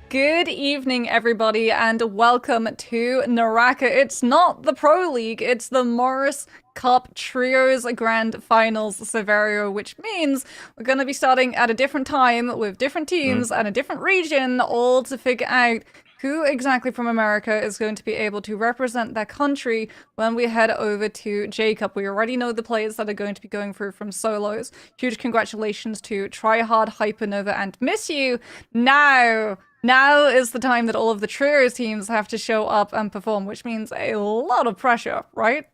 Good evening, everybody, and welcome to Naraka. It's not the Pro League, it's the Morus Cup Trios Grand Finals scenario, which means we're going to be starting at a different time with different teams and a different region, all to figure out who exactly from America is going to be able to represent their country when we head over to J-Cup. We already know the players that are going to be going through from solos. Huge congratulations to Tryhard, Hypernova, and Miss You. Now is the time that all of the trios teams have to show up and perform, which means a lot of pressure, right?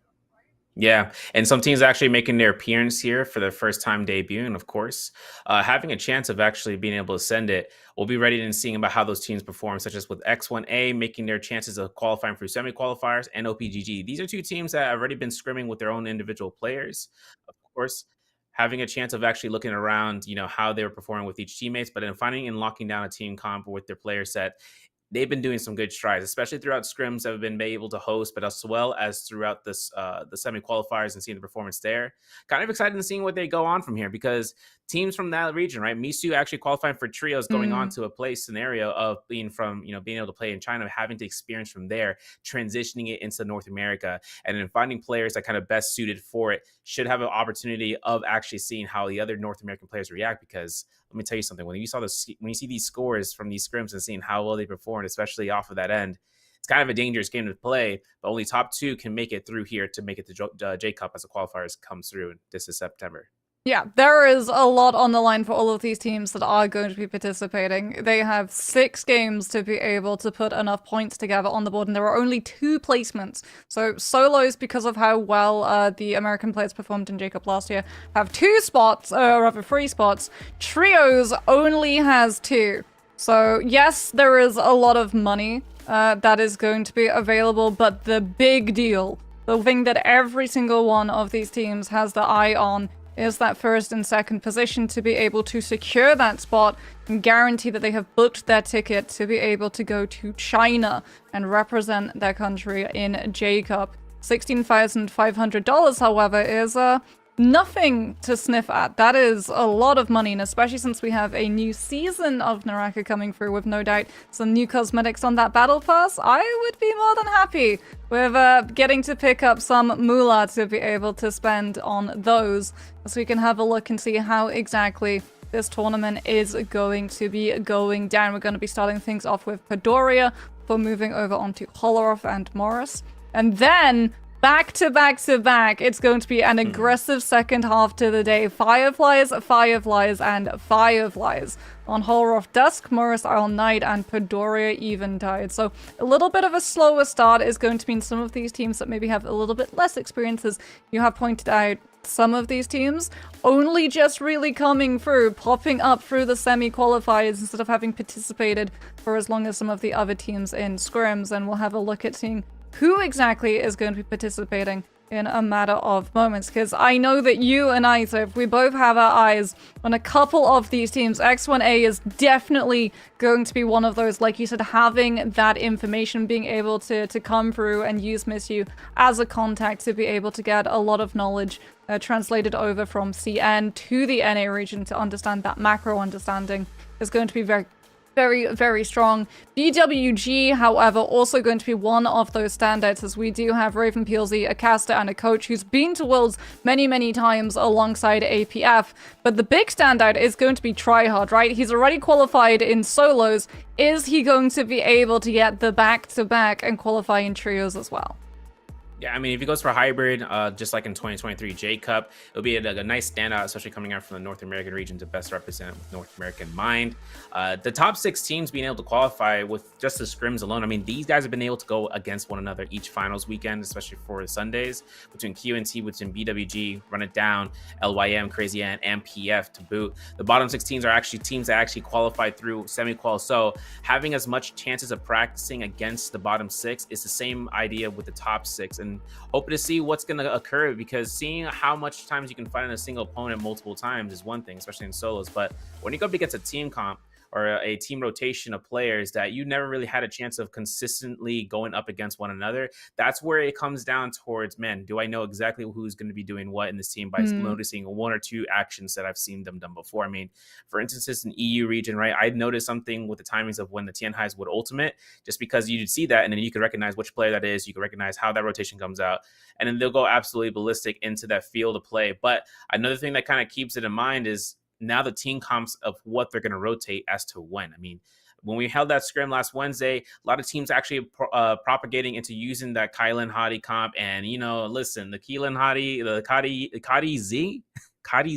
Yeah, and some teams actually making their appearance here for their first time debuting, of course. Having a chance of actually being able to send it, we'll be ready and seeing about how those teams perform, such as with X1A making their chances of qualifying through semi-qualifiers and OPGG. These are two teams that have already been scrimming with their own individual players, of course. Having a chance of actually looking around, how they were performing with each teammates, but then finding and locking down a team comp with their player set, they've been doing some good strides, especially throughout scrims that have been able to host, but as well as throughout this the semi qualifiers and seeing the performance there. Kind of excited to seeing what they go on from here because teams from that region, right? Misu actually qualifying for trios, going on to a play scenario of being from being able to play in China, having to experience from there, transitioning it into North America, and then finding players that kind of best suited for it should have an opportunity of actually seeing how the other North American players react. Because let me tell you something: when you see these scores from these scrims and seeing how well they performed, especially off of that end, it's kind of a dangerous game to play. But only top two can make it through here to make it to J Cup as the qualifiers comes through. This is September. Yeah, there is a lot on the line for all of these teams that are going to be participating. They have 6 games to be able to put enough points together on the board, and there are only 2 placements. So solos, because of how well the American players performed in Jacob last year, have 2 spots, or rather 3 spots. Trios only has 2. So yes, there is a lot of money that is going to be available, but the big deal, the thing that every single one of these teams has the eye on, is that first and second position to be able to secure that spot and guarantee that they have booked their ticket to be able to go to China and represent their country in J-Cup. $16,500, however, is nothing to sniff at. That is a lot of money, and especially since we have a new season of Naraka coming through with no doubt some new cosmetics on that battle pass, I would be more than happy with getting to pick up some moolah to be able to spend on those, so we can have a look and see how exactly this tournament is going to be going down. We're going to be starting things off with Padoria before moving over onto Holoroth and Morus. And then back to back to back, it's going to be an aggressive second half to the day. Fireflies, Fireflies, and Fireflies. On Holoroth Dusk, Morus Isle Night, and Padoria Eventide. So a little bit of a slower start is going to mean some of these teams that maybe have a little bit less experiences. You have pointed out some of these teams only just really coming through, popping up through the semi-qualifiers instead of having participated for as long as some of the other teams in scrims. And we'll have a look at seeing who exactly is going to be participating in a matter of moments, because I know that you and I, so if we both have our eyes on a couple of these teams, X1A is definitely going to be one of those, like you said, having that information, being able to come through and use MissU as a contact to be able to get a lot of knowledge translated over from CN to the NA region to understand that macro understanding is going to be very strong. BWG, however, also going to be one of those standouts, as we do have Raven PLZ, a caster, and a coach who's been to Worlds many times alongside APF. But the big standout is going to be Tryhard, right? He's already qualified in solos. Is he going to be able to get the back-to-back and qualify in trios as well? Yeah, I mean, if he goes for hybrid, just like in 2023 J-Cup, it'll be a nice standout, especially coming out from the North American region to best represent with North American mind. The top 6 teams being able to qualify with just the scrims alone, I mean, these guys have been able to go against one another each finals weekend, especially for the Sundays, between QNT, between BWG, Run It Down, LYM, Crazy Ant, and PF to boot. The bottom 6 teams are actually teams that actually qualified through semi-qual, so having as much chances of practicing against the bottom 6 is the same idea with the top 6, and hoping to see what's going to occur, because seeing how much times you can fight in a single opponent multiple times is one thing, especially in solos. But when you go up against a team comp or a team rotation of players that you never really had a chance of consistently going up against one another, that's where it comes down towards, man, do I know exactly who's going to be doing what in this team by noticing 1 or 2 actions that I've seen them done before. I mean, for instance, in EU region, right, I'd noticed something with the timings of when the Tianhais would ultimate, just because you'd see that and then you could recognize which player that is, you could recognize how that rotation comes out, and then they'll go absolutely ballistic into that field of play. But another thing that kind of keeps it in mind is now the team comps of what they're going to rotate as to when. I mean, when we held that scrim last Wednesday, a lot of teams actually propagating into using that Kylan Hottie comp. And, you know, listen, the Keelan Hottie, the Kadi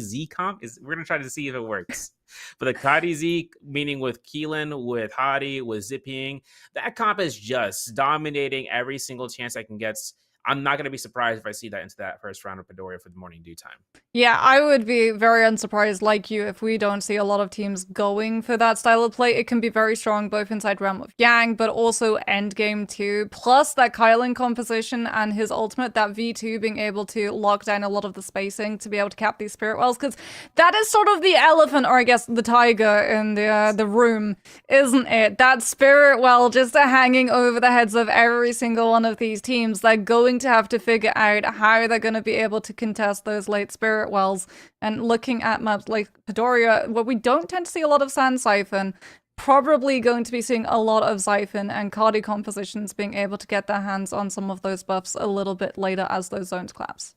Z comp, we're going to try to see if it works. But the Kadi Z, meaning with Keelan, with Hottie, with Zipping, that comp is just dominating every single chance I can get. I'm not going to be surprised if I see that into that first round of Padoria for the morning dew time. Yeah, I would be very unsurprised, like you, if we don't see a lot of teams going for that style of play. It can be very strong both inside Realm of Yang, but also Endgame too. Plus that Kylan composition and his ultimate, that V2 being able to lock down a lot of the spacing to be able to cap these Spirit Wells, because that is sort of the elephant, or I guess the tiger in the room, isn't it? That Spirit Well just hanging over the heads of every single one of these teams. They're going to have to figure out how they're going to be able to contest those late Spirit Wells. And looking at maps like Padoria, what we don't tend to see a lot of Sand Siphon, probably going to be seeing a lot of Siphon and Cardi compositions being able to get their hands on some of those buffs a little bit later as those zones collapse.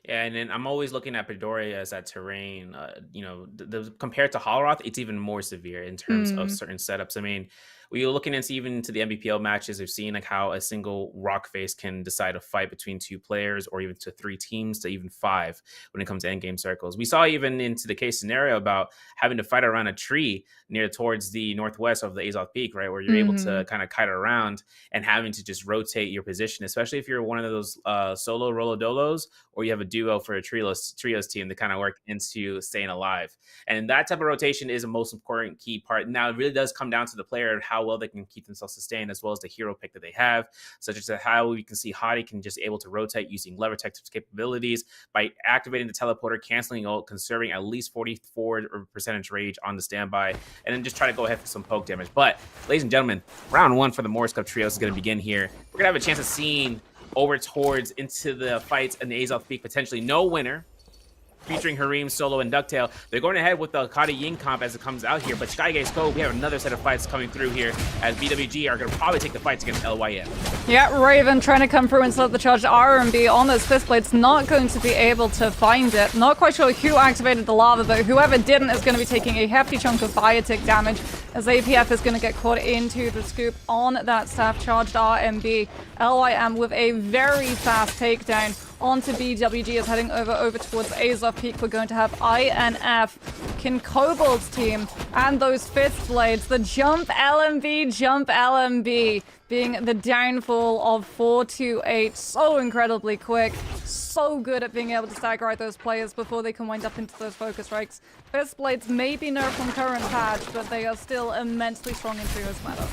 Yeah, and then I'm always looking at Padoria as that terrain. You know, compared to Holroth, it's even more severe in terms of certain setups. I mean, we are looking into even to the NBPL matches, we've seen like how a single rock face can decide a fight between 2 players or even to 3 teams to even 5 when it comes to endgame circles. We saw even into the case scenario about having to fight around a tree near towards the northwest of the Azoth Peak, right, where you're able to kind of kite around and having to just rotate your position, especially if you're one of those solo Rolodolos or you have a duo for a trios team to kind of work into staying alive. And that type of rotation is the most important key part. Now, it really does come down to the player and how well they can keep themselves sustained, as well as the hero pick that they have, such as how we can see Hottie can just able to rotate using lever tech capabilities by activating the teleporter, canceling ult, conserving at least 44% rage on the standby, and then just try to go ahead for some poke damage. But, ladies and gentlemen, round 1 for the Morus Cup Trios is going to begin here. We're going to have a chance of seeing over towards into the fights in the Azoth Peak, potentially no winner, featuring Harim, Solo, and Ducktail. They're going ahead with the Kata Ying comp as it comes out here, but Skygaze Code, we have another set of fights coming through here as BWG are going to probably take the fights against LYM. Yeah, Raven trying to come through and set the charged R&B on those fist blades, not going to be able to find it. Not quite sure who activated the lava, but whoever didn't is going to be taking a hefty chunk of fire tick damage as APF is going to get caught into the scoop on that staff charged RMB. LYM with a very fast takedown onto BWG is heading over towards Azoth Peak. We're going to have INF, Kin Kobold's team, and those fist blades. The jump LMB being the downfall of 428. So incredibly quick, so good at being able to stagger out those players before they can wind up into those focus strikes. Fist blades may be nerfed from current patch, but they are still immensely strong in trios meta.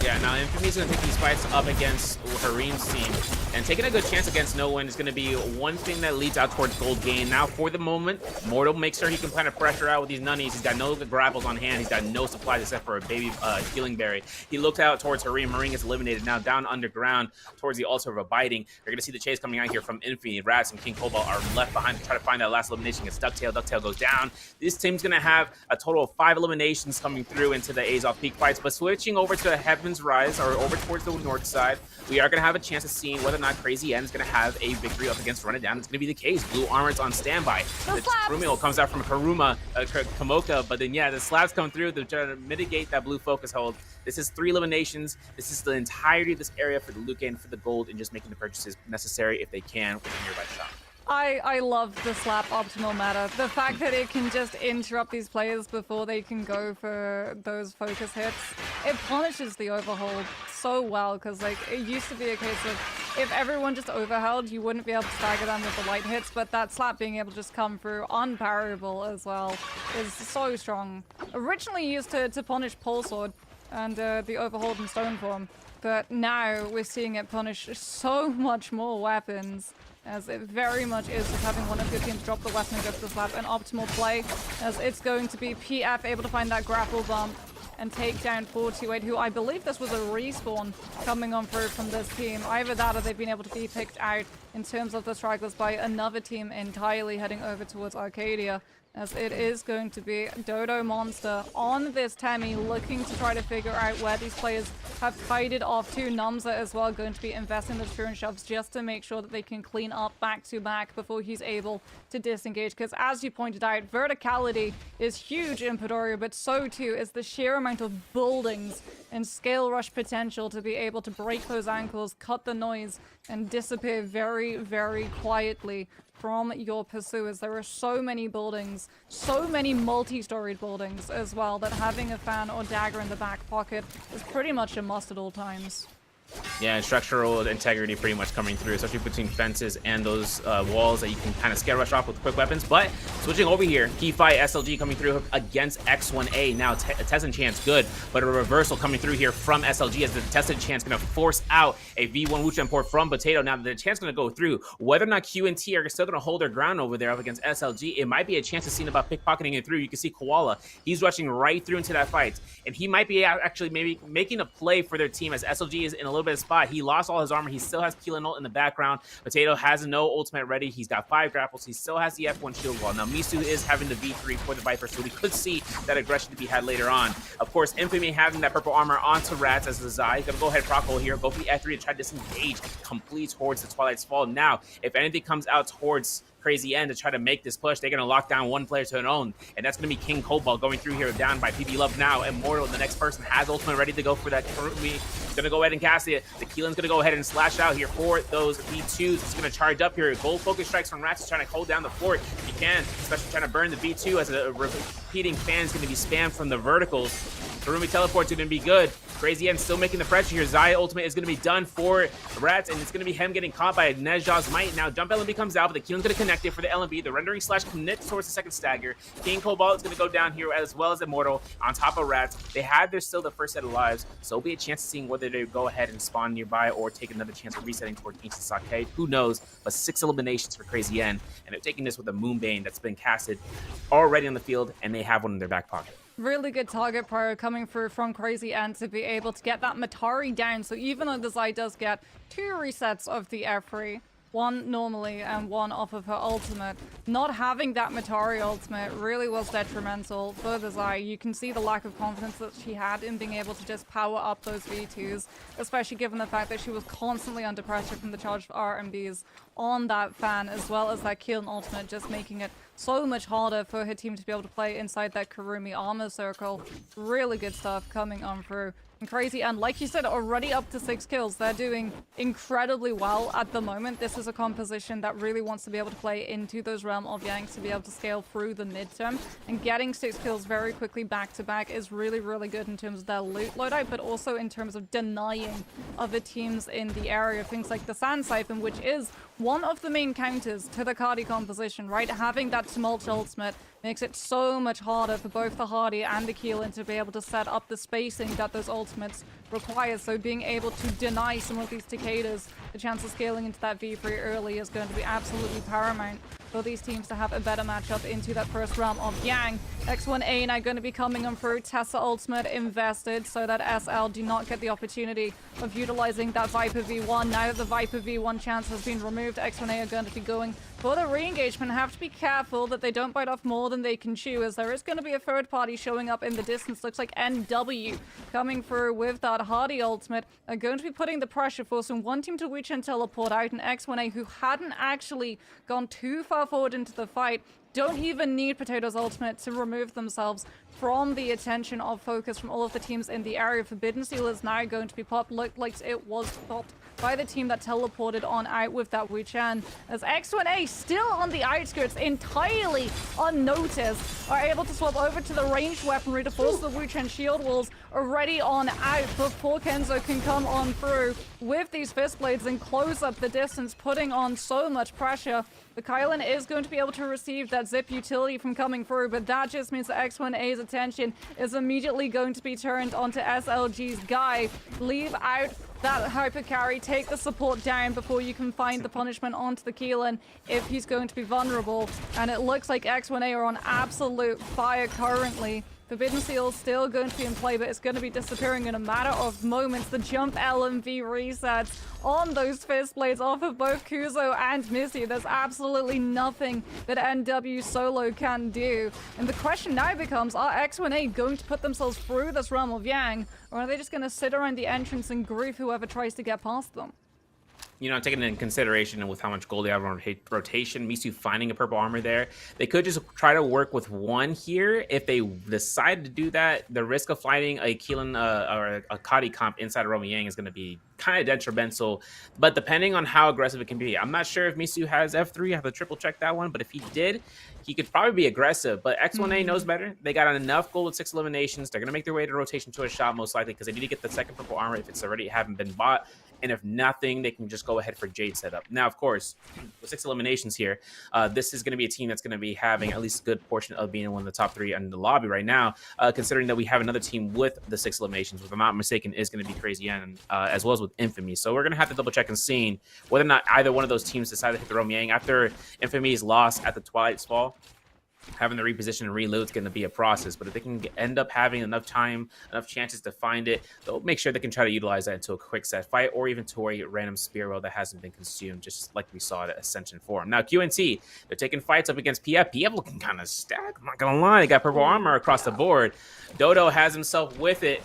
Yeah, now Infamy's going to take these fights up against Harim's team, and taking a good chance against no one is going to be one thing that leads out towards gold gain. Now, for the moment, Mortal makes sure he can kind of pressure out with these nunnies. He's got no grapples on hand. He's got no supplies except for a baby healing berry. He looks out towards Harim. Harim is eliminated. Now down underground towards the altar of Abiding. You're going to see the chase coming out here from Infamy. Rats and King Cobalt are left behind to try to find that last elimination against Ducktail. Ducktail goes down. This team's going to have a total of 5 eliminations coming through into the Azoth Peak fights, but switching over to Heaven's Rise, or over towards the north side, we are going to have a chance of seeing whether or not Crazy N is going to have a victory up against Run It Down. It's going to be the case. Blue Armor's on standby. The Krumio comes out from Kamoka, but then, yeah, the slabs come through to try to mitigate that blue focus hold. This is 3 eliminations. This is the entirety of this area for the loot gain, for the gold, and just making the purchases necessary if they can with a nearby shop. I love the slap optimal meta. The fact that it can just interrupt these players before they can go for those focus hits, it punishes the overhold so well, because like it used to be a case of if everyone just overheld, you wouldn't be able to stagger them with the light hits, but that slap being able to just come through unparryable as well is so strong. Originally used to punish Pole Sword and the overhold in stone form, but now we're seeing it punish so much more weapons, as it very much is just having one of your teams drop the weapon and go for the slap. An optimal play, as it's going to be PF able to find that grapple bump and take down 428, who I believe this was a respawn coming on through from this team. Either that or they've been able to be picked out in terms of the stragglers by another team entirely heading over towards Arcadia, as it is going to be Dodo Monster on this Temmie, looking to try to figure out where these players have kited off to. Numza as well, going to be investing the Truant Shoves just to make sure that they can clean up back to back before he's able to disengage. Because as you pointed out, verticality is huge in Padoria, but so too is the sheer amount of buildings and scale rush potential to be able to break those ankles, cut the noise, and disappear very, very quietly from your pursuers. There are so many buildings, so many multi-storied buildings as well, that having a fan or dagger in the back pocket is pretty much a must at all times. Yeah, and structural integrity pretty much coming through, especially between fences and those walls that you can kind of scare rush off with quick weapons. But switching over here, key fight SLG coming through against X1A. Now Tested Chance good, but a reversal coming through here from SLG as the Tested Chance going to force out a V1 Wucha import from Potato. Now the chance going to go through. Whether or not Q and T are still going to hold their ground over there up against SLG, it might be a chance to see about pickpocketing it through. You can see Koala, he's rushing right through into that fight, and he might be actually maybe making a play for their team as SLG is in a little bit of spot. He lost all his armor. He still has Keelan ult in the background. Potato has no ultimate ready. He's got 5 grapples. He still has the F1 shield wall. Now Misu is having the V3 for the Viper, so we could see that aggression to be had later on. Of course, Infamy having that purple armor onto Rats as the Zai. He's gonna go ahead proc hole here, go for the F3 to try to disengage completely towards the Twilight's Fall. Now, if anything comes out towards Crazy N to try to make this push. They're going to lock down one player to an own, and that's going to be King Cobalt going through here, down by PB Love now. Immortal, the next person, has ultimate ready to go for that Kurumi. Going to go ahead and cast it. The Keelan's going to go ahead and slash out here for those V2s. It's going to charge up here. Gold focus strikes from Rats is trying to hold down the fort. If you can, especially trying to burn the V2 as a repeating fan is going to be spammed from the verticals. Kurumi teleport's going to be good. Crazy N still making the pressure here. Zaya ultimate is going to be done for Rats, and it's going to be him getting caught by Nejaw's might. Now jump LMB comes out, but the Keelan's going to connect it for the LMB. The rendering slash commit towards the second stagger. King Cobalt is going to go down here as well as Immortal on top of Rats. They had their still the first set of lives, so it'll be a chance of seeing whether they go ahead and spawn nearby or take another chance of resetting toward Ancient Sake. Who knows? But 6 eliminations for Crazy N, and they're taking this with a Moonbane that's been casted already on the field, and they have one in their back pocket. Really good target pro coming through from Crazy N to be able to get that Matari down. So even though the Zai does get 2 resets of the F3, one normally and one off of her ultimate, not having that Matari ultimate really was detrimental for the Zai. You can see the lack of confidence that she had in being able to just power up those V2s, especially given the fact that she was constantly under pressure from the charged RMBs on that fan, as well as that Keelan ultimate, just making it so much harder for her team to be able to play inside that Kurumi armor circle. Really good stuff coming on through. And Crazy, and like you said, already up to 6 kills. They're doing incredibly well at the moment. This is a composition that really wants to be able to play into those Realm of Yanks to be able to scale through the midterm. And getting 6 kills very quickly back to back is really, really good in terms of their loot loadout, but also in terms of denying other teams in the area. Things like the Sand Siphon, which is one of the main counters to the Cardi composition, right? Having that Tumult ultimate makes it so much harder for both the Hardy and the Keelan to be able to set up the spacing that those ultimates require. So being able to deny some of these Takedas the chance of scaling into that V3 early is going to be absolutely paramount for these teams to have a better matchup into that first Realm of Yang. X1A now going to be coming on through. Tessa ultimate invested so that SL do not get the opportunity of utilizing that Viper V1. Now that the Viper V1 chance has been removed, X1A are going to be going for the re-engagement. Have to be careful that they don't bite off more than they can chew, as there is going to be a third party showing up in the distance. Looks like NW coming through with that Hardy ultimate are going to be putting the pressure, forcing one team to reach and teleport out, and X1A, who hadn't actually gone too far forward into the fight, don't even need Potato's ultimate to remove themselves from the attention of focus from all of the teams in the area. Forbidden Seal is now going to be popped. Looked like it was popped by the team that teleported on out with that Wu-Chan, as X1A, still on the outskirts, entirely unnoticed, are able to swap over to the ranged weaponry to force the Wu-Chan shield walls already on out before Kenzo can come on through with these fist blades and close up the distance, putting on so much pressure. The Kylan is going to be able to receive that zip utility from coming through, but that just means that X1A's attention is immediately going to be turned onto SLG's guy. Leave out that hyper carry, take the support down before you can find the punishment onto the Keelan if he's going to be vulnerable. And it looks like X1A are on absolute fire currently. Forbidden Seal still going to be in play, but it's going to be disappearing in a matter of moments. The jump LMV resets on those fist blades off of both Kuzo and Missy. There's absolutely nothing that NW solo can do. And the question now becomes, are X1A going to put themselves through this Realm of Yang, or are they just going to sit around the entrance and grief whoever tries to get past them? You know, taking into consideration with how much gold they have on rotation, Misu finding a purple armor there, they could just try to work with one here. If they decide to do that, the risk of finding a Keelan or a Kadi comp inside of Roman Yang is going to be kind of detrimental. But depending on how aggressive it can be, I'm not sure if Misu has F3. I have to triple check that one. But if he did, he could probably be aggressive. But X1A knows better. They got enough gold with 6 eliminations. They're going to make their way to rotation to a shot most likely, because they need to get the second purple armor if it's already haven't been bought. And if nothing, they can just go ahead for Jade setup. Now, of course, with 6 eliminations here, this is going to be a team that's going to be having at least a good portion of being one of the top 3 in the lobby right now, considering that we have another team with the 6 eliminations, if I'm not mistaken, is going to be Crazy N, as well as with Infamy. So we're going to have to double check and see whether or not either one of those teams decide to hit the Romy Yang after Infamy's loss at the Twilight's Fall. Having the reposition and reload is going to be a process, but if they can end up having enough time, enough chances to find it, they'll make sure they can try to utilize that into a quick set fight, or even to a random spear roll that hasn't been consumed, just like we saw at Ascension Forum. Now, QNT, they're taking fights up against PF. PF looking kind of stacked, I'm not going to lie. They got purple armor across the board. Dodo has himself with it.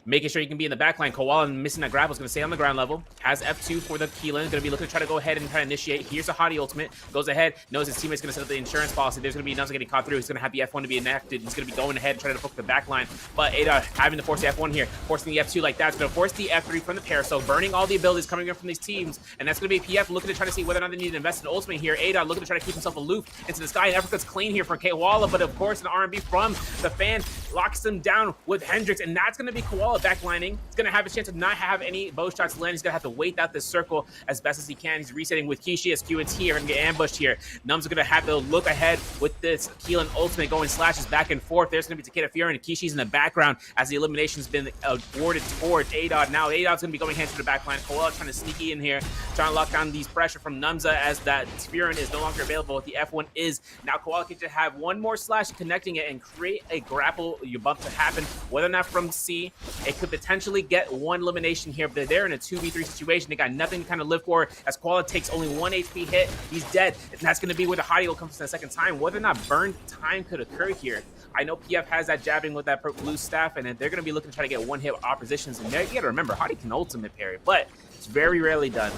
making sure you can be in the backline. Koala missing that grapple is going to stay on the ground level. Has F2 for the Keelan. Going to be looking to try to go ahead and try to initiate. Here's a Hottie ultimate. Goes ahead. Knows his teammate's going to set up the insurance policy. There's going to be Nubza getting caught through. He's going to have the F1 to be enacted. He's going to be going ahead and trying to book the backline. But Ada having to force the F1 here. Forcing the F2 like that. It's going to force the F3 from the pair. So burning all the abilities coming in from these teams. And that's going to be PF looking to try to see whether or not they need to invest in ultimate here. Ada looking to try to keep himself aloof into the sky. And Africa's clean here for Koala. But of course, an R&B from the fan locks him down with Hendrix. And that's going to be Koala backlining. He's going to have a chance to not have any bow shots land. He's going to have to wait out this circle as best as he can. He's resetting with Kishi as QNT here and get ambushed here. Num's going to have to look ahead with this Keelan ultimate going slashes back and forth. There's going to be Takeda Fury and Kishi's in the background as the elimination's been awarded towards Adod. Now Adod's going to be going hands to the backline. Koala trying to sneak in here, trying to lock down these pressure from Numza as that Furin is no longer available. The F1 is. Now Koala can just have one more slash connecting it and create a grapple you bump to happen. Whether or not from C, it could potentially get one elimination here, but they're in a 2v3 situation. They got nothing to kind of live for as Koala takes only 1 HP hit. He's dead, and that's going to be where the Hottie will come from the second time. Whether or not burn time could occur here. I know PF has that jabbing with that blue staff, and they're going to be looking to try to get one-hit oppositions in there. You got to remember, Hottie can ultimate parry, but it's very rarely done.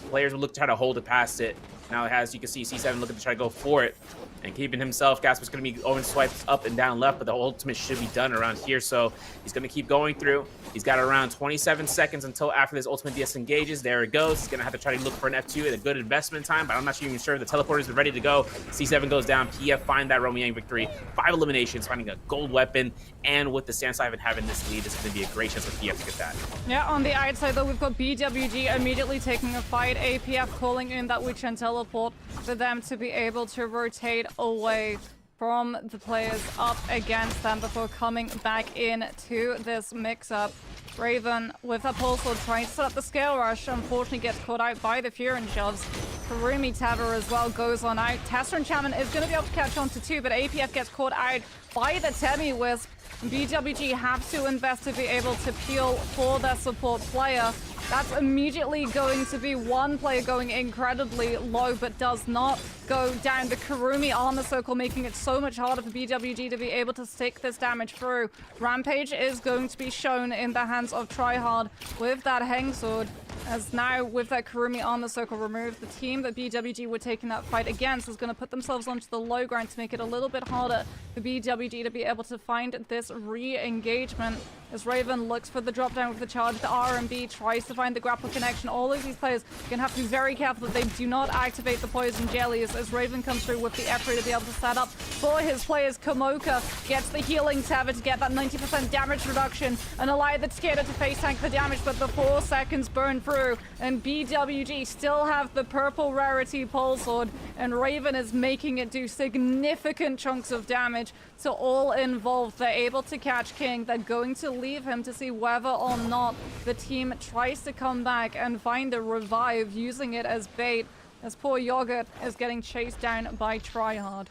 Players will look to try to hold it past it. Now it has, you can see C7 looking to try to go for it and keeping himself. Gasper's going to be going swipes up and down left, but the ultimate should be done around here. So he's going to keep going through. He's got around 27 seconds until after this ultimate disengages. There it goes. He's going to have to try to look for an F2 at a good investment time, but I'm not even sure the teleporters are ready to go. C7 goes down. PF find that Romyang victory. 5 eliminations, finding a gold weapon, and with the Sandsiven having this lead, it's going to be a great chance for PF to get that. Yeah, on the outside though, we've got BWG immediately taking a fight. APF calling in that witch and teleport for them to be able to rotate away from the players up against them before coming back in to this mix-up. Raven with a pulse sword trying to set up the scale rush, unfortunately gets caught out by the Furin shoves. Karumi Taver as well goes on out. Tester and Chairman is going to be able to catch on to 2, but APF gets caught out by the Temi Wisp. BWG have to invest to be able to peel for their support player. That's immediately going to be one player going incredibly low, but does not go down. The Karumi armor circle making it so much harder for BWG to be able to stick this damage through. Rampage is going to be shown in the hands of Tryhard with that Hang Sword. As now, with that Karumi armor circle removed, the team that BWG were taking that fight against is going to put themselves onto the low ground to make it a little bit harder for BWG to be able to find this re-engagement. As Raven looks for the drop down with the charge, the R&B tries to find the grapple connection. All of these players are going to have to be very careful that they do not activate the poison jellies as Raven comes through with the F3 to be able to set up for his players. Kamoka gets the healing Taver to get that 90% damage reduction and allow the Takeda to face tank the damage, but the 4 seconds burn through, and BWG still have the purple rarity pole sword, and Raven is making it do significant chunks of damage to all involved. They're able to catch King. They're going to leave him to see whether or not the team tries to come back and find the revive, using it as bait, as poor Yogurt is getting chased down by Tryhard.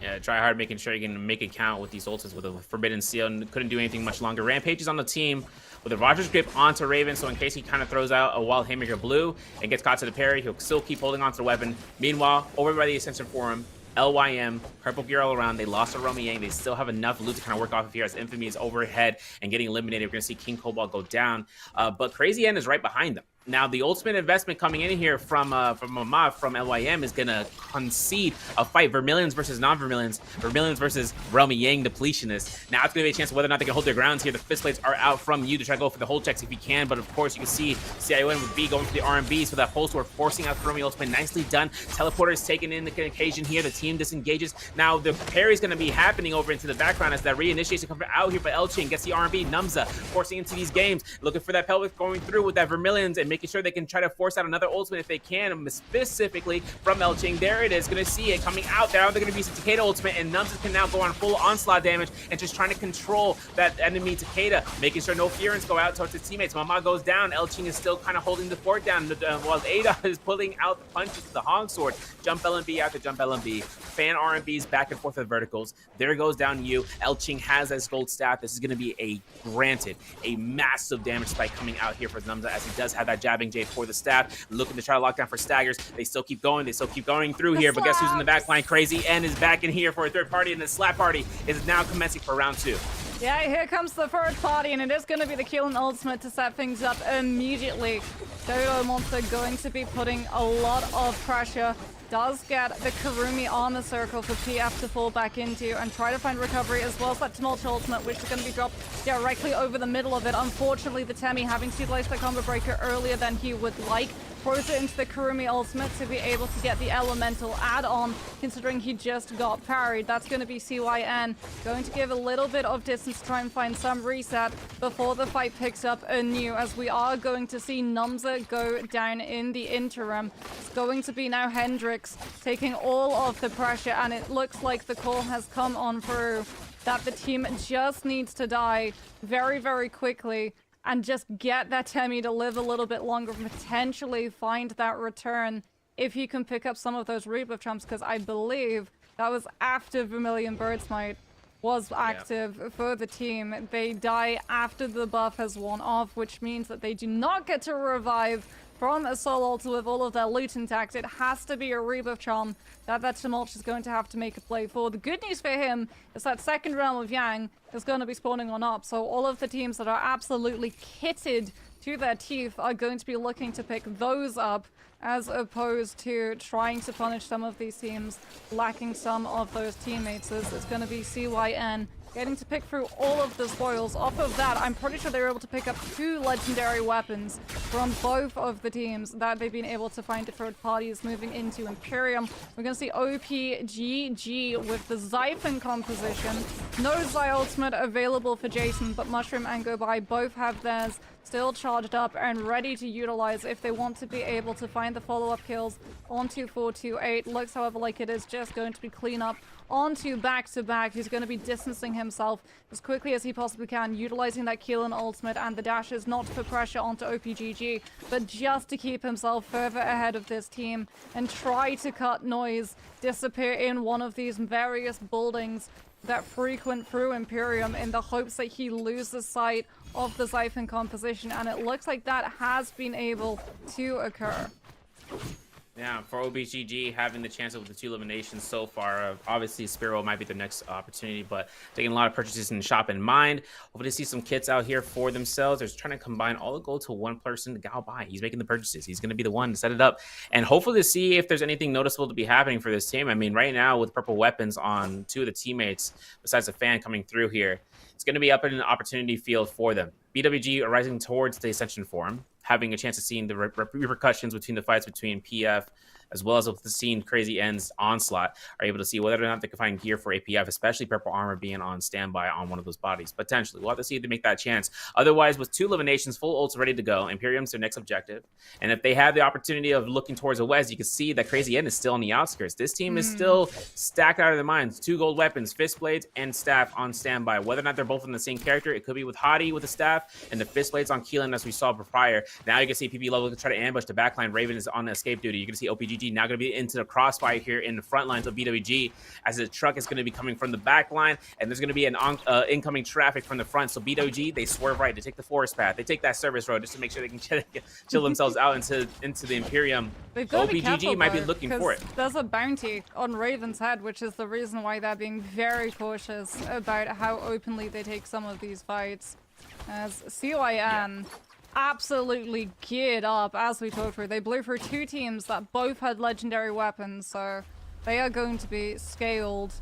Yeah, Tryhard making sure you can make it count with these ults with a Forbidden Seal, and couldn't do anything much longer. Rampage is on the team with a Rogers grip onto Raven, so in case he kind of throws out a Wild Haymaker blue and gets caught to the parry, he'll still keep holding onto the weapon. Meanwhile, over by the Ascension Forum, LYM, purple gear all around. They lost to Romyang. They still have enough loot to kind of work off of here as Infamy is overhead and getting eliminated. We're going to see King Cobalt go down, but Crazy N is right behind them. Now, the ultimate investment coming in here from Amav from LYM is going to concede a fight. Vermilions versus non-Vermilions. Vermilions versus Romyang Depletionist. Now, it's going to be a chance of whether or not they can hold their grounds here. The fist plates are out from you to try to go for the hold checks if you can. But, of course, you can see CION with B going for the R&Bs for that pulse sword, forcing out Karumi ultimate. Nicely done. Teleporter is taken in the occasion here. The team disengages. Now, the parry is going to be happening over into the background as that reinitiation comes out here. But Elching gets the R&B. Numza forcing into these games. Looking for that pelvic going through with that Vermilions and making sure they can try to force out another ultimate if they can, specifically from Elching. There it is. Going to see it coming out there. They're going to be some Takeda ultimate, and Numza can now go on full onslaught damage and just trying to control that enemy Takeda, making sure no Furins go out towards his teammates. Mama goes down. Elching is still kind of holding the fort down while Ada is pulling out the punches with the Hong sword. Jump LMB after jump LMB. Fan R&Bs back and forth with verticals. There goes down you. Elching has his gold staff. This is going to be a massive damage spike coming out here for Numza as he does have that jabbing Jade for the staff, looking to try to lock down for staggers. They still keep going. They still keep going through here, but guess who's in the back line? Crazy N is back in here for a third party, and the slap party is now commencing for round 2. Yeah, here comes the third party, and it is going to be the Keelan ultimate to set things up immediately. Dodo Monster going to be putting a lot of pressure. Does get the Karumi armor circle for PF to fall back into and try to find recovery, as well as that Tumult ultimate, which is going to be dropped directly over the middle of it. Unfortunately, the Temi having to utilize the combo breaker earlier than he would like. Throws it into the Karumi ultimate to be able to get the elemental add-on, considering he just got parried. That's going to be CYN. Going to give a little bit of distance to try and find some reset before the fight picks up anew, as we are going to see Numza go down in the interim. It's going to be now Hendrix taking all of the pressure, and it looks like the call has come on through that the team just needs to die very, very quickly and just get that Temi to live a little bit longer, potentially find that return if he can pick up some of those rebuff chumps, because I believe that was after Vermilion Birdsmite was active for the team. They die after the buff has worn off, which means that they do not get to revive from a soul altar with all of their loot intact. It has to be a rebuff charm that Tumult is going to have to make a play for. The good news for him is that second realm of Yang is going to be spawning on up, so all of the teams that are absolutely kitted to their teeth are going to be looking to pick those up, as opposed to trying to punish some of these teams lacking some of those teammates. It's going to be CYN getting to pick through all of the spoils. Off of that, I'm pretty sure they were able to pick up 2 legendary weapons from both of the teams that they've been able to find third parties moving into Imperium. We're going to see OPGG with the Xiphon composition. No Xi ultimate available for Jason, but Mushroom and Gobai both have theirs still charged up and ready to utilize if they want to be able to find the follow-up kills onto 428. Looks, however, like it is just going to be clean up onto back-to-back. He's going to be distancing himself as quickly as he possibly can, utilizing that Keelan ultimate and the dashes, not to put pressure onto OPGG, but just to keep himself further ahead of this team and try to cut noise, disappear in one of these various buildings that frequent through Imperium in the hopes that he loses sight of the Xiphon composition, and it looks like that has been able to occur. Yeah, for OBGG, having the chance of the 2 eliminations so far, obviously Spearow might be the next opportunity, but taking a lot of purchases in the shop in mind. Hopefully to see some kits out here for themselves. They're trying to combine all the gold to one person, Gao Bai. He's making the purchases. He's going to be the one to set it up. And hopefully to see if there's anything noticeable to be happening for this team. I mean, right now with purple weapons on 2 of the teammates, besides the fan coming through here, it's going to be up in an opportunity field for them. BWG are rising towards the Ascension form, having a chance of seeing the repercussions between the fights between PF as well as with the scene Crazy Ends Onslaught, are able to see whether or not they can find gear for APF, especially purple armor being on standby on one of those bodies. Potentially, we'll have to see if they make that chance. Otherwise, with 2 eliminations, full ults ready to go, Imperium's their next objective. And if they have the opportunity of looking towards the west, you can see that Crazy End is still on the outskirts. This team is still stacked out of their minds. 2 gold weapons, fist blades, and staff on standby. Whether or not they're both in the same character, it could be with Hadi with the staff and the fist blades on Keelan, as we saw prior. Now you can see PP level to try to ambush the backline. Raven is on escape duty. You can see OPGG now going to be into the crossfire here in the front lines of BWG, as the truck is going to be coming from the back line, and there's going to be an incoming traffic from the front. So BWG, they swerve right. They take the forest path. They take that service road just to make sure they can chill themselves out into the Imperium. OPGG might be looking for it. There's a bounty on Raven's head, which is the reason why they're being very cautious about how openly they take some of these fights. As CYN absolutely geared up as we talked through. They blew through 2 teams that both had legendary weapons, so they are going to be scaled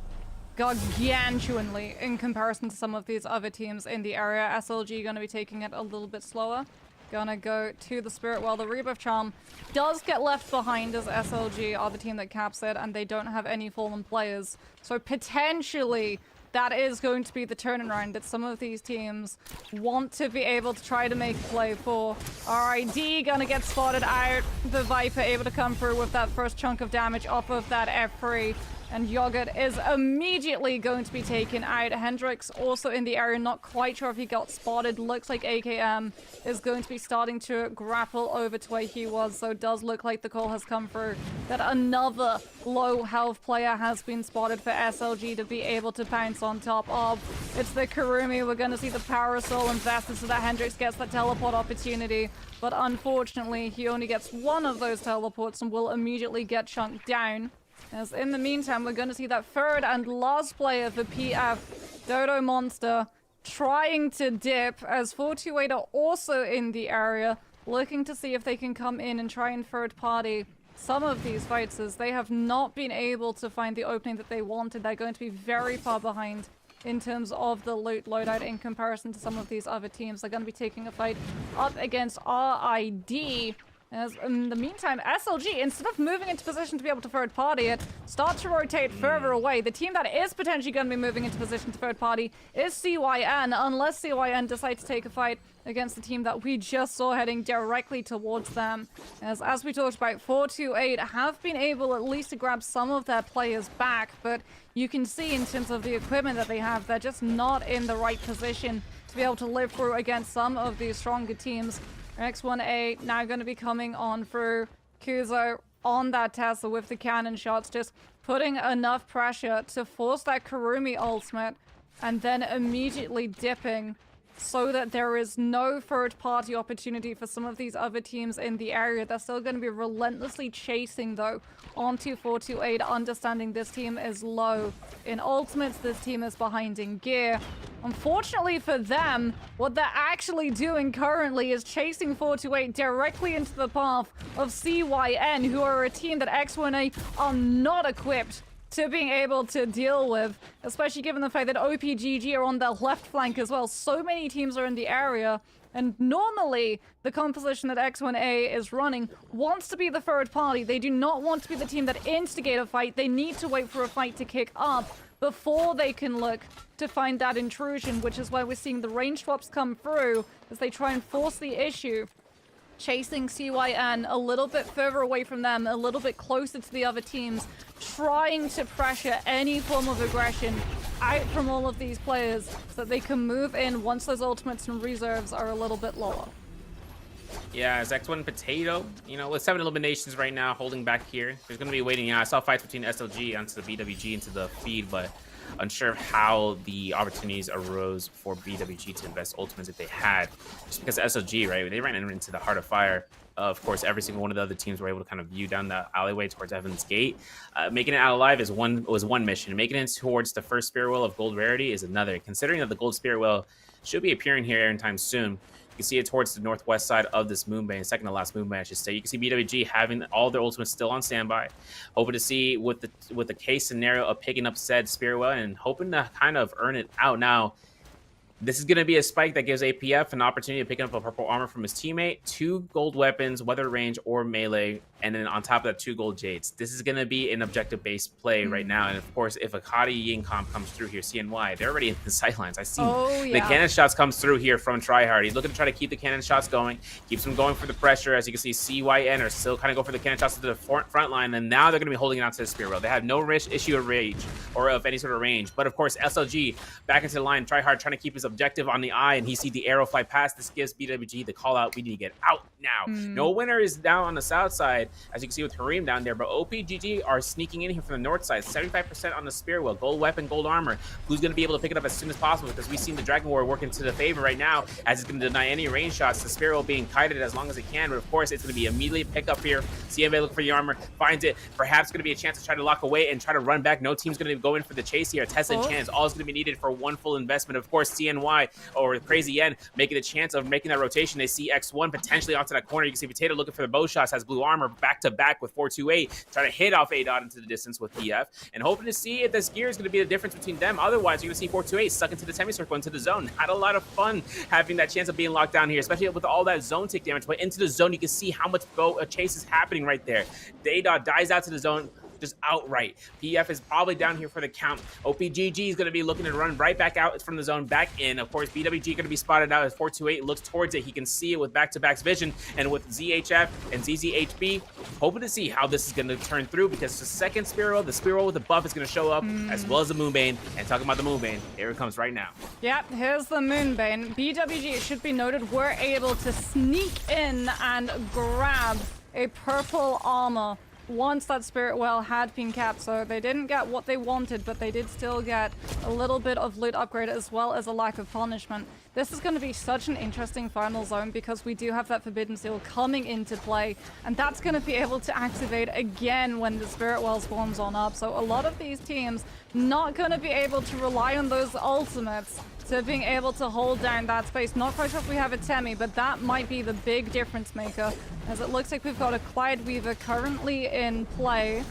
gargantuanly in comparison to some of these other teams in the area. SLG going to be taking it a little bit slower. Gonna go to the Spirit while the Rebuff Charm does get left behind, as SLG are the team that caps it and they don't have any fallen players. So potentially that is going to be the turnaround that some of these teams want to be able to try to make play for. RID gonna get spotted out. The Viper able to come through with that first chunk of damage off of that F3. And Yogurt is immediately going to be taken out. Hendrix also in the area, not quite sure if he got spotted. Looks like AKM is going to be starting to grapple over to where he was. So it does look like the call has come through that another low health player has been spotted for SLG to be able to pounce on top of. It's the Karumi. We're going to see the Parasol invested so that Hendrix gets that teleport opportunity. But unfortunately, he only gets one of those teleports and will immediately get chunked down. As in the meantime, we're going to see that third and last player for PF, Dodo Monster, trying to dip, as 428 are also in the area, looking to see if they can come in and try and third party some of these fights, as they have not been able to find the opening that they wanted. They're going to be very far behind in terms of the loot loadout in comparison to some of these other teams. They're going to be taking a fight up against RID. As in the meantime, SLG, instead of moving into position to be able to third party it, start to rotate further away. The team that is potentially going to be moving into position to third party is CYN, unless CYN decide to take a fight against the team that we just saw heading directly towards them. As we talked about, 428 have been able at least to grab some of their players back, but you can see in terms of the equipment that they have, they're just not in the right position to be able to live through against some of these stronger teams. X1A now going to be coming on through Kuzo on that Tesla with the cannon shots, just putting enough pressure to force that Kurumi ultimate and then immediately dipping so that there is no third-party opportunity for some of these other teams in the area. They're still going to be relentlessly chasing, though, onto 428, understanding this team is low in ultimates, this team is behind in gear. Unfortunately for them, what they're actually doing currently is chasing 428 directly into the path of CYN, who are a team that X1A are not equipped to being able to deal with, especially given the fact that OPGG are on their left flank as well. So many teams are in the area, and normally the composition that X1A is running wants to be the third party. They do not want to be the team that instigate a fight. They need to wait for a fight to kick up before they can look to find that intrusion, which is why we're seeing the range swaps come through as they try and force the issue, chasing CYN a little bit further away from them, a little bit closer to the other teams, trying to pressure any form of aggression out from all of these players so that they can move in once those ultimates and reserves are a little bit lower. Yeah, as X1 Potato, you know, with 7 eliminations right now, holding back here. There's going to be waiting. Yeah, I saw fights between SLG onto the BWG into the feed, but unsure of how the opportunities arose for BWG to invest ultimates if they had. Just because SLG, right, they ran into the heart of fire. Of course, every single one of the other teams were able to kind of view down the alleyway towards Heaven's Gate. Making it out alive was one mission. Making it towards the first Spirit Well of Gold Rarity is another. Considering that the Gold Spirit Well should be appearing here anytime soon, you can see it towards the northwest side of this Moonbane, second to last Moonbane, I should say. You can see BWG having all their ultimates still on standby. Hoping to see with the case scenario of picking up said Spirit Well and hoping to kind of earn it out now. This is going to be a spike that gives APF an opportunity to pick up a purple armor from his teammate, 2 gold weapons, whether range or melee, and then on top of that, 2 gold jades. This is going to be an objective-based play right now. And of course, if Akadi Yin comp comes through here, CNY, they're already in the sightlines. I see the cannon shots comes through here from Tryhard. He's looking to try to keep the cannon shots going, keeps them going for the pressure. As you can see, CYN are still kind of go for the cannon shots to the front line, and now they're going to be holding it on to the Spirit Well. They have no issue of rage or of any sort of range. But of course, SLG back into the line, Tryhard trying to keep his objective on the eye, and he see the arrow fly past. This gives BWG the call out. We need to get out now. No winner is down on the south side, as you can see with Harim down there, but OPGG are sneaking in here from the north side. 75% on the Spear Well, gold weapon, gold armor. Who's going to be able to pick it up as soon as possible? Because we've seen the Dragon War work into the favor right now, as it's going to deny any range shots. The Spear Well being kited as long as it can, but of course it's going to be immediately pick up here. CMA looking for the armor, finds it. Perhaps going to be a chance to try to lock away and try to run back. No team's going to go in for the chase here. Tesla and Chance, all is going to be needed for one full investment. Of course, CNY or Crazy Yen making a chance of making that rotation. They see X1 potentially onto that corner. You can see Potato looking for the bow shots, has blue armor back to back with 428, trying to hit off A-Dot into the distance with PF, and hoping to see if this gear is going to be the difference between them. Otherwise, you're going to see 428 stuck into the semicircle, into the zone. Had a lot of fun having that chance of being locked down here, especially with all that zone tick damage. But into the zone, you can see how much chase is happening right there. A-Dot dies out to the zone just outright. PF is probably down here for the count. OPGG is going to be looking to run right back out from the zone back in. Of course, BWG going to be spotted out as 428 looks towards it. He can see it with back-to-back's vision, and with ZHF and ZZHB, hoping to see how this is going to turn through, because the second Spear, the Spear with the buff is going to show up, as well as the Moonbane. And talking about the Moonbane, here it comes right now. Yep, here's the Moonbane. BWG, it should be noted, were able to sneak in and grab a purple armor once that Spirit Well had been capped. So they didn't get what they wanted, but they did still get a little bit of loot upgrade as well as a lack of punishment. This is going to be such an interesting final zone, because we do have that Forbidden Seal coming into play, and that's going to be able to activate again when the Spirit Well spawns on up. So a lot of these teams not going to be able to rely on those ultimates to being able to hold down that space. Not quite sure if we have a Temi, but that might be the big difference maker, as it looks like we've got a Clyde Weaver currently in play.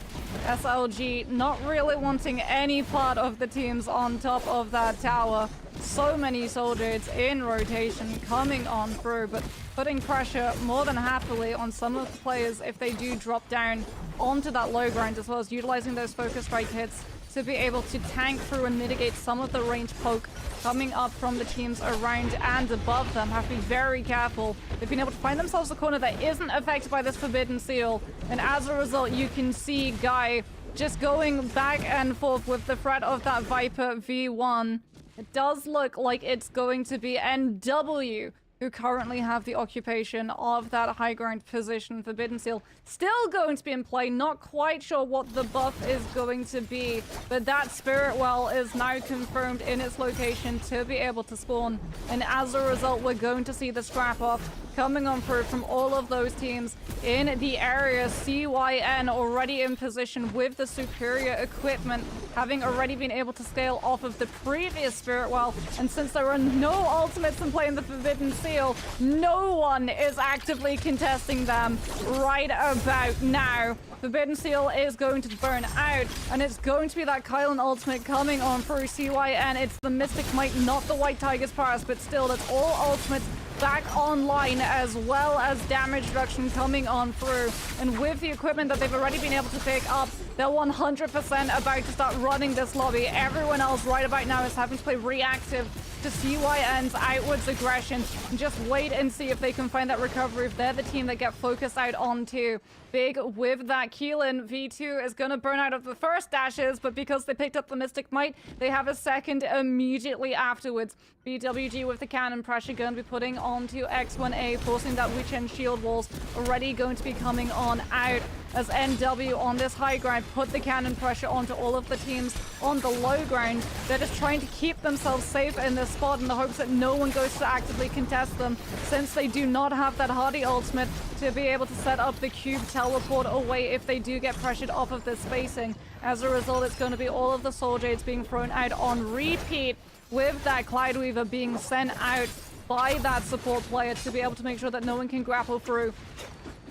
SLG not really wanting any part of the teams on top of that tower. So many soldiers in rotation coming on through, but putting pressure more than happily on some of the players if they do drop down onto that low ground, as well as utilizing those focus strike hits to be able to tank through and mitigate some of the range poke coming up from the teams around and above them. Have to be very careful. They've been able to find themselves a corner that isn't affected by this Forbidden Seal, and as a result, you can see Guy just going back and forth with the threat of that Viper V1. It does look like it's going to be NW who currently have the occupation of that high ground position. Forbidden Seal still going to be in play. Not quite sure what the buff is going to be, but that Spirit Well is now confirmed in its location to be able to spawn. And as a result, we're going to see the scrap off coming on through from all of those teams in the area. CYN already in position with the superior equipment, having already been able to scale off of the previous Spirit Well. And since there are no ultimates in play in the Forbidden Seal, no one is actively contesting them right about now. Forbidden Seal is going to burn out, and it's going to be that Kylan ultimate coming on through CYN. It's the Mystic Might, not the White Tiger's Paras, but still, that's all ultimates back online, as well as damage reduction coming on through. And with the equipment that they've already been able to pick up, they're 100% about to start running this lobby. Everyone else right about now is having to play reactive to CYN's outwards aggression and just wait and see if they can find that recovery if they're the team that get focused out onto. Big with that Keelan. V2 is going to burn out of the first dashes, but because they picked up the Mystic Might, they have a second immediately afterwards. BWG with the cannon pressure going to be putting onto X1A, forcing that Witch End shield walls already going to be coming on out, as NW on this high ground put the cannon pressure onto all of the teams on the low ground. They're just trying to keep themselves safe in this spot in the hopes that no one goes to actively contest them, since they do not have that Hardy ultimate to be able to set up the cube teleport away if they do get pressured off of this spacing. As a result, it's going to be all of the Soul Jades being thrown out on repeat, with that Clyde Weaver being sent out by that support player to be able to make sure that no one can grapple through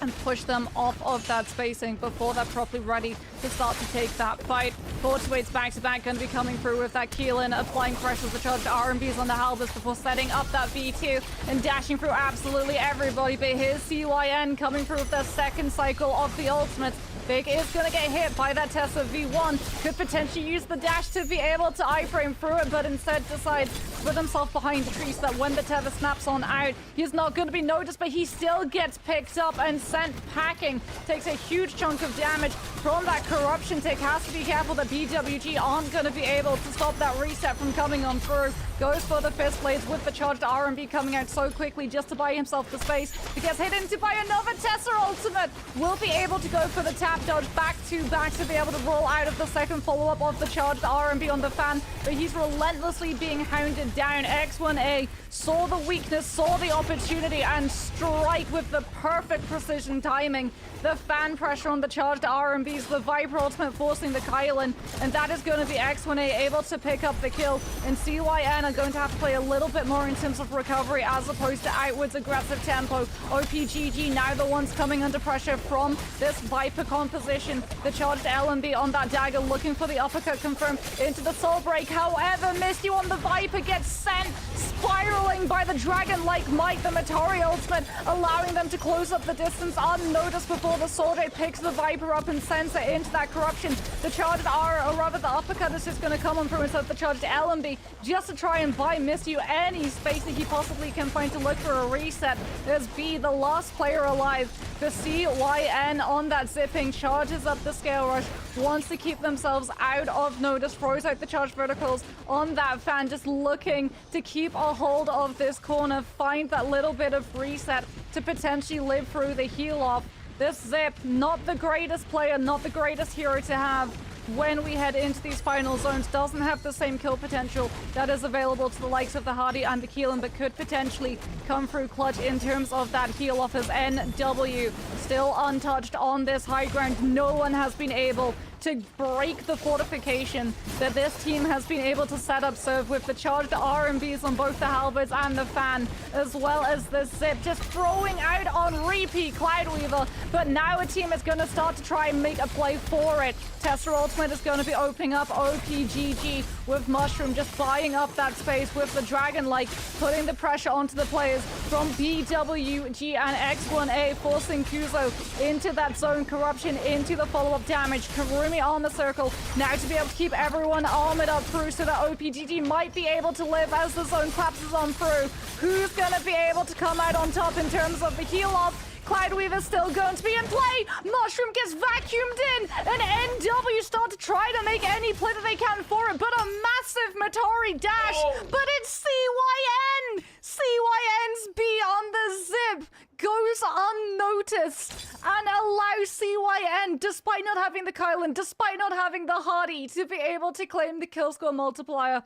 and push them off of that spacing before they're properly ready to start to take that fight. Fortuate's back-to-back going to be coming through with that Keelan, applying pressure with the charged RMBs on the Halbers before setting up that V2 and dashing through absolutely everybody. But here's CYN coming through with their second cycle of the ultimates. Big is going to get hit by that Tessa V1. Could potentially use the dash to be able to iframe through it, but instead decides to put himself behind the tree so that when the tether snaps on out, he's not going to be noticed, but he still gets picked up and sent packing. Takes a huge chunk of damage from that corruption tick. Has to be careful that BWG aren't going to be able to stop that reset from coming on through. Goes for the fist blades with the charged RMB coming out so quickly just to buy himself the space. He gets hit into by another Tessa ultimate. Will be able to go for the tap dodge back to be able to roll out of the second follow-up of the charged RMB on the fan, but he's relentlessly being hounded down. X1A saw the weakness, saw the opportunity, and strike with the perfect precision timing. The fan pressure on the charged RMBs, the Viper ultimate forcing the Kylan, and that is going to be X1A able to pick up the kill, and CYN are going to have to play a little bit more in terms of recovery as opposed to outwards aggressive tempo. OPGG now the ones coming under pressure from this Viper composition. The charged LMB on that dagger looking for the uppercut confirmed into the soul break. However, Misty on the Viper gets sent spiraling by the dragon-like might, the Matori ultimate, allowing them to close up the distance unnoticed before the Soul Jade picks the Viper up and sends it into that corruption. The charged R, or rather the uppercut, is just going to come on through instead of the charged LMB, just to try and buy Misty any space that he possibly can find to look for a reset. There's B, the last player alive. The CYN on that zipping charges up the scale rush, wants to keep themselves out of notice, throws out the charged verticals on that fan, just looking to keep a hold of this corner, find that little bit of reset to potentially live through the heal off. This Zip, not the greatest player, not the greatest hero to have when we head into these final zones. Doesn't have the same kill potential that is available to the likes of the Hardy and the Keelan, but could potentially come through clutch in terms of that heal off as NW. Still untouched on this high ground. No one has been able to break the fortification that this team has been able to set up. So with the charged R&Bs on both the halberds and the fan, as well as the zip, just throwing out on repeat Cloudweaver. But now a team is going to start to try and make a play for it. Tester Ultimate is going to be opening up OPGG with Mushroom, just buying up that space with the Dragon Light, putting the pressure onto the players from BWG and X1A, forcing Kuzo into that zone corruption, into the follow-up damage. Karumi on the circle, now to be able to keep everyone armored up through so that OPGG might be able to live as the zone collapses on through. Who's going to be able to come out on top in terms of the heal-off? Cloudweaver's still going to be in play. Mushroom gets vacuumed in. And NW start to try to make any play that they can for it. But a massive Matari dash. Oh. But it's CYN. CYN's B on the zip goes unnoticed and allows CYN, despite not having the Kylan, despite not having the Hardy, to be able to claim the kill score multiplier.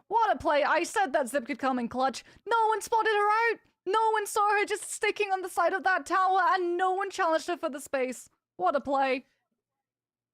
What a play. I said that zip could come in clutch. No one spotted her out. No one saw her just sticking on the side of that tower, and no one challenged her for the space. What a play.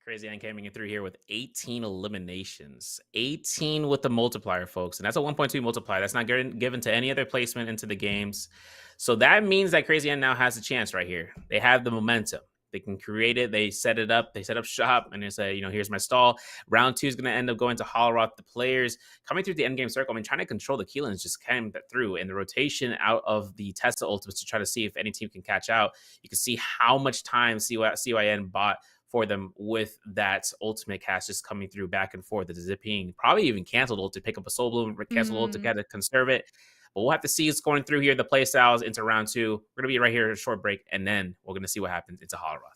Crazy Ann coming in through here with 18 eliminations. 18 with the multiplier, folks. And that's a 1.2 multiplier. That's not given to any other placement into the games. So that means that Crazy Ann now has a chance right here. They have the momentum. They can create it. They set it up. They set up shop, and they say, here's my stall. Round 2 is going to end up going to Holoroth. The players coming through the endgame circle. I mean, trying to control the Keelans just came through, and the rotation out of the Tesla ultimates to try to see if any team can catch out. You can see how much time CYN bought for them with that ultimate cast just coming through back and forth. The zipping, probably even canceled ult to pick up a soul bloom, cancel ult to kind of conserve it. But we'll have to see what's going through here, the play styles into round 2. We're going to be right here at a short break, and then we're going to see what happens into Holoroth.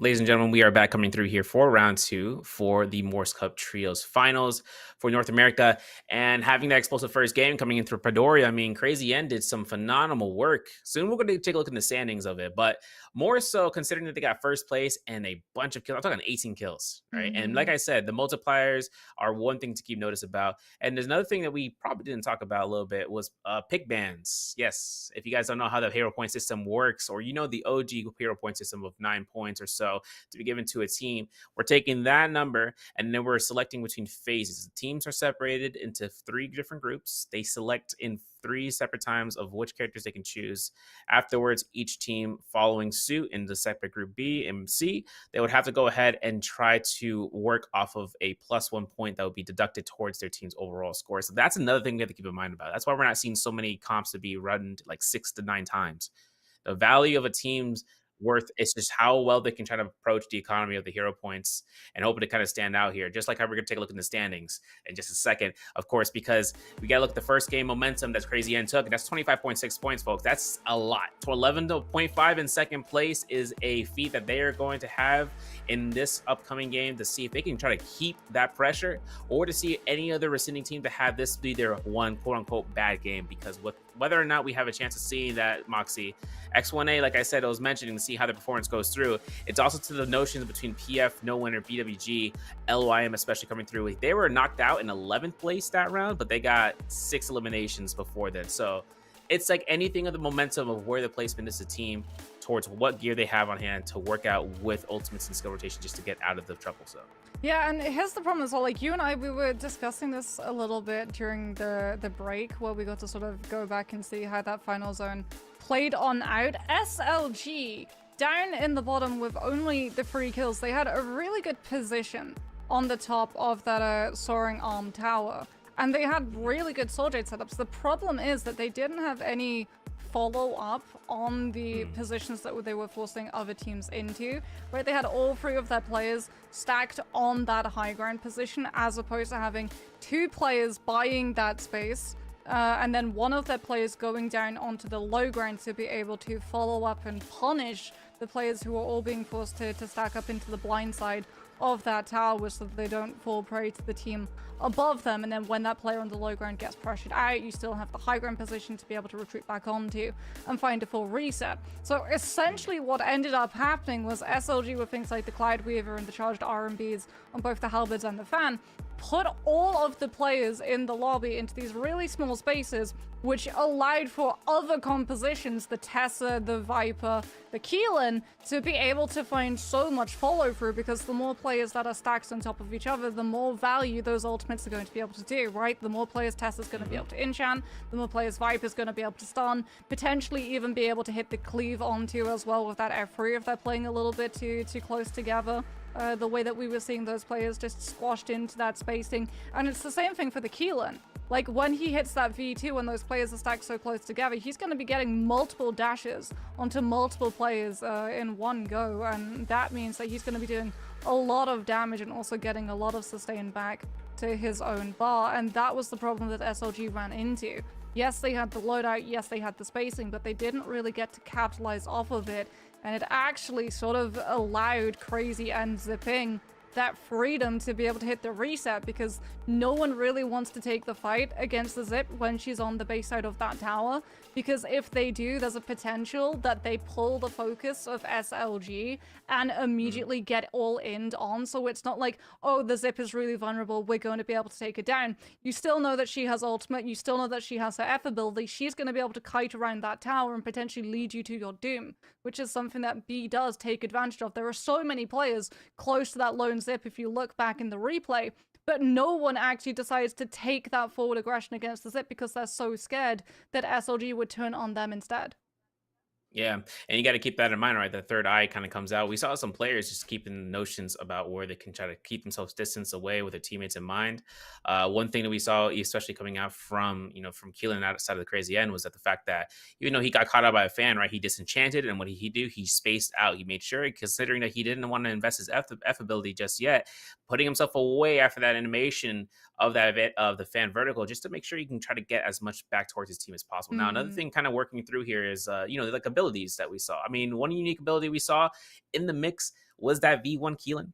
Ladies and gentlemen, we are back coming through here for round two for the Morse Cup Trios finals for North America. And having that explosive first game coming in through Padoria, I mean, Crazy N did some phenomenal work. Soon we're going to take a look at the standings of it, but more so considering that they got first place and a bunch of kills. I'm talking 18 kills, right? And like I said, the multipliers are one thing to keep notice about. And there's another thing that we probably didn't talk about a little bit was pick bans. Yes, if you guys don't know how the hero point system works, or the OG hero point system of 9 points or so to be given to a team, we're taking that number and then we're selecting between phases. The teams are separated into 3 different groups. They select in 3 separate times of which characters they can choose. Afterwards, each team following suit in the separate group B and C, they would have to go ahead and try to work off of a +1 point that would be deducted towards their team's overall score. So that's another thing we have to keep in mind about. That's why we're not seeing so many comps to be run like 6 to 9 times. The value of a team's worth is just how well they can try to approach the economy of the hero points and hoping to kind of stand out here. Just like how we're going to take a look in the standings in just a second, of course, because we got to look at the first game momentum that's Crazy N took. And that's 25.6 points, folks. That's a lot. To 11.5 in second place is a feat that they are going to have in this upcoming game to see if they can try to keep that pressure or to see any other rescinding team to have this be their one quote unquote bad game. Because whether or not we have a chance of seeing that, Moxie, X1A, like I said, I was mentioning, to see how the performance goes through. It's also to the notions between PF, No Winner, BWG, LYM, especially coming through. They were knocked out in 11th place that round, but they got 6 eliminations before that. So it's like anything of the momentum of where the placement is the team towards what gear they have on hand to work out with ultimates and skill rotation just to get out of the trouble zone. Yeah, and here's the problem as well. Like, you and I, we were discussing this a little bit during the break, where we got to sort of go back and see how that final zone played on out. SLG, down in the bottom with only the 3 kills, they had a really good position on the top of that soaring arm tower. And they had really good Soulgate setups. The problem is that they didn't have any follow up on the positions that they were forcing other teams into, right? They had all 3 of their players stacked on that high ground position, as opposed to having 2 players buying that space, and then one of their players going down onto the low ground to be able to follow up and punish the players who are all being forced to stack up into the blind side of that tower so that they don't fall prey to the team above them. And then when that player on the low ground gets pressured out, you still have the high ground position to be able to retreat back onto and find a full reset. So essentially what ended up happening was SLG, with things like the Cloud Weaver and the charged RMBs on both the halberds and the fan, put all of the players in the lobby into these really small spaces, which allowed for other compositions, the Tessa, the Viper, the Keelan, to be able to find so much follow through, because the more players that are stacked on top of each other, the more value those ultimates are going to be able to do, right? The more players Tessa's going to be able to enchant, the more players Viper's going to be able to stun, potentially even be able to hit the cleave onto as well with that F3 if they're playing a little bit too close together. The way that we were seeing those players just squashed into that spacing. And it's the same thing for the Keelan. Like, when he hits that V2, when those players are stacked so close together, he's going to be getting multiple dashes onto multiple players in one go. And that means that he's going to be doing a lot of damage and also getting a lot of sustain back to his own bar. And that was the problem that SLG ran into. Yes, they had the loadout, yes, they had the spacing, but they didn't really get to capitalize off of it. And it actually sort of allowed Crazy and Zipping that freedom to be able to hit the reset, because no one really wants to take the fight against the Zip when she's on the base side of that tower, because if they do, there's a potential that they pull the focus of SLG and immediately get all in on. So it's not like, oh, the Zip is really vulnerable, we're going to be able to take it down. You still know that she has ultimate, you still know that she has her F ability, she's going to be able to kite around that tower and potentially lead you to your doom, which is something that B does take advantage of. There are so many players close to that lone Zip if you look back in the replay, but no one actually decides to take that forward aggression against the Zip because they're so scared that SLG would turn on them instead. Yeah, and you got to keep that in mind, right? The third eye kind of comes out. We saw some players just keeping notions about where they can try to keep themselves distance away with their teammates in mind. One thing that we saw, especially coming out from from Keelan outside of the Crazy End, was that the fact that even though he got caught out by a fan, right, he disenchanted, and what did he do? He spaced out. He made sure, considering that he didn't want to invest his F ability just yet, putting himself away after that animation of that event of the fan vertical, just to make sure he can try to get as much back towards his team as possible. Now, another thing kind of working through here is like abilities that we saw. I mean, one unique ability we saw in the mix was that V1 Keelan.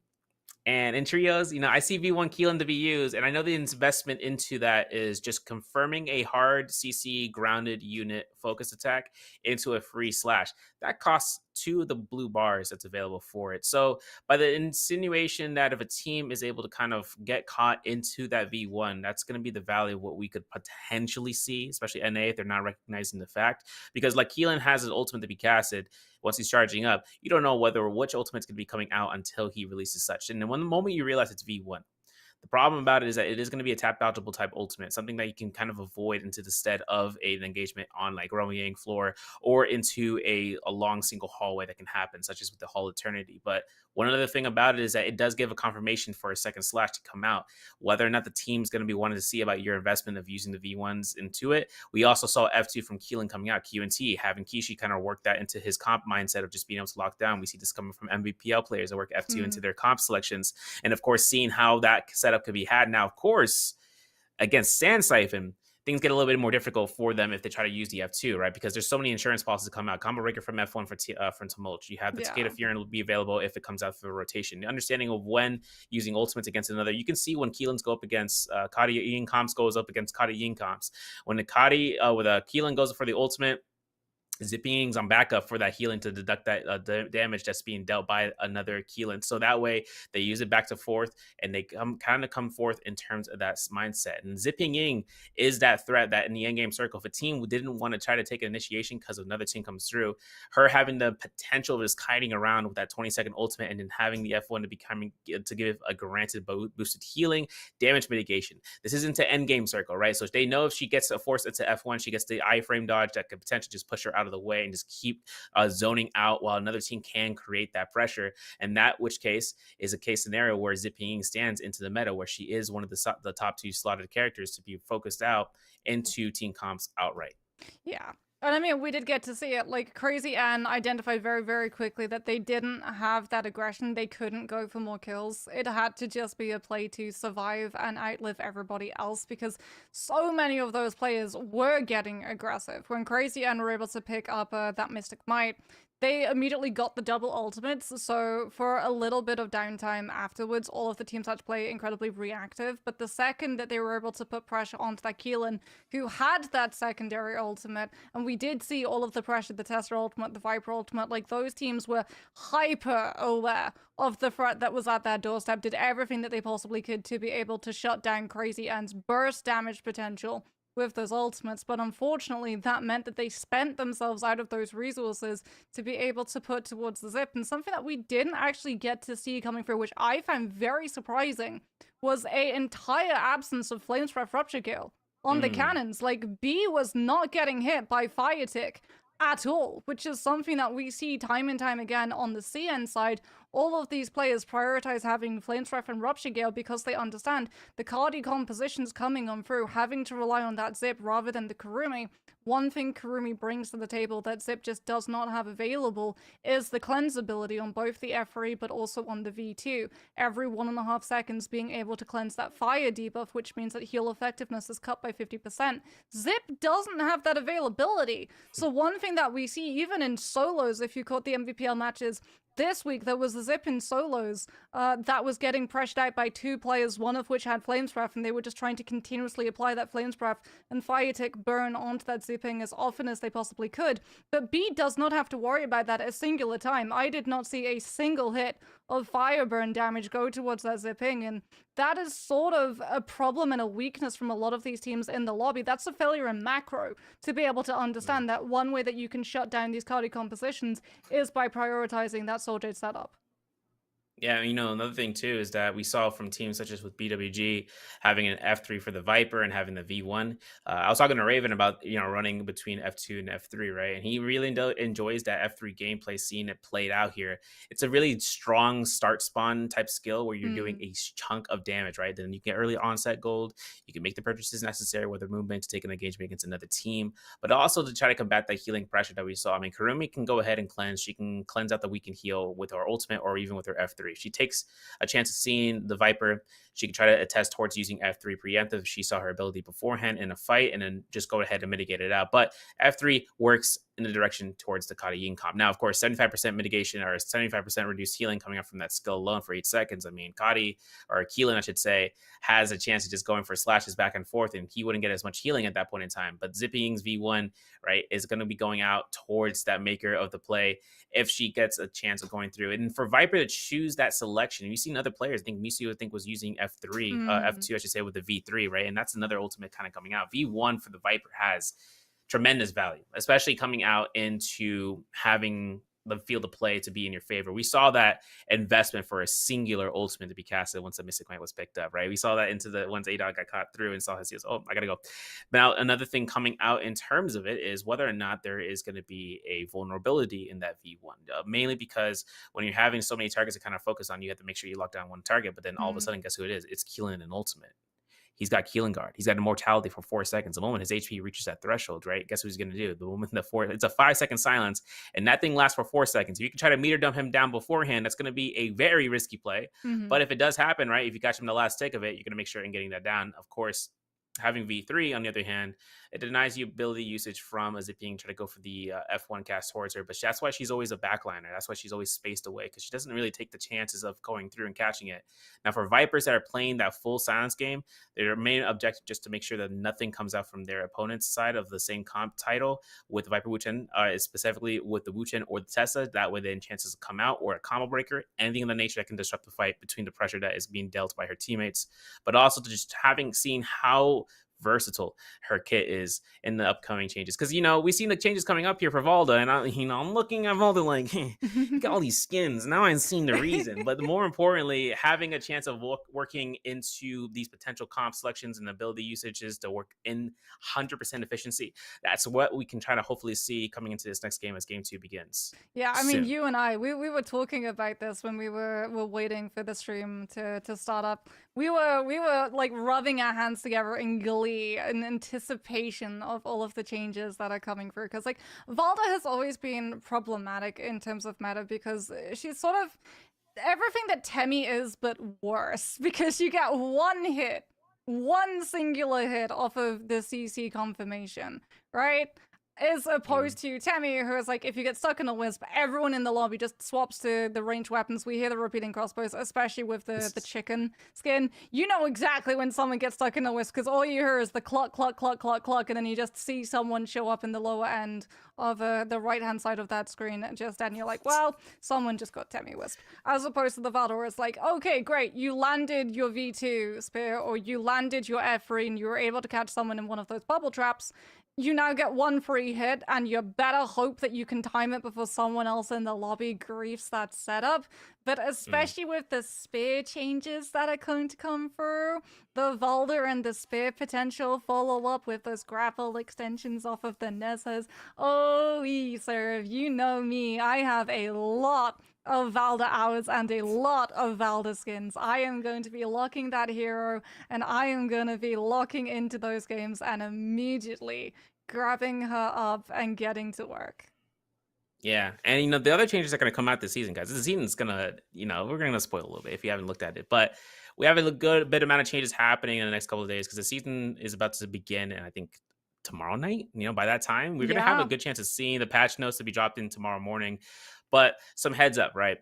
And in trios, I see V1 Keelan to be used, and I know the investment into that is just confirming a hard CC grounded unit focus attack into a free slash. That costs 2 of the blue bars that's available for it. So, by the insinuation that if a team is able to kind of get caught into that V1, that's going to be the value of what we could potentially see, especially NA if they're not recognizing the fact. Because, like, Keelan has his ultimate to be casted once he's charging up, you don't know whether which ultimate's going to be coming out until he releases such. And then when the moment you realize it's V1, the problem about it is that it is going to be a tap dodgeable type ultimate, something that you can kind of avoid into the stead of an engagement on like Roman Yang floor or into a long single hallway that can happen, such as with the Hall Eternity. But one other thing about it is that it does give a confirmation for a second slash to come out. Whether or not the team's going to be wanting to see about your investment of using the V1s into it. We also saw F2 from Keelan coming out, QNT, having Kishi kind of work that into his comp mindset of just being able to lock down. We see this coming from MVPL players that work F2 into their comp selections. And of course, seeing how that setup could be had. Now, of course, against Sand Siphon, things get a little bit more difficult for them if they try to use the F2, right? Because there's so many insurance policies that come out. Combo Breaker from F1 for Tumult. You have the Takeda Fury will be available if it comes out for rotation. The understanding of when using ultimates against another. You can see when Keelan's go up against Kadi Yin Comps goes up against Kadi Yin Comps. When the Kadi with a Keelan goes for the ultimate, Zipping's on backup for that healing to deduct that damage that's being dealt by another Keelan. So that way they use it back to forth and they come forth in terms of that mindset. And Zipping Ying is that threat that in the endgame circle, if a team didn't want to try to take an initiation because another team comes through, her having the potential of just kiting around with that 20-second ultimate and then having the F1 to give a granted boosted healing, damage mitigation. This isn't an endgame circle, right? So if they know if she gets a force into F1, she gets the iframe dodge that could potentially just push her out of the way and just keep zoning out while another team can create that pressure. And that which case is a case scenario where Zipping stands into the meta where she is one of the top 2 slotted characters to be focused out into team comps outright. Yeah. And I mean, we did get to see it. Like, Crazy Anne identified very, very quickly that they didn't have that aggression. They couldn't go for more kills. It had to just be a play to survive and outlive everybody else because so many of those players were getting aggressive. When Crazy Anne were able to pick up that Mystic Might, they immediately got the double ultimates, so for a little bit of downtime afterwards, all of the teams had to play incredibly reactive, but the second that they were able to put pressure onto that Keelan, who had that secondary ultimate, and we did see all of the pressure, the Tester ultimate, the Viper ultimate, like those teams were hyper aware of the threat that was at their doorstep, did everything that they possibly could to be able to shut down Crazy Anne's burst damage potential with those ultimates, but unfortunately that meant that they spent themselves out of those resources to be able to put towards the Zip, and something that we didn't actually get to see coming through, which I found very surprising, was an entire absence of Flames Breath Rupture Gale on the cannons. Like, B was not getting hit by Fire Tick at all, which is something that we see time and time again on the CN side. All of these players prioritize having Flames Breath and Rupture Gale because they understand the Cardi compositions coming on through, having to rely on that Zip rather than the Kurumi. One thing Kurumi brings to the table that Zip just does not have available is the cleanse ability on both the F3 but also on the V2. Every 1.5 seconds being able to cleanse that fire debuff, which means that heal effectiveness is cut by 50%. Zip doesn't have that availability. So one thing that we see even in solos, if you caught the MVPL matches, this week, there was a Zip in solos that was getting pressured out by 2 players, one of which had Flames Breath, and they were just trying to continuously apply that Flames Breath and Fire Tick burn onto that Zipping as often as they possibly could. But B does not have to worry about that a singular time. I did not see a single hit of fire burn damage go towards that Zipping, and that is sort of a problem and a weakness from a lot of these teams in the lobby. That's a failure in macro, to be able to understand that one way that you can shut down these Cardi compositions is by prioritizing that Soul setup. Yeah, another thing too is that we saw from teams such as with BWG having an F3 for the Viper and having the V1. I was talking to Raven about running between F2 and F3, right? And he really enjoys that F3 gameplay, seeing it played out here. It's a really strong start spawn type skill where you're doing a chunk of damage, right? Then you get early onset gold. You can make the purchases necessary, whether movement to take an engagement against another team, but also to try to combat that healing pressure that we saw. I mean, Kurumi can go ahead and cleanse. She can cleanse out the weaken heal with her ultimate or even with her F3. If she takes a chance of seeing the Viper She could try to attest towards using F3 preemptive if she saw her ability beforehand in a fight, and then just go ahead and mitigate it out. But F3 works in the direction towards the Kata Yin comp. Now, of course, 75% mitigation or 75% reduced healing coming up from that skill alone for 8 seconds. I mean, Kati, or Keelan, I should say, has a chance of just going for slashes back and forth, and he wouldn't get as much healing at that point in time. But Zippying's V1, right, is going to be going out towards that maker of the play if she gets a chance of going through. And for Viper to choose that selection, you've seen other players. I think Misu, was using F3, F2, I should say, with the V3, right? And that's another ultimate kind of coming out. V1 for the Viper has tremendous value, especially coming out into having the field of play to be in your favor. We saw that investment for a singular ultimate to be casted once the Mystic Knight was picked up, right? We saw that into the once A-Dog got caught through and saw his heals. Oh, I gotta go. Now, another thing coming out in terms of it is whether or not there is going to be a vulnerability in that V1, mainly because when you're having so many targets to kind of focus on, you have to make sure you lock down one target, but then all of a sudden, guess who it is? It's Keelan and Ultimate. He's got Keelan Guard. He's got immortality for 4 seconds. The moment his HP reaches that threshold, right? Guess what he's going to do? The moment it's a 5-second silence, and that thing lasts for 4 seconds. If you can try to meter dump him down beforehand, that's going to be a very risky play. But if it does happen, right? If you catch him the last tick of it, you're going to make sure in getting that down. Of course, having V3, on the other hand, it denies you ability usage from a Zipping try to go for the F1 cast towards her. But that's why she's always a backliner. That's why she's always spaced away, because she doesn't really take the chances of going through and catching it. Now, for Vipers that are playing that full silence game, their main objective just to make sure that nothing comes out from their opponent's side of the same comp title with Viper Wu-Chen, specifically with the Wu-Chen or the Tessa. That way, then chances to come out, or a combo breaker, anything of the nature that can disrupt the fight between the pressure that is being dealt by her teammates. But also to just having seen how versatile her kit is in the upcoming changes, because we've seen the changes coming up here for Valda, and I'm looking at Valda like, hey, got all these skins now. I'm seeing the reason. But more importantly, having a chance of working into these potential comp selections and ability usages to work in 100% efficiency, that's what we can try to hopefully see coming into this next game as game 2 begins. Yeah, I mean, you and I, we were talking about this when we were waiting for the stream to start up. We were like rubbing our hands together in glee in anticipation of all of the changes that are coming through. Because like Valda has always been problematic in terms of meta, because she's sort of everything that Temi is, but worse. Because you get one singular hit off of the CC confirmation, right? As opposed to Temi, who is like, if you get stuck in a wisp, everyone in the lobby just swaps to the ranged weapons. We hear the repeating crossbows, especially with the chicken skin. You know exactly when someone gets stuck in a wisp, because all you hear is the cluck, cluck, cluck, cluck, cluck, and then you just see someone show up in the lower end of the right-hand side of that screen, and you're like, well, someone just got Temi wisp. As opposed to the Valda, where it's like, okay, great, you landed your V2 spear, or you landed your F3, and you were able to catch someone in one of those bubble traps. You now get one free hit, and you better hope that you can time it before someone else in the lobby griefs that setup. But especially with the spear changes that are going to come through, the Valda and the spear potential follow-up with those grapple extensions off of the Nessas. Oh, serve, you know me, I have a lot of Valda hours and a lot of Valda skins. I am going to be locking that hero, and I am going to be locking into those games and immediately grabbing her up and getting to work. Yeah, and the other changes that are going to come out this season, guys. This season's gonna, we're gonna spoil a little bit if you haven't looked at it, but we have a good bit amount of changes happening in the next couple of days, because the season is about to begin, and I think tomorrow night. By that time, we're gonna have a good chance of seeing the patch notes to be dropped in tomorrow morning. But some heads up, right?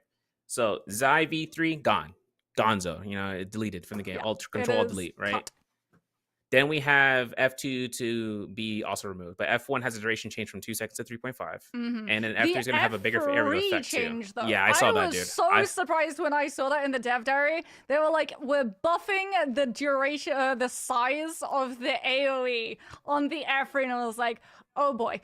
So Zai V3 gone, Gonzo. It deleted from the game. Control Delete, right? Cut. Then we have F2 to be also removed, but F1 has a duration change from 2 seconds to 3.5, and then F3 is going to have a bigger area effect change, too. Yeah, I saw that, dude. I was so surprised when I saw that in the dev diary. They were like, we're buffing the duration, the size of the AoE on the F3, and I was like, oh boy.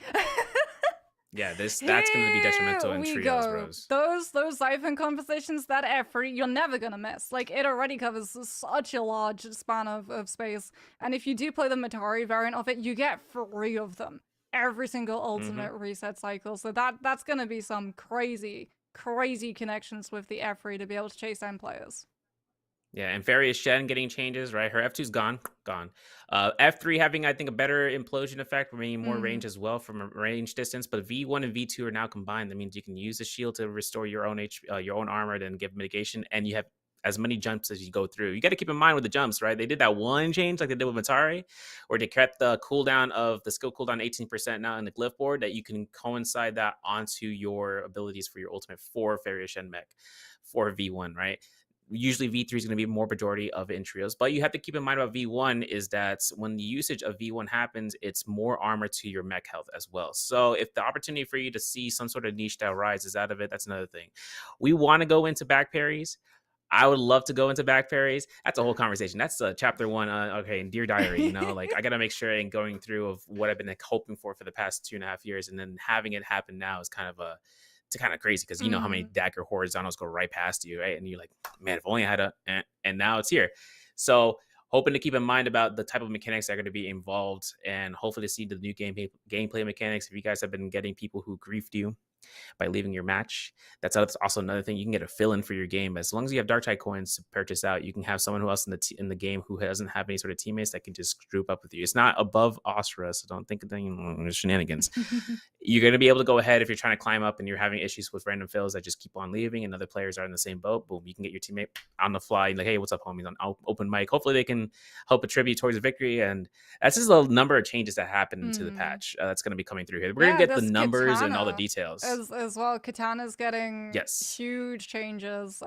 Yeah, that's going to be detrimental in trios, bros. Those siphon compositions, that F3, you're never going to miss. Like, it already covers such a large span of space. And if you do play the Matari variant of it, you get 3 of them every single ultimate reset cycle. So that's going to be some crazy, crazy connections with the F3 to be able to chase end players. Yeah, and Farius Shen getting changes, right? Her F2's gone. F3 having, I think, a better implosion effect, bringing more range as well from a range distance. But V1 and V2 are now combined. That means you can use the shield to restore your own armor, then give mitigation, and you have as many jumps as you go through. You got to keep in mind with the jumps, right? They did that one change like they did with Matari, where they kept the cooldown of the skill cooldown 18% now in the glyph board, that you can coincide that onto your abilities for your ultimate for Fairy Shen Mech for V1, right? Usually V3 is going to be more majority of in trios, but you have to keep in mind about V1 is that when the usage of V1 happens, it's more armor to your mech health as well. So if the opportunity for you to see some sort of niche style rise is out of it, that's another thing. We want to go into back parries. I would love to go into back parries. That's a whole conversation. That's chapter one. Okay, in Dear Diary, you know, like I got to make sure and going through of what I've been like, hoping for the past 2.5 years, and then having it happen now is kind of crazy because you know how many dagger horizontals go right past you, right? And you're like, man, if only I had and now it's here. So hoping to keep in mind about the type of mechanics that are going to be involved, and hopefully to see the new gameplay mechanics. If you guys have been getting people who griefed you by leaving your match, that's also another thing. You can get a fill-in for your game as long as you have dark tide coins to purchase out. You can have someone who else in the game who doesn't have any sort of teammates that can just group up with you. It's not above Ostra, so don't think of shenanigans. You're going to be able to go ahead if you're trying to climb up and you're having issues with random fills that just keep on leaving and other players are in the same boat. Boom, you can get your teammate on the fly, like, hey, what's up, homies, on open mic. Hopefully they can help attribute towards a victory. And that's just a number of changes that happen to the patch that's going to be coming through here. We're going to get the numbers Katana and all the details as well. Katana's getting yes huge changes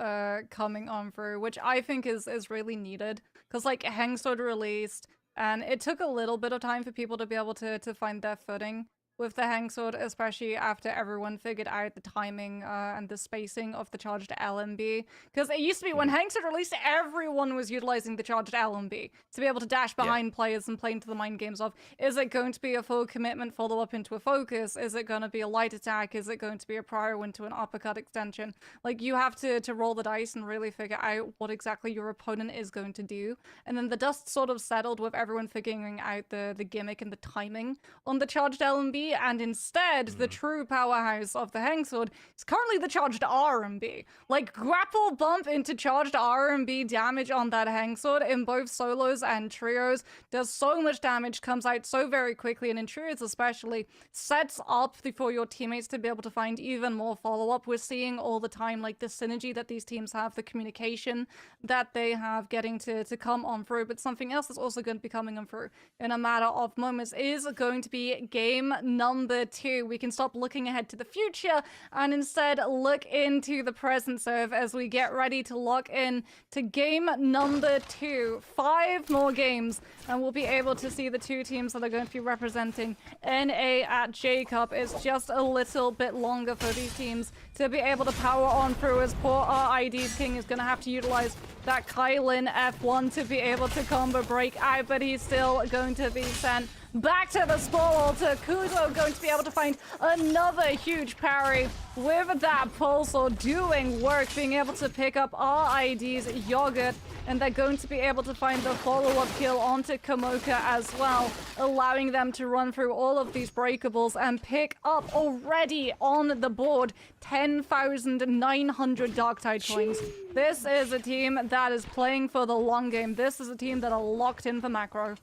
coming on through, which I think is really needed, because like Hengsword released and it took a little bit of time for people to be able to find their footing with the Hengsword, especially after everyone figured out the timing and the spacing of the charged LMB. Because it used to be when Hengsword released, everyone was utilizing the charged LMB to be able to dash behind players and play into the mind games of, is it going to be a full commitment follow-up into a focus? Is it going to be a light attack? Is it going to be a prior into an uppercut extension? Like, you have to roll the dice and really figure out what exactly your opponent is going to do. And then the dust sort of settled with everyone figuring out the gimmick and the timing on the charged LMB, and instead, the true powerhouse of the Hengsword is currently the charged RMB. Like, grapple bump into charged RMB damage on that Hengsword in both solos and trios does so much damage, comes out so very quickly, and in trios especially, sets up for your teammates to be able to find even more follow-up. We're seeing all the time, like, the synergy that these teams have, the communication that they have getting to come on through, but something else that's also going to be coming on through in a matter of moments is going to be game number 2. We can stop looking ahead to the future and instead look into the present serve as we get ready to lock in to game number 2. 5 more games and we'll be able to see the 2 teams that are going to be representing NA at J-Cup. It's just a little bit longer for these teams to be able to power on through, as poor RID's King is going to have to utilize that Kylin F1 to be able to combo break out, but he's still going to be sent back to the Spore Altar. Kuzo going to be able to find another huge parry with that Pulsar doing work, being able to pick up RID's Yogurt, and they're going to be able to find the follow-up kill onto Kamoka as well, allowing them to run through all of these breakables and pick up already on the board 10,900 Darktide coins. This is a team that is playing for the long game. This is a team that are locked in for macro.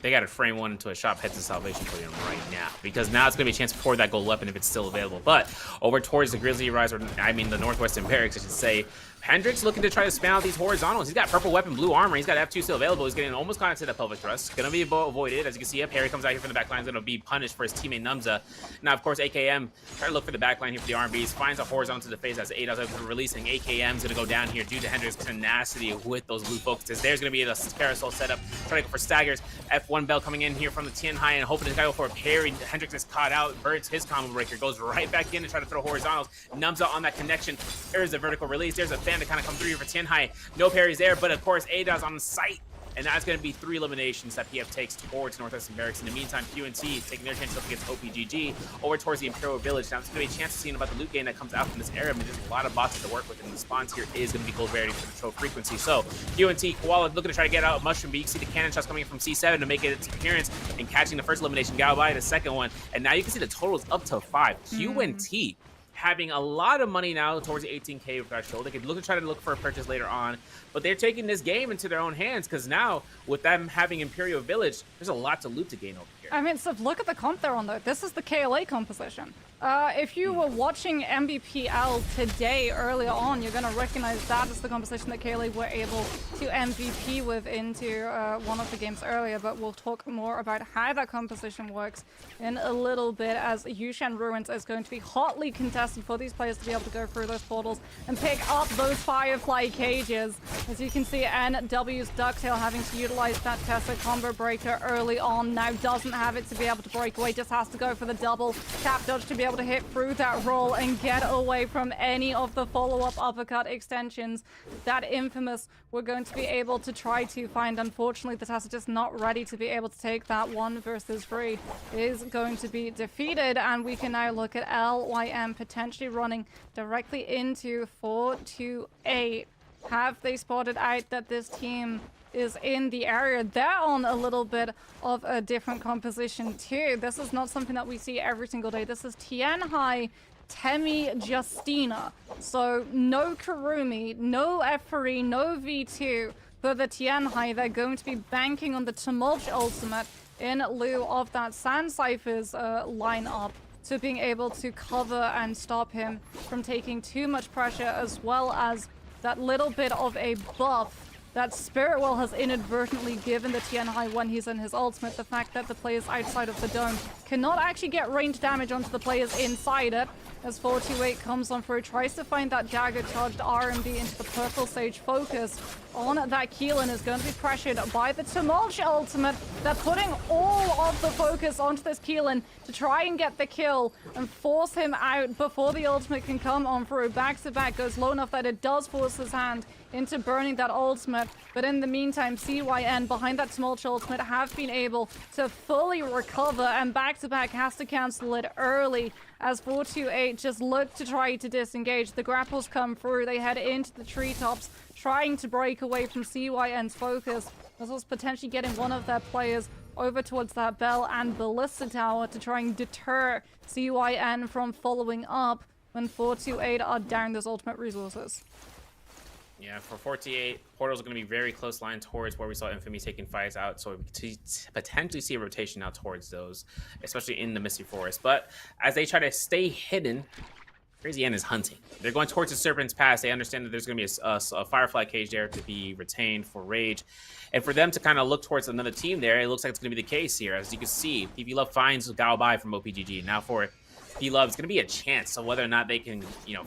They got to frame one into a shop heads to salvation for them right now, because now it's going to be a chance for that gold weapon if it's still available. But over towards the Grizzly Rise, or I mean the Northwestern Barracks, I should say, Hendrix looking to try to spam out these horizontals. He's got purple weapon, blue armor. He's got F2 still available. He's getting almost caught into the pelvic thrust. Going to be avoided. As you can see, Harry comes out here from the back line. He's going to be punished for his teammate Numza. Now, of course, AKM trying to look for the back line here for the RBs. Finds a horizontal to the face as Ada's able to releasing. AKM's going to go down here due to Hendrix's tenacity with those blue focuses. There's going to be a carousel setup. Trying to go for staggers. F1 Bell coming in here from the Tien High and hoping to go for a parry. Hendrix is caught out. Burns his combo breaker. Goes right back in and try to throw horizontals. Numza on that connection. There's a vertical release. There's a fan to kind of come through here for Tien High. No parries there, but of course Ada's on the site, and that's going to be 3 eliminations that PF takes towards Northwestern Barracks. In the meantime, QNT taking their chance up against OPGG over towards the Imperial Village. Now it's going to be a chance to see about the loot gain that comes out from this area. I mean, there's a lot of bots to work with, and the spawns here is going to be gold rarity for the troll frequency. So QNT Koala looking to try to get out Mushroom, but you can see the cannon shots coming in from C7 to make its appearance and catching the first elimination. Galbai the second one, and now you can see the totals up to 5. QNT having a lot of money now towards the 18K threshold. They could try to look for a purchase later on, but they're taking this game into their own hands, because now with them having Imperial Village, there's a lot to loot to gain over. here. I mean, so look at the comp they're on, though. This is the KLA composition. If you were watching MVPL today earlier on, you're going to recognize that as the composition that KLA were able to MVP with into one of the games earlier, but we'll talk more about how that composition works in a little bit, as Yushan Ruins is going to be hotly contested for these players to be able to go through those portals and pick up those Firefly cages. As you can see, NW's Ducktail having to utilize that Tessa combo breaker early on, now doesn't have it to be able to break away, just has to go for the double tap dodge to be able to hit through that roll and get away from any of the follow-up uppercut extensions that Infamous were going to be able to try to find. Unfortunately, the Tessa just not ready to be able to take that 1 versus 3. Is going to be defeated, and we can now look at LYM potentially running directly into 4-8. Have they spotted out that this team is in the area? They're on a little bit of a different composition too. This is not something that we see every single day. This is Tianhai, Temi, Justina. So no Kurumi, no F3, no V2 for the Tianhai. They're going to be banking on the Tumult ultimate in lieu of that Sand Cypher's lineup, to being able to cover and stop him from taking too much pressure, as well as that little bit of a buff that Spirit Well has inadvertently given the Tianhai when he's in his ultimate. The fact that the players outside of the dome cannot actually get range damage onto the players inside it. As 428 comes on through, tries to find that dagger charged RMB into the Purple Sage focus on that Keelan, is going to be pressured by the Tumult ultimate. They're putting all of the focus onto this Keelan to try and get the kill and force him out before the ultimate can come on through. Back to back goes low enough that it does force his hand into burning that ultimate. But in the meantime, CYN behind that Tumult ultimate have been able to fully recover, and back to back has to cancel it early as 428 just look to try to disengage. The grapples come through, they head into the treetops, trying to break away from CYN's focus, as well as potentially getting one of their players over towards that Bell and Ballista Tower to try and deter CYN from following up when 428 are down those ultimate resources. Yeah, for 48, Portal's going to be very close line towards where we saw Infamy taking fights out, so we could potentially see a rotation now towards those, especially in the Misty Forest. But as they try to stay hidden, Crazy N is hunting. They're going towards the Serpent's Pass. They understand that there's going to be a Firefly cage there to be retained for Rage. And for them to kind of look towards another team there, it looks like it's going to be the case here. As you can see, PV Love finds Gao Bai from OPGG. Now for P-Love, it's going to be a chance of whether or not they can,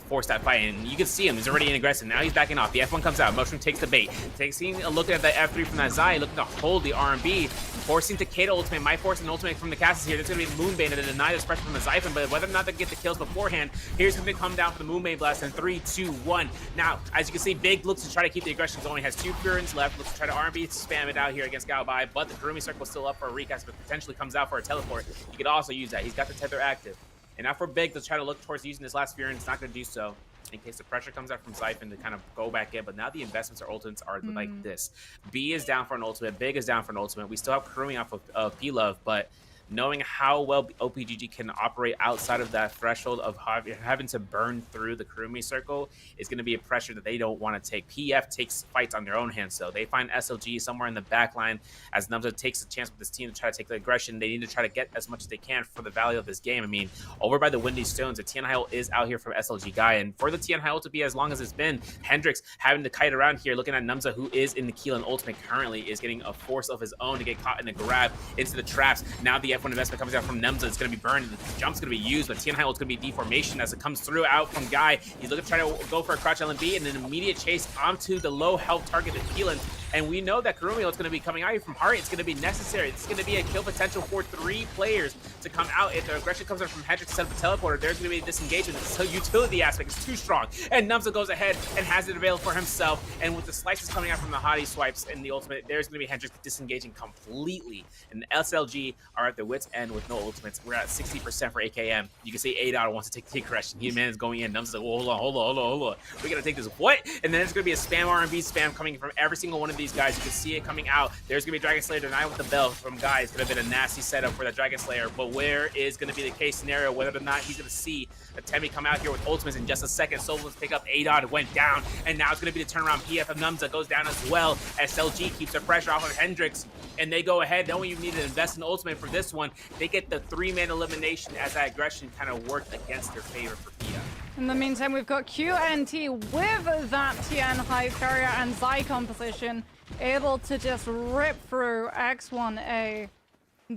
force that fight. And you can see him. He's already in aggressive. Now he's backing off. The F1 comes out. Mushroom takes the bait. Taking a look at the F3 from that Zai, looking to hold the R&B. Forcing Takeda ultimate. Might force an ultimate from the Cassis here. There's going to be Moonbane to deny this pressure from the Zyphon. But whether or not they get the kills beforehand, here's going to come down for the Moonbane Blast in 3, 2, 1. Now, as you can see, Big looks to try to keep the aggression going. Has 2 Purins left. Looks to try to R&B spam it out here against Gao Bai. But the Kurumi Circle is still up for a recast, but potentially comes out for a teleport. He could also use that. He's got the Tether active. And now for Big to try to look towards using this last Fury, and it's not going to do so in case the pressure comes out from Zyphon to kind of go back in. But now the investments or ultimates are like this. B is down for an ultimate. Big is down for an ultimate. We still have Kurumi off of P-Love, but knowing how well OPGG can operate outside of that threshold of having to burn through the Kurumi circle is going to be a pressure that they don't want to take. PF takes fights on their own hands, though. They find SLG somewhere in the back line as Numza takes a chance with this team to try to take the aggression. They need to try to get as much as they can for the value of this game. I mean, over by the Windy Stones, the Tianhai is out here from SLG Guy, and for the Tianhai to be as long as it's been, Hendrix having to kite around here, looking at Numza, who is in the Keelan ultimate currently, is getting a force of his own to get caught in the grab into the traps. Now the F1 investment comes out from Nemza. It's going to be burned. The jump's going to be used, but Tianhai is going to be deformation as it comes through out from Guy. He's looking to try to go for a crouch LMB and an immediate chase onto the low health target of Keelan. And we know that Kurumi is going to be coming out here from Heart. It's going to be necessary. It's going to be a kill potential for 3 players to come out. If the aggression comes out from Hendrix instead of the teleporter, there's going to be a disengagement. So utility aspect is too strong. And Numza goes ahead and has it available for himself. And with the slices coming out from the Hottie swipes and the ultimate, there's going to be Hendrix disengaging completely. And the SLG are at their wits' end with no ultimates. We're at 60% for AKM. You can see 8 wants to take the aggression. He man is going in. Numza's like, oh, hold on. We're going to take this. What? And then there's going to be a spam R&B spam coming from every single one of these guys. You can see it coming out. There's going to be Dragon Slayer denied with the bell from Guy. It's going to have been a nasty setup for that Dragon Slayer. But where is going to be the case scenario, whether or not he's going to see Temi come out here with ultimates in just a second. Solo's pick up A-Dot, went down, and now it's going to be the turnaround. PF of Numza goes down as well. SLG keeps the pressure off of Hendrix, and they go ahead. Don't even need to invest in ultimate for this one. They get the 3-man elimination as that aggression kind of worked against their favor for PF. In the meantime, we've got QNT with that Tian High Courier and Zai composition, able to just rip through X1A.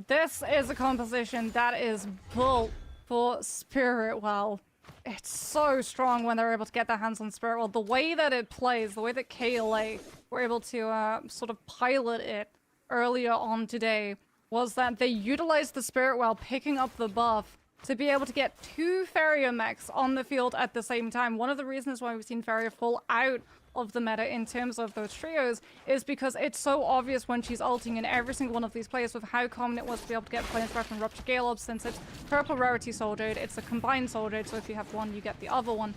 This is a composition that is built for Spirit Well. It's so strong when they're able to get their hands on Spirit Well. The way that it plays, the way that KLA were able to sort of pilot it earlier on today, was that they utilized the Spirit Well, picking up the buff, to be able to get 2 Farrier mechs on the field at the same time. One of the reasons why we've seen Farrier fall out of the meta in terms of those trios is because it's so obvious when she's ulting in every single one of these players with how common it was to be able to get Flames Breath and Rupture Gale Orb, since it's purple rarity Soul Jade, it's a combined Soul Jade, so if you have one, you get the other one.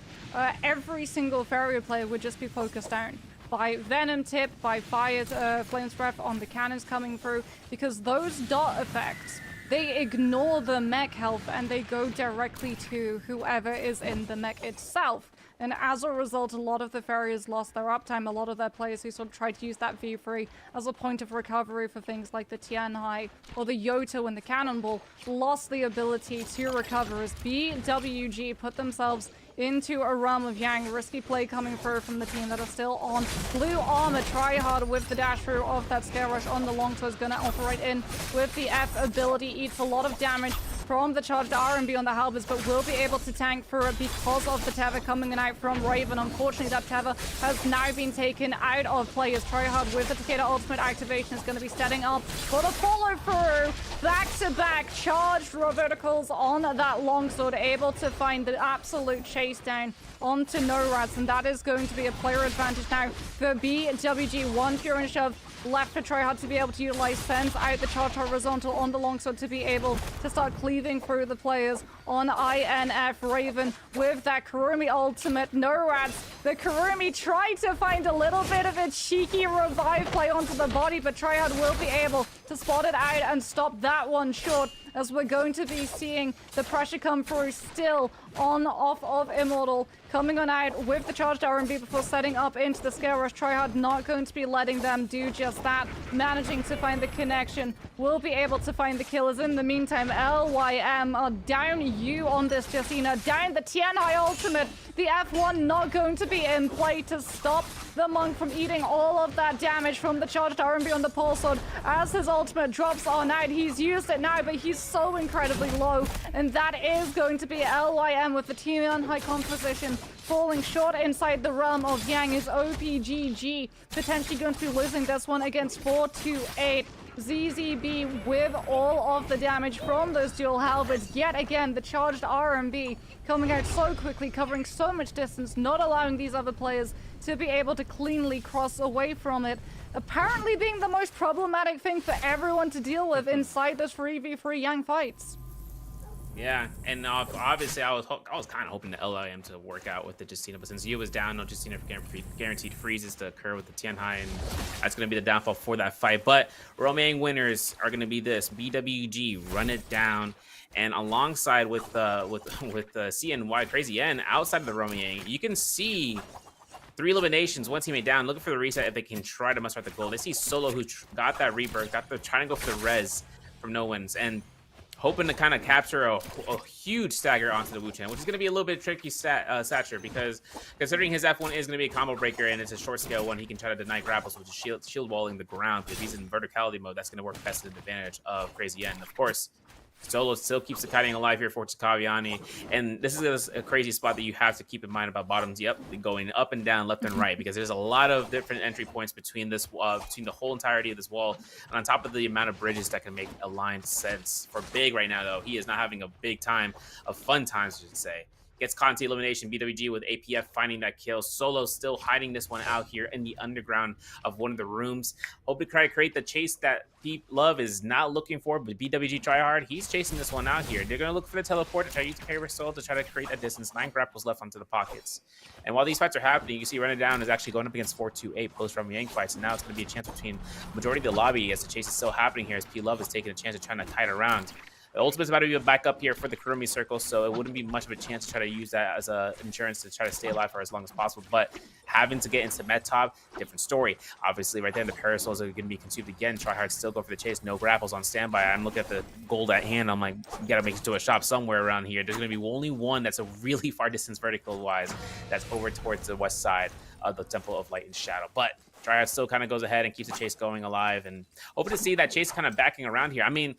Every single Farrier player would just be focused down by Venom Tip, by Fire Flames Breath on the cannons coming through, because those dot effects, they ignore the mech health and they go directly to whoever is in the mech itself. And as a result, a lot of the Farriers lost their uptime. A lot of their players who sort of tried to use that V3 as a point of recovery for things like the Tianhai or the Yoto and the Cannonball lost the ability to recover as BWG put themselves into a realm of Yang. Risky play coming through from the team that are still on blue armor. Try hard with the dash through of that scale rush on the long, so is gonna operate in with the F ability. Eats a lot of damage from the charged R&B on the halberds, but will be able to tank through it because of the tether coming in out from Raven. Unfortunately, that tether has now been taken out of play as Tryhard with the Takeda ultimate activation is going to be setting up for the follow-through. Back-to-back charged verticals on that longsword, able to find the absolute chase down onto No-Rats, and that is going to be a player advantage now for BWG. One pure and shove left for Tryhard to be able to utilize, sends out the charge horizontal on the longsword to be able to start cleaving through the players on INF. Raven with that Kurumi ultimate. No-Rats, the Kurumi tried to find a little bit of a cheeky revive play onto the body, but Tryhard will be able to spot it out and stop that one short, as we're going to be seeing the pressure come through still on off of Immortal, coming on out with the charged R&B before setting up into the scale rush. Tryhard not going to be letting them do just that, managing to find the connection, will be able to find the killers. In the meantime, LYM are down you on this Justina, down the Tianhai ultimate. The F1 not going to be in play to stop the Monk from eating all of that damage from the charged R&B on the pole sword as his ultimate drops on out. He's used it now, but he's so incredibly low, and that is going to be LYM with the Tianhai composition falling short inside the realm of Yang. Is OPGG potentially going to be losing this one against 428. ZZB with all of the damage from those dual halberds. Yet again, the charged R&B coming out so quickly, covering so much distance, not allowing these other players to be able to cleanly cross away from it. Apparently being the most problematic thing for everyone to deal with inside those 3v3 Yang fights. Yeah, and obviously I was kind of hoping the LIM to work out with the Justina, but since Yu was down, no Justina guaranteed freezes to occur with the Tianhai, and that's going to be the downfall for that fight. But Romaine winners are going to be this: BWG, Run It Down, and alongside with CNY Crazy N outside of the Romaine, you can see 3 eliminations, 1 teammate down, looking for the reset if they can try to muster out the goal. They see Solo, who got that rebirth, trying to go for the res from no wins, and hoping to kind of capture a huge stagger onto the Wu-Chan, which is going to be a little bit tricky stature, because considering his F1 is going to be a combo breaker and it's a short scale one, he can try to deny grapples, which is shield walling the ground. But if he's in verticality mode, that's going to work best to the advantage of Crazy N. Of course, Solo still keeps the kiting alive here for Takaviani, and this is a crazy spot that you have to keep in mind about bottoms. Yep, going up and down, left and right, because there's a lot of different entry points between this between the whole entirety of this wall, and on top of the amount of bridges that can make aligned sense. For Big right now, though, he is not having a big time, of fun times, I should say. Gets caught into elimination. BWG with APF finding that kill. Solo still hiding this one out here in the underground of one of the rooms. Hope to try to create the chase that Deep Love is not looking for, but BWG try hard. He's chasing this one out here. They're going to look for the teleport to try to use the Parasail Soul to try to create that distance. 9 grapples left onto the pockets. And while these fights are happening, you can see Run It Down is actually going up against 428 post from Yang fights, and now it's going to be a chance between majority of the lobby as the chase is still happening here, as P Love is taking a chance of trying to kite around. The ultimate's about to be back up here for the Kurumi circle, so it wouldn't be much of a chance to try to use that as a insurance to try to stay alive for as long as possible. But having to get into med top, different story. Obviously, right there, the parasols are going to be consumed again. Tryhard still go for the chase. No grapples on standby. I'm looking at the gold at hand. I'm like, you got to make it to a shop somewhere around here. There's going to be only one that's a really far distance vertical-wise that's over towards the west side of the Temple of Light and Shadow. But Tryhard still kind of goes ahead and keeps the chase going alive, and hoping to see that chase kind of backing around here. I mean,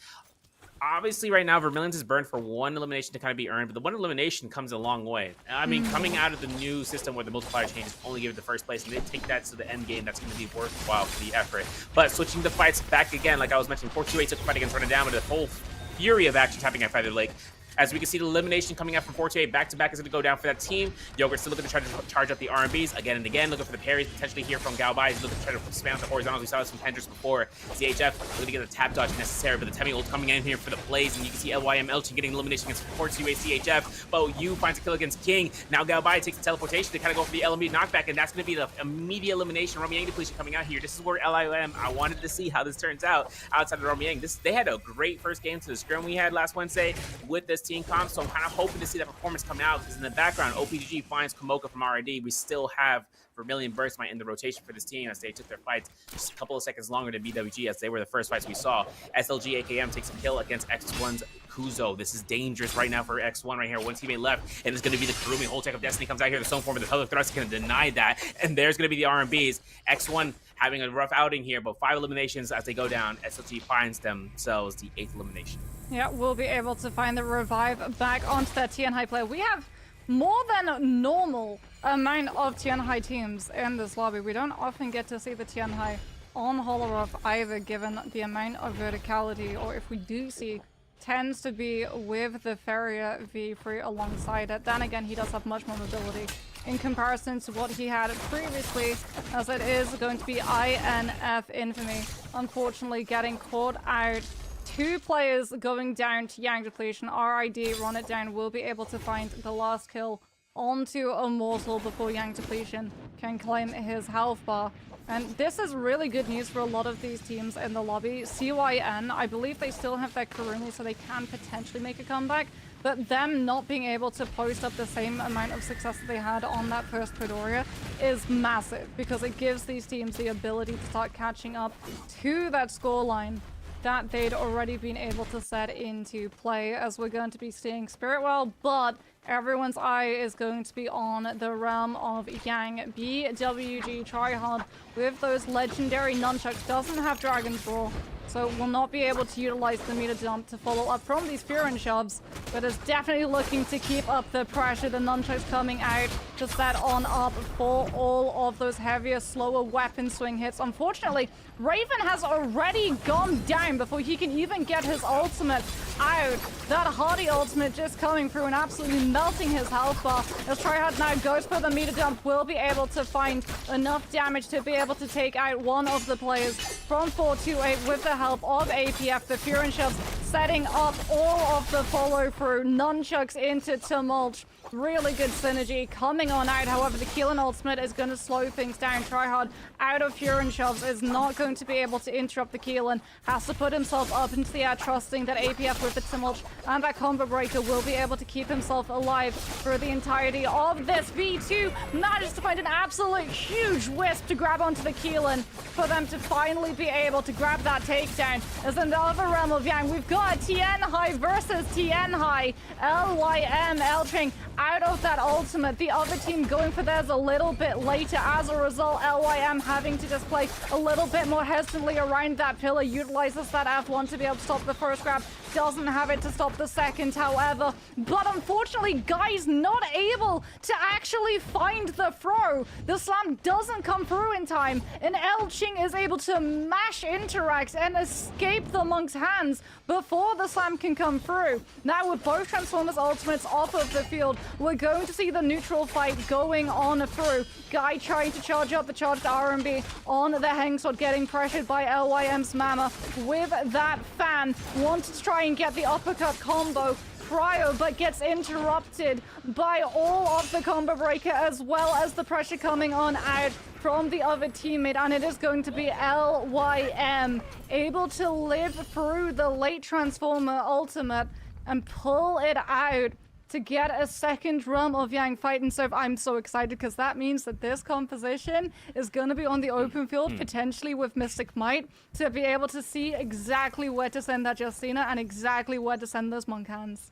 obviously, right now, Vermilion's is burned for one elimination to kind of be earned, but the one elimination comes a long way. I mean, coming out of the new system where the multiplier changes only give it the first place, and they take that to the end game, that's going to be worthwhile for the effort. But switching the fights back again, like I was mentioning, 428 took the fight against Running Down with a full fury of action tapping at Feather Lake. As we can see, the elimination coming out from 428 back-to-back is going to go down for that team. Yogurt's still looking to try to charge up the R&Bs again and again, looking for the parries potentially here from Galbai. He's looking to try to spam the horizontals. We saw this from Hendrix before. CHF looking to get the tap dodge necessary, but the Temi ult coming in here for the plays, and you can see LYM Elchin getting elimination against 428 CHF. But Yu finds a kill against King. Now Galbai takes the teleportation to kind of go for the LMB knockback, and that's going to be the immediate elimination. Romiang depletion coming out here. This is where LIM, I wanted to see how this turns out outside of Romiang. They had a great first game to the scrim we had last Wednesday with this team comp, so I'm kind of hoping to see that performance come out, because in the background, OPGG finds Komoka from RID. We still have Vermilion Burstmite in the rotation for this team as they took their fights just a couple of seconds longer than BWG, as they were the first fights we saw. SLG AKM takes a kill against X1's Kuzo. This is dangerous right now for X1 right here. One teammate left, and it's going to be the Kurumi. Whole Tech of Destiny comes out here. The Stone Form, but the other thrust can deny that, and there's going to be the R&Bs. X1 having a rough outing here, but 5 eliminations as they go down. SLG finds themselves the 8th elimination. Yeah, we'll be able to find the revive back onto that Tianhai player. We have more than normal amount of Tianhai teams in this lobby. We don't often get to see the Tianhai on Holoroth either, given the amount of verticality, or if we do see, tends to be with the Farrier V3 alongside it. Then again, he does have much more mobility in comparison to what he had previously, as it is going to be INF Infamy, unfortunately getting caught out. 2 players going down to Yang Depletion. RID, Run It Down, will be able to find the last kill onto Immortal before Yang Depletion can claim his health bar. And this is really good news for a lot of these teams in the lobby. CYN, I believe they still have their Kurumi, so they can potentially make a comeback. But them not being able to post up the same amount of success that they had on that first Predoria is massive, because it gives these teams the ability to start catching up to that scoreline that they'd already been able to set into play, as we're going to be seeing Spiritwell, but everyone's eye is going to be on the realm of Yang. BWG Tryhard with those legendary nunchucks doesn't have Dragon's Roar, so will not be able to utilize the meter dump to follow up from these Furin shoves, but is definitely looking to keep up the pressure. The nunchucks coming out to set on up for all of those heavier, slower weapon swing hits. Unfortunately, Raven has already gone down before he can even get his ultimate out. That Hardy ultimate just coming through and absolutely melting his health bar. As Tryhard now goes for the meter dump, will be able to find enough damage to be able to take out one of the players from 428 with the help of APF. The Furin shoves setting up all of the follow through. Nunchucks into Tumult. Really good synergy coming on out. However, the Keelan ultimate is going to slow things down. Tryhard out of Furin shoves is not going to be able to interrupt the Keelan. Has to put himself up into the air, trusting that APF with the Tumult and that combo breaker will be able to keep himself alive for the entirety of this. V2 manages to find an absolute huge wisp to grab onto the Keelan for them to finally be able to grab that takedown. As in the other realm of Yang, we've got Tianhai versus Tianhai. LYM Elching out of that ultimate. The other team going for theirs a little bit later. As a result, LYM having to just play a little bit more hesitantly around that pillar. Utilizes that F1 to be able to stop the first grab. Doesn't have it to stop the second, however. But unfortunately, Guy's not able to actually find the throw. The slam doesn't come through in time, and Elching is able to mash Interact and escape the monk's hands before the slam can come through. Now, with both Transformers ultimates off of the field, we're going to see the neutral fight going on through. Guy trying to charge up the charged R&B on the Hengsword, getting pressured by LYM's Mama with that fan. Wanted to try and get the uppercut combo Cryo, but gets interrupted by all of the combo breaker as well as the pressure coming on out from the other teammate, and it is going to be LYM able to live through the late transformer ultimate and pull it out to get a second run of Yang fight. And so I'm so excited because that means that this composition is going to be on the open field, potentially with Mystic Might, to be able to see exactly where to send that Justina and exactly where to send those Monkans.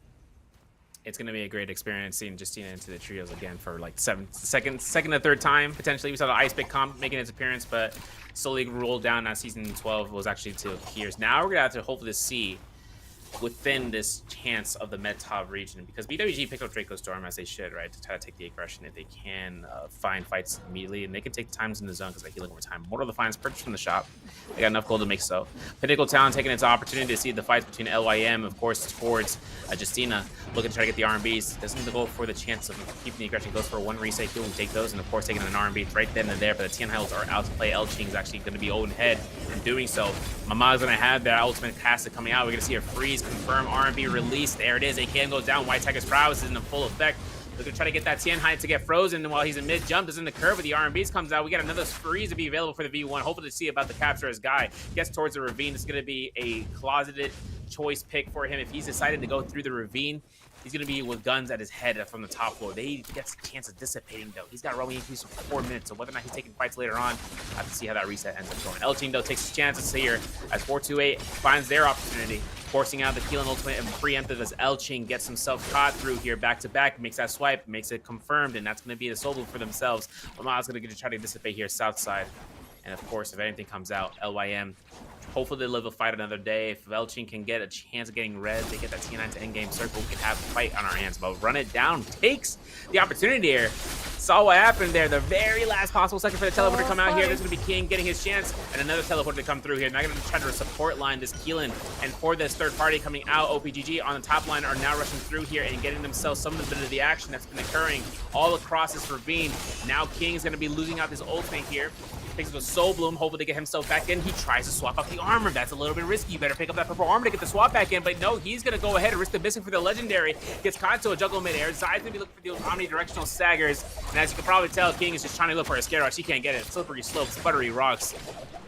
It's going to be a great experience seeing Justina into the trios again for like second or third time, potentially. We saw the Ice Pick comp making its appearance, but slowly rolled down. Now season 12 was actually to Here's. Now we're going to have to hopefully see within this chance of the mid-top region, because BWG picked up Draco Storm as they should, right, to try to take the aggression if they can find fights immediately, and they can take times in the zone because they're healing over time. Mortal Defiance purchased from the shop. They got enough gold to make so. Pinnacle Town taking its opportunity to see the fights between LYM, of course, towards Justina, looking to try to get the RMBs. Doesn't go for the chance of keeping the aggression. Goes for one reset heal and take those, and of course taking an RMB right then and there, but the Tian Hiles are out to play. Elching is actually going to be own head in doing so. Mama's going to have that ultimate cast coming out. We're going to see a freeze confirm RMB release. There it is. AKM goes down. White Tiger's prowess is in full effect. They're going to try to get that Tian High to get frozen, and while he's in mid jump, doesn't occur, but the RMBs comes out. We got another freeze to be available for the V1. Hopefully to see about the capture as Guy gets towards the ravine. It's going to be a closeted choice pick for him. If he's decided to go through the ravine, he's going to be with guns at his head from the top floor. He gets a chance of dissipating, though. He's got roaming increase for 4 minutes, so whether or not he's taking fights later on, I have to see how that reset ends up going. Elching, though, takes his chances here as 428 finds their opportunity, forcing out the Keelan ultimate and preemptive as Elching gets himself caught through here back-to-back, makes that swipe, makes it confirmed, and that's going to be a solo for themselves. Mama's going to try to dissipate here south side. And, of course, if anything comes out, LYM, hopefully they live a fight another day. If Elching can get a chance of getting red, they get that T9 to endgame circle, we can have a fight on our hands. But Run It Down takes the opportunity here. Saw what happened there. The very last possible second for the teleporter to come out here. There's going to be King getting his chance, and another teleporter to come through here. Now going to try to support line this Keelan. And for this third party coming out, OPGG on the top line are now rushing through here and getting themselves some of the action that's been occurring all across this ravine. Now King is going to be losing out his ultimate here. Takes it with Soul Bloom, hoping to get himself back in. He tries to swap out the armor. That's a little bit risky. You better pick up that purple armor to get the swap back in. But no, he's going to go ahead and risk the missing for the legendary. Gets caught into a juggle midair. Zai's going to be looking for those omnidirectional staggers. And as you can probably tell, King is just trying to look for a scare rush. He can't get it. Slippery slopes, buttery rocks.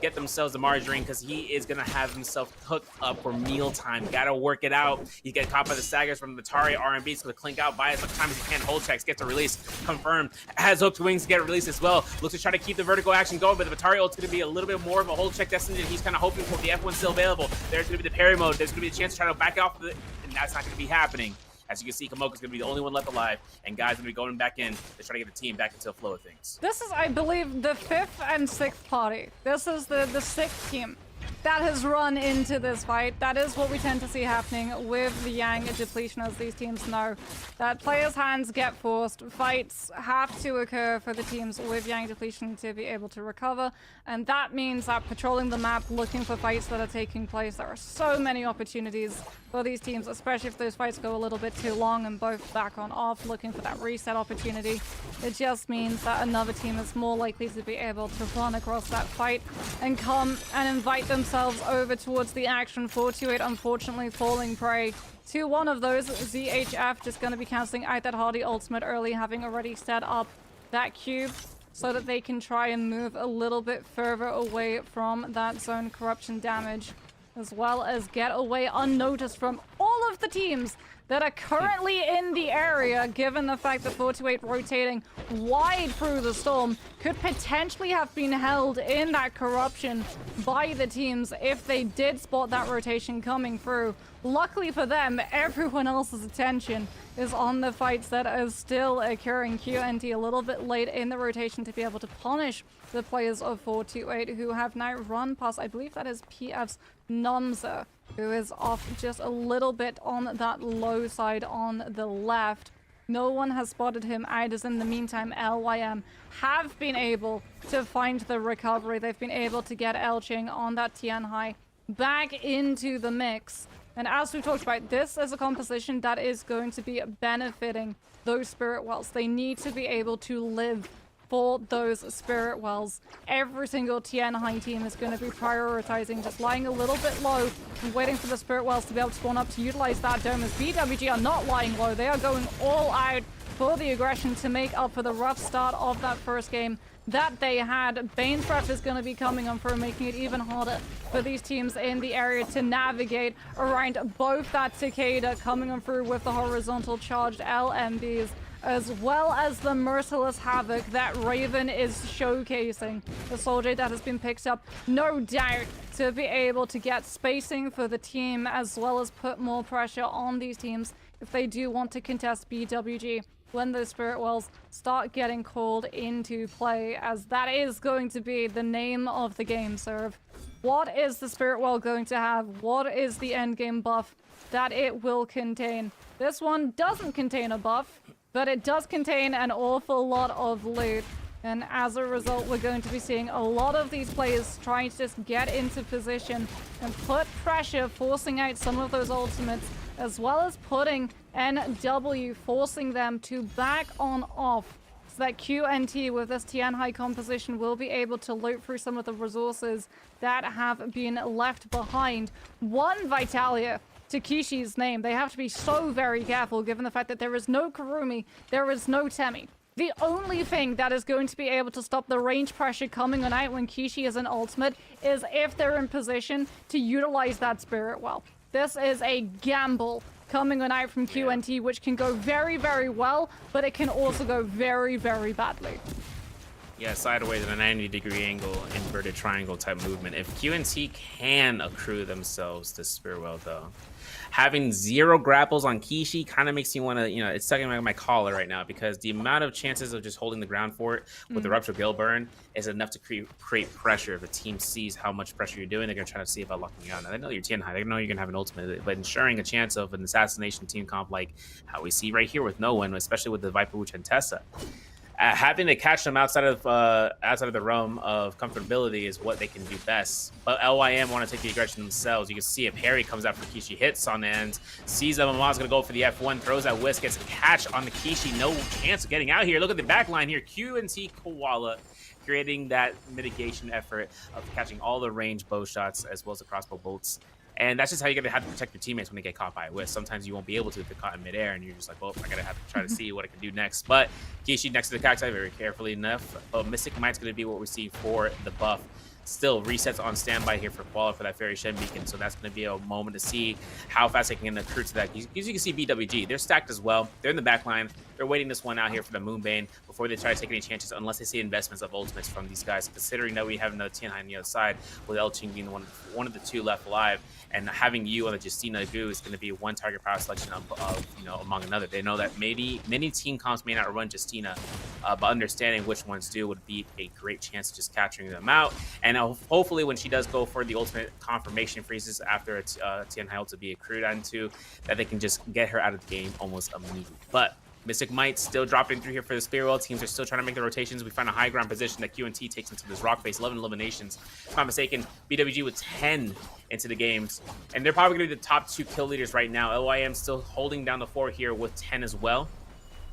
Get themselves the margarine because he is going to have himself hooked up for mealtime. Got to work it out. You get caught by the staggers from the Matari. RMB's going to clink out by as much time as he can. Hold checks, gets a release. Confirmed. Has hooked wings to get a release as well. Looks to try to keep the vertical action going, but the Matari ult's going to be a little bit more of a hold check destined, and he's kind of hoping for the F1 still available. There's going to be the parry mode. There's going to be a chance to try to back off, and that's not going to be happening. As you can see, Kamoka's going to be the only one left alive, and Guy's going to be going back in to try to get the team back into the flow of things. This is, I believe, the 5th and 6th party. This is the 6th team that has run into this fight. That is what we tend to see happening with the Yang depletion, as these teams know that players' hands get forced. Fights have to occur for the teams with Yang depletion to be able to recover, and that means that patrolling the map, looking for fights that are taking place, there are so many opportunities for these teams, especially if those fights go a little bit too long and both back on off, looking for that reset opportunity. It just means that another team is more likely to be able to run across that fight and come and invite themselves over towards the action. 428 unfortunately falling prey to one of those. ZHF just going to be cancelling out that Hardy ultimate early, having already set up that cube so that they can try and move a little bit further away from that zone corruption damage, as well as get away unnoticed from all of the teams that are currently in the area, given the fact that 428 rotating wide through the storm could potentially have been held in that corruption by the teams if they did spot that rotation coming through. Luckily for them, everyone else's attention is on the fights that are still occurring. QNT a little bit late in the rotation to be able to punish the players of 428 who have now run past, I believe that is PF's Nomza, who is off just a little bit on that low side on the left. No one has spotted him out, as in the meantime LYM have been able to find the recovery. They've been able to get Elching on that Tian High back into the mix. And as we talked about, this is a composition that is going to be benefiting those Spirit Wells. They need to be able to live for those Spirit Wells. Every single Tian High team is going to be prioritizing just lying a little bit low and waiting for the Spirit Wells to be able to spawn up to utilize that dome. As BWG are not lying low, they are going all out for the aggression to make up for the rough start of that first game that they had. Bane's Breath is going to be coming on through, making it even harder for these teams in the area to navigate around both that Cicada coming on through with the horizontal charged LMBs, as well as the merciless havoc that Raven is showcasing. The soldier that has been picked up, no doubt, to be able to get spacing for the team, as well as put more pressure on these teams if they do want to contest BWG when those Spirit Wells start getting called into play, as that is going to be the name of the game, Serve. What is the Spirit Well going to have? What is the endgame buff that it will contain? This one doesn't contain a buff, but it does contain an awful lot of loot. And as a result, we're going to be seeing a lot of these players trying to just get into position and put pressure, forcing out some of those ultimates, as well as putting NW, forcing them to back on off, so that QNT with this Tian High composition will be able to loot through some of the resources that have been left behind. One Vitalia to Kishi's name. They have to be so very careful given the fact that there is no Kurumi, there is no Temi. The only thing that is going to be able to stop the range pressure coming on out when Kishi is an ultimate is if they're in position to utilize that Spirit Well. This is a gamble coming on out from QNT, which can go very, very well, but it can also go very, very badly. Yeah, sideways at a 90-degree angle, inverted triangle type movement. If QNT can accrue themselves to Spirit Well, though, having 0 grapples on Kishi kind of makes me want to, it's stuck in my collar right now, because the amount of chances of just holding the ground for it with the Rupture Gale Burn is enough to create pressure. If the team sees how much pressure you're doing, they're going to try to see about locking you out. Now, they know you're 10 high. They know you're going to have an ultimate, but ensuring a chance of an assassination team comp like how we see right here with no one, especially with the Viper Witch and Tessa. Having to catch them outside of the realm of comfortability is what they can do best. But LYM want to take the aggression themselves. You can see if Harry comes out for Kishi, hits on the ends, sees them, Mama's going to go for the F1, throws that whisk, gets a catch on the Kishi. No chance of getting out here. Look at the back line here. QNT Koala creating that mitigation effort of catching all the range bow shots as well as the crossbow bolts. And that's just how you're going to have to protect your teammates when they get caught by a whisk. Sometimes you won't be able to if they're caught in midair, and you're just like, well, I got to have to try to see what I can do next. But Kishi next to the cacti, very carefully enough. But Mystic Might's going to be what we see for the buff. Still, resets on standby here for Qualifier for that Fairy Shen Beacon. So that's going to be a moment to see how fast they can accrue to that. As you can see, BWG, they're stacked as well. They're in the back line. They're waiting this one out here for the Moonbane before they try to take any chances, unless they see investments of ultimates from these guys. Considering that we have another Tianhai on the other side, with El Ching being one of the 2 left alive, and having you on the Justina Goo is going to be one target power selection of among another. They know that many team comps may not run Justina, but understanding which ones do would be a great chance of just capturing them out. And hopefully, when she does go for the ultimate confirmation freezes after it's Tianhai ult to be accrued onto, that they can just get her out of the game almost immediately. But Mystic Might still dropping through here for the Spirit Well. Teams are still trying to make the rotations. We find a high ground position that QNT takes into this rock face. 11 eliminations. If I'm not mistaken, BWG with 10 into the games. And they're probably going to be the top 2 kill leaders right now. LYM still holding down the fort here with 10 as well.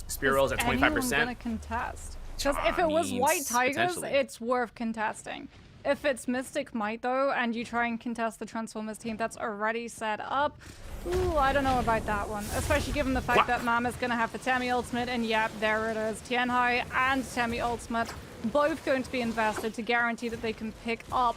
Spirit Well's at 25%. Is anyone going to contest? Because if it was White Tigers, it's worth contesting. If it's Mystic Might, though, and you try and contest the Transformers team that's already set up, ooh, I don't know about that one. Especially given the fact that Mama's going to have the Temi ultimate, and yep, there it is. Tianhai and Temi ultimate, both going to be invested to guarantee that they can pick up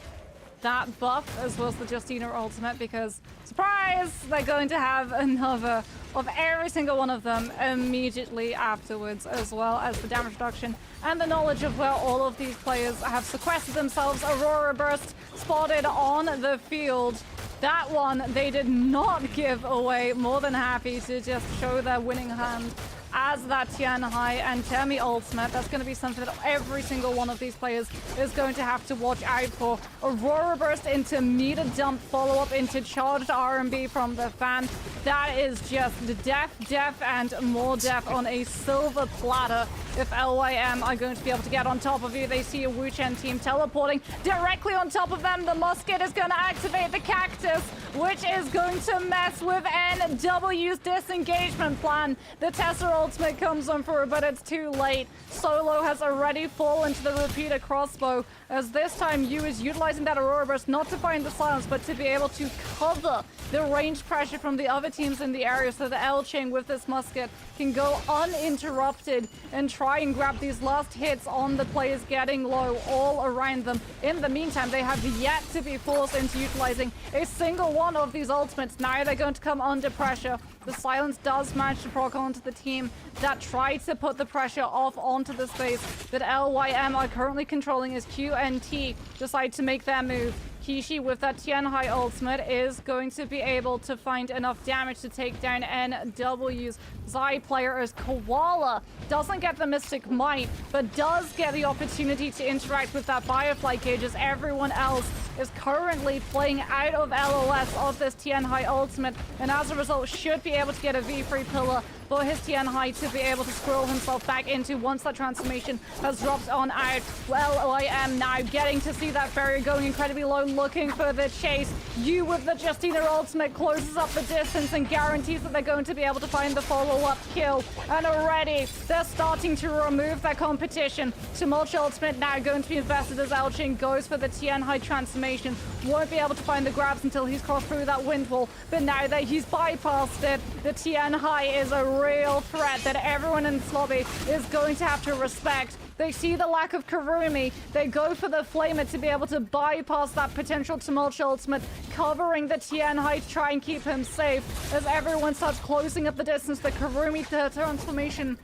that buff as well as the Justina ultimate, because, surprise, they're going to have another of every single one of them immediately afterwards, as well as the damage reduction and the knowledge of where all of these players have sequestered themselves. Aurora Burst spotted on the field. That one they did not give away. More than happy to just show their winning hand as that Tianhai and Temi ultimate. That's going to be something that every single one of these players is going to have to watch out for. Aurora Burst into meter dump, follow-up into charged R&B from the fan. That is just death, and more death on a silver platter. If LYM are going to be able to get on top of you, they see a Wu Chen team teleporting directly on top of them. The musket is going to activate the cactus, which is going to mess with NW's disengagement plan. The Tesseract ultimate comes on through, but it's too late. Solo has already fallen to the repeater crossbow, as this time Yu is utilizing that Aurora Burst not to find the silence, but to be able to cover the range pressure from the other teams in the area, so the Elching with this musket can go uninterrupted and try and grab these last hits on the players getting low all around them. In the meantime, they have yet to be forced into utilizing a single one of these ultimates. Now they're going to come under pressure. The silence does manage to proc onto the team that tried to put the pressure off onto the space that LYM are currently controlling, as Q and T decide to make their move. Kishi with that Tianhai ultimate is going to be able to find enough damage to take down NW's Zai player, as Koala doesn't get the Mystic Might, but does get the opportunity to interact with that Firefly cage, as everyone else is currently playing out of LOS of this Tianhai ultimate, and as a result should be able to get a V3 pillar for his Tianhai to be able to scroll himself back into once that transformation has dropped on out. Well, I am now getting to see that barrier going incredibly low, looking for the chase. You with the Justina ultimate closes up the distance and guarantees that they're going to be able to find the follow-up kill. And already they're starting to remove their competition. Tumultuous ultimate now going to be invested as Elching goes for the Tianhai transformation. Won't be able to find the grabs until he's crossed through that wind wall, but now that he's bypassed it, the Tianhai is a real threat that everyone in this lobby is going to have to respect. They see the lack of Karumi. They go for the Flamer to be able to bypass that potential Tumultuous ultimate, covering the Tianhai to try and keep him safe. As everyone starts closing up the distance, the Karumi transformation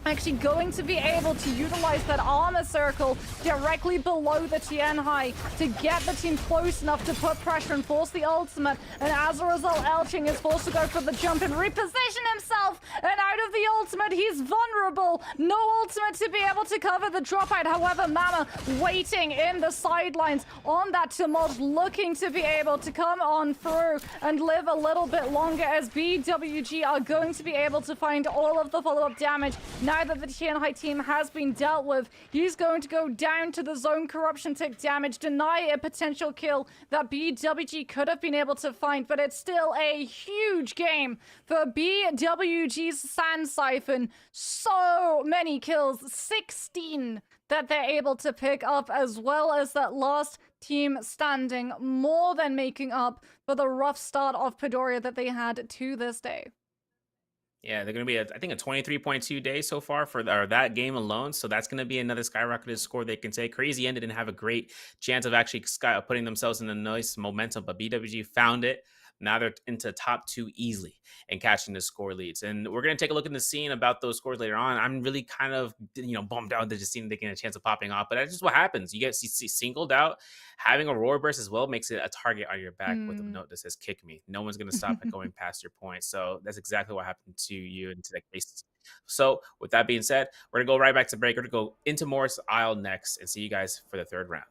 actually going to be able to utilize that armor circle directly below the Tianhai to get the team close enough to put pressure and force the ultimate. And as a result, Elching is forced to go for the jump and reposition himself. And out of the ultimate, he's vulnerable. No ultimate to be able to cover the dropout. However, Mama waiting in the sidelines on that tumult, looking to be able to come on through and live a little bit longer, as BWG are going to be able to find all of the follow-up damage. Now that the Tianhai team has been dealt with, he's going to go down to the zone corruption tick damage, deny a potential kill that BWG could have been able to find, but it's still a huge game for BWG's Sand Siphon. So many kills, 16 that they're able to pick up, as well as that last team standing, more than making up for the rough start of Padoria that they had to this day. Yeah, they're going to be, I think, a 23.2 day so far for that game alone. So that's going to be another skyrocketed score they can take. Crazy ended and have a great chance of actually putting themselves in a nice momentum, but BWG found it. Now they're into top two easily and catching the score leads. And we're going to take a look in the scene about those scores later on. I'm really kind of, bummed out that just seeing they get a chance of popping off, but that's just what happens. You get singled out. Having a roar burst as well makes it a target on your back with a note that says "kick me." No one's going to stop at going past your point. So that's exactly what happened to you in that case. So with that being said, we're going to go right back to break. We're going to go into Morus Isle next and see you guys for the third round.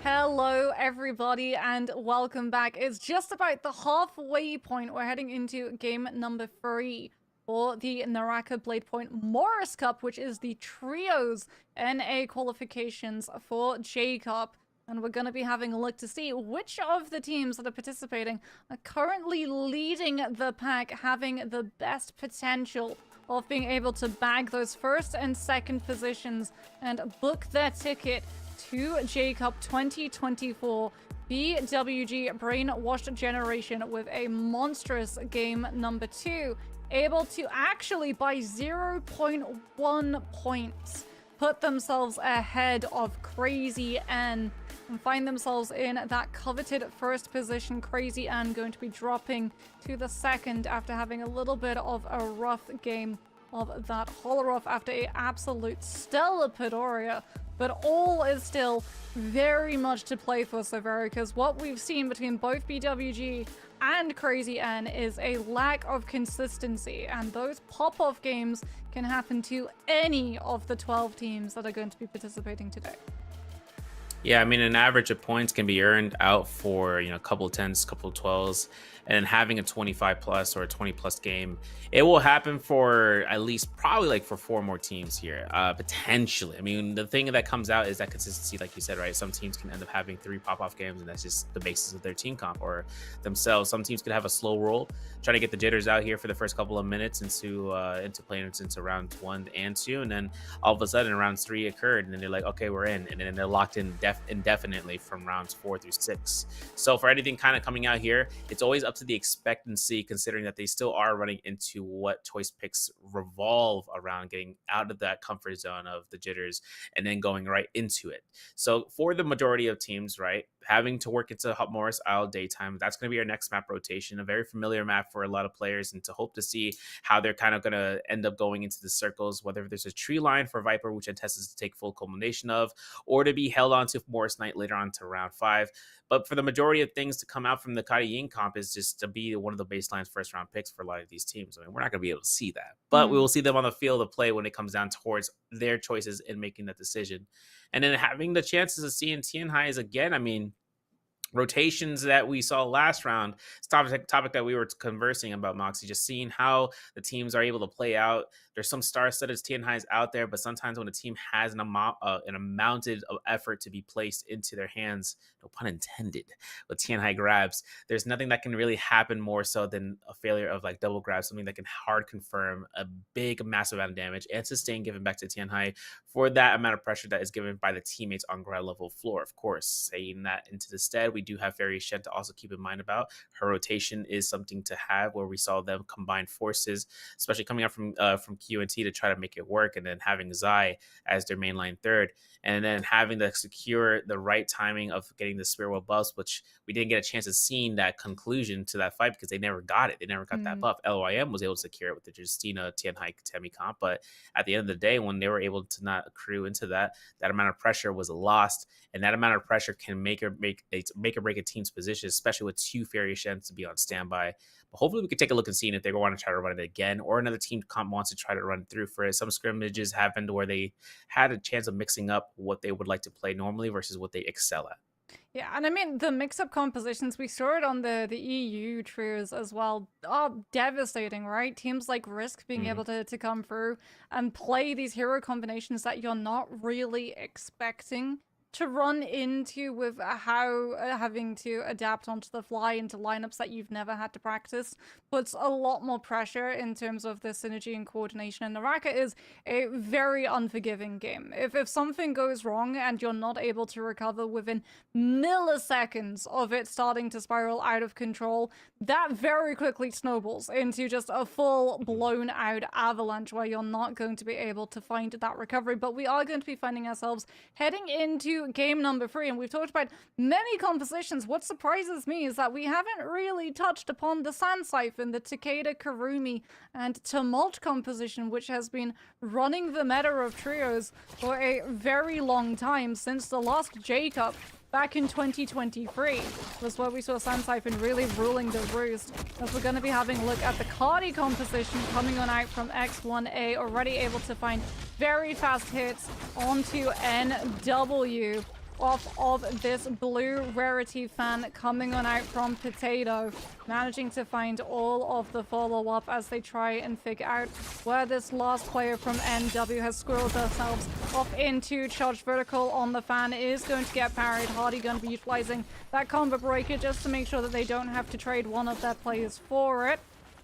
Hello, everybody, and welcome back. It's just about the halfway point. We're heading into game number 3 for the Naraka Blade Point Morus Cup, which is the Trios NA qualifications for J Cup. And we're going to be having a look to see which of the teams that are participating are currently leading the pack, having the best potential of being able to bag those first and second positions and book their ticket to J Cup 2024 BWG Brainwashed Generation with a monstrous game number 2, able to actually by 0.1 points put themselves ahead of Crazy N and find themselves in that coveted first position. Crazy N going to be dropping to the second after having a little bit of a rough game of that Holoruff after a absolute stellar Pedoria. But all is still very much to play for so far, because what we've seen between both BWG and Crazy N is a lack of consistency, and those pop-off games can happen to any of the 12 teams that are going to be participating today. Yeah, I mean, an average of points can be earned out for, a couple of 10s, couple of 12s, and then having a 25 plus or a 20 plus game, it will happen for at least probably like for 4 more teams here, potentially. I mean, the thing that comes out is that consistency, like you said, right? Some teams can end up having 3 pop-off games, and that's just the basis of their team comp or themselves. Some teams could have a slow roll, try to get the jitters out here for the first couple of minutes into playing into round 1 and 2, and then all of a sudden round 3 occurred, and then they're like, okay, we're in, and then they're locked in indefinitely from rounds 4 through 6. So for anything kind of coming out here, it's always up up to the expectancy, considering that they still are running into what choice picks revolve around, getting out of that comfort zone of the jitters and then going right into it. So for the majority of teams, right, having to work into Morus Isle daytime, that's going to be our next map rotation, a very familiar map for a lot of players, and to hope to see how they're kind of going to end up going into the circles, whether there's a tree line for Viper, which Antesses to take full culmination of, or to be held on to Morris Knight later on to round 5. But for the majority of things to come out from the Kadi Ying comp is just to be one of the baseline first round picks for a lot of these teams. I mean, we're not going to be able to see that, but we will see them on the field of play when it comes down towards their choices in making that decision. And then having the chances of seeing Tian Highs again, I mean, rotations that we saw last round, it's topic that we were conversing about, Moxie, just seeing how the teams are able to play out. There's some star-studded Tian Highs out there, but sometimes when a team has an amounted of effort to be placed into their hands, no pun intended, with Tian High grabs, there's nothing that can really happen more so than a failure of like double grab, something that can hard confirm a big, massive amount of damage and sustain given back to Tian High for that amount of pressure that is given by the teammates on ground level floor. Of course, saying that into the stead, we do have Fairy Shen to also keep in mind about. Her rotation is something to have, where we saw them combine forces, especially coming out from QNT to try to make it work, and then having Zai as their mainline third, and then having to secure the right timing of getting the Spear Wheel buffs, which we didn't get a chance of seeing that conclusion to that fight because they never got it. They never got that buff. LYM was able to secure it with the Justina Tianhai Temi comp, but at the end of the day, when they were able to not accrue into that amount of pressure was lost, and that amount of pressure can make or break a team's position, especially with 2 Fairy Shens to be on standby. But hopefully we can take a look and see if they want to try to run it again, or another team comp wants to try to run through for it. Some scrimmages happened where they had a chance of mixing up what they would like to play normally versus what they excel at. Yeah, and I mean, the mix-up compositions, we saw it on the EU trios as well, are devastating, right? Teams like Risk being able to come through and play these hero combinations that you're not really expecting to run into, with how having to adapt onto the fly into lineups that you've never had to practice, puts a lot more pressure in terms of the synergy and coordination. And Naraka is a very unforgiving game. If something goes wrong and you're not able to recover within milliseconds of it starting to spiral out of control, that very quickly snowballs into just a full blown out avalanche where you're not going to be able to find that recovery. But we are going to be finding ourselves heading into game number 3, and we've talked about many compositions. What surprises me is that we haven't really touched upon the Sand Siphon, the Takeda, Karumi, and Tumult composition, which has been running the meta of trios for a very long time, since the last J-Cup back in 2023 was where we saw Sand Siphon really ruling the roost. As we're going to be having a look at the Cardi composition coming on out from X1A, already able to find very fast hits onto NW off of this blue rarity fan coming on out from Potato, managing to find all of the follow-up as they try and figure out where this last player from NW has squirreled themselves off into. Charged vertical on the fan is going to get parried. Hardy going to be utilizing that combo breaker just to make sure that they don't have to trade one of their players for it.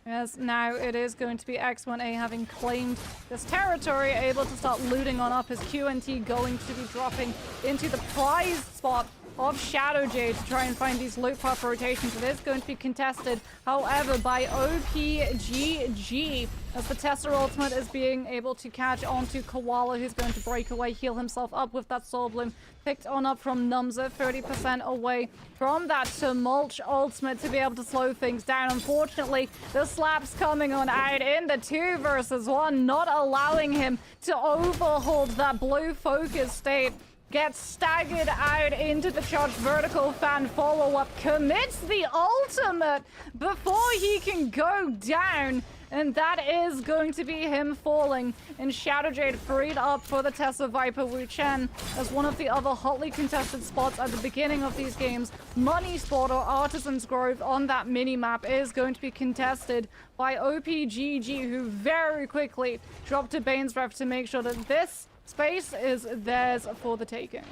As now it is going to be X1A having claimed this territory, able to start looting on up, as QNT going to be dropping into the prize spot of Shadow Jade to try and find these loot puff rotations. It is going to be contested, however, by OPGG, as the Tesla ultimate is being able to catch onto Koala, who's going to break away, heal himself up with that Soul Bloom, picked on up from Numza, 30% away from that Tumult ultimate to be able to slow things down. Unfortunately, the slaps coming on out in the 2 versus 1, not allowing him to overhold that blue focus state. Gets staggered out into the charged vertical fan follow-up, commits the ultimate before he can go down, and that is going to be him falling. And Shadow Jade freed up for the Tessa Viper Wu Chen as one of the other hotly contested spots at the beginning of these games. Money Spot or Artisan's Grove on that mini-map is going to be contested by OPGG, who very quickly dropped to Bane's Breath to make sure that this space is theirs for the taking.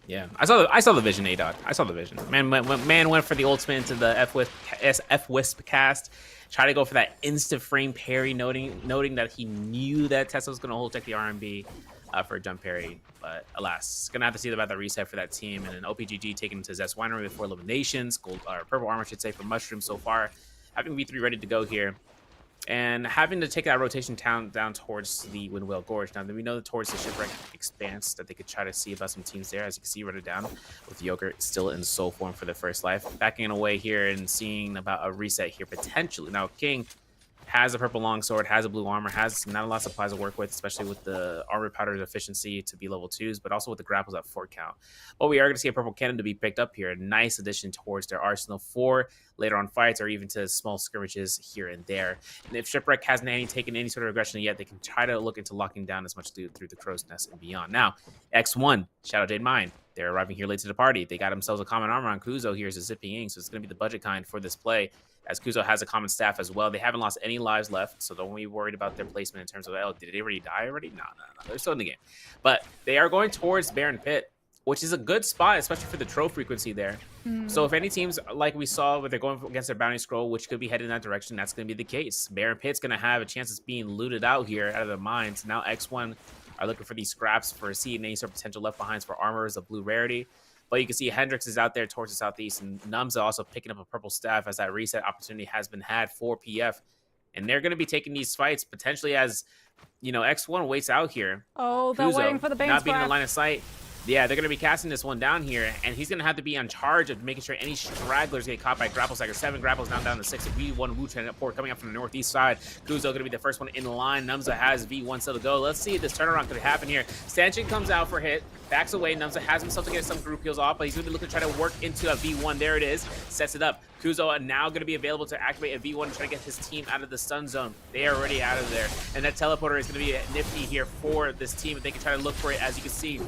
Yeah, I saw the vision, A-Dot. I saw the vision. Man went for the ultimate into the F-Wisp cast. Try to go for that insta frame parry, noting that he knew that Tesla was going to hold check the RMB. for a jump parry. But alas, gonna have to see about the reset for that team. And an OPGG taken to Zest Winery with 4 eliminations, gold or purple armor, I should say, for Mushroom so far. Having V3 ready to go here. And having to take that rotation down towards the Windwhale Gorge. Now, we know that towards the Shipwreck Expanse that they could try to see about some teams there. As you can see, run it down with Yogurt still in soul form for the first life. Backing away here and seeing about a reset here potentially. Now, King has a purple longsword, has a blue armor, has not a lot of supplies to work with, especially with the armor powder efficiency to be level 2s, but also with the grapples at 4 count. But we are going to see a purple cannon to be picked up here. A nice addition towards their arsenal for later on fights or even to small skirmishes here and there. And if Shipwreck hasn't taken any sort of aggression yet, they can try to look into locking down as much loot through the Crow's Nest and beyond. Now, X1, Shadow Jade Mine. They're arriving here late to the party. They got themselves a common armor on Kuzo here as a Zipping Ing, so it's going to be the budget kind for this play, as Kuzo has a common staff as well. They haven't lost any lives left, so don't be worried about their placement in terms of, oh, did they already die already? No. They're still in the game. But they are going towards Baron Pit, which is a good spot, especially for the troll frequency there. So if any teams, like we saw, where they're going against their bounty scroll, which could be headed in that direction, that's going to be the case. Baron Pit's going to have a chance of being looted out here out of the mines. Now X1 are looking for these scraps for a seed and any sort of potential left behinds for armor as a blue rarity. But you can see Hendrix is out there towards the southeast, and Numza also picking up a purple staff as that reset opportunity has been had for PF. And they're going to be taking these fights potentially as, X1 waits out here. Oh, they're Kuzo, waiting for the Bane's not being in breath. the line of sight. Yeah, they're going to be casting this one down here, and he's going to have to be in charge of making sure any stragglers get caught by grapple stagger. 7 grapples now down to 6. V1 Wu Transport coming up from the northeast side. Kuzo going to be the first one in the line. Numza has V1 still to go. Let's see if this turnaround could happen here. Stanchion comes out for hit, backs away. Numza has himself to get some group heals off, but he's going to be looking to try to work into a V1. There it is. Sets it up. Kuzo now going to be available to activate a V1 to try to get his team out of the stun zone. They are already out of there. And that teleporter is going to be nifty here for this team. If they can try to look for it, as you can see,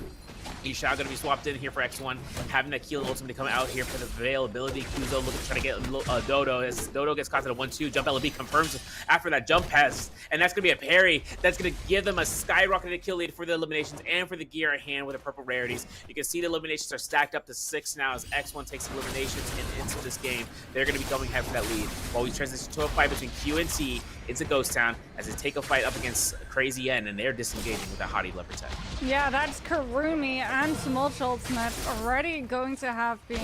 Isha going to be swapped in here for X1, having that Keel ultimate to come out here for the availability. Kuzo looking to try to get Dodo. As Dodo gets caught to the 1-2, jump LB confirms after that jump pass, and that's going to be a parry. That's going to give them a skyrocketed kill lead for the eliminations and for the gear at hand with the purple rarities. You can see the eliminations are stacked up to 6 now as X1 takes eliminations into this game. They're going to be going ahead for that lead, while we transition to a fight between Q and T into Ghost Town as they take a fight up against Crazy N, and they're disengaging with that Hottie Leopard tech. Yeah, that's Karumi and Tumult Ultimate already going to have been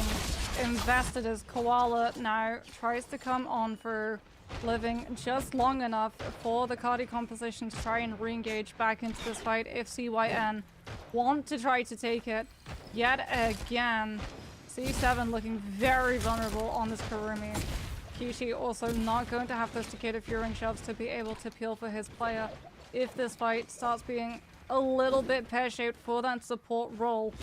invested as Koala now tries to come on for living just long enough for the Cardi composition to try and re-engage back into this fight if CYN want to try to take it yet again. C7 looking very vulnerable on this Karumi. Kishi also not going to have those Takeda Furing shoves to be able to peel for his player if this fight starts being a little bit pear-shaped for that support role.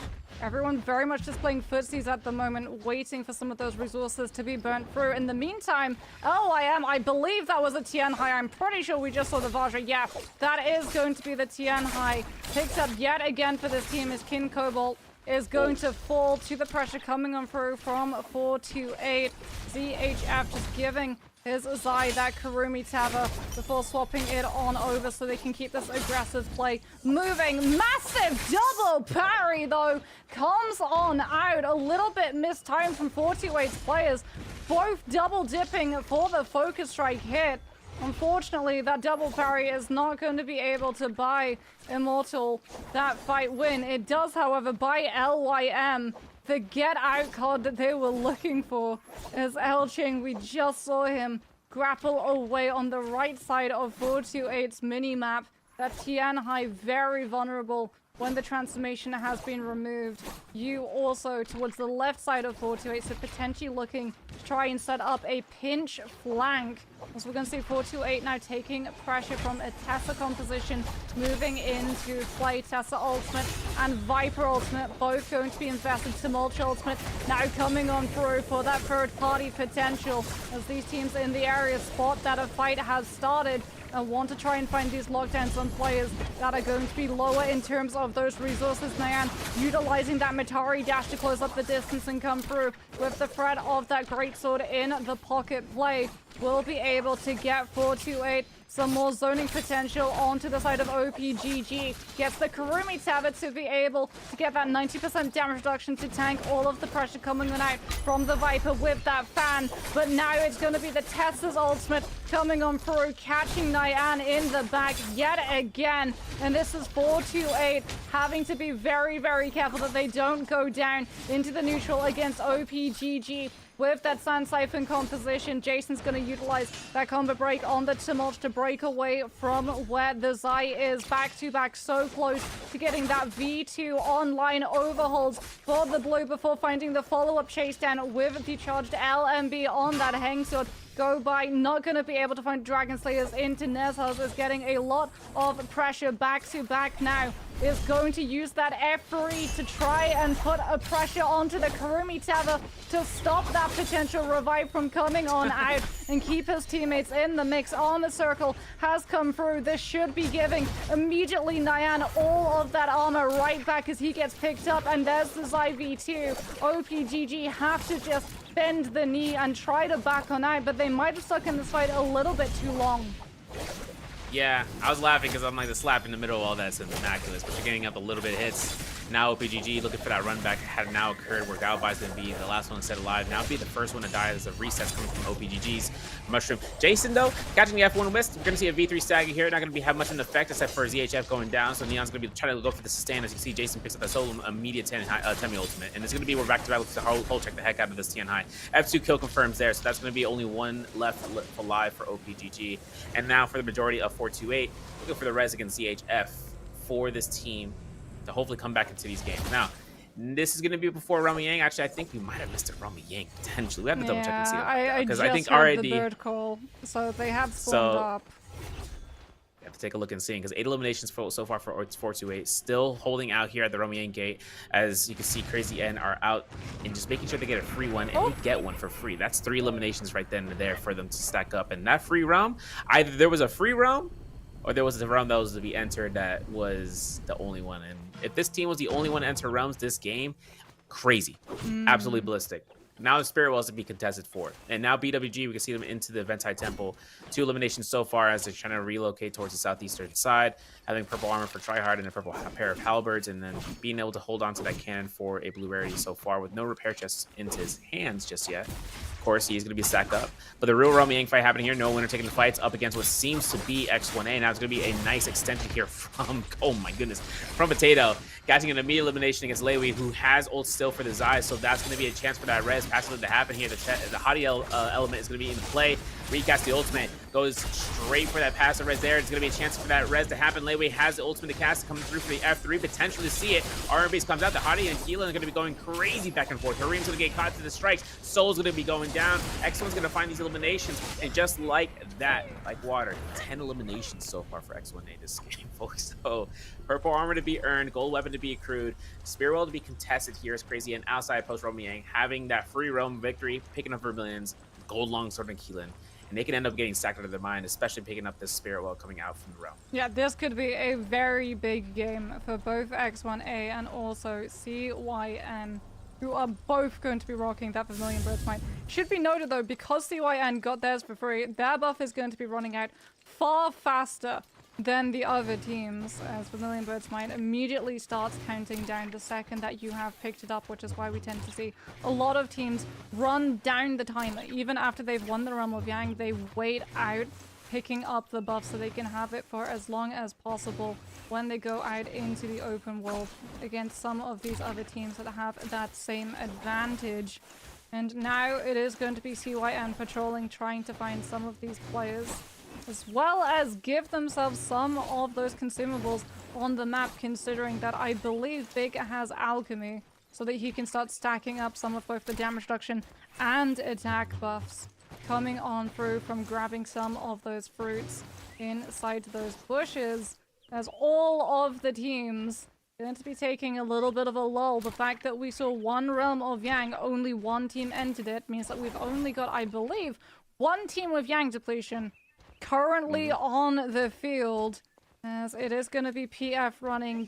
Everyone very much just playing footsies at the moment, waiting for some of those resources to be burnt through. In the meantime, I believe that was a Tian Hai. I'm pretty sure we just saw the Vajra. Yeah, that is going to be the Tian Hai. Picked up yet again for this team is Kin Cobalt. Is going to fall to the pressure coming on through from 4-8. ZHF just giving his Zai that Karumi Tava before swapping it on over so they can keep this aggressive play moving. Massive double parry though comes on out. A little bit mistimed from 428's players. Both double dipping for the focus strike hit. Unfortunately, that double parry is not going to be able to buy Immortal that fight win. It does, however, buy LYM the get out card that they were looking for. As El Ching, we just saw him grapple away on the right side of 428's minimap. That Tian Hai very vulnerable when the transformation has been removed. You also towards the left side of 428, so potentially looking to try and set up a pinch flank. As we're going to see 428 now taking pressure from a Tessa composition, moving into play Tessa Ultimate and Viper Ultimate, both going to be invested. Tumultuous Ultimate now coming on through for that third party potential as these teams in the area spot that a fight has started and want to try and find these lockdowns on players that are going to be lower in terms of those resources. Nayan utilizing that Matari dash to close up the distance and come through with the threat of that greatsword in the pocket play. Will be able to get 428 some more zoning potential onto the side of OPGG. Gets the Kurumi Tower to be able to get that 90% damage reduction to tank all of the pressure coming on out from the Viper with that fan. But now it's going to be the Tessa's ultimate coming on through, catching Nyan in the back yet again. And this is 428, having to be very, very careful that they don't go down into the neutral against OPGG. With that Sand Siphon composition, Jason's going to utilize that combo break on the Tumult to break away from where the Zai is. Back to back, so close to getting that V2 online overholds for the blue before finding the follow-up chase down with the charged LMB on that Hang Sword. Go by, not going to be able to find Dragon Slayers into Nezhaz, is getting a lot of pressure back to back now. Is going to use that F3 to try and put a pressure onto the Kurumi Tower to stop that potential revive from coming on out and keep his teammates in the mix. Armor Circle has come through. This should be giving immediately Nyan all of that armor right back as he gets picked up, and there's the Zai V2. OPGG have to just bend the knee and try to back on out, but they might have stuck in this fight a little bit too long. Yeah, I was laughing because I'm like, the slap in the middle of all that's immaculate, but you're getting up a little bit of hits. Now OPGG looking for that run back had now occurred where Galbai's going to be the last one set alive. Now be the first one to die as a resets coming from OPGG's Mushroom. Jason, though, catching the F1 Wisp. We're going to see a V3 stagger here. Not going to have much of an effect except for ZHF going down. So Neon's going to be trying to go for the sustain. As you see, Jason picks up the solo immediate Temi ultimate. And it's going to be we're back to back with the whole check the heck out of this Tian High. F2 kill confirms there. So that's going to be only one left alive for OPGG. And now for the majority of 428, looking for the res against ZHF for this team to hopefully come back into these games. Now, this is going to be before Rami Yang. Actually, I think we might have missed a Rami Yang potentially. We have to double check and see that. Because I think heard the bird call, so they have spawned up. We have to take a look and see, because 8 eliminations so far for 428. Still holding out here at the Rami Yang gate. As you can see, Crazy N are out and just making sure they get a free one, and we get one for free. That's 3 eliminations right then and there for them to stack up. And that free realm, either there was a free realm or there was a realm that was to be entered that was the only one. And if this team was the only one to enter realms this game, crazy. Absolutely ballistic. Now the Spirit Wells to be contested for. And now BWG, we can see them into the Ventai Temple. 2 eliminations so far as they're trying to relocate towards the southeastern side, having purple armor for Tryhard and a purple pair of halberds, and then being able to hold on to that cannon for a blue rarity so far with no repair chests into his hands just yet. Of course, he's going to be stacked up. But the real Rami Yang fight happening here. No winner taking the fights up against what seems to be X1A. Now it's going to be a nice extension here from, oh my goodness, from Potato. Catching an immediate elimination against Lewy, who has ult still for the Zai. So that's going to be a chance for that res passive to happen here. The Hadi element is going to be in play. Recast the ultimate. Goes straight for that passive res there. It's going to be a chance for that res to happen. Lewy has the ultimate to cast coming through for the F3. Potentially to see it. RBs comes out. The Hadi and Keelan are going to be going crazy back and forth. Hareem's going to get caught to the strikes. Soul's going to be going down. X1's going to find these eliminations. And just like that, like water, 10 eliminations so far for X1A this game, folks. So purple armor to be earned. Gold weapon to be accrued. Spear Well to be contested here is crazy. And outside post Rami Yang having that free roam victory, picking up Vermilions, Gold Longsword and Keelan. And they can end up getting stacked out of their mind, especially picking up this Spirit Well coming out from the realm. Yeah, this could be a very big game for both X1A and also CYN, who are both going to be rocking that Vermilion Blitzmite. Should be noted though, because CYN got theirs for free, their buff is going to be running out far faster than the other teams, as Vermilion Blitzmite immediately starts counting down the second that you have picked it up, which is why we tend to see a lot of teams run down the timer. Even after they've won the Realm of Yang, they wait out picking up the buff so they can have it for as long as possible when they go out into the open world against some of these other teams that have that same advantage. And now it is going to be CYN patrolling, trying to find some of these players, as well as give themselves some of those consumables on the map, considering that I believe Big has alchemy, so that he can start stacking up some of both the damage reduction and attack buffs coming on through from grabbing some of those fruits inside those bushes, as all of the teams going to be taking a little bit of a lull. The fact that we saw one Realm of Yang, only one team entered it, means that we've only got, I believe, one team with Yang depletion currently on the field, as it is going to be PF running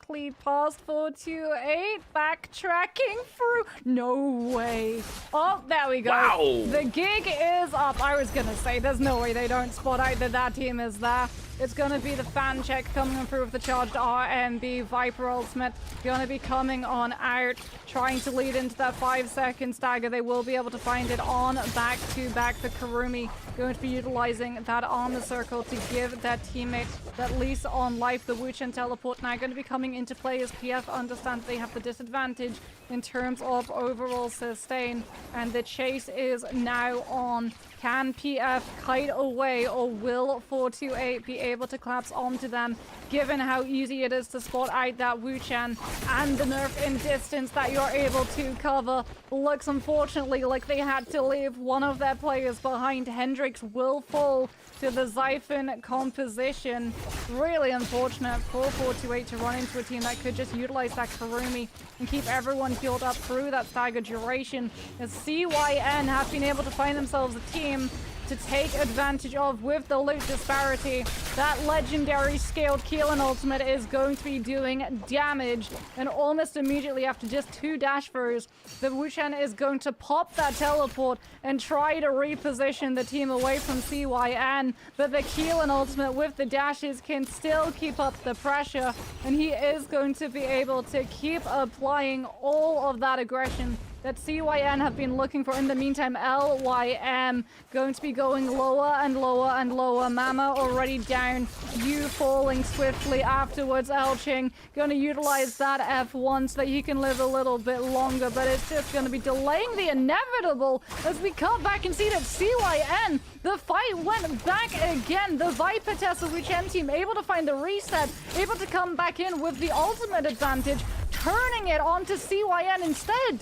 directly past 428. Backtracking through. No way. Oh, there we go. Wow. The gig is up. I was gonna say, there's no way they don't spot out that that team is there. It's gonna be the fan check coming through with the charged RMB. Viper ultimate gonna be coming on out, trying to lead into that 5-second stagger. They will be able to find it on back to back. The Karumi going to be utilizing that armor circle to give their teammate that lease on life. The Wuchen teleport now going to be coming into play as PF understands they have the disadvantage in terms of overall sustain, and the chase is now on. Can PF kite away, or will 428 be able to collapse onto them, given how easy it is to spot out that Wuchen and the nerf in distance that you're able to cover? Looks unfortunately like they had to leave one of their players behind. Hendrix will fall to the Xiphon composition. Really unfortunate for 428 to run into a team that could just utilize that Karumi and keep everyone healed up through that stagger duration, as CYN have been able to find themselves a team to take advantage of with the loot disparity. That legendary scaled Keelan ultimate is going to be doing damage, and almost immediately after just 2 dash throws, the Wuchen is going to pop that teleport and try to reposition the team away from CYN, but the Keelan ultimate with the dashes can still keep up the pressure, and he is going to be able to keep applying all of that aggression that CYN have been looking for. In the meantime, LYM going to be going lower and lower and lower. Mama already down. You falling swiftly afterwards. Elching going to utilize that F1 so that he can live a little bit longer, but it's just going to be delaying the inevitable as we cut back and see that CYN, the fight went back again. The Viper Tesla Wuchen team able to find the reset, able to come back in with the ultimate advantage, turning it onto CYN instead.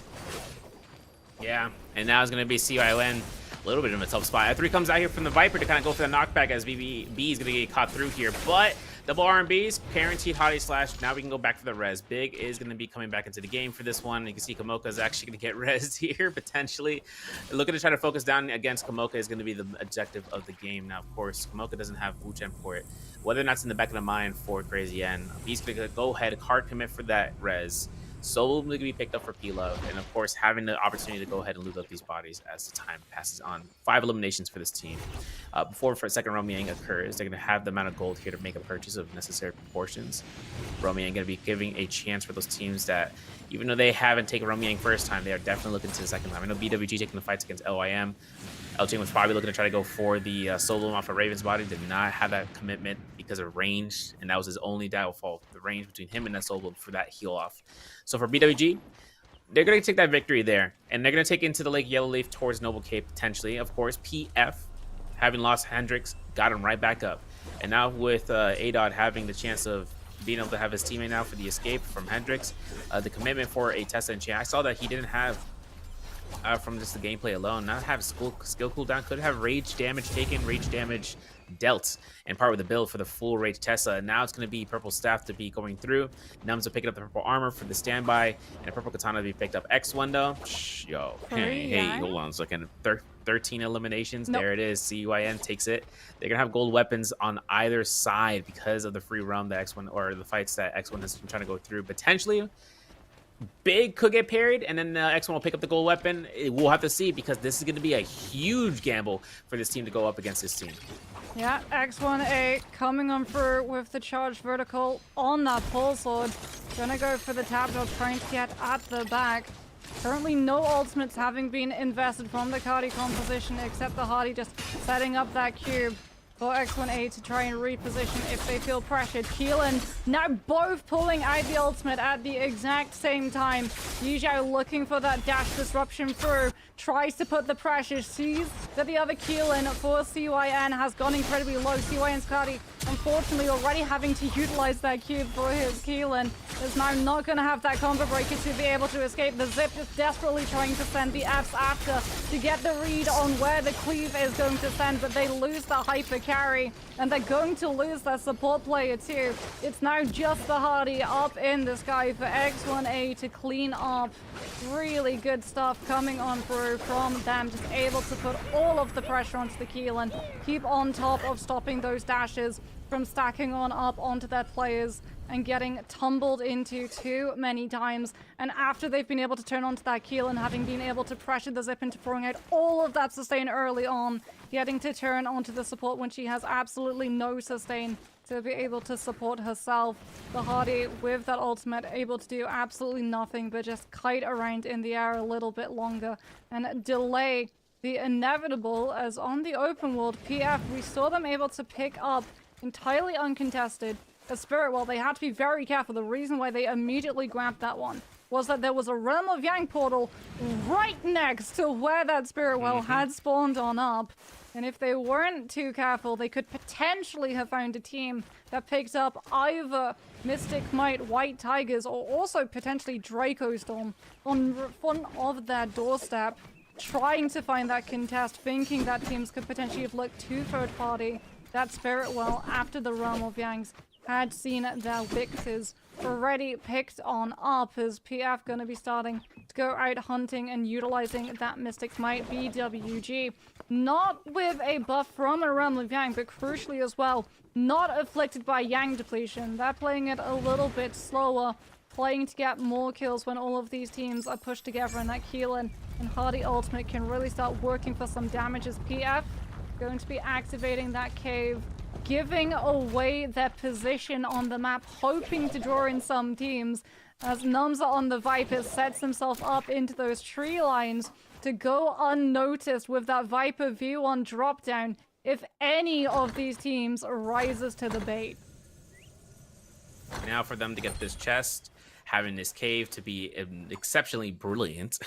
Yeah, and now it's going to be CYN a little bit of a tough spot. F3 comes out here from the Viper to kind of go for the knockback as BB is going to get caught through here. But double RMBs, guaranteed hottie slash. Now we can go back for the res. Big is going to be coming back into the game for this one. You can see Kamoka is actually going to get res here, potentially. Looking to try to focus down against Kamoka is going to be the objective of the game. Now, of course, Kamoka doesn't have Wuchen for it. Whether or not it's in the back of the mind for Crazy N, he's going to go ahead, hard commit for that res. Solo going to be picked up for P-Love, and of course having the opportunity to go ahead and loot up these bodies as the time passes on. 5 eliminations for this team. Before for a second Romiang occurs, they're going to have the amount of gold here to make a purchase of necessary proportions. Romiang going to be giving a chance for those teams that, even though they haven't taken Romiang first time, they are definitely looking to the second time. I know BWG taking the fights against LYM. LJ was probably looking to try to go for the solo off of Raven's body. Did not have that commitment because of range, and that was his only downfall. The range between him and that solo for that heal off. So for BWG, they're going to take that victory there, and they're going to take into the Lake Yellowleaf towards Noble Cape potentially. Of course, PF, having lost Hendrix, got him right back up. And now with ADOT having the chance of being able to have his teammate now for the escape from Hendrix, the commitment for a Tessa and Chan. I saw that he didn't have from just the gameplay alone, not have skill cooldown, could have rage damage taken, rage damage dealt, and part with the build for the full rage Tessa. And now it's going to be purple staff to be going through. Nums will pick up the purple armor for the standby, and a purple katana to be picked up. X1 though, yo, hey, hold on a second. 13 eliminations. Nope. There it is. CYN takes it. They're gonna have gold weapons on either side because of the free roam that X1, or the fights that X1 has been trying to go through. Potentially Big could get parried, and then X1 will pick up the gold weapon. We'll have to see, because this is going to be a huge gamble for this team to go up against this team. Yeah, X1A coming on through with the charged vertical on that pole sword. Gonna go for the tap dog, trying to get at the back. Currently no ultimates having been invested from the Cardi composition, except the Hardy just setting up that cube for X1A to try and reposition if they feel pressured. Keelan now both pulling out the ultimate at the exact same time. Yizhao looking for that dash disruption through, tries to put the pressure, sees that the other Keelan for CYN has gone incredibly low. CYN's Cardi unfortunately already having to utilize that cube for his Keelan. Is now not going to have that combo breaker to be able to escape. The Zip just desperately trying to send the Fs after to get the read on where the cleave is going to send, but they lose the hyper carry, and they're going to lose their support player too. It's now just the Hardy up in the sky for X1A to clean up. Really good stuff coming on through from them, just able to put all of the pressure onto the Keelan, keep on top of stopping those dashes from stacking on up onto their players, and getting tumbled into too many times. And after they've been able to turn onto that keel and having been able to pressure the zip into throwing out all of that sustain early on, getting to turn onto the support when she has absolutely no sustain to be able to support herself. The Hardy with that ultimate able to do absolutely nothing but just kite around in the air a little bit longer and delay the inevitable, as on the open world, PF, we saw them able to pick up entirely uncontested a Spirit Well. They had to be very careful. The reason why they immediately grabbed that one was that there was a Realm of Yang portal right next to where that Spirit Well had spawned on up. And if they weren't too careful, they could potentially have found a team that picked up either Mystic Might White Tigers or also potentially Draco Storm on front of their doorstep, trying to find that contest, thinking that teams could potentially have looked to third party that Spirit Well after the Realm of Yangs had seen their victors already picked on up, as PF going to be starting to go out hunting and utilizing that Mystic Might BWG. Not with a buff from a Realm of Yang, but crucially as well, not afflicted by Yang depletion. They're playing it a little bit slower, playing to get more kills when all of these teams are pushed together, and that Keelan and Hardy ultimate can really start working for some damage, as PF going to be activating that cave, giving away their position on the map, hoping to draw in some teams, as Numza on the Viper sets himself up into those tree lines to go unnoticed with that Viper V1 drop down if any of these teams rises to the bait. Now for them to get this chest, having this cave to be exceptionally brilliant.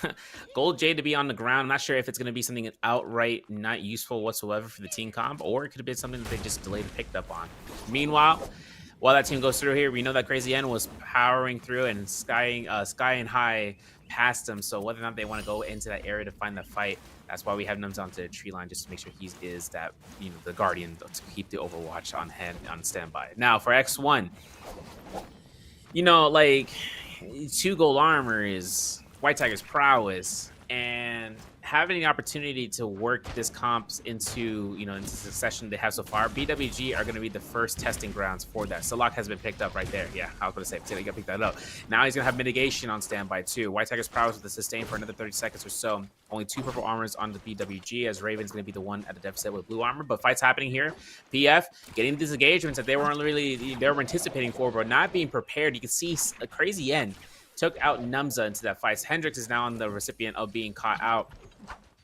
Gold Jade to be on the ground. I'm not sure if it's going to be something outright not useful whatsoever for the team comp, or it could have been something that they just delayed and picked up on. Meanwhile, while that team goes through here, we know that Crazy N was powering through and sky and high past them. So whether or not they want to go into that area to find the fight, that's why we have Nums onto the tree line, just to make sure he is that, the guardian to keep the Overwatch on hand, on standby. Now for X1, like 2 gold armor is White Tiger's prowess, and having the opportunity to work this comps into the session they have so far, BWG are going to be the first testing grounds for that. Salak has been picked up right there. Yeah, I was going to say, he got picked that up. Now he's going to have mitigation on standby too. White Tiger's prowess with the sustain for another 30 seconds or so. Only 2 purple armors on the BWG, as Raven's going to be the one at a deficit with blue armor. But fights happening here. PF getting these engagements that they were anticipating for, but not being prepared. You can see a Crazy End took out Numza into that fight. Hendrix is now on the recipient of being caught out,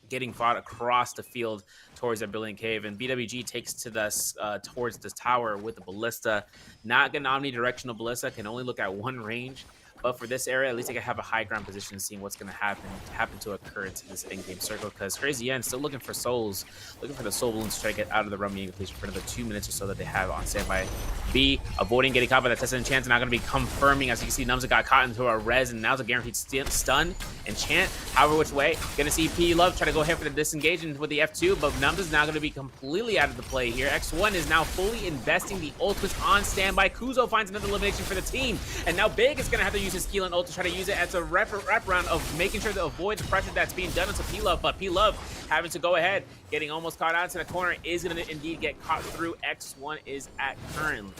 getting fought across the field towards that brilliant cave, and BWG takes to the towards this tower with the ballista. Not an omnidirectional ballista, can only look at one range. But for this area, at least they can have a high ground position, seeing what's going to happen to occur into this endgame circle. Because Crazy N still looking for souls, looking for the soul balloons to try to get out of the Rummy completion for another 2 minutes or so that they have on standby. B, avoiding getting caught by that Tessa Enchant, now going to be confirming. As you can see, Numza got caught into a res, and now's a guaranteed stun. Enchant, however which way, going to see P Love try to go ahead for the disengagement with the F2, but Numza's now going to be completely out of the play here. X1 is now fully investing the ultimates on standby. Kuzo finds another elimination for the team, and now Big is going to have to use his skill and ult to try to use it as a wrap round of making sure to avoid the pressure that's being done onto P-Love, but P-Love having to go ahead, getting almost caught out to the corner, is going to indeed get caught through. X1 is at currently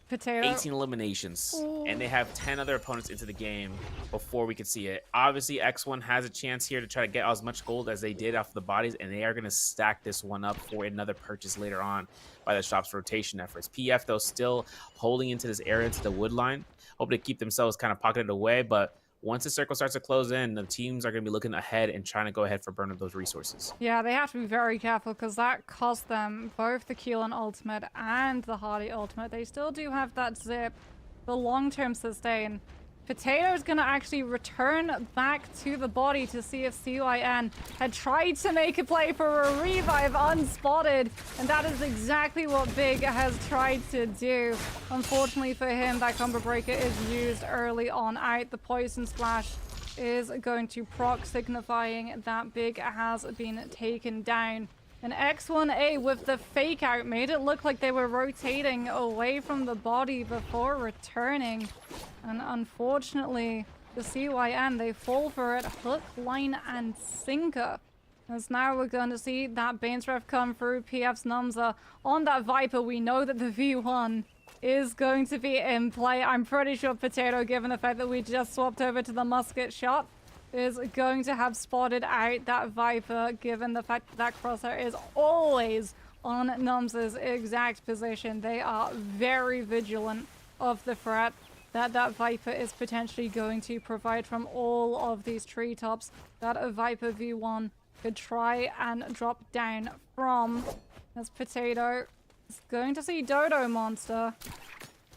Potato. 18 eliminations, and they have 10 other opponents into the game before we could see it. Obviously, X1 has a chance here to try to get as much gold as they did off the bodies, and they are going to stack this one up for another purchase later on by the shop's rotation efforts. PF, though, still holding into this area to the wood line, hoping to keep themselves kind of pocketed away, but once the circle starts to close in, the teams are going to be looking ahead and trying to go ahead for burn of those resources. Yeah, they have to be very careful, because that cost them both the Keelan ultimate and the Hardy ultimate. They still do have that zip, the long-term sustain. Potato's going to actually return back to the body to see if CYN had tried to make a play for a revive unspotted, and that is exactly what Big has tried to do. Unfortunately for him, that combo breaker is used early on out. The poison splash is going to proc, signifying that Big has been taken down. And X1A with the fake out made it look like they were rotating away from the body before returning. And unfortunately, the CYN, they fall for it hook, line, and sinker. As now we're going to see that Bane's Ref come through. PF's Numza on that Viper. We know that the V1 is going to be in play. I'm pretty sure Potato, given the fact that we just swapped over to the musket shot, is going to have spotted out that Viper, given the fact that that crosshair is always on Nums's exact position. They are very vigilant of the threat that that Viper is potentially going to provide from all of these treetops that a Viper V1 could try and drop down from. As Potato is going to see Dodo Monster,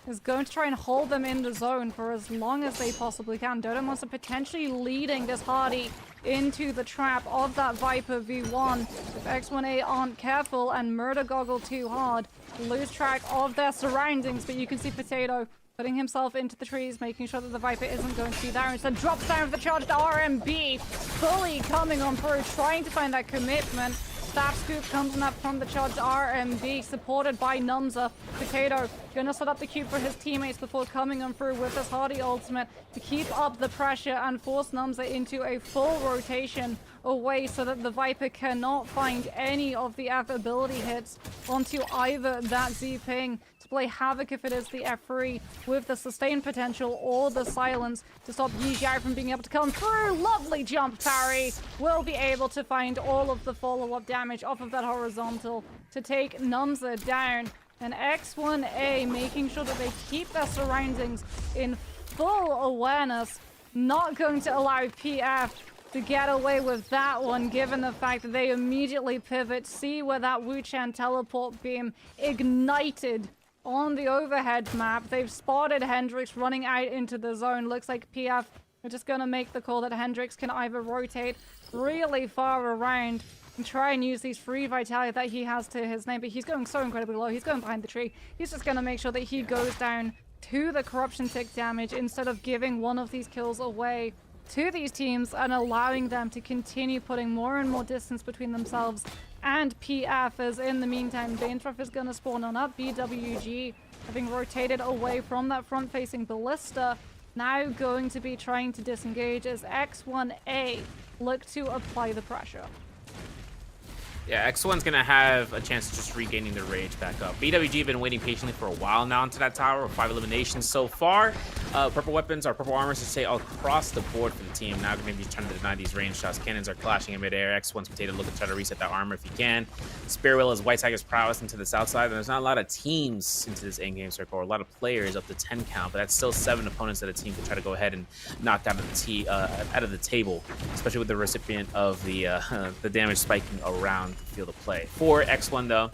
is going to try and hold them in the zone for as long as they possibly can. Dodo Monster potentially leading this Hardy into the trap of that Viper V1. If X1A aren't careful and Murder Goggle too hard, lose track of their surroundings, but you can see Potato putting himself into the trees, making sure that the Viper isn't going to be there. Instead, drops down with the charged RMB, fully coming on through, trying to find that commitment. Staff scoop comes up from the charged RMB, supported by Numza. Potato gonna set up the cube for his teammates before coming on through with this Hardy ultimate to keep up the pressure and force Numza into a full rotation away so that the Viper cannot find any of the F ability hits onto either that Z-Ping to play havoc if it is the F3 with the sustain potential or the silence to stop Yi Xiao from being able to come through. Lovely jump parry. Will be able to find all of the follow-up damage off of that horizontal to take Numza down. And X1A making sure that they keep their surroundings in full awareness. Not going to allow PF to get away with that one, given the fact that they immediately pivot, see where that Wuchan teleport beam ignited on the overhead map. They've spotted Hendrix running out into the zone. Looks like PF are just going to make the call that Hendrix can either rotate really far around and try and use these free vitality that he has to his name, but he's going so incredibly low. He's going behind the tree. He's just going to make sure that he goes down to the corruption tick damage instead of giving one of these kills away to these teams and allowing them to continue putting more and more distance between themselves and PF. As in the meantime, Bainstruff is going to spawn on up. BWG having rotated away from that front-facing ballista, now going to be trying to disengage as X1A look to apply the pressure. Yeah, X1's going to have a chance of just regaining their rage back up. BWG have been waiting patiently for a while now into that tower with 5 eliminations so far. Purple weapons, or purple armors to say, across the board for the team. Now going to be trying to deny these range shots. Cannons are clashing in midair. X1's Potato looking to try to reset that armor if he can. Spearwheel is White Tiger's prowess into the south side. And there's not a lot of teams into this endgame circle, or a lot of players up to 10 count, but that's still 7 opponents that a team can try to go ahead and knock out of the table, especially with the recipient of the damage spiking around the field of play. For X1 though,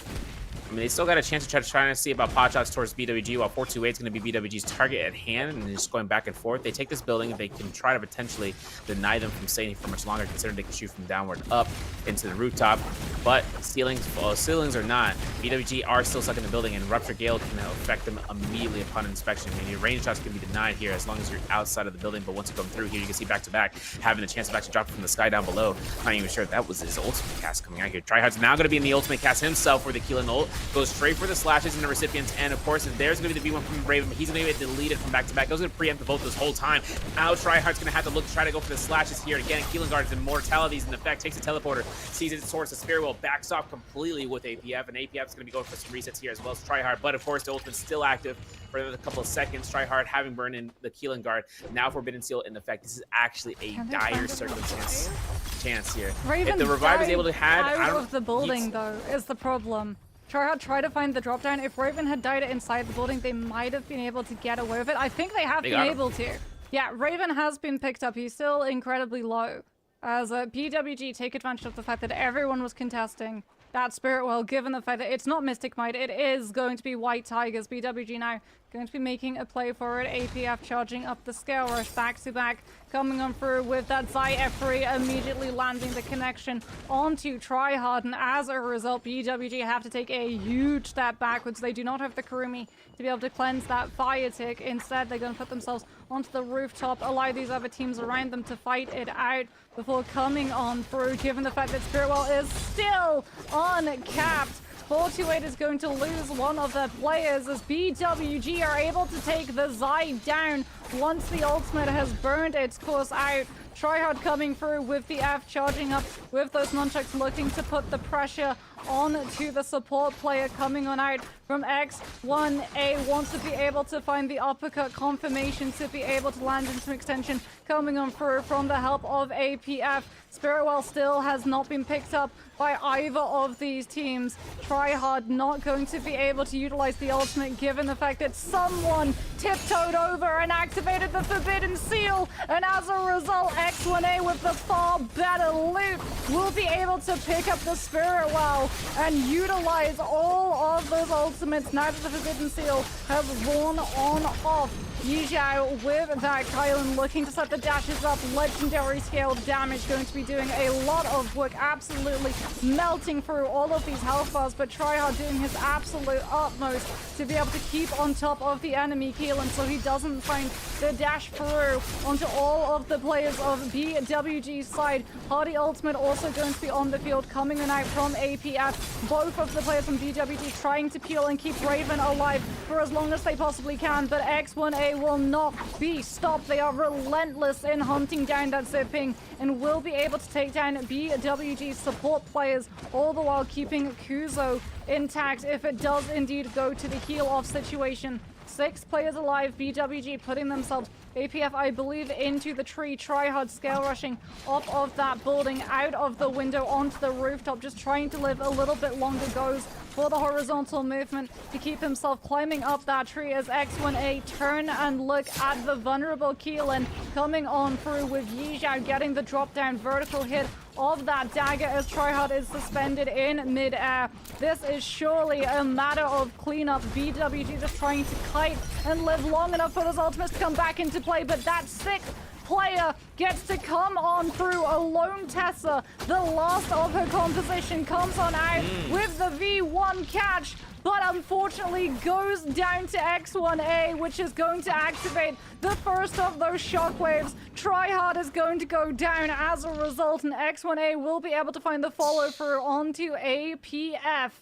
I mean, they still got a chance to try to see about pot shots towards BWG, while 428 is going to be BWG's target at hand, and just going back and forth. They take this building, they can try to potentially deny them from staying for much longer, considering they can shoot from downward up into the rooftop. But ceilings or not, BWG are still stuck in the building, and Rupture Gale can affect them immediately upon inspection. I mean, your range shots can be denied here as long as you're outside of the building, but once you come through here, you can see back-to-back having the chance of actually dropping from the sky down below. Not even sure that was his ultimate cast coming out here. Tryhard's now going to be in the ultimate cast himself for the Keelan ult. Goes straight for the slashes and the recipients, and of course, there's going to be the V1 from Raven, but he's going to get deleted from back-to-back. Goes going to preempt both this whole time. Now Tryhard's going to have to look to try to go for the slashes here. Again, Keelan Guard's immortality's in effect, takes a teleporter, sees its source, the Spear Wheel, backs off completely with APF, and APF's going to be going for some resets here as well as Tryhard, but of course, the ultimate's still active for a couple of seconds. Tryhard having burned in the Keelan Guard, now Forbidden Seal in effect. This is actually a dire circumstance here. Raven if the revive is able to have out of the building though is the problem. Tryhard tried to find the drop down. If Raven had died inside the building, they might have been able to get away with it. I think they have been able to. Yeah, Raven has been picked up. He's still incredibly low. As BWG take advantage of the fact that everyone was contesting that Spirit Well, given the fact that it's not Mystic Might, it is going to be White Tigers. BWG now going to be making a play for it. APF charging up the scale rush back to back, coming on through with that Zai F3, immediately landing the connection onto Tryhard, and as a result, BWG have to take a huge step backwards. They do not have the Kurumi to be able to cleanse that fire tick. Instead, they're going to put themselves onto the rooftop, allow these other teams around them to fight it out before coming on through, given the fact that Spiritual is still uncapped. 428 is going to lose one of their players as BWG are able to take the Zai down once the ultimate has burned its course out. Tryhard coming through with the F, charging up with those nunchucks, looking to put the pressure on to the support player coming on out from X1A. Wants to be able to find the uppercut confirmation to be able to land into extension coming on through from the help of APF. Spiritual still has not been picked up by either of these teams. Tryhard not going to be able to utilize the ultimate given the fact that someone tiptoed over and activated the Forbidden Seal, and as a result, X1A with the far better loot will be able to pick up the Spirit Well and utilize all of those ultimates now that the Forbidden Seal has worn on off. Yizhao with that Kylan looking to set the dashes up. Legendary scale damage going to be doing a lot of work, absolutely melting through all of these health bars, but Tryhard doing his absolute utmost to be able to keep on top of the enemy Keelan so he doesn't find the dash through onto all of the players of BWG's side. Hardy ultimate also going to be on the field coming in out from APF. Both of the players from BWG trying to peel and keep Raven alive for as long as they possibly can, but X1A will not be stopped. They are relentless in hunting down that Zipping and will be able to take down BWG's support players, all the while keeping Kuzo intact if it does indeed go to the heal off situation. 6 players alive, BWG putting themselves, APF I believe, into the tree. Tryhard scale rushing off of that building, out of the window onto the rooftop, just trying to live a little bit longer. Goes for the horizontal movement to keep himself climbing up that tree as X1A turn and look at the vulnerable Keelan coming on through with Yizhao getting the drop down vertical hit of that dagger as Tryhard is suspended in mid-air. This is surely a matter of cleanup. BWG just trying to kite and live long enough for those ultimates to come back into play, but that 6th player gets to come on through. A lone Tessa, the last of her composition, comes on out with the V1 catch, but unfortunately goes down to X1A, which is going to activate the first of those shockwaves. Tryhard is going to go down as a result, and X1A will be able to find the follow through onto APF.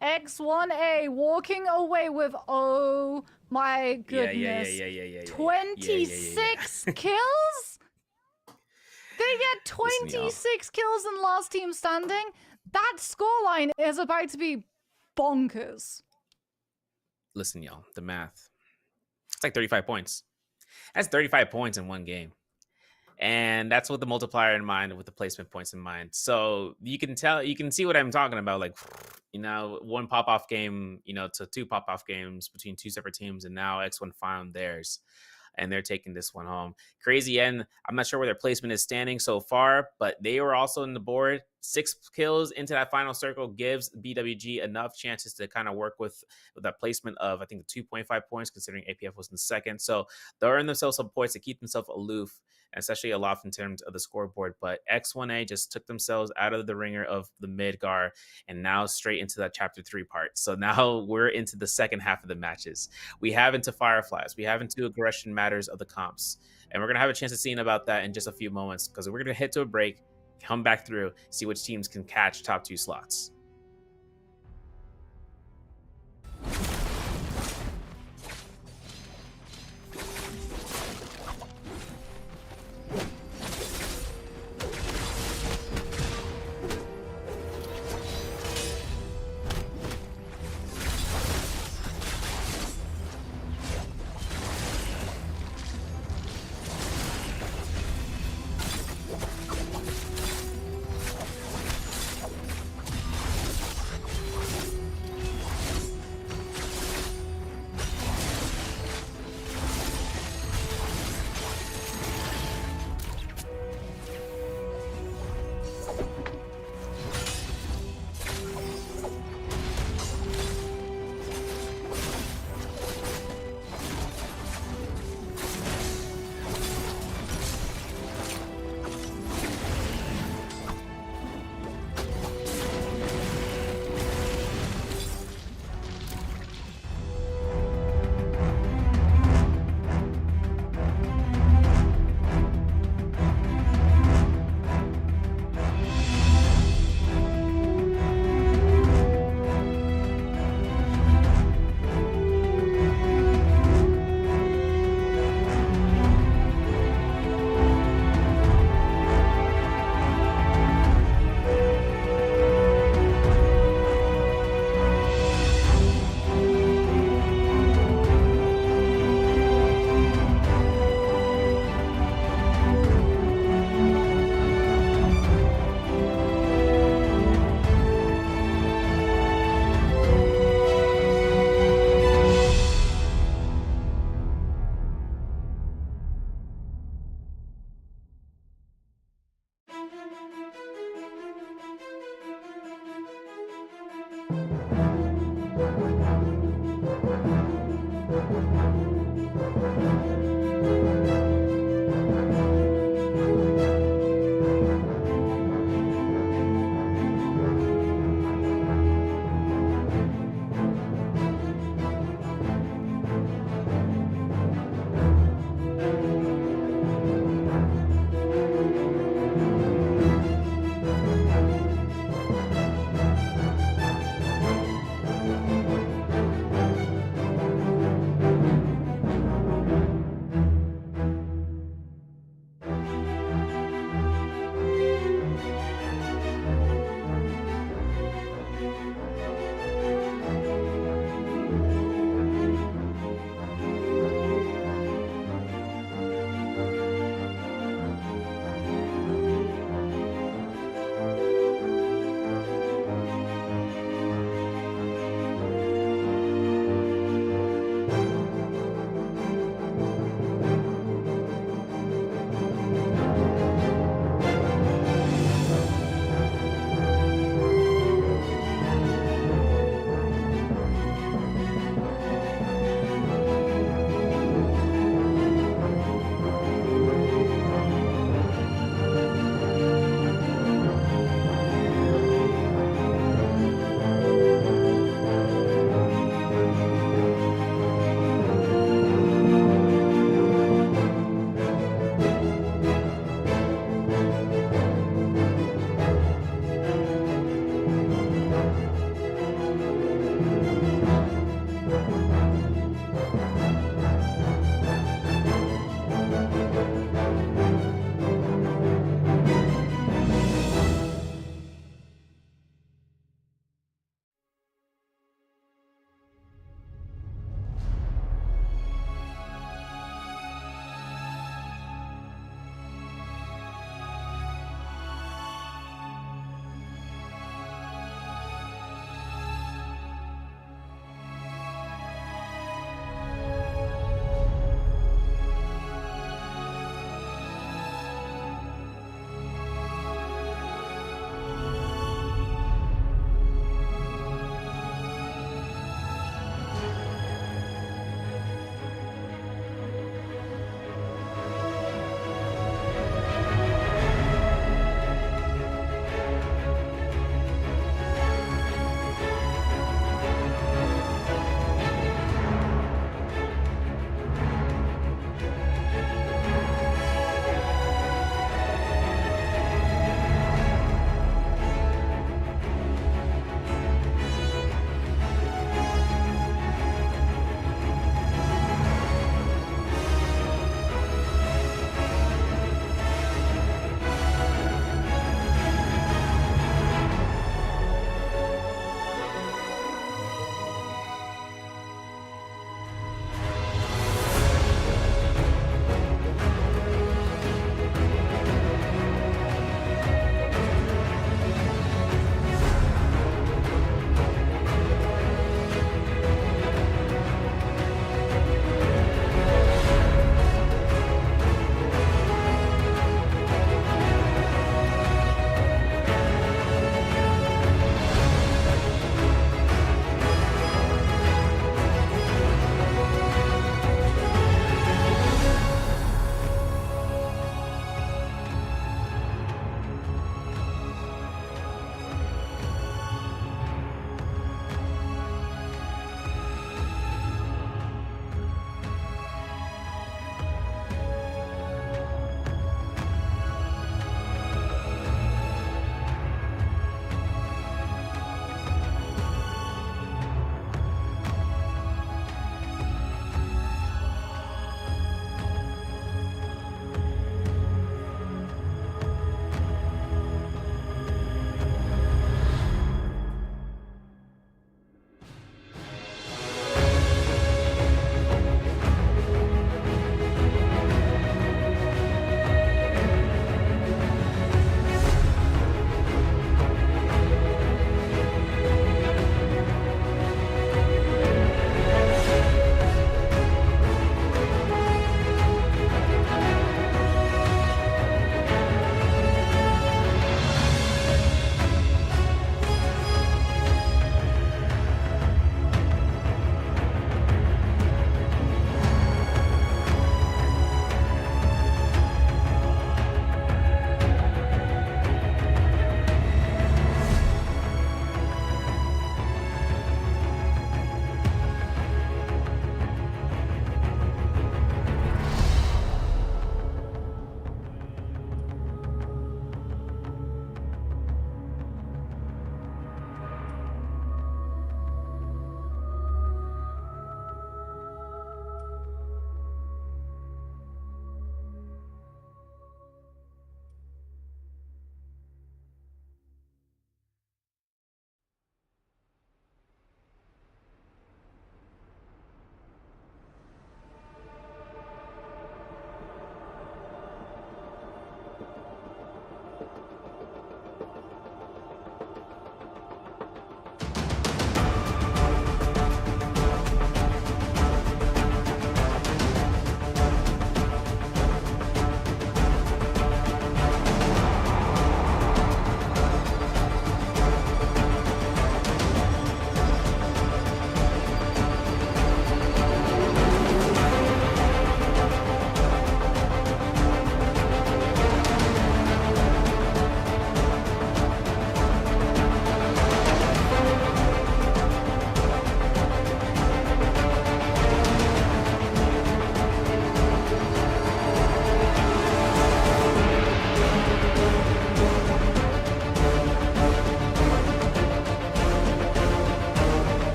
X1A walking away with, oh my goodness, 26 kills? They get 26 kills in last team standing? That scoreline is about to be bonkers. Listen, y'all, the math. It's like 35 points. That's 35 points in one game. And that's with the multiplier in mind, with the placement points in mind. So you can see what I'm talking about. Like, you know, one pop-off game, you know, to 2 pop-off games between 2 separate teams. And now X1 found theirs. And they're taking this one home. Crazy N, I'm not sure where their placement is standing so far, but they were also in the board. 6 kills into that final circle gives BWG enough chances to kind of work with that placement of, I think, 2.5 points, considering APF was in second. So they'll earn themselves some points to keep themselves aloof, especially aloft in terms of the scoreboard. But X1A just took themselves out of the ringer of the Midgar and now straight into that chapter 3 part. So now we're into the second half of the matches. We have into Fireflies. We have into aggression matters of the comps. And we're going to have a chance of seeing about that in just a few moments, because we're going to head to a break, come back through, see which teams can catch top 2 slots.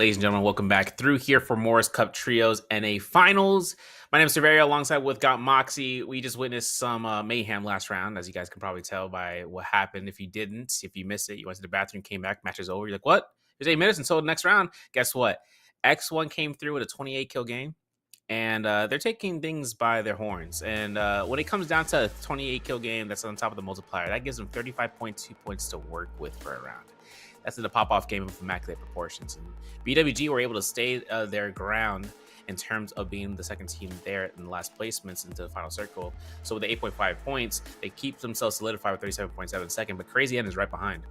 Ladies and gentlemen, welcome back through here for Morus Cup Trios NA Finals. My name is Severio, alongside with Got Moxie. We just witnessed some mayhem last round, as you guys can probably tell by what happened. If you didn't, if you missed it, you went to the bathroom, came back, match is over. You're like, what? There's 8 minutes until the next round. Guess what? X1 came through with a 28 kill game, and they're taking things by their horns. And when it comes down to a 28 kill game that's on top of the multiplier, that gives them 35.2 points to work with for a round. That's in a pop-off game of immaculate proportions. And BWG were able to stay their ground in terms of being the second team there in the last placements into the final circle. So with the 8.5 points, they keep themselves solidified with 37.7 second, but Crazy N is right behind.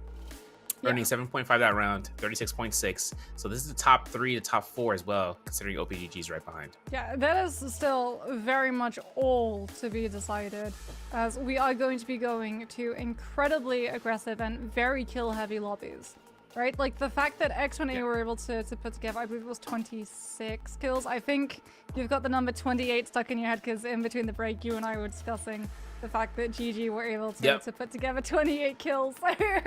Earning 7.5 that round, 36.6. So this is the top 3 to top 4 as well, considering OPGG's right behind. Yeah, that is still very much all to be decided, as we are going to be going to incredibly aggressive and very kill-heavy lobbies. Right? Like, the fact that X1A were able to put together, I believe it was 26 kills. I think you've got the number 28 stuck in your head because in between the break, you and I were discussing the fact that GG were able to put together 28 kills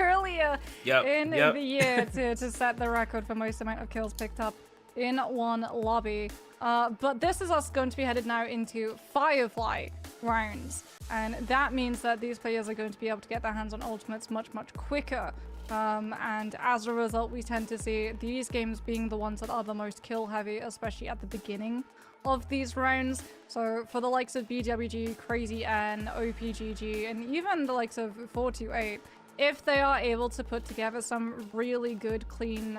earlier in the year to set the record for most amount of kills picked up in one lobby. But this is us going to be headed now into Firefly rounds. And that means that these players are going to be able to get their hands on ultimates much, much quicker. And as a result, we tend to see these games being the ones that are the most kill heavy, especially at the beginning of these rounds. So for the likes of BWG, Crazy N, OPGG, and even the likes of 428, if they are able to put together some really good, clean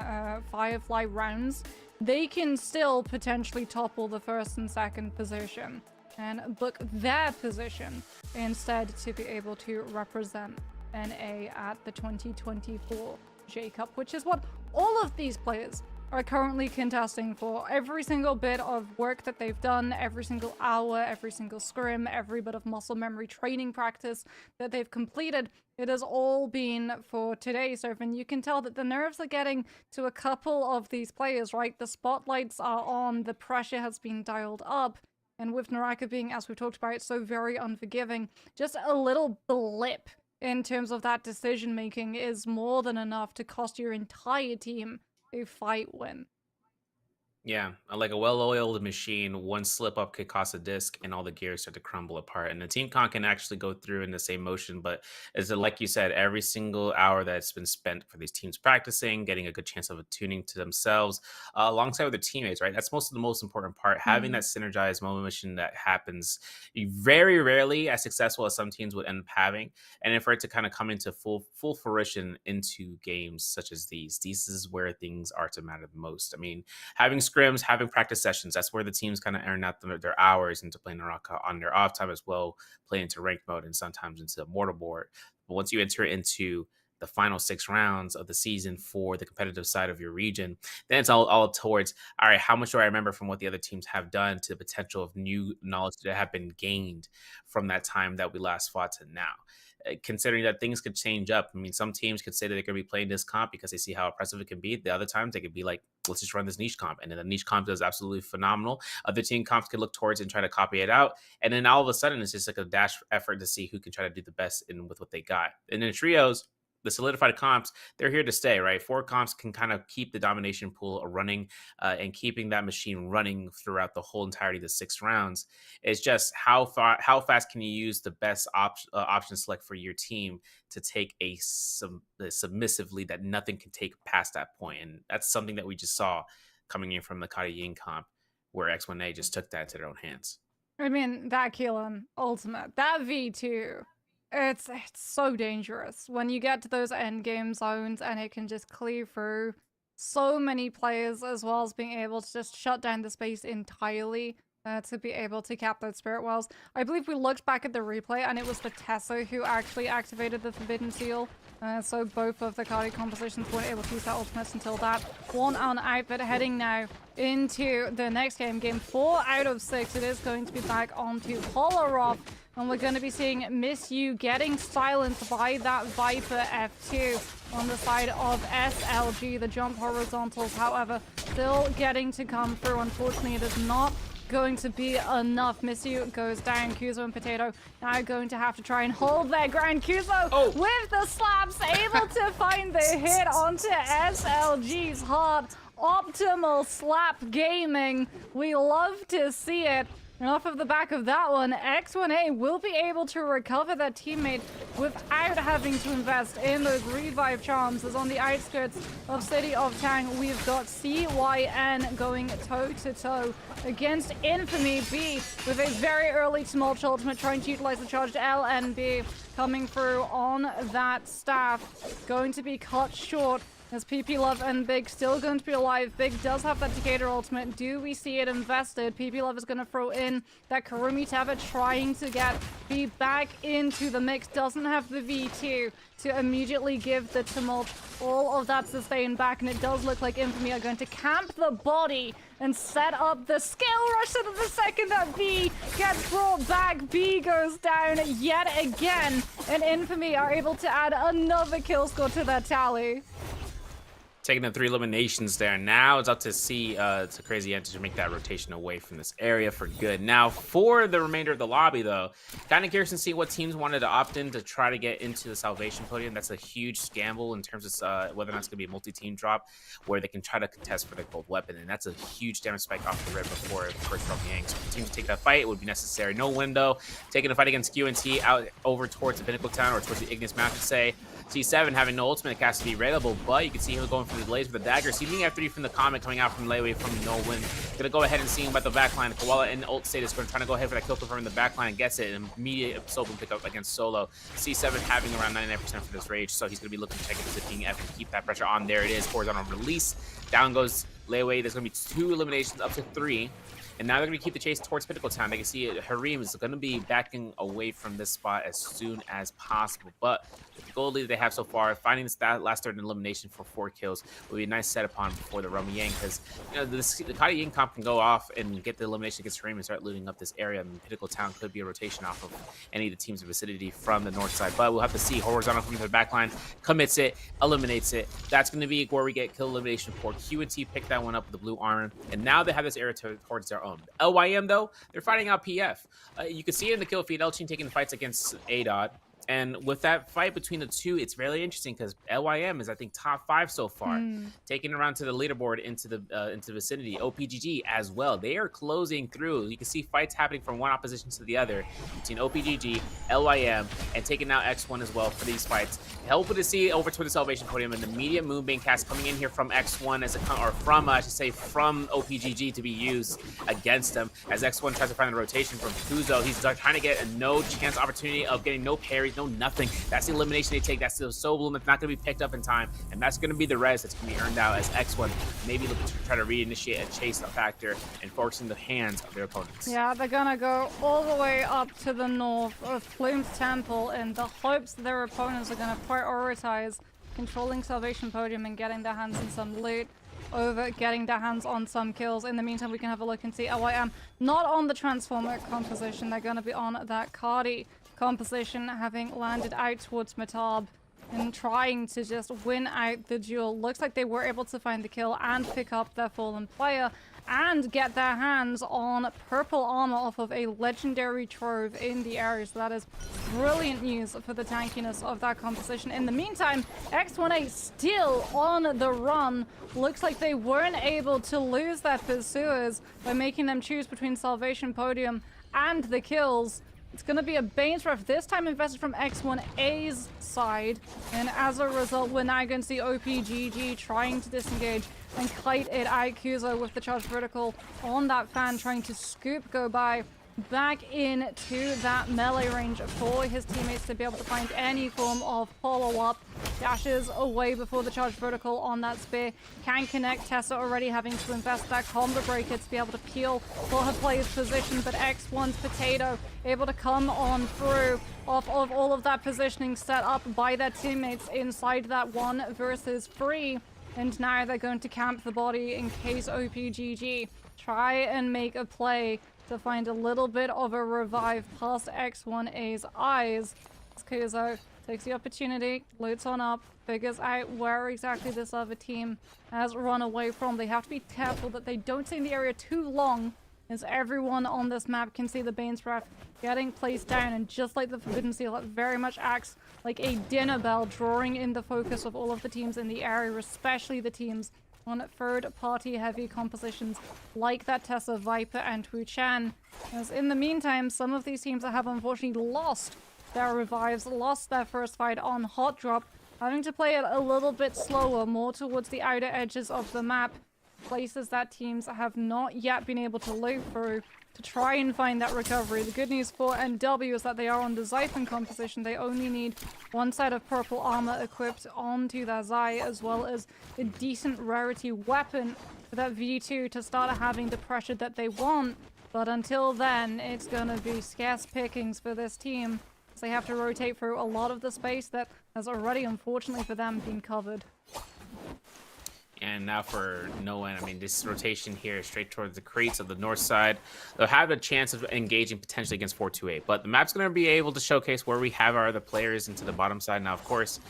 Firefly rounds, they can still potentially topple the first and second position and book their position instead to be able to represent NA at the 2024 J Cup, which is what all of these players are currently contesting for. Every single bit of work that they've done, every single hour, every single scrim, every bit of muscle memory training practice that they've completed, it has all been for today. So when you can tell that the nerves are getting to a couple of these players, right? The spotlights are on, the pressure has been dialed up. And with Naraka being, as we've talked about, so very unforgiving, just a little blip in terms of that decision making is more than enough to cost your entire team a fight win. Yeah, like a well-oiled machine, one slip up could cost a disc and all the gears start to crumble apart. And the team con can actually go through in the same motion, but as like you said, every single hour that's been spent for these teams practicing, getting a good chance of attuning to themselves alongside with their teammates, right? That's the most important part. Having that synergized motion that happens very rarely as successful as some teams would end up having. And for it to kind of come into full fruition into games such as these is where things are to matter the most. I mean, having scrims, having practice sessions, that's where the teams kind of earn out their hours into playing Naraka on their off time as well, play into ranked mode and sometimes into mortal board. But once you enter into the final 6 rounds of the season for the competitive side of your region, then it's all towards, all right, how much do I remember from what the other teams have done to the potential of new knowledge that have been gained from that time that we last fought to now. Considering that things could change up. I mean, some teams could say that they're going to be playing this comp because they see how impressive it can be. The other times they could be like, let's just run this niche comp. And then the niche comp does absolutely phenomenal. Other team comps could look towards and try to copy it out. And then all of a sudden, it's just like a dash effort to see who can try to do the best with what they got. And in trios, the solidified comps, they're here to stay, right? 4 comps can kind of keep the domination pool running and keeping that machine running throughout the whole entirety of the 6 rounds. It's just how fast can you use the best option select for your team to take a submissive lead that nothing can take past that point. And that's something that we just saw coming in from the Kata Yin comp, where X1A just took that into their own hands. I mean, that Keelan ultimate, that V2, it's so dangerous when you get to those endgame zones and it can just clear through so many players, as well as being able to just shut down the space entirely to be able to cap those spirit wells. I believe we looked back at the replay and it was the Tessa who actually activated the Forbidden Seal. So both of the Kali compositions weren't able to use that ultimates until that one on out. But heading now into the next game, game 4 out of 6, it is going to be back onto Holoroth. And we're going to be seeing Miss You getting silenced by that Viper F2 on the side of SLG. The jump horizontals, however, still getting to come through. Unfortunately, it is not going to be enough. Miss You goes down. Kuzo and Potato now going to have to try and hold their ground. Kuzo with the slaps, able to find the hit onto SLG's heart. optimal slap gaming. We love to see it. And off of the back of that one, X1A will be able to recover their teammate without having to invest in those revive charms. As on the outskirts of City of Tang, we've got CYN going toe-to-toe against Infamy B with a very early Tumult ultimate trying to utilize the charged LNB coming through on that staff. Going to be cut short. As PP Love and Big still going to be alive. Big does have that Decatur ultimate. Do we see it invested? PP Love is going to throw in that Karumi Tava trying to get B back into the mix. Doesn't have the V2 to immediately give the Tumult all of that sustain back. And it does look like Infamy are going to camp the body and set up the skill rush so that the second that B gets brought back, B goes down yet again. And Infamy are able to add another kill score to their tally. Taking the 3 eliminations there. Now it's up to see it's a crazy enter to make that rotation away from this area for good. Now for the remainder of the lobby though, kind of curious to see what teams wanted to opt in to try to get into the salvation podium. That's a huge gamble in terms of whether or not it's going to be a multi-team drop where they can try to contest for the gold weapon, and that's a huge damage spike off the rip before the first from Yang. So for teams to take that fight, it would be necessary. No window. Taking a fight against QNT out over towards the Pinnacle Town or towards the Ignis map to say. C7 having no ultimate cast to be raidable, but you can see him going for the delays with the dagger. Seeing after you from the comment coming out from Leeway from No Win. Gonna go ahead and see him about the backline. Koala in ult state is going to try to go ahead for that kill confirm in the backline and gets it. And immediate solo pick up against Solo. C7 having around 99% for this rage, so he's gonna be looking to check into the F and keep that pressure on. There it is. Horizontal release. Down goes Leeway. There's gonna be 2 eliminations up to 3. And now they're going to keep the chase towards Pinnacle Town. They can see Harim is going to be backing away from this spot as soon as possible. But with the gold lead they have so far, finding this last third elimination for 4 kills will be a nice set upon before the Romy Yang. Because the Kali Ying comp can go off and get the elimination against Harim and start looting up this area. And Pinnacle Town could be a rotation off of any of the teams in vicinity from the north side. But we'll have to see. Horizontal coming to the backline, commits it, eliminates it. That's going to be where we get kill elimination for QNT. Pick that one up with the blue armor. And now they have this area towards their own. LYM, though, they're fighting out PF. You can see it in the kill feed, Elchin taking the fights against ADOT. And with that fight between the two, it's really interesting because LYM is, I think, top 5 so far, taking around to the leaderboard into the vicinity. OPGG as well. They are closing through. You can see fights happening from one opposition to the other between OPGG, LYM, and taking out X1 as well for these fights. Helpful to see over to the Salvation Podium and the immediate moon being cast coming in here from X1 as from I should say from OPGG to be used against them as X1 tries to find the rotation from Kuzo. He's trying to get a no chance opportunity of getting no parries, no nothing. That's the elimination they take. That's the Soul Bloom that's not going to be picked up in time, and that's going to be the res that's going to be earned out as X1 maybe looking to try to reinitiate a chase factor and forcing the hands of their opponents. Yeah, they're gonna go all the way up to the north of Flume's Temple in the hopes that their opponents are gonna prioritize controlling Salvation Podium and getting their hands on some loot over getting their hands on some kills. In the meantime, we can have a look and see LYM not on the Transformer composition. They're gonna be on that Cardi composition, having landed out towards Matab and trying to just win out the duel. Looks like they were able to find the kill and pick up their fallen player and get their hands on purple armor off of a legendary trove in the area. So that is brilliant news for the tankiness of that composition. In the meantime, X1A still on the run. Looks like they weren't able to lose their pursuers by making them choose between Salvation Podium and the kills. It's going to be a Bane's Breath, this time invested from X1A's side. And as a result, we're now going to see OPGG trying to disengage and kite it out. Kuzo with the charged vertical on that fan, trying to scoop go by back into that melee range for his teammates to be able to find any form of follow-up. Dashes away before the charged vertical on that spear. Can connect. Tessa already having to invest that combo breaker to be able to peel for her player's position, but X1's Potato able to come on through off of all of that positioning set up by their teammates inside that 1 versus 3. And now they're going to camp the body in case OPGG try and make a play to find a little bit of a revive past X1A's eyes. Kuzo takes the opportunity, loots on up, figures out where exactly this other team has run away from. They have to be careful that they don't stay in the area too long, as everyone on this map can see the Bane's Breath getting placed down, and just like the Forbidden Seal, it very much acts like a dinner bell, drawing in the focus of all of the teams in the area, especially the teams on third-party heavy compositions like that Tessa Viper and Wu Chan. As in the meantime, some of these teams have unfortunately lost their revives, lost their first fight on Hot Drop, having to play it a little bit slower, more towards the outer edges of the map, places that teams have not yet been able to loop through to try and find that recovery. The good news for NW is that they are on the Xiphon composition. They only need one side of purple armor equipped onto their Xi, as well as a decent rarity weapon for that V2 to start having the pressure that they want. But until then, it's gonna be scarce pickings for this team, as they have to rotate through a lot of the space that has already, unfortunately for them, been covered. And now for no end, I mean, this rotation here straight towards the crates of the north side. They'll have a chance of engaging potentially against 428, but the map's going to be able to showcase where we have our other players into the bottom side. Now, of course,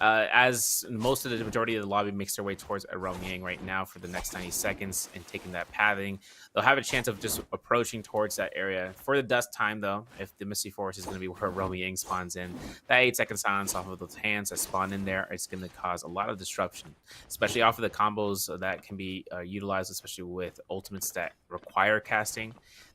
as most of the majority of the lobby makes their way towards Yang right now for the next 90 seconds and taking that pathing, they'll have a chance of just approaching towards that area. For the dust time, though, if the Misty Forest is going to be where Yang spawns in, that 8-second silence off of those hands that spawn in there is going to cause a lot of disruption, especially off of the combos that can be utilized, especially with ultimates that require casting.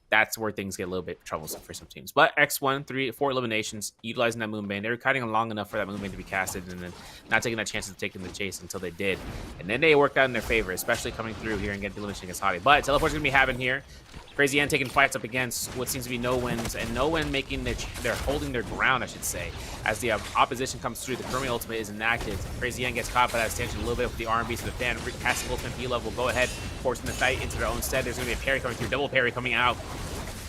That's where things get a little bit troublesome for some teams. But X1, 4 eliminations, utilizing that Moonbane. They were kiting long enough for that Moonbane to be casted and then not taking that chance of taking the chase until they did. And then they worked out in their favor, especially coming through here and getting the elimination against Hottie. But teleport's going to be happening here. Crazy N taking fights up against what seems to be no wins, and no one making they're holding their ground, I should say, as the opposition comes through. The Kermit ultimate is enacted. Crazy N gets caught by that extension a little bit with the R&B, so the fan casting ultimate P level will go ahead, forcing the fight into their own stead. There's going to be a parry coming through, double parry coming out.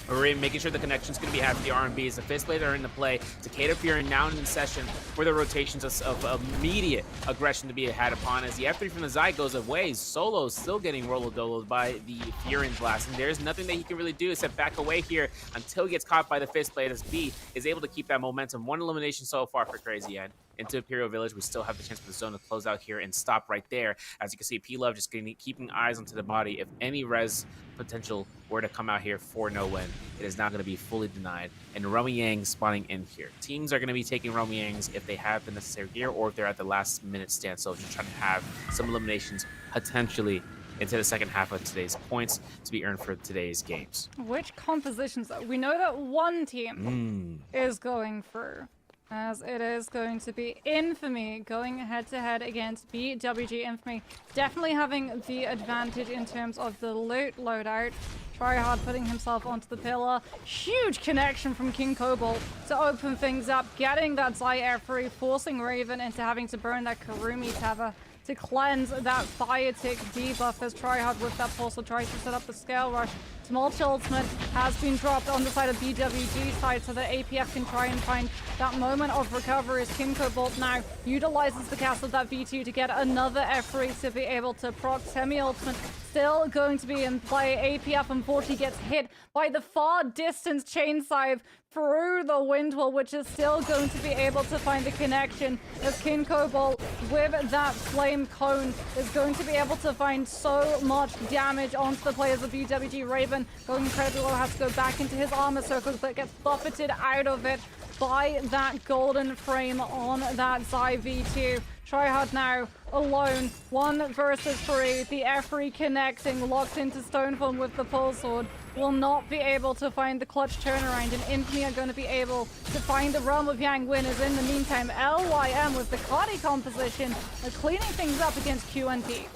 We're making sure the connection's going to be had for the R&Bs. The Fist Blade are in the play. Takeda Fury now in session for the rotations of immediate aggression to be had upon. As the F3 from the Xi goes away, Solo's still getting rolled by the Furin Blast. And there's nothing that he can really do except back away here until he gets caught by the Fist Blade, as B is able to keep that momentum. One elimination so far for Crazy Ed. Into Imperial Village, we still have the chance for the zone to close out here and stop right there. As you can see, P-Love just keeping eyes onto the body. If any res potential were to come out here for no win, it is not going to be fully denied. And Yang spawning in here. Teams are going to be taking Yangs if they have the necessary gear or if they're at the last minute standstill, just trying to have some eliminations potentially into the second half of today's points to be earned for today's games. Which compositions, though? We know that one team is going through, as it is going to be Infamy going head-to-head against BWG. Infamy definitely having the advantage in terms of the loot loadout. Tryhard putting himself onto the pillar. Huge connection from King Cobalt to open things up, getting that Xi air free, forcing Raven into having to burn that Karumi Tether to cleanse that fire tick debuff, as Tryhard with that pulse will try to set up the scale rush. Tumult ultimate has been dropped on the side of BWG side so that APF can try and find that moment of recovery, as King Cobalt now utilizes the cast of that V2 to get another F3 to be able to proc. Semi-ultimate still going to be in play. APF unfortunately gets hit by the far distance chain scythe through the wind wall, which is still going to be able to find the connection, as King Cobalt with that flame cone is going to be able to find so much damage onto the players of BWG. Raven going incredibly low, has to go back into his armor circles, but gets buffeted out of it by that golden frame on that Xi V2. Tryhard now alone, 1 versus 3. The F3 connecting, locked into Stoneform with the pole sword, will not be able to find the clutch turnaround, and Infamy are going to be able to find the Realm of Yang winners. In the meantime, LYM with the Cardi composition are cleaning things up against QNT.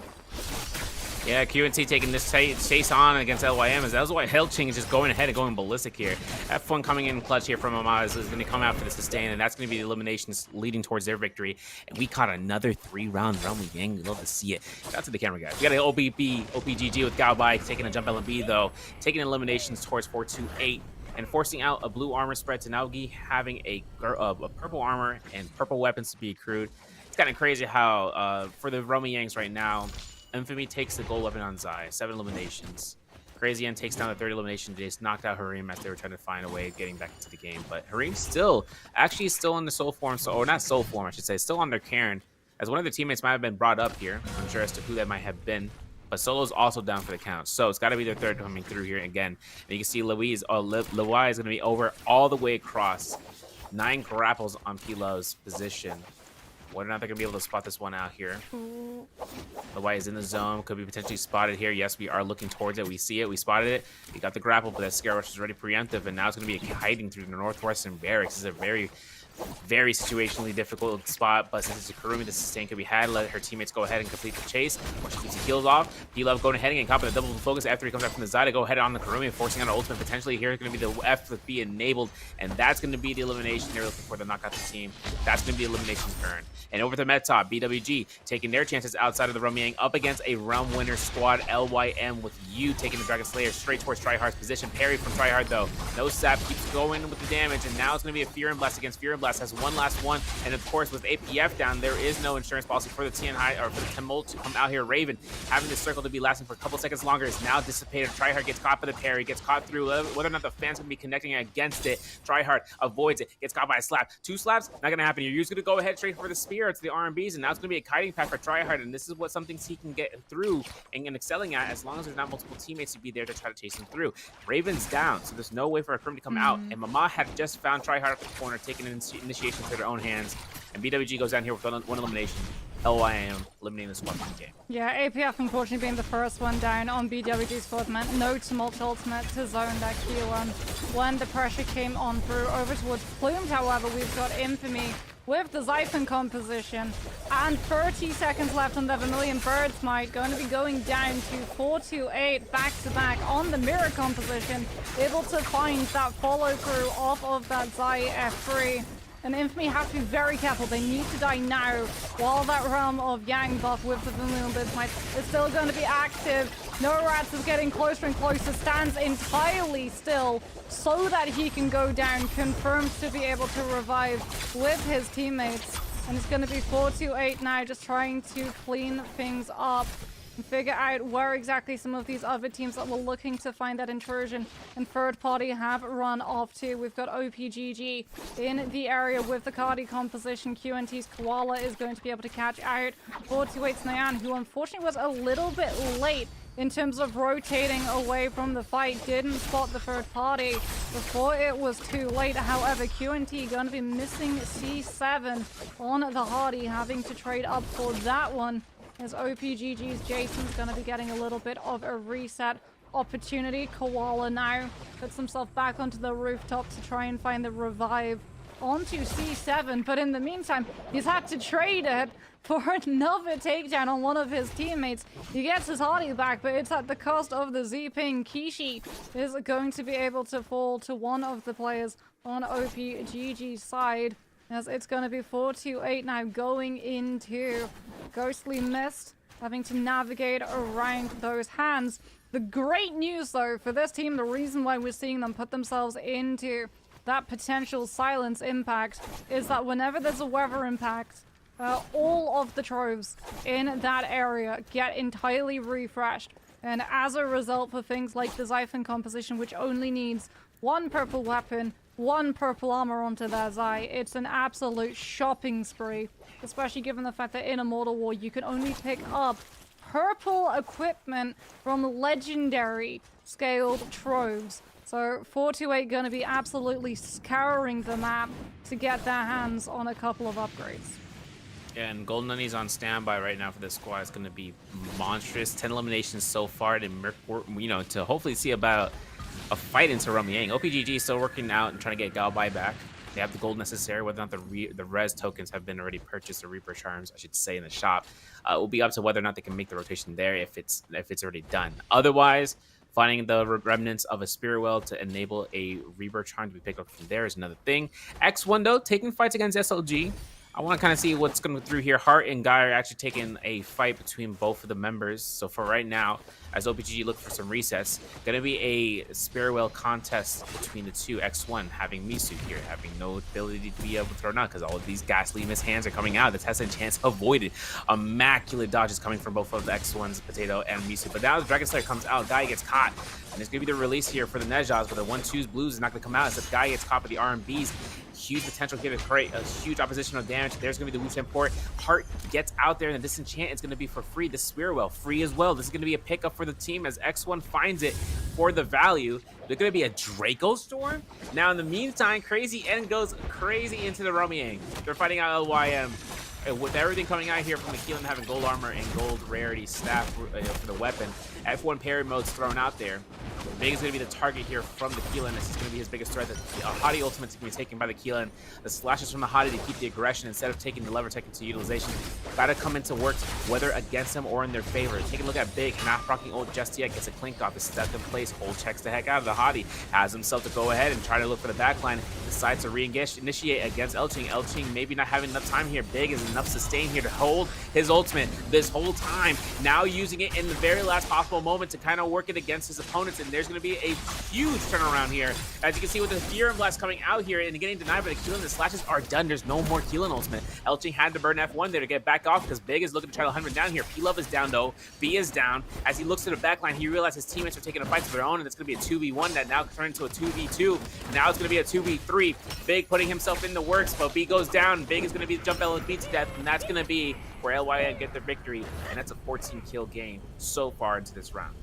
Yeah, QNT taking this chase on against LYM, as Hellching is just going ahead and going ballistic here. F1 coming in clutch here from Amaz is going to come out for the sustain, and that's going to be the eliminations leading towards their victory. And we caught another 3-round Realm of Yang. We love to see it. Shout out to the camera guys. We got an OPGG with Gao Bai taking a jump LMB, though, taking eliminations towards 428. And forcing out a blue armor spread to Naogi, having a purple armor and purple weapons to be accrued. It's kind of crazy how, for the Realm of Yangs right now, Infamy takes the gold weapon on Xi, 7 eliminations. Crazy N takes down the 3rd elimination. They just knocked out Harim as they were trying to find a way of getting back into the game. But Harim still in the soul form, or not soul form, I should say, still on their Karen, as one of their teammates might have been brought up here. I'm unsure as to who that might have been. But Solo's also down for the count. So it's got to be their 3rd coming through here again. And you can see Lewis is going to be over all the way across. 9 grapples on P-Love's position. Whether or not they're going to be able to spot this one out here. Ooh. The white is in the zone. Could be potentially spotted here. Yes, we are looking towards it. We see it. We spotted it. We got the grapple, but that Scare Rush is already preemptive, and now it's going to be hiding through the northwestern barracks. This is a very situationally difficult spot, but since it's a Kurumi, the sustain could be had. Let her teammates go ahead and complete the chase. Once she keeps the heals off, D-Love going ahead and copping a double focus after he comes out from the side to go ahead on the Kurumi, forcing on an ultimate potentially here. Is going to be the F with B enabled, and that's going to be the elimination they're looking for to knock out the team. That's going to be the elimination turn. And over to Met top, BWG taking their chances outside of the Romyang up against a realm winner squad, LYM, with you taking the Dragon Slayer straight towards Tryhard's position. Parry from Tryhard though. No sap, keeps going with the damage, and now it's going to be a Fear and Blast against Fear and Blast. Has one last one, and of course with APF down, there is no insurance policy for the TN High or for the Tumult to come out here. Raven having this circle to be lasting for a couple seconds longer is now dissipated. Tryhard gets caught by the parry, gets caught through whether or not the fans can be connecting against it. Tryhard avoids it, gets caught by a slap. 2 slaps, not gonna happen. You're just gonna go ahead straight for the spear. It's the RMBs, and now it's gonna be a kiting pack for Tryhard, and this is what some things he can get through and excelling at as long as there's not multiple teammates to be there to try to chase him through. Raven's down, so there's no way for a Krim to come out, and Mama had just found Tryhard at the corner, taking an initiation to their own hands, and BWG goes down here with one elimination. LYM eliminating the squad from the game. Yeah, APF unfortunately being the first one down on BWG's squad meant no Tumult ultimate to zone that Q1 when the pressure came on through. Over towards Plumes, however, we've got Infamy with the Xiphon composition, and 30 seconds left on the Vermilion Bird's Might, going to be going down to 4-2-8 back-to-back on the Mirror composition, able to find that follow-through off of that Zai F3. And Infamy have to be very careful. They need to die now while that Realm of Yang buff with the Vermilion Bird's Might is still going to be active. No Rats is getting closer and closer, stands entirely still so that he can go down, confirmed to be able to revive with his teammates. And it's going to be 4-2-8 now, just trying to clean things up and figure out where exactly some of these other teams that were looking to find that intrusion and third party have run off to. We've got OPGG in the area with the Cardi composition. QNT's Koala is going to be able to catch out 428's Nyan, who unfortunately was a little bit late in terms of rotating away from the fight. Didn't spot the third party before it was too late. However, QNT going to be missing C7 on the Hardy, having to trade up for that one, as OPGG's Jason's going to be getting a little bit of a reset opportunity. Koala now puts himself back onto the rooftop to try and find the revive onto C7, but in the meantime, he's had to trade it for another takedown on one of his teammates. He gets his Hardy back, but it's at the cost of the Z-Ping. Kishi is going to be able to fall to one of the players on OPGG's side, as it's going to be 4-2-8 now going into Ghostly Mist, having to navigate around those hands. The great news, though, for this team, the reason why we're seeing them put themselves into that potential silence impact, is that whenever there's a weather impact, all of the troves in that area get entirely refreshed. And as a result, for things like the Xiphon composition, which only needs 1 purple weapon, 1 purple armor onto their Zai, it's an absolute shopping spree, especially given the fact that in Immortal War you can only pick up purple equipment from legendary scaled troves. So 428 going to be absolutely scouring the map to get their hands on a couple of upgrades. And Golden Honey's on standby right now for this squad. It's going to be monstrous. 10 eliminations so far to, to hopefully see about a fight into Romyang. OPGG is still working out and trying to get Galbai back. They have the gold necessary, whether or not the res tokens have been already purchased, or Reaper Charms, I should say, in the shop. It will be up to whether or not they can make the rotation there if it's already done. Otherwise, finding the remnants of a Spirit Well to enable a Reaper Charm to be picked up from there is another thing. X1, though, taking fights against SLG. I want to kind of see what's going through here. Hart and Guy are actually taking a fight between both of the members. So for right now, as OPGG look for some resets, going to be a Spirwell contest between the two. X1 having Misu here, having no ability to be able to throw nut because all of these ghastly miss hands are coming out. The Tesla chance avoided. Immaculate dodges coming from both of the X1's Potato and Misu. But now the Dragon Slayer comes out. Guy gets caught. And it's going to be the release here for the Nejaz, but the 1-2's blues is not going to come out. As the Guy gets caught by the RMBs. Huge potential here to create a huge oppositional damage. There's going to be the Wu port. Hart gets out there, and the Disenchant is going to be for free. The Spirwell free as well. This is going to be a pickup for the team as X1 finds it for the value. There's going to be a Draco Storm. Now, in the meantime, Crazy N goes crazy into the Romyang. They're fighting out LYM. with everything coming out here from the Keelan having gold armor and gold rarity staff for the weapon, F1 parry mode's thrown out there. Big is going to be the target here from the Keelan. This is going to be his biggest threat. The Hottie ultimate's going to be taken by the Keelan. The slashes from the Hottie to keep the aggression instead of taking the lever tech into utilization. Got to come into work, whether against him or in their favor. Take a look at Big, not proccing ult just yet. Gets a clink off. Is stuck in place. Ult checks the heck out of the Hottie. Has himself to go ahead and try to look for the backline. Decides to re-initiate against Elching. Elching maybe not having enough time here. Big is enough sustain here to hold his ultimate this whole time. Now using it in the very last possible moment to kind of work it against his opponents. And there's going to be a huge turnaround here. As you can see with the Fury Blast coming out here and getting denied by the Keelan, the slashes are done. There's no more Keelan ultimate. Elching had to burn F1 there to get back off because Big is looking to try to hunt him down here. P-Love is down though. B is down. As he looks to the backline, he realizes his teammates are taking a fight of their own, and it's going to be a 2v1 that now turned into a 2v2. Now it's going to be a 2v3. Big putting himself in the works, but B goes down. Big is going to be the jump LB to death, and that's going to be where LYN get their victory, and that's a 14 kill gain so far into this round.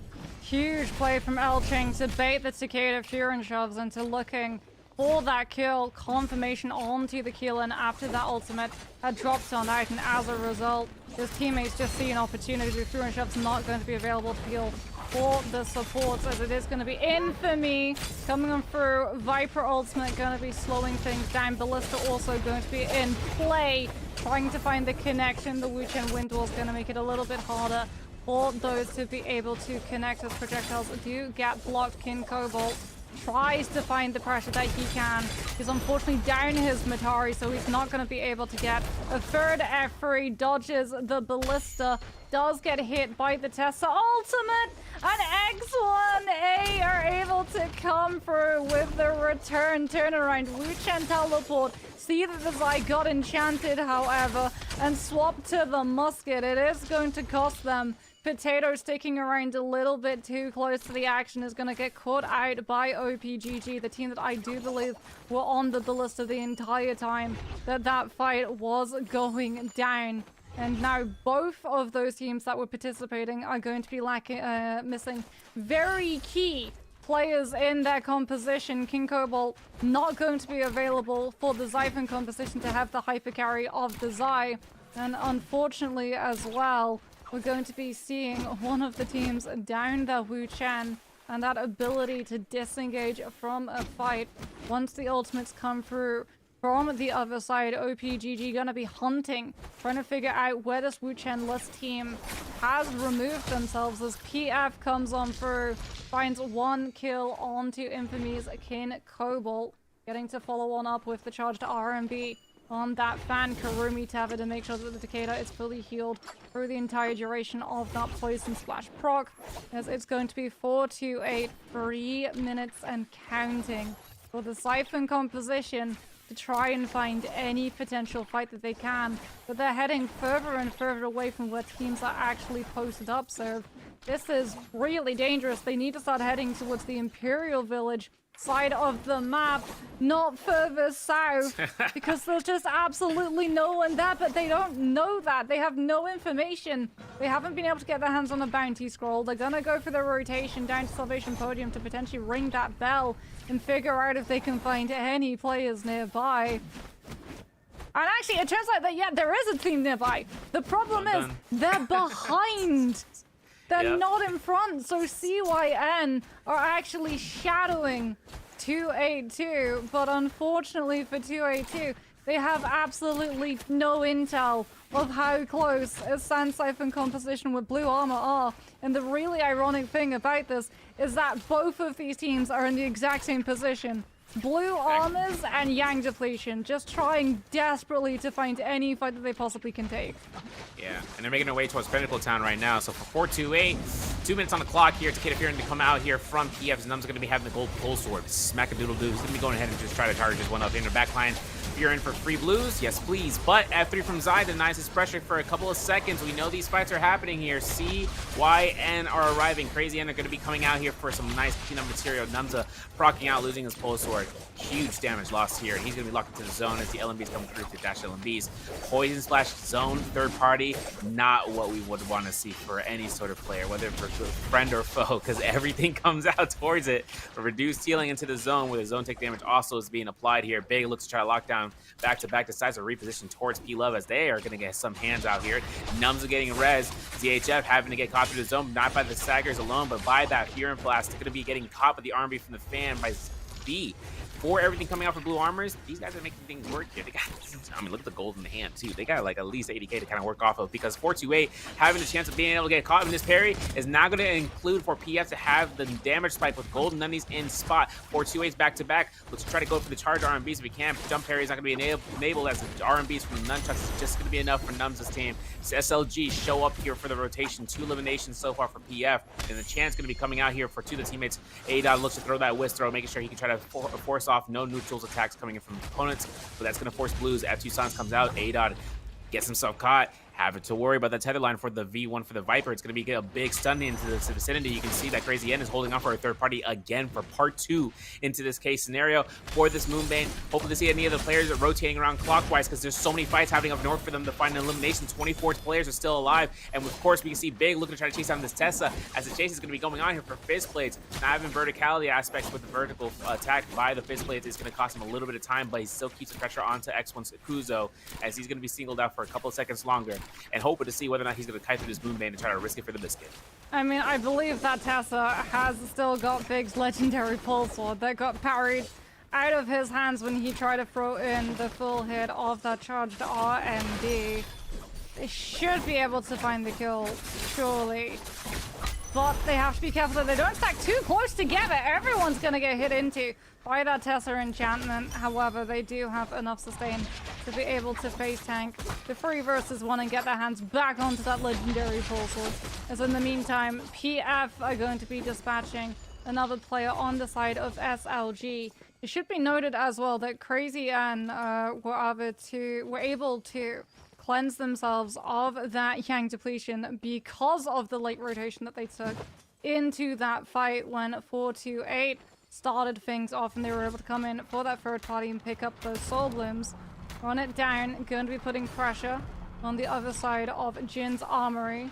Huge play from Elching to bait the Takeda Furin shoves into looking for that kill confirmation onto the Keelan after that ultimate had dropped on out, and as a result, his teammates just see an opportunity. The Furin shove's not going to be available to heal for the supports, as it is going to be Infamy coming on through. Viper ultimate going to be slowing things down. Ballista also going to be in play, trying to find the connection. The Wuchen Wind Wall's going to make it a little bit harder for those to be able to connect, as projectiles do get blocked. King Cobalt tries to find the pressure that he can. He's unfortunately down his Matari, so he's not going to be able to get a third F3. Dodges the Ballista, does get hit by the Tessa ultimate, and X1A are able to come through with the return turnaround. Wuchen teleport. See that the Zai got enchanted, however, and swap to the musket. It is going to cost them. Potato sticking around a little bit too close to the action is going to get caught out by OPGG, the team that I do believe were on the Ballista the entire time that fight was going down. And now both of those teams that were participating are going to be missing very key players in their composition. King Cobalt not going to be available for the Xiphon composition to have the hyper carry of the Zai. And unfortunately as well, we're going to be seeing one of the teams down the Wuchen, and that ability to disengage from a fight once the ultimates come through from the other side. OPGG gonna be hunting, trying to figure out where this Wuchen-less team has removed themselves, as PF comes on through, finds one kill onto Infamy's King Cobalt, getting to follow on up with the charged RMB on that fan Karumi Tava to make sure that the Takeda is fully healed through the entire duration of that poison splash proc, as it's going to be 4-2-8, 3 minutes and counting for the Xiphon composition to try and find any potential fight that they can, but they're heading further and further away from where teams are actually posted up, so this is really dangerous. They need to start heading towards the Imperial Village side of the map, not further south, because there's just absolutely no one there, but they don't know that. They have no information. They haven't been able to get their hands on a bounty scroll. They're gonna go for the rotation down to Salvation Podium to potentially ring that bell and figure out if they can find any players nearby. And actually, it turns out that, yeah, there is a team nearby. The problem is they're behind. They're not in front, so CYN are actually shadowing 282, but unfortunately for 282, they have absolutely no intel of how close a Sand Siphon composition with blue armor are. And the really ironic thing about this is that both of these teams are in the exact same position. Blue armors and Yang depletion, just trying desperately to find any fight that they possibly can take. Yeah, and they're making their way towards Pinnacle Town right now. So for 4-2-8, 2 minutes on the clock here. Takeda Fury to come out here from PF's. Num's going to be having the gold pole sword. Smack-a-doodle-doo. He's going to be going ahead and just try to charge this one up in the backline. You're in for free blues? Yes, please. But F3 from Zai denies his pressure for a couple of seconds. We know these fights are happening here. CYN are arriving. Crazy N are going to be coming out here for some nice cleanup material. Numza proccing out, losing his pole sword. Huge damage lost here. And he's going to be locked into the zone as the LMBs come through to dash LMBs. Poison Splash zone, third party. Not what we would want to see for any sort of player, whether for friend or foe, because everything comes out towards it. A reduced healing into the zone, where the zone take damage also is being applied here. Big looks to try to lock down down back to back, decides to reposition towards P-Love as they are going to get some hands out here. Numbs are getting res. ZHF having to get caught through the zone, not by the Saggers alone, but by that Fury Blast. Going to be getting caught by the R&B from the fan by B. For everything coming out for Blue Armors, these guys are making things work here. They got, I mean, look at the gold in the hand, too. They got like at least 80k to kind of work off of, because 428 having the chance of being able to get caught in this parry is now going to include for PF to have the damage spike with golden nunnies in spot. 428's back to back. Let's try to go for the charge RMBs if we can. Jump parry is not going to be enabled as the RMBs from the nunchucks is just going to be enough for Nums' team. SLG show up here for the rotation. 2 eliminations so far for PF, and the chance going to be coming out here for 2 of the teammates. A-Dot looks to throw that whisk throw, making sure he can try to force off no neutrals attacks coming in from opponents, but that's going to force Blues. F2 Silence comes out. A-Dot gets himself caught. Have it to worry about the tether line for the V1 for the Viper. It's going to be a big stun into the vicinity. You can see that Crazy N is holding on for a third party again for part 2 into this case scenario for this Moonbane. Hoping to see any of the players rotating around clockwise, because there's so many fights happening up north for them to find an elimination. 24 players are still alive, and of course we can see Big looking to try to chase down this Tessa, as the chase is going to be going on here for Fist Blades. Not having verticality aspects with the vertical attack by the Fist Blades is going to cost him a little bit of time, but he still keeps the pressure onto X1's Kuzo, as he's going to be singled out for a couple of seconds longer, and hoping to see whether or not he's going to kite through this Moonbane and try to risk it for the biscuit. I mean, I believe that Tessa has still got Big's legendary pole sword that got parried out of his hands when he tried to throw in the full hit of that charged RMD. They should be able to find the kill, surely. But they have to be careful that they don't stack too close together. Everyone's going to get hit into by that Tessa enchantment. However, they do have enough sustain to be able to face tank the 3 versus 1 and get their hands back onto that legendary pole sword. As in the meantime, PF are going to be dispatching another player on the side of SLG. It should be noted as well that Crazy and were able to cleanse themselves of that Yang depletion because of the late rotation that they took into that fight when 428 started things off, and they were able to come in for that third party and pick up those soul blooms. Run it down, going to be putting pressure on the other side of Jin's armory.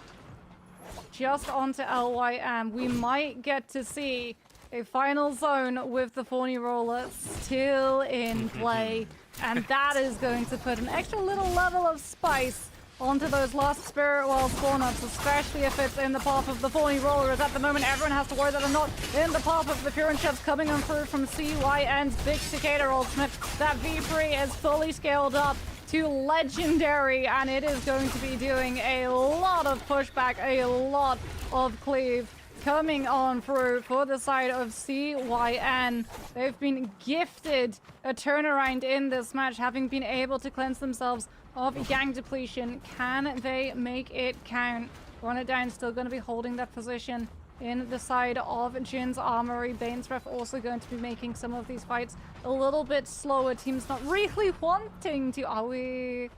Just onto LYM. We might get to see a final zone with the Thorny Roller still in play. And that is going to put an extra little level of spice onto those last Spirit Well spawn-ups, especially if it's in the path of the Thorny Roller, as at the moment everyone has to worry that they're not in the path of the Furin Chefs coming on through from CYN's Big Cicada ultimate. That V3 is fully scaled up to Legendary, and it is going to be doing a lot of pushback, a lot of cleave coming on through for the side of CYN. They've been gifted a turnaround in this match, having been able to cleanse themselves of Yang depletion. Can they make it count? Run it down, still going to be holding that position in the side of Jin's armory. Bane's Ref also going to be making some of these fights a little bit slower. Team's not really wanting to. Are we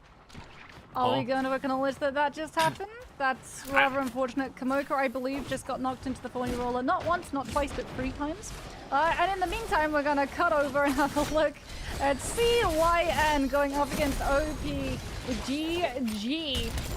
going to acknowledge that that just happened? That's rather unfortunate. Kamoko, I believe, just got knocked into the Thorny Roller. Not once, not twice, but 3 times. And in the meantime, we're going to cut over and have a look at CYN going up against OPGG.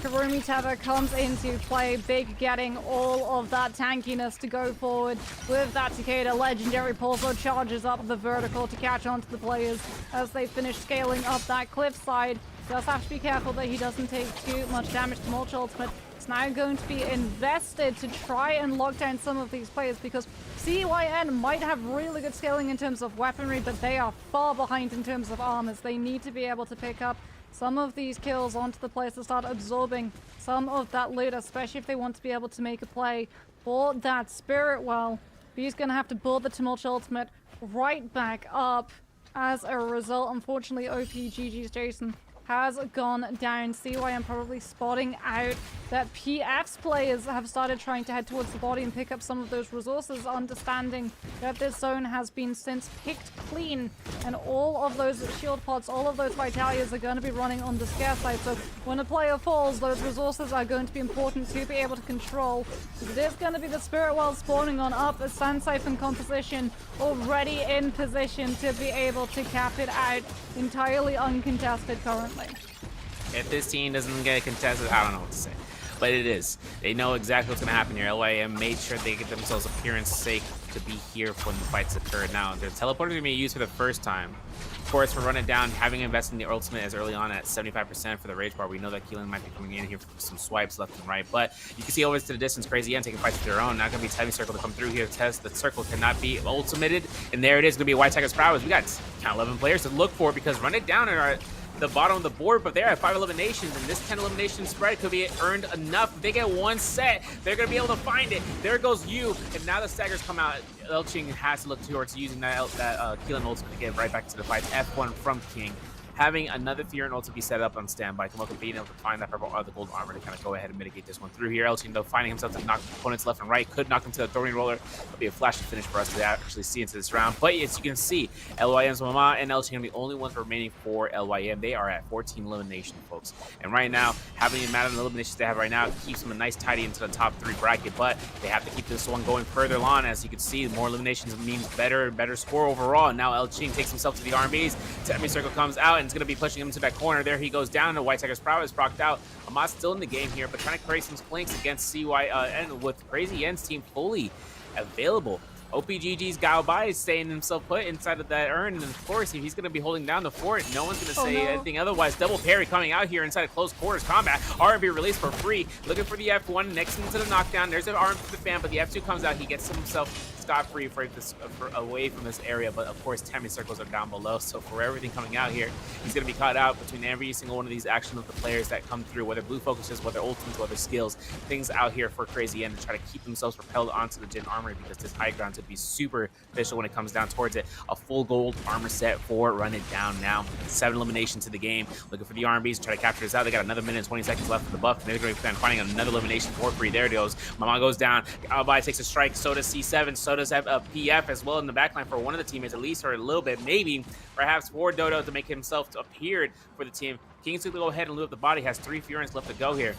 Karumi Teva comes into play. Big getting all of that tankiness to go forward with that Cicada. Legendary Pulsar charges up the vertical to catch onto the players as they finish scaling up that cliffside. Does have to be careful that he doesn't take too much damage to Mulch Ultimate. It's now going to be invested to try and lock down some of these players, because CYN might have really good scaling in terms of weaponry, but they are far behind in terms of armors. They need to be able to pick up some of these kills onto the players to start absorbing some of that loot, especially if they want to be able to make a play for that Spirit Well. He's going to have to build the Tumult Ultimate right back up as a result. Unfortunately, OPGG's Jason has gone down. CYM probably spotting out that PF's players have started trying to head towards the body and pick up some of those resources, understanding that this zone has been since picked clean, and all of those shield pots, all of those Vitalias are going to be running on the scare side. So when a player falls, those resources are going to be important to be able to control. There's going to be the Spirit Well spawning on up, a Sand Siphon composition already in position to be able to cap it out, entirely uncontested currently. If this team doesn't get contested, I don't know what to say. But it is. They know exactly what's going to happen here. LYM made sure they get themselves appearance sake to be here when the fights occur. Now, the teleporters are going to be used for the first time. Of course, for Run It Down, having invested in the ultimate as early on at 75% for the Rage Bar, we know that Keelan might be coming in here for some swipes left and right. But you can see over to the distance, Crazy End taking fights of their own. Not going to be Heavy Circle to come through here to test. The circle cannot be ultimated. And there it is, going to be White Tiger's Prowess. We got count 11 players to look for because Run It Down are at the bottom of the board, but they're at 5 eliminations, and this 10 elimination spread could be earned enough. If they get one set, they're going to be able to find it. There goes you, and now the staggers come out. Elching has to look towards using that Keelan ultimate to get right back to the fight. F1 from King. Having another Fear and ult to be set up on standby. Kamoka being able to find that purple or the gold armor to kind of go ahead and mitigate this one through here. Elching, though, finding himself to knock opponents left and right. Could knock him to the throwing roller. It'll be a flashy finish for us to actually see into this round. But as you can see, LYM's Mama and Elching are the only ones remaining for LYM. They are at 14 elimination, folks. And right now, having the amount of eliminations they have right now keeps them a nice tidy into the top 3 bracket. But they have to keep this one going further on. As you can see, more eliminations means better score overall. Now Elching takes himself to the RMBs. Semi Circle comes out and it's going to be pushing him to that corner. There he goes down. The White Tiger's Prowess procced out. Amas still in the game here, but trying to create some flanks against and with Crazy End's team fully available. OPGG's Gao Bai is staying himself put inside of that urn, and of course, if he's going to be holding down the fort, no one's going to say anything otherwise. Double parry coming out here inside of close quarters combat. R&B released for free, looking for the F1, next into the knockdown. There's an arm for the fan, but the F2 comes out. He gets himself scot-free for away from this area, but of course, Tammy circles are down below, so for everything coming out here, he's going to be caught out between every single one of these actions of the players that come through, whether blue focuses, whether ultimates, whether skills, things out here for Crazy End to try to keep themselves propelled onto the Jin Armory, because this high ground would be super official when it comes down towards it. A full gold armor set for Run It Down now. 7 eliminations to the game. Looking for the RMBs to try to capture this out. They got another minute and 20 seconds left for the buff. And they're going to be finding another elimination for free. There it goes. Mama goes down. Albai takes a strike. So does C7. So does PF as well in the backline for one of the teammates, at least, or a little bit, maybe, perhaps for Dodo to make himself appeared for the team. King's going to go ahead and loot up the body. Has 3 Furins left to go here.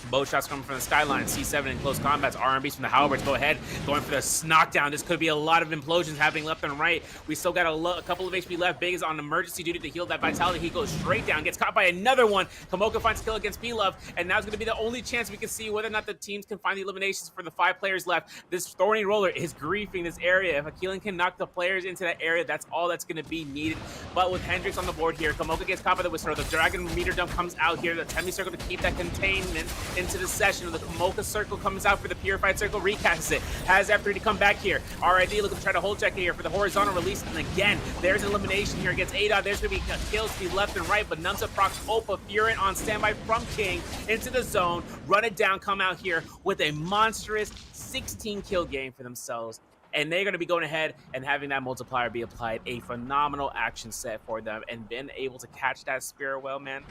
Bow shots coming from the skyline. C7 in close combats. RMBs from the halberds go ahead, going for the knockdown. This could be a lot of implosions happening left and right. We still got a couple of HP left. Big is on emergency duty to heal that vitality. He goes straight down, gets caught by another one. Kamoka finds kill against P-Love, and now it's going to be the only chance we can see whether or not the teams can find the eliminations for the 5 players left. This thorny roller is griefing this area. If Akeelan can knock the players into that area, that's all that's going to be needed. But with Hendrix on the board here, Kamoka gets caught by the Whisper. The Dragon meter dump comes out here. The Temi circle to keep that containment into the session. The Kamoka circle comes out for the Purified circle, recasts it. Has F3 to come back here. RID looking to try to hold check here for the horizontal release. And again, there's an elimination here against ADOT. There's going to be kills to be left and right, but Nunsa procs Opa. Furin on standby from King into the zone. Run It Down, come out here with a monstrous 16 kill game for themselves. And they're going to be going ahead and having that multiplier be applied. A phenomenal action set for them, and been able to catch that spirit well, man.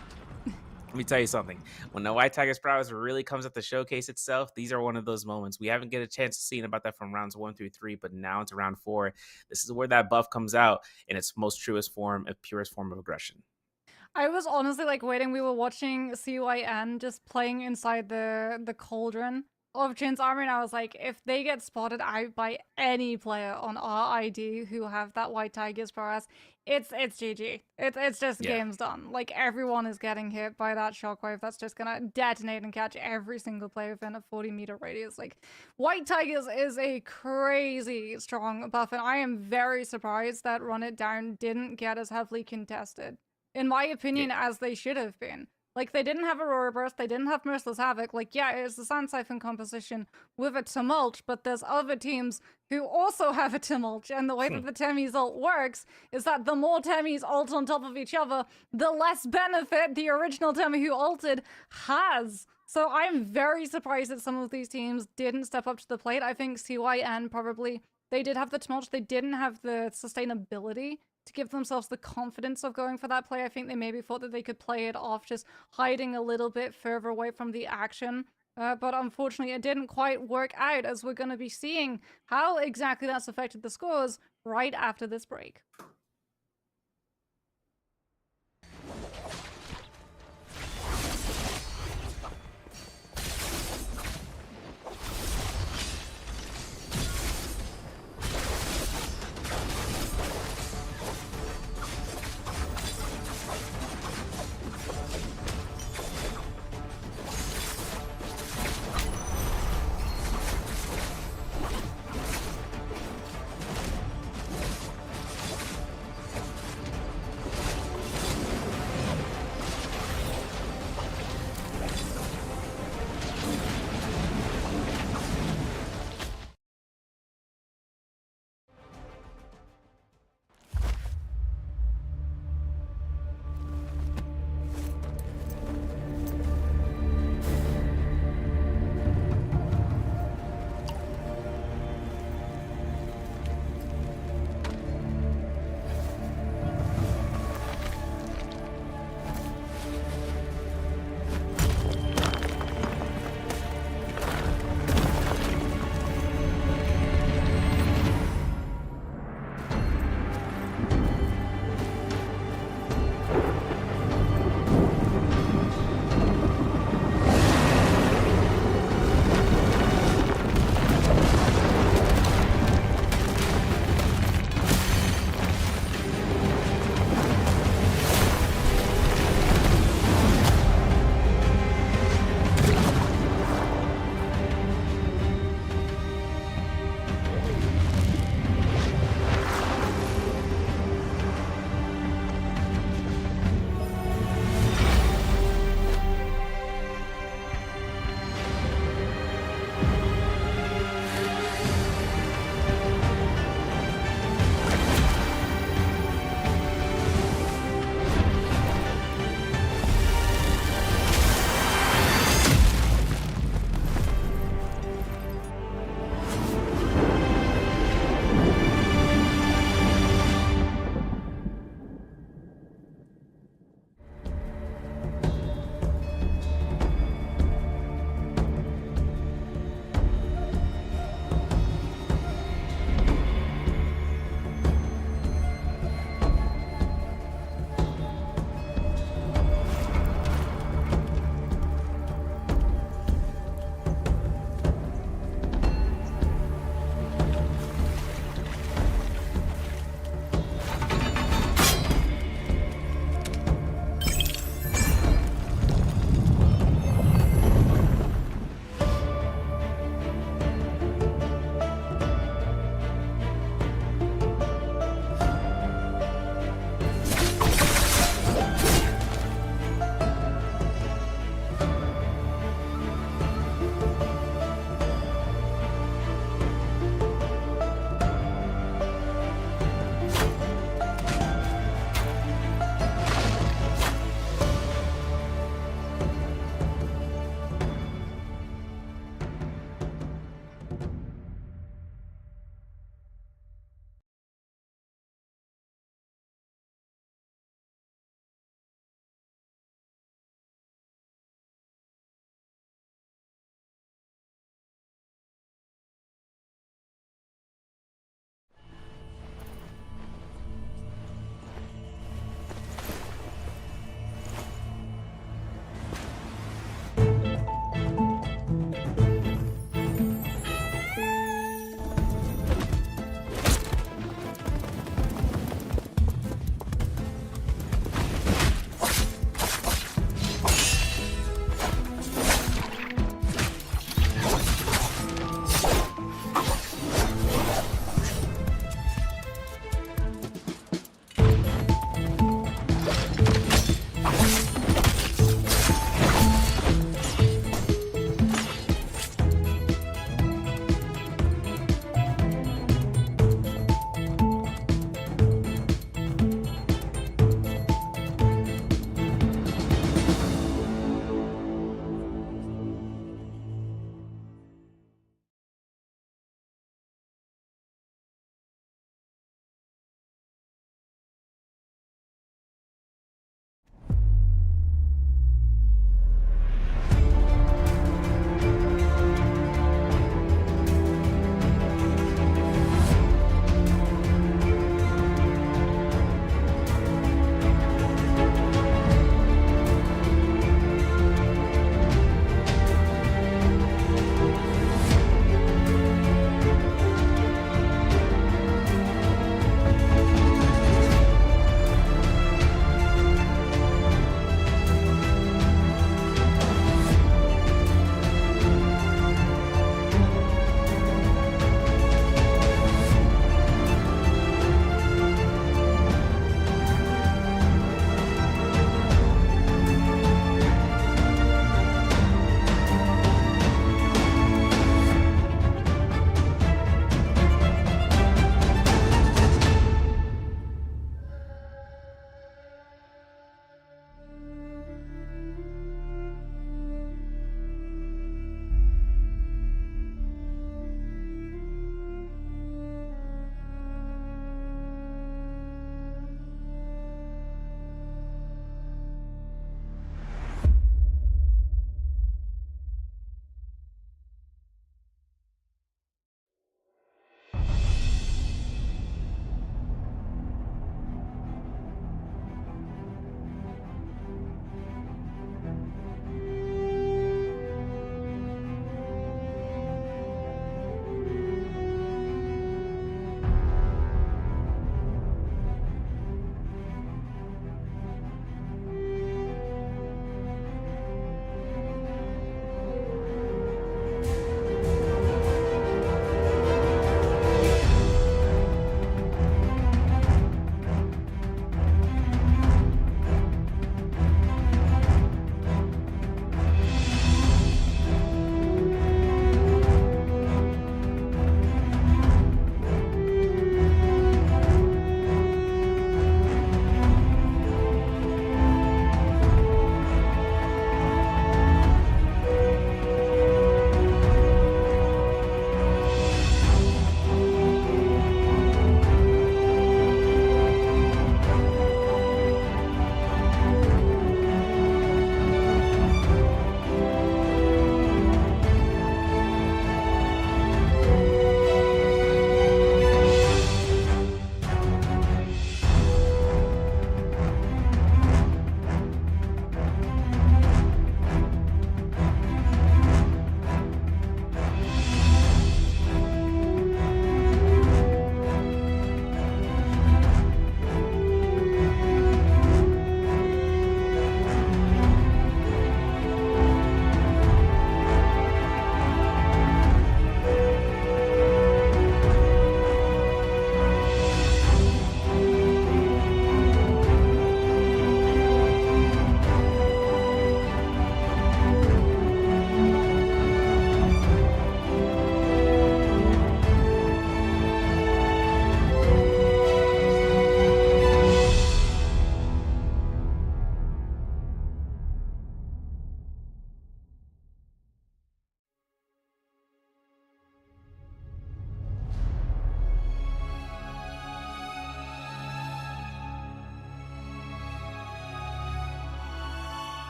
Let me tell you something. When the White Tiger's Prowess really comes at the showcase itself, these are one of those moments. We haven't get a chance to see about that from rounds 1 through 3, but now into round 4. This is where that buff comes out in its most truest form, purest form of aggression. I was honestly like waiting. We were watching CYN just playing inside the cauldron of Jin's armor, and I was like, if they get spotted out by any player on our ID who have that White Tiger's Prowess, it's GG. It's just game's done. Like, everyone is getting hit by that shockwave that's just gonna detonate and catch every single player within a 40-meter radius. Like, White Tigers is a crazy strong buff, and I am very surprised that Run It Down didn't get as heavily contested, in my opinion, as they should have been. Like, they didn't have Aurora Burst, they didn't have Merciless Havoc. Like, yeah, it's the Sand Siphon composition with a Tumult, but there's other teams who also have a Tumult, and the way that the Temi's ult works is that the more Temi's ult on top of each other, the less benefit the original Temi who ulted has. So I'm very surprised that some of these teams didn't step up to the plate. I think CYN probably, they did have the Tumult, they didn't have the sustainability to give themselves the confidence of going for that play. I think they maybe thought that they could play it off just hiding a little bit further away from the action. But unfortunately, it didn't quite work out, as we're going to be seeing how exactly that's affected the scores right after this break.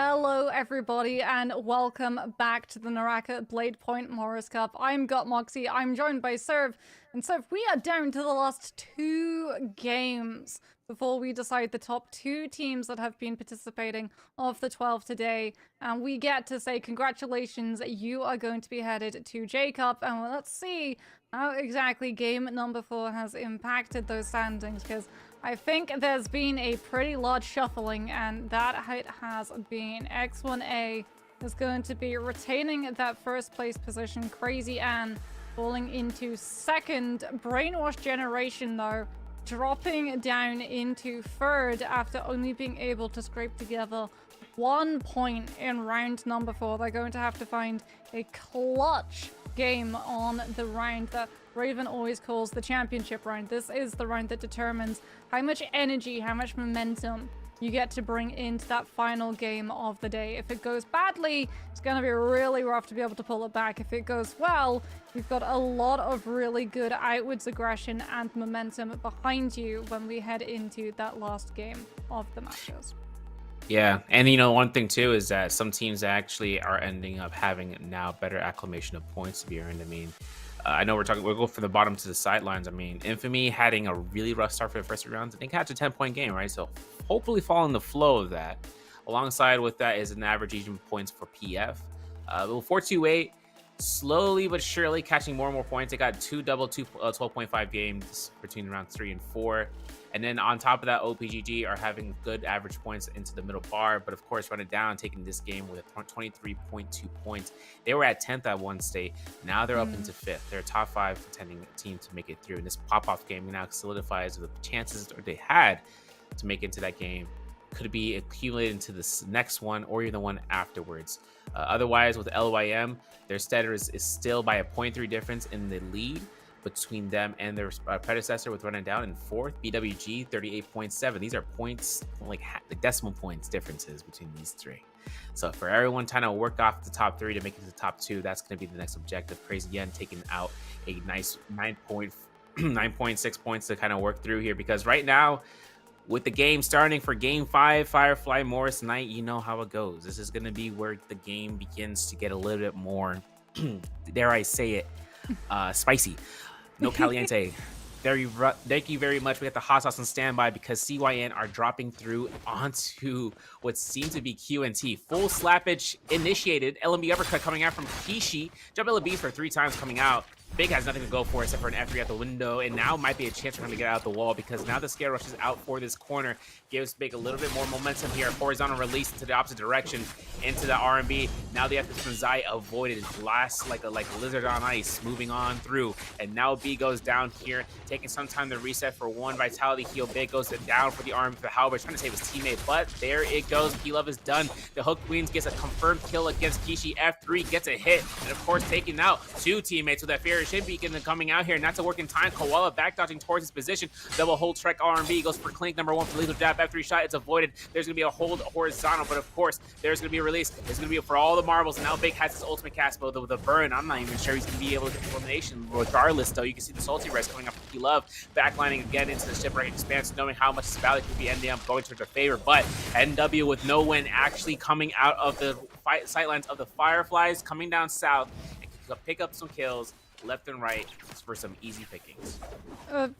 Hello everybody and welcome back to the Naraka Blade Point Morus Cup. I'm Got Moxie, I'm joined by Serv, and Serv, we are down to the last 2 games before we decide the top 2 teams that have been participating of the 12 today, and we get to say congratulations, you are going to be headed to J-Cup, and let's see how exactly game number 4 has impacted those standings, because I think there's been a pretty large shuffling, and that it has been X1A is going to be retaining that first place position. Crazy Ann falling into second. Brainwash Generation, though, dropping down into third after only being able to scrape together 1 point in round number 4. They're going to have to find a clutch game on the round that Raven always calls the championship round. This is the round that determines how much energy, how much momentum you get to bring into that final game of the day. If it goes badly, it's going to be really rough to be able to pull it back. If it goes well, you've got a lot of really good outwards aggression and momentum behind you when we head into that last game of the matches. Yeah, and you know, one thing too is that some teams actually are ending up having now better acclimation of points to be earned. I mean, I know we'll go from the bottom to the sidelines. I mean, Infamy having a really rough start for the first 3 rounds. I think had a 10-point game, right? So hopefully following the flow of that. Alongside with that is an average Asian points for PF. 428, slowly but surely catching more and more points. They got 12.5 games between rounds 3 and 4. And then on top of that, OPGG are having good average points into the middle bar, but of course run it down, taking this game with 23.2 points. They were at 10th at one state. Now they're up into 5th. They're a top 5 contending team to make it through. And this pop-off game now solidifies the chances they had to make it into that game could be accumulated into this next one or even the one afterwards. Otherwise, with LYM, their status is still by a 0.3 difference in the lead between them and their predecessor with running down in 4th. BWG 38.7. These are points, like the decimal points differences between these 3. So for everyone trying to work off the top 3 to make it to the top 2, that's going to be the next objective. Crazy Yen taking out a nice 9.6 points to kind of work through here, because right now with the game starting for game 5, Firefly Morus Knight, you know how it goes. This is going to be where the game begins to get a little bit more, dare I say it, spicy. No caliente. Thank you very much. We got the hot sauce on standby because CYN are dropping through onto what seems to be QNT. Full slappage initiated. LMB uppercut coming out from Kishi. Jump LBs for 3 times coming out. Big has nothing to go for except for an F3 at the window, and now might be a chance for him to get out the wall because now the scale rush is out for this corner. Gives Big a little bit more momentum here. Horizontal release into the opposite direction into the R&B. Now the F from Zai avoided. Glass like a lizard on ice, moving on through, and now B goes down here, taking some time to reset for 1 vitality heal. Big goes down for the R&B for Halbert, trying to save his teammate, but there it goes. P-Love is done. The Hook Queens gets a confirmed kill against Kishi. F3 gets a hit, and of course taking out 2 teammates with that Fear Shin Beacon coming out here. Not to work in time. Koala back dodging towards his position. Double hold Trek R&B goes for Clink number 1 for lethal jab. F3 shot. It's avoided. There's going to be a hold horizontal, but of course there's going to be a release. There's going to be for all the marbles. And now Big has his ultimate cast, but with a burn, I'm not even sure he's going to be able to get the elimination. Regardless, though, you can see the salty rest coming up from P-Love, backlining again into the shipwreck expanse, knowing how much this valley could be ending up going towards their favor. But NW with no win actually coming out of the sightlines of the Fireflies, coming down south and can pick up some kills left and right for some easy pickings.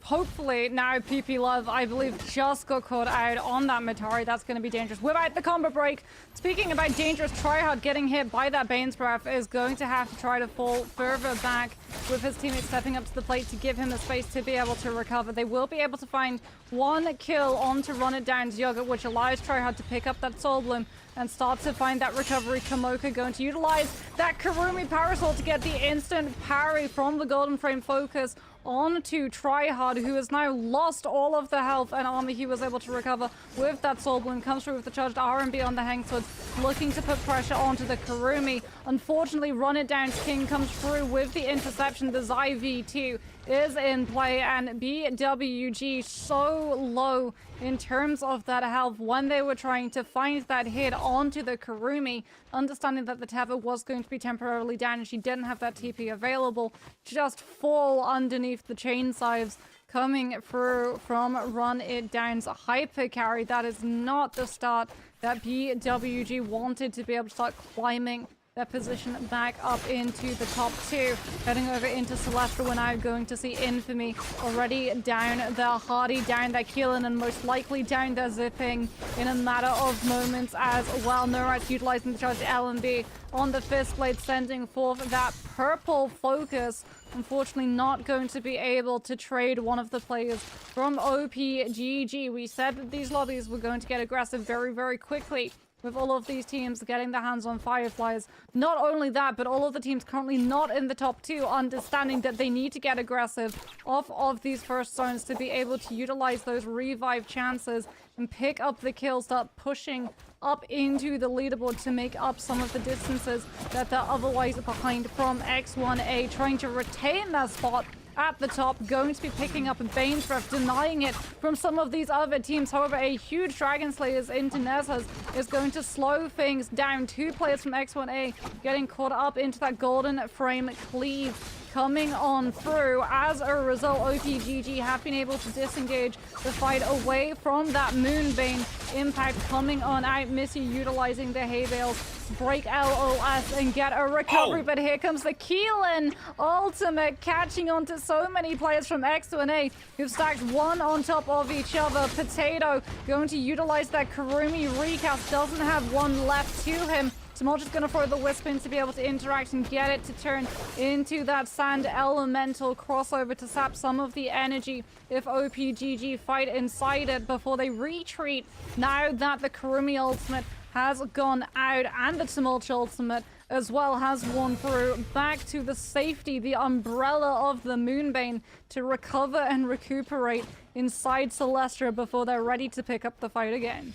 Hopefully now PP Love, I believe, just got caught out on that Matari. That's going to be dangerous. Without the combo break, speaking about dangerous, Tryhard getting hit by that Bane's Breath is going to have to try to fall further back with his teammate stepping up to the plate to give him the space to be able to recover. They will be able to find 1 kill on to run it down to Yogurt, which allows Tryhard to pick up that Soul Bloom and start to find that recovery. Kamoka going to utilize that Karumi Parasol to get the instant parry from the Golden Frame focus onto Tryhard, who has now lost all of the health and armor he was able to recover with that Soul Bloom. Comes through with the charged R&B on the Hangswood, looking to put pressure onto the Karumi. Unfortunately, Run It Down's King comes through with the interception. The Zai V2 is in play, and BWG so low in terms of that health when they were trying to find that hit onto the Kurumi, understanding that the tether was going to be temporarily down and she didn't have that TP available, just fall underneath the chain sives coming through from Run It Down's hyper carry. That is not the start that BWG wanted to be able to start climbing their position back up into the top two. Heading over into Celestra, we're now going to see Infamy already down their Hardy, down their Keelan, and most likely down their Zipping in a matter of moments as well. Norat's utilizing the charge LMB on the Fist Blade, sending forth that purple focus. Unfortunately, not going to be able to trade one of the players from OPGG. We said that these lobbies were going to get aggressive very, very quickly, with all of these teams getting their hands on Fireflies. Not only that, but all of the teams currently not in the top two, understanding that they need to get aggressive off of these first zones to be able to utilize those revive chances and pick up the kills, start pushing up into the leaderboard to make up some of the distances that they're otherwise behind from X1A, trying to retain that spot at the top, going to be picking up Bane's Breath, denying it from some of these other teams. However, a huge Dragon Slayers into Nezhas is going to slow things down. Two players from X1A getting caught up into that golden frame cleave coming on through. As a result, OPGG have been able to disengage the fight away from that Moonbane. Impact coming on out. Missy utilizing the hay bales, break LOS and get a recovery, but here comes the Keelan ultimate, catching on to so many players from X1A who've stacked one on top of each other. Potato going to utilize that Kurumi recast, doesn't have one left to him. Smol just going to throw the Wisp in to be able to interact and get it to turn into that Sand Elemental crossover to sap some of the energy if OPGG fight inside it before they retreat. Now that the Kurumi ultimate has gone out and the Tumult ultimate as well has worn through, back to the safety, the umbrella of the Moonbane to recover and recuperate inside Celestra before they're ready to pick up the fight again.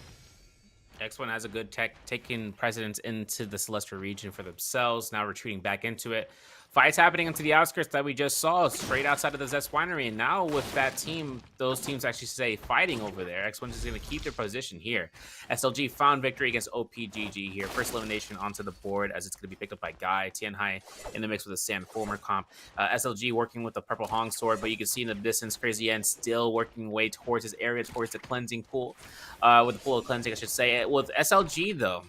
X1 has a good tech, taking precedence into the Celestial region for themselves, now retreating back into it. Fights happening into the outskirts that we just saw, straight outside of the Zest Winery. And now with that team, those teams actually say fighting over there. X1 is going to keep their position here. SLG found victory against OPGG here. First elimination onto the board as it's going to be picked up by Guy. Tianhai in the mix with a Sand former comp. SLG working with the Purple Hong Sword, but you can see in the distance, Crazy N still working way towards his area, towards the cleansing pool. With the pool of cleansing, I should say. With SLG, though,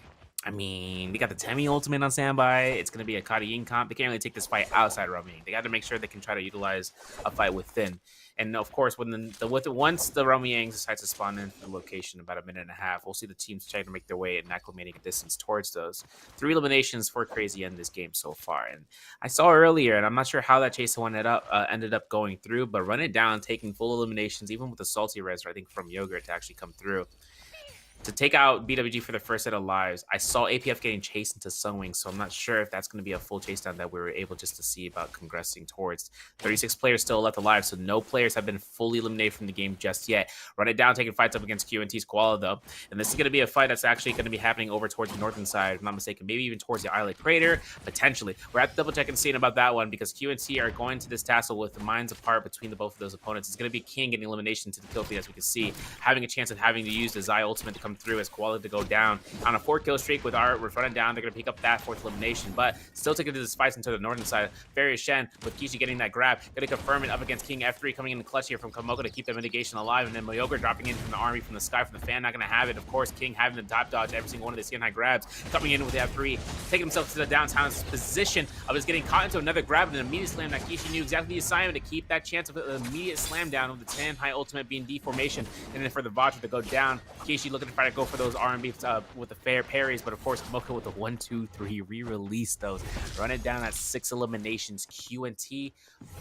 I mean, they got the Temi ultimate on standby. It's going to be a Kata comp. They can't really take this fight outside roaming. They got to make sure they can try to utilize a fight within. And of course, when once the Romiangs decides to spawn into the location about a minute and a half, we'll see the teams trying to make their way and acclimating a distance towards those. 3 eliminations for Crazy in this game so far. And I saw earlier, and I'm not sure how that chase one ended up going through, but Run It Down, taking full eliminations, even with the salty res, I think, from Yogurt to actually come through. To take out BWG for the first set of lives. I saw APF getting chased into Sunwing, so I'm not sure if that's going to be a full chase down that we were able just to see about progressing towards. 36 players still left alive, so no players have been fully eliminated from the game just yet. Run It Down, taking fights up against QNT's Koala, though. And this is going to be a fight that's actually going to be happening over towards the northern side, if I'm not mistaken. Maybe even towards the Islet Crater, potentially. We're at the double check and seeing about that one, because QNT are going to this tassel with the minds apart between the both of those opponents. It's going to be King getting elimination to the kill feed, as we can see, having a chance of having to use the Zai ultimate to come through as Koala to go down on a 4-kill streak with Art. We're running down. They're going to pick up that 4th elimination, but still taking this fight into the northern side. Farius Shen with Kishi getting that grab. Going to confirm it up against King F3, coming in the clutch here from Kamoko to keep the mitigation alive, and then Moyoga dropping in from the army, from the sky, from the fan. Not going to have it. Of course, King having the top dodge every single one of the skin high grabs. Coming in with the F3, taking himself to the downtown position of just getting caught into another grab and an immediate slam. That Kishi knew exactly the assignment to keep that chance of an immediate slam down, with the Tan High ultimate being deformation, and then for the Vajra to go down. Kishi looking to try to go for those R&B with the fair parries, but of course Kamoko with the 1-2-3 re-release those. Run It Down at 6 eliminations. QNT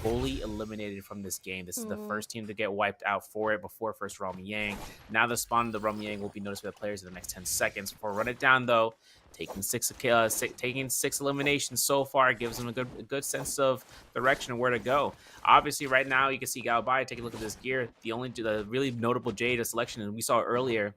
fully eliminated from this game. This is the first team to get wiped out for it before first Romiang. Now the spawn of the Romiang will be noticed by the players in the next 10 seconds. For Run It Down, though, taking six eliminations so far gives them a good sense of direction and where to go. Obviously, right now you can see Galbai. Take a look at this gear. The really notable Jada selection, and we saw earlier,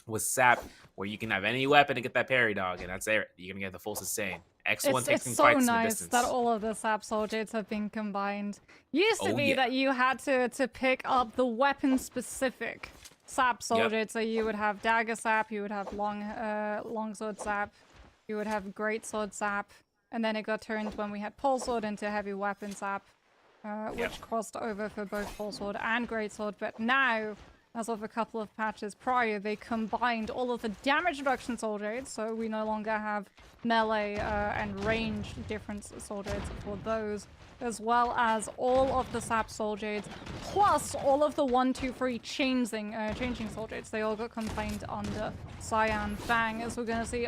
was Sap, where you can have any weapon to get that parry dog, and that's it. You're gonna get the full sustain. X1 takes It's some so fights in the nice distance. that all of the Sap Soldiers have been combined. Used to Oh, be yeah. that you had to pick up the weapon-specific Sap Soldier. So you would have Dagger Sap, you would have Longsword Sap, you would have Greatsword Sap, and then it got turned when we had Pole Sword into Heavy Weapon Sap, which crossed over for both Pole Sword and Greatsword. But now, as of a couple of patches prior, they combined all of the damage reduction soul jades, so we no longer have melee and range different soul jades for those, as well as all of the sap soul jades, plus all of the 1, 2, 3 changing soul jades. They all got combined under Cyan Fang, as we're gonna see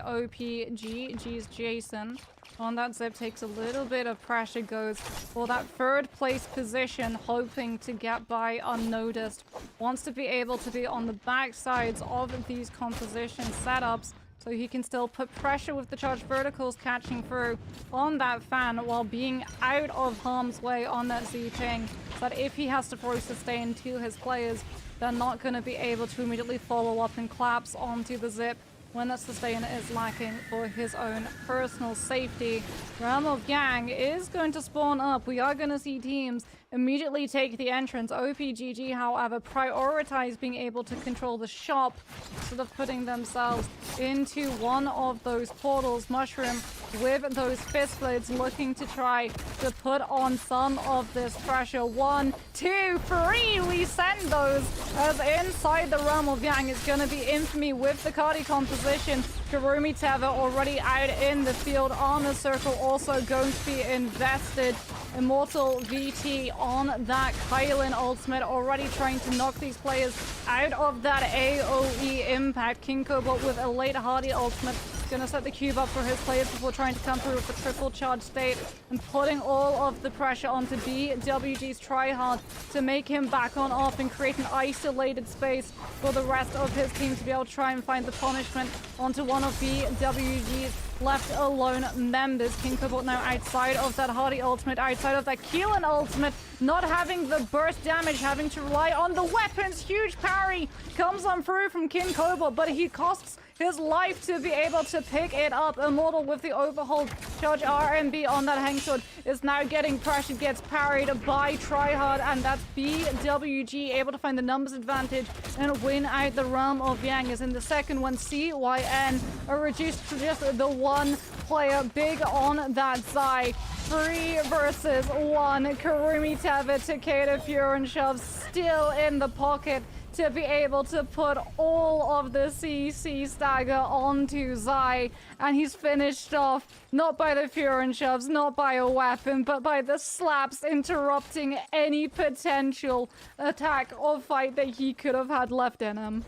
G's Jason on that zip takes a little bit of pressure, goes for that third place position, hoping to get by unnoticed. Wants to be able to be on the back sides of these composition setups so he can still put pressure with the charged verticals catching through on that fan while being out of harm's way on that Z-Ting. But if he has to throw sustain to his players, they're not going to be able to immediately follow up and collapse onto the zip when that sustain is lacking for his own personal safety. Realm of Yang is going to spawn up. We are going to see teams immediately take the entrance. OPGG, however, prioritize being able to control the shop instead of putting themselves into one of those portals. Mushroom with those fist blades looking to try to put on some of this pressure. 1, 2, 3, we send those as inside the Realm of Yang is going to be Infamy with the Cardi composition. Kurumi Teva already out in the field. Armor Circle also going to be invested. Immortal VT on that Kylan ultimate, already trying to knock these players out of that AoE impact. King Cobalt with a late Hardy ultimate, gonna set the cube up for his players before trying to come through with the triple charge state and putting all of the pressure onto BWG's tryhard to make him back on off and create an isolated space for the rest of his team to be able to try and find the punishment onto one of BWG's left alone members. King Cobalt now outside of that Hardy ultimate, outside of that Keelan ultimate, not having the burst damage, having to rely on the weapons. Huge parry comes on through from King Cobalt, but he costs his life to be able to pick it up. Immortal with the overhold charge RMB on that Hengsword is now getting pressured, gets parried by Tryhard, and that's BWG able to find the numbers advantage and win out the Realm of Yang. Is in the second one, CYN are reduced to just the one player, big on that Zai. 3 versus 1. Kurumi Teva, Takeda, Fury Shove still in the pocket to be able to put all of the CC stagger onto Zai, and he's finished off not by the Fury Shoves, not by a weapon, but by the slaps interrupting any potential attack or fight that he could have had left in him.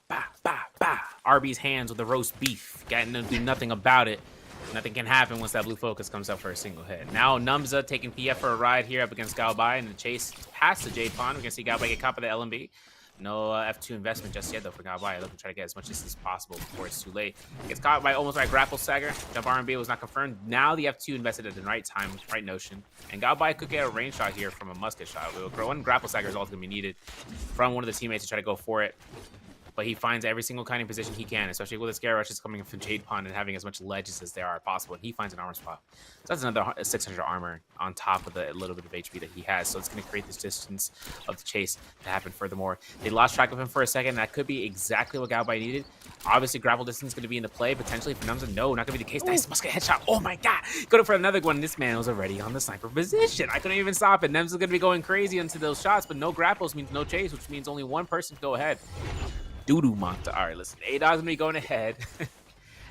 Bah, bah, bah. Arby's hands with the roast beef. Getting to do nothing about it. Nothing can happen once that blue focus comes up for a single hit. Now Numza taking PF for a ride here up against Galbai in the chase past the Jade Pond. We're going to see Galbai get caught by the LMB. No F2 investment just yet, though, for Galbai. Looking to try to get as much as possible before it's too late. Gets caught by almost by grapple stagger. Jump R&B was not confirmed. Now the F2 invested at the right time, right notion. And Galbai could get a range shot here from a musket shot. One grapple stagger is all going to be needed from one of the teammates to try to go for it. But he finds every single kind of position he can, especially with his Scare Rushes coming from Jade Pond and having as much ledges as there are possible. And he finds an armor spot. So that's another 600 armor on top of the little bit of HP that he has. So it's going to create this distance of the chase to happen furthermore. They lost track of him for a second. That could be exactly what Galbai needed. Obviously, grapple distance is going to be in the play, potentially for Numza. No, not going to be the case. Nice musket headshot. Oh my god. Going for another one. This man was already on the sniper position. I couldn't even stop it. Numza's going to be going crazy into those shots, but no grapples means no chase, which means only one person to go ahead. Doo-doo Monta. All right, listen. A-Dog's going to be going ahead.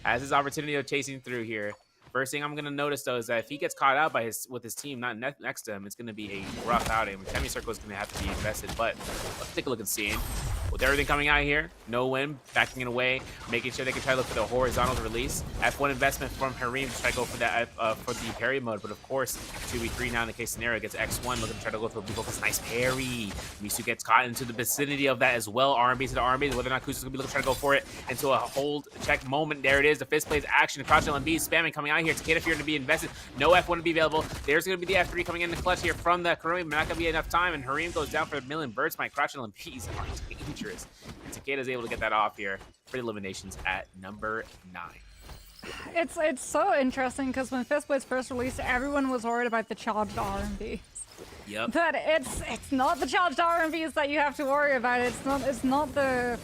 Has his opportunity of chasing through here. First thing I'm going to notice, though, is that if he gets caught out by with his team not next to him, it's going to be a rough outing. Temi Circle is going to have to be invested, but let's take a look and see. With everything coming out here, no win, backing it away, making sure they can try to look for the horizontal release. F1 investment from Harim to try to go for that for the parry mode, but of course, 2v3 now in the case scenario gets X1 looking to try to go for a blue focus. Nice parry. Misu gets caught into the vicinity of that as well. R&B to the R&B, whether or not Kusa's going to be looking to try to go for it into a hold check moment. There it is. The fist plays action. Crouch LMB spamming coming out here. Takeda Fear to be invested. No F1 to be available. There's going to be the F3 coming in the clutch here from the Kurumi. Not going to be enough time, and Harim goes down for a million birds. My Crouch LMBs are dangerous. And Takeda's able to get that off here for the eliminations at number 9. It's so interesting because when Fistblades first released, everyone was worried about the charged R&B. Yep. But it's not the charged R&Bs that you have to worry about. It's not the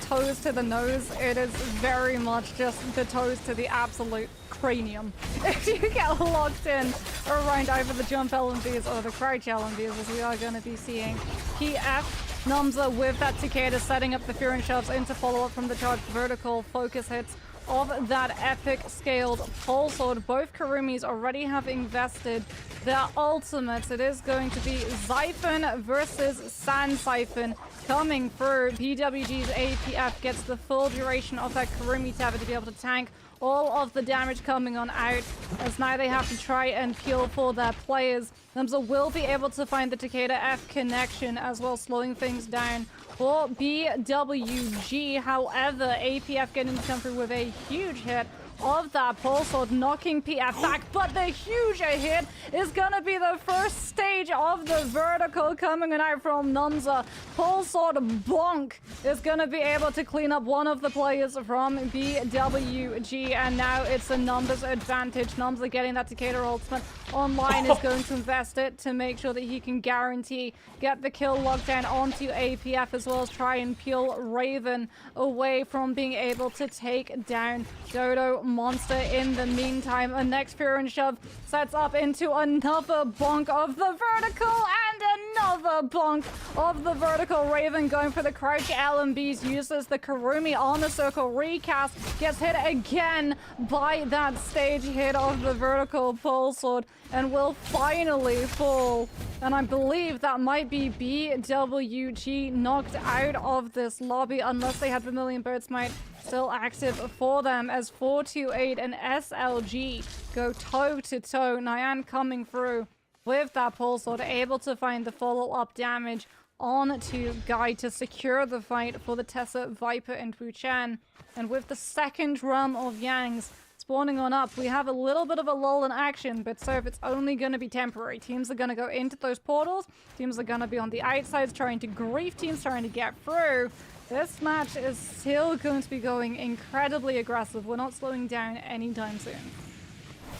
toes to the nose. It is very much just the toes to the absolute cranium. If you get locked in around either the jump LMVs or the crouch LMVs, as we are going to be seeing, PF Numza with that Takeda setting up the Fury shoves into follow-up from the charged vertical focus hits of that epic scaled pole sword. Both Karumis already have invested their ultimates. It is going to be Xiphon versus Sand Siphon coming through. PWG's APF gets the full duration of that Karumi Tabby to be able to tank all of the damage coming on out, as now they have to try and peel for their players. Numza will be able to find the Takeda F connection as well, slowing things down for BWG. However, APF getting to come through with a huge hit of that pole sword, knocking PF back, but the huger hit is gonna be the first stage of the vertical coming out from Numza. Pole sword bonk is gonna be able to clean up one of the players from BWG, and now it's a numbers advantage. Numza getting that Takeda ultimate online is going to invest it to make sure that he can guarantee get the kill lockdown onto APF, as well as try and peel Raven away from being able to take down Dodo Monster. In the meantime, a next Fear and Shove sets up into another bonk of the vertical and another bonk of the vertical. Raven going for the crouch LMBs, uses the Karumi on the circle recast, gets hit again by that stage hit of the vertical pole sword, and will finally fall. And I believe that might be BWG knocked out of this lobby, unless they had Vermilion Birdsmite still active for them, as 428 and SLG go toe to toe. Nyan coming through with that pole sword, able to find the follow-up damage onto Guy to secure the fight for the Tessa, Viper, and Wu-Chan. And with the second run of Yangs spawning on up, we have a little bit of a lull in action, but Surf, it's only going to be temporary. Teams are going to go into those portals. Teams are going to be on the outsides trying to grief teams, trying to get through. This match is still going to be going incredibly aggressive. We're not slowing down anytime soon.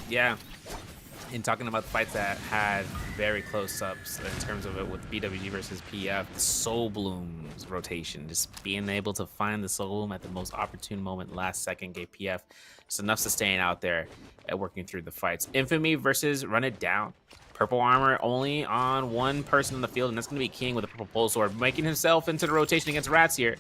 Yeah. And talking about the fights that had very close-ups in terms of it with BWG versus PF, the Soul Bloom's rotation, just being able to find the Soul Bloom at the most opportune moment last second gave PF just enough sustain out there at working through the fights. Infamy versus Run It Down. Purple armor only on one person in the field, and that's going to be King with a purple pole sword, making himself into the rotation against Rats here.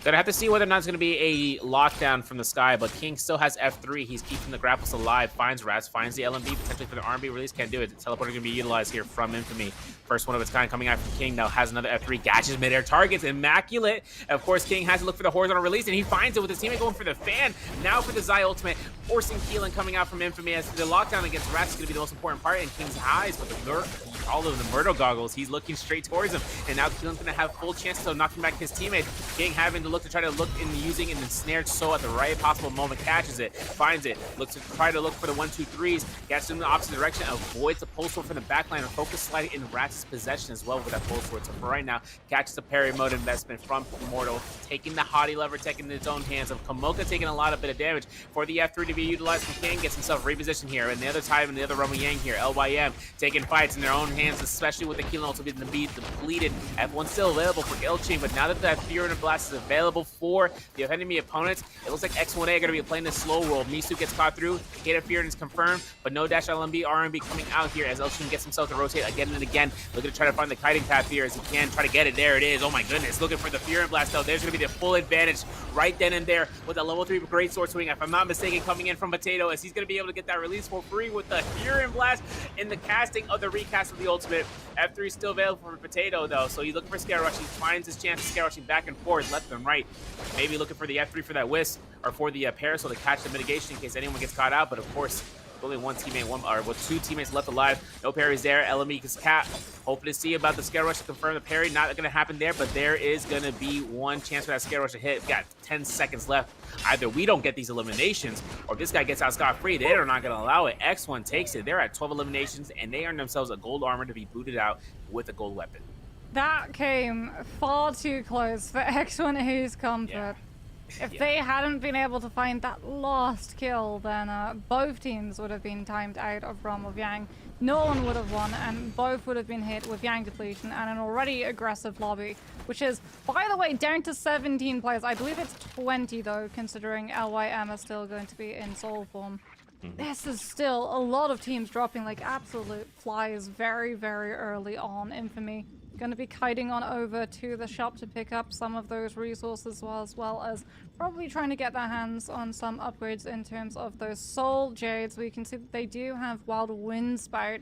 Gonna have to see whether or not it's gonna be a lockdown from the sky, but King still has F3. He's keeping the grapples alive, finds Rats, finds the LMB, potentially for the R&B release. Can't do it. The teleporter gonna be utilized here from Infamy. First one of its kind coming out from King. Now has another F3, gashes midair, targets immaculate. Of course, King has to look for the horizontal release, and he finds it with his teammate going for the fan. Now for the Zai ultimate, forcing Keelan coming out from Infamy, as the lockdown against Rats is gonna be the most important part in King's eyes, but all of the Murder goggles, he's looking straight towards him, and now Keelan's gonna have full chances of knocking back his teammate. King having to look to try to look in using an ensnared soul at the right possible moment, catches it, finds it, looks to try to look for the 1-2-3s, gets in the opposite direction, avoids the pole sword from the backline, and focus slide in Rats' possession as well with that pole sword. So for right now, catches the parry mode investment from Immortal, taking the Hottie lever, taking in his own hands, of Kamoka taking a lot of bit of damage for the F3 to be utilized from King, gets himself repositioned here, and the other time in the other Rumble Yang here, LYM taking fights in their own hands, especially with the Keelan also being depleted. F1 still available for Ilching, but now that that Fury and Blast is available for the enemy opponents, it looks like X1A are going to be playing this slow roll. Misu gets caught through, Takeda Fury is confirmed, but no dash LMB, RMB coming out here as Ilching gets himself to rotate again and again, looking to try to find the kiting path here as he can, try to get it. There it is. Oh my goodness, looking for the Fury and Blast though. There's going to be the full advantage right then and there with a level 3 great sword swing, if I'm not mistaken, coming in from Potato, as he's going to be able to get that release for free with the Fury and Blast in the casting of the recast of the ultimate. F3 is still available for Potato though, so he's looking for Scare Rush. He finds his chance of Scare Rushing back and forth, left and right. Maybe looking for the F3 for that Wisp, or for the Parasol to catch the mitigation in case anyone gets caught out, but of course, only one teammate, with two teammates left alive. No parries there. LME is capped. Hoping to see about the Scare Rush to confirm the parry. Not going to happen there, but there is going to be one chance for that Scare Rush to hit. We've got 10 seconds left. Either we don't get these eliminations, or if this guy gets out scot-free, they're not going to allow it. X1 takes it. They're at 12 eliminations, and they earn themselves a gold armor to be booted out with a gold weapon. That came far too close for X1A's comfort. Yeah. If Yeah. they hadn't been able to find that last kill, then both teams would have been timed out of Realm of Yang. No one would have won, and both would have been hit with Yang depletion and an already aggressive lobby, which is, by the way, down to 17 players. I believe it's 20, though, considering LYM is still going to be in soul form. This is still a lot of teams dropping like absolute flies very, very early on. Infamy going to be kiting on over to the shop to pick up some of those resources, as well as probably trying to get their hands on some upgrades in terms of those soul jades. We can see that they do have wild wind spout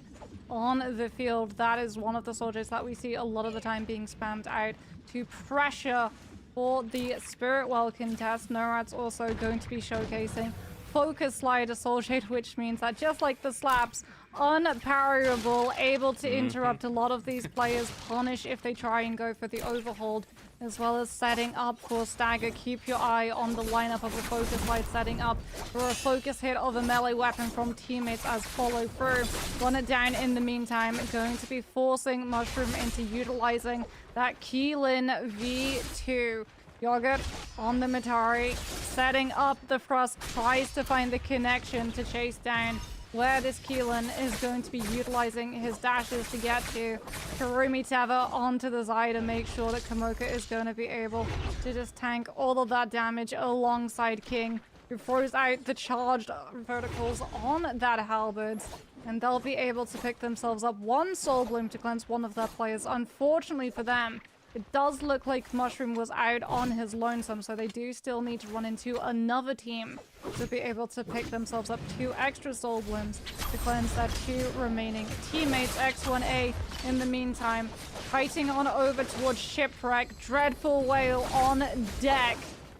on the field. That is one of the soul jades that we see a lot of the time being spammed out to pressure for the spirit well contest. Norad's also going to be showcasing Focus Slider Soul Shade, which means that just like the slaps, unparryable, able to interrupt a lot of these players, punish if they try and go for the overhold, as well as setting up for stagger. Keep your eye on the lineup of a Focus Light setting up for a focus hit of a melee weapon from teammates as follow through. Run it down in the meantime, going to be forcing Mushroom into utilizing that Keelan V2. Yogurt on the Matari, setting up the thrust, tries to find the connection to chase down where this Keelan is going to be utilizing his dashes to get to. Karumi Teva onto the Zai to make sure that Kamoka is going to be able to just tank all of that damage alongside King, who throws out the charged verticals on that halberds, and they'll be able to pick themselves up one Soul Bloom to cleanse one of their players. Unfortunately for them, it does look like Mushroom was out on his lonesome, so they do still need to run into another team to be able to pick themselves up 2 extra Soul Blooms to cleanse their 2 remaining teammates. X1A, in the meantime, fighting on over towards Shipwreck. Dreadful Whale on deck.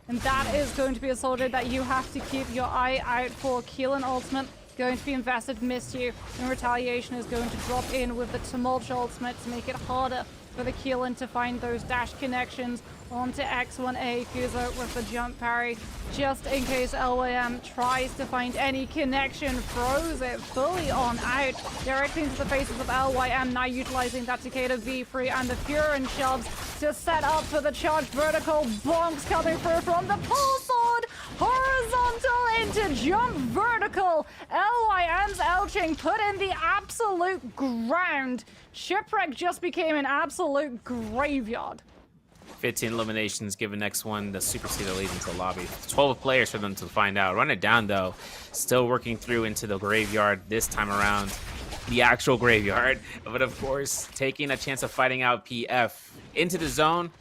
And that is going to be a soldier that you have to keep your eye out for. Keelan ultimate going to be invested, missed you. And Retaliation is going to drop in with the Tumult ultimate to make it harder for the Keelan to find those dash connections onto X1A. Kuzo with the jump parry, just in case LYM tries to find any connection. Throws it fully on out, directly into the faces of LYM, now utilizing that Takeda V3 and the Furin shoves to set up for the charged vertical. Bonks coming through from the pull sword. Horizontal into jump vertical. LYM's Elching put in the absolute ground. Shipwreck just became an absolute graveyard. 15 eliminations, giving X1 the super seed lead into the lobby. 12 players for them to find out. Run it down, though. Still working through into the graveyard this time around. The actual graveyard. But, of course, taking a chance of fighting out PF into the zone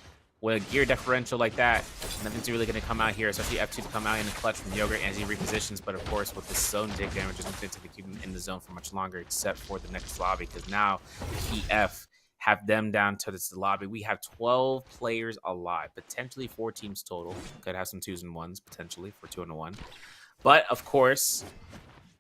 with a gear differential like that. Nothing's really going to come out here, especially F2 to come out in the clutch from Yogurt as he repositions. But, of course, with this zone dig damage, it's going to keep him in the zone for much longer, except for the next lobby. Because now PF have them down to this lobby. We have 12 players alive, potentially 4 teams total. Could have some 2s and 1s, potentially, for 2 and 1. But, of course,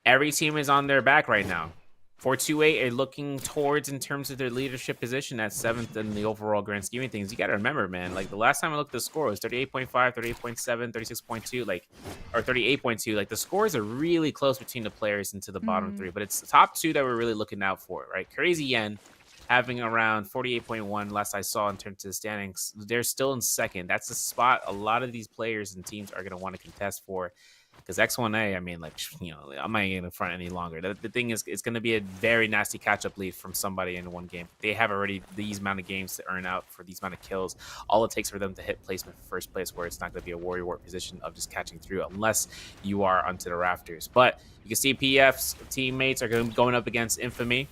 every team is on their back right now. 428 are looking towards in terms of their leadership position at 7th in the overall grand scheme of things. You got to remember, man, like the last time I looked at the score was 38.5, 38.7, 36.2, like, or 38.2. Like the scores are really close between the players into the bottom 3, but it's the top 2 that we're really looking out for, right? Crazy Yen having around 48.1 last I saw in terms of the standings. They're still in 2nd. That's the spot a lot of these players and teams are going to want to contest for. Because X1A, I mean, like, you know, I'm not getting in front any longer. The thing is, it's going to be a very nasty catch-up lead from somebody in one game. They have already these amount of games to earn out for these amount of kills. All it takes for them to hit placement for first place, where it's not going to be a warrior war position of just catching through, unless you are onto the rafters. But you can see PF's teammates are going up against Infamy,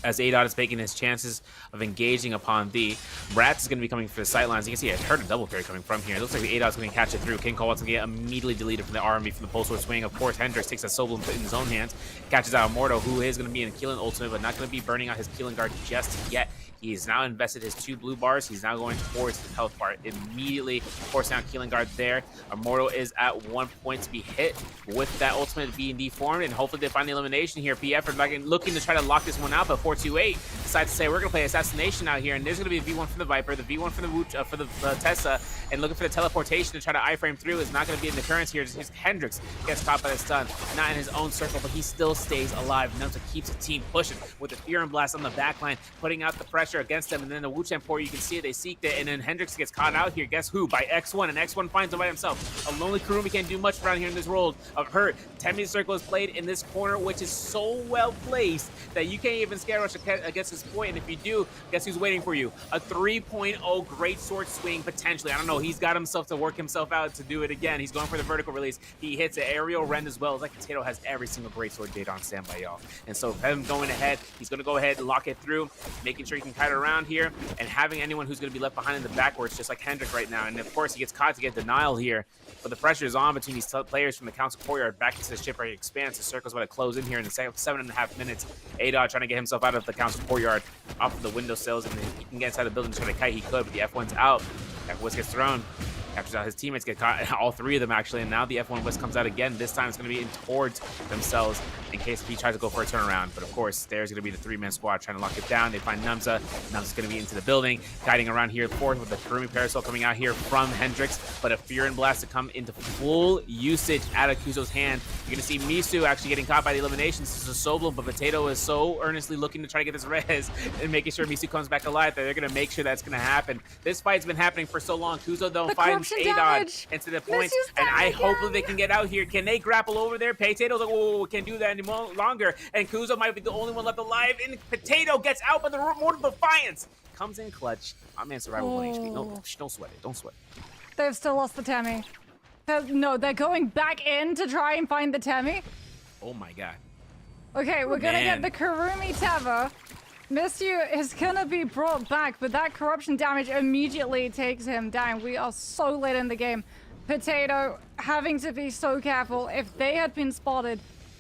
as ADOT is making his chances of engaging upon the Rats is going to be coming for the sidelines. You can see I heard a double carry coming from here. It looks like the ADOT is going to catch it through. King Cole wants to get immediately deleted from the RMB from the pulse sword swing. Of course, Hendrix takes that Soul Bloom in his own hands, catches out Morto, who is going to be in a Keelan ultimate, but not going to be burning out his Keelan guard just yet. He's now invested his 2 blue bars. He's now going towards his health bar immediately. Forcing out Keelan guard there. Immortal is at 1 point to be hit with that ultimate B&D formed, and hopefully they find the elimination here. PF are looking to try to lock this one out, but 428 decides to say we're going to play Assassination out here, and there's going to be a V1 from the Viper, the V1 from the Tessa, and looking for the teleportation to try to iframe through is not going to be in the currents here. Just Hendrix gets caught by the stun, not in his own circle, but he still stays alive. Nunza keeps the team pushing with the Fear and Blast on the back line, putting out the pressure pressure against them, and then the Wu-Chan Pour, you can see it, they seeked it, and then Hendrix gets caught out here. Guess who? By X1, and X1 finds him by himself. A lonely Kurumi can't do much around here in this world of hurt. 10-minute circle is played in this corner, which is so well placed that you can't even scare rush against this point, and if you do, guess who's waiting for you? A 3.0 great sword swing, potentially. I don't know, he's got himself to work himself out to do it again. He's going for the vertical release. He hits an aerial rend as well. It's like Potato has every single great sword data on standby, y'all. And so him going ahead, he's going to go ahead and lock it through, making sure he can kite around here, and having anyone who's going to be left behind in the backwards, just like Hendrick right now. And of course, he gets caught to get denial here, but the pressure is on between these players from the council courtyard back into the shipwreck expanse. The circle's about to close in here in the 7.5 minutes. Adod trying to get himself out of the council courtyard, off of the windowsills, and then he can get inside the building to try to kite. He could, but the F1's out. F1 gets thrown. Captures out his teammates, get caught, all three of them actually, and now the F1 West comes out again. This time it's going to be in towards themselves in case he tries to go for a turnaround. But of course, there's going to be the three-man squad trying to lock it down. They find Numza. Numza's going to be into the building, guiding around here fourth with the Kurumi Parasol coming out here from Hendrix, but a Fear and Blast to come into full usage out of Kuzo's hand. You're going to see Misu actually getting caught by the eliminations. This is a solo, but Potato is so earnestly looking to try to get this res and making sure Misu comes back alive that they're going to make sure that's going to happen. This fight's been happening for so long. Kuzo though finds Adod into the points, and I hope that they can get out here. Can they grapple over there? Potato's like, oh, can't do that any longer, and Kuzo might be the only one left alive, and Potato gets out, but the Mortal Defiance comes in clutch. My man survival 1 HP. No, don't sweat it. Don't sweat it. They've still lost the Temi. No, they're going back in to try and find the Temi. Oh my god. Okay, we're gonna get the Kurumi Teva. Misu is gonna be brought back, but that corruption damage immediately takes him down. We are so late in the game. Potato having to be so careful. If they had been spotted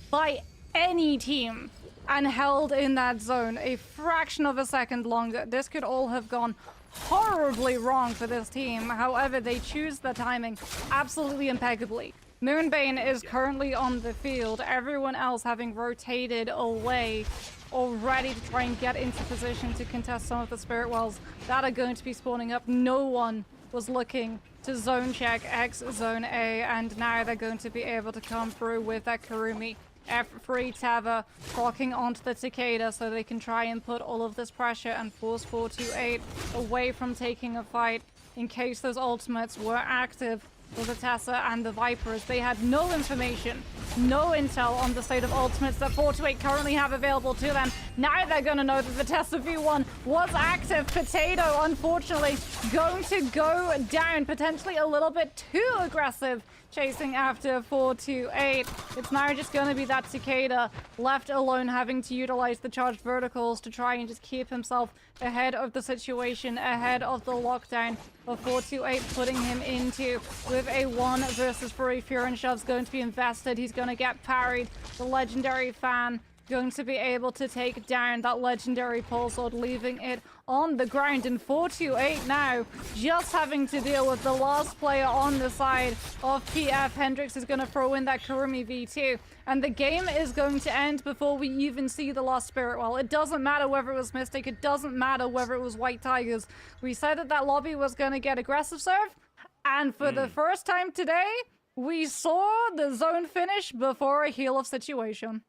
by any team and held in that zone a fraction of a second longer, this could all have gone horribly wrong for this team. However, they choose the timing absolutely impeccably. Moonbane is currently on the field, everyone else having rotated away, already to try and get into position to contest some of the spirit wells that are going to be spawning up. No one was looking to zone check X Zone A, and now they're going to be able to come through with that Kurumi F3 Tava rocking onto the Cicada so they can try and put all of this pressure and force 428 away from taking a fight in case those ultimates were active. For the Tessa and the Vipers, they had no information, no intel on the state of ultimates that 428 currently have available to them. Now they're going to know that the Tessa V1 was active. Potato, unfortunately, going to go down, potentially a little bit too aggressive, chasing after 428. It's now just going to be that Cicada left alone, having to utilize the charged verticals to try and just keep himself ahead of the situation, ahead of the lockdown of 428, putting him into with a 1 versus 3. Fear and Shove's going to be invested. He's going to get parried. The legendary fan going to be able to take down that legendary pole sword, leaving it on the ground. And 428 now just having to deal with the last player on the side of PF. Hendrix is going to throw in that Kurumi V2, and the game is going to end before we even see the last spirit well. It doesn't matter whether it was Mystic, it doesn't matter whether it was White Tigers. We said that that lobby was going to get aggressive serve, and for the first time today, we saw the zone finish before a heal-off situation.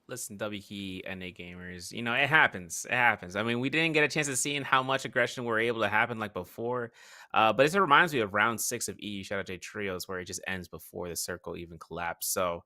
Listen, W key NA gamers, you know, it happens. It happens. I mean, we didn't get a chance to see how much aggression were able to happen like before, but it reminds me of round 6 of EU Shadow J Trios, where it just ends before the circle even collapsed. So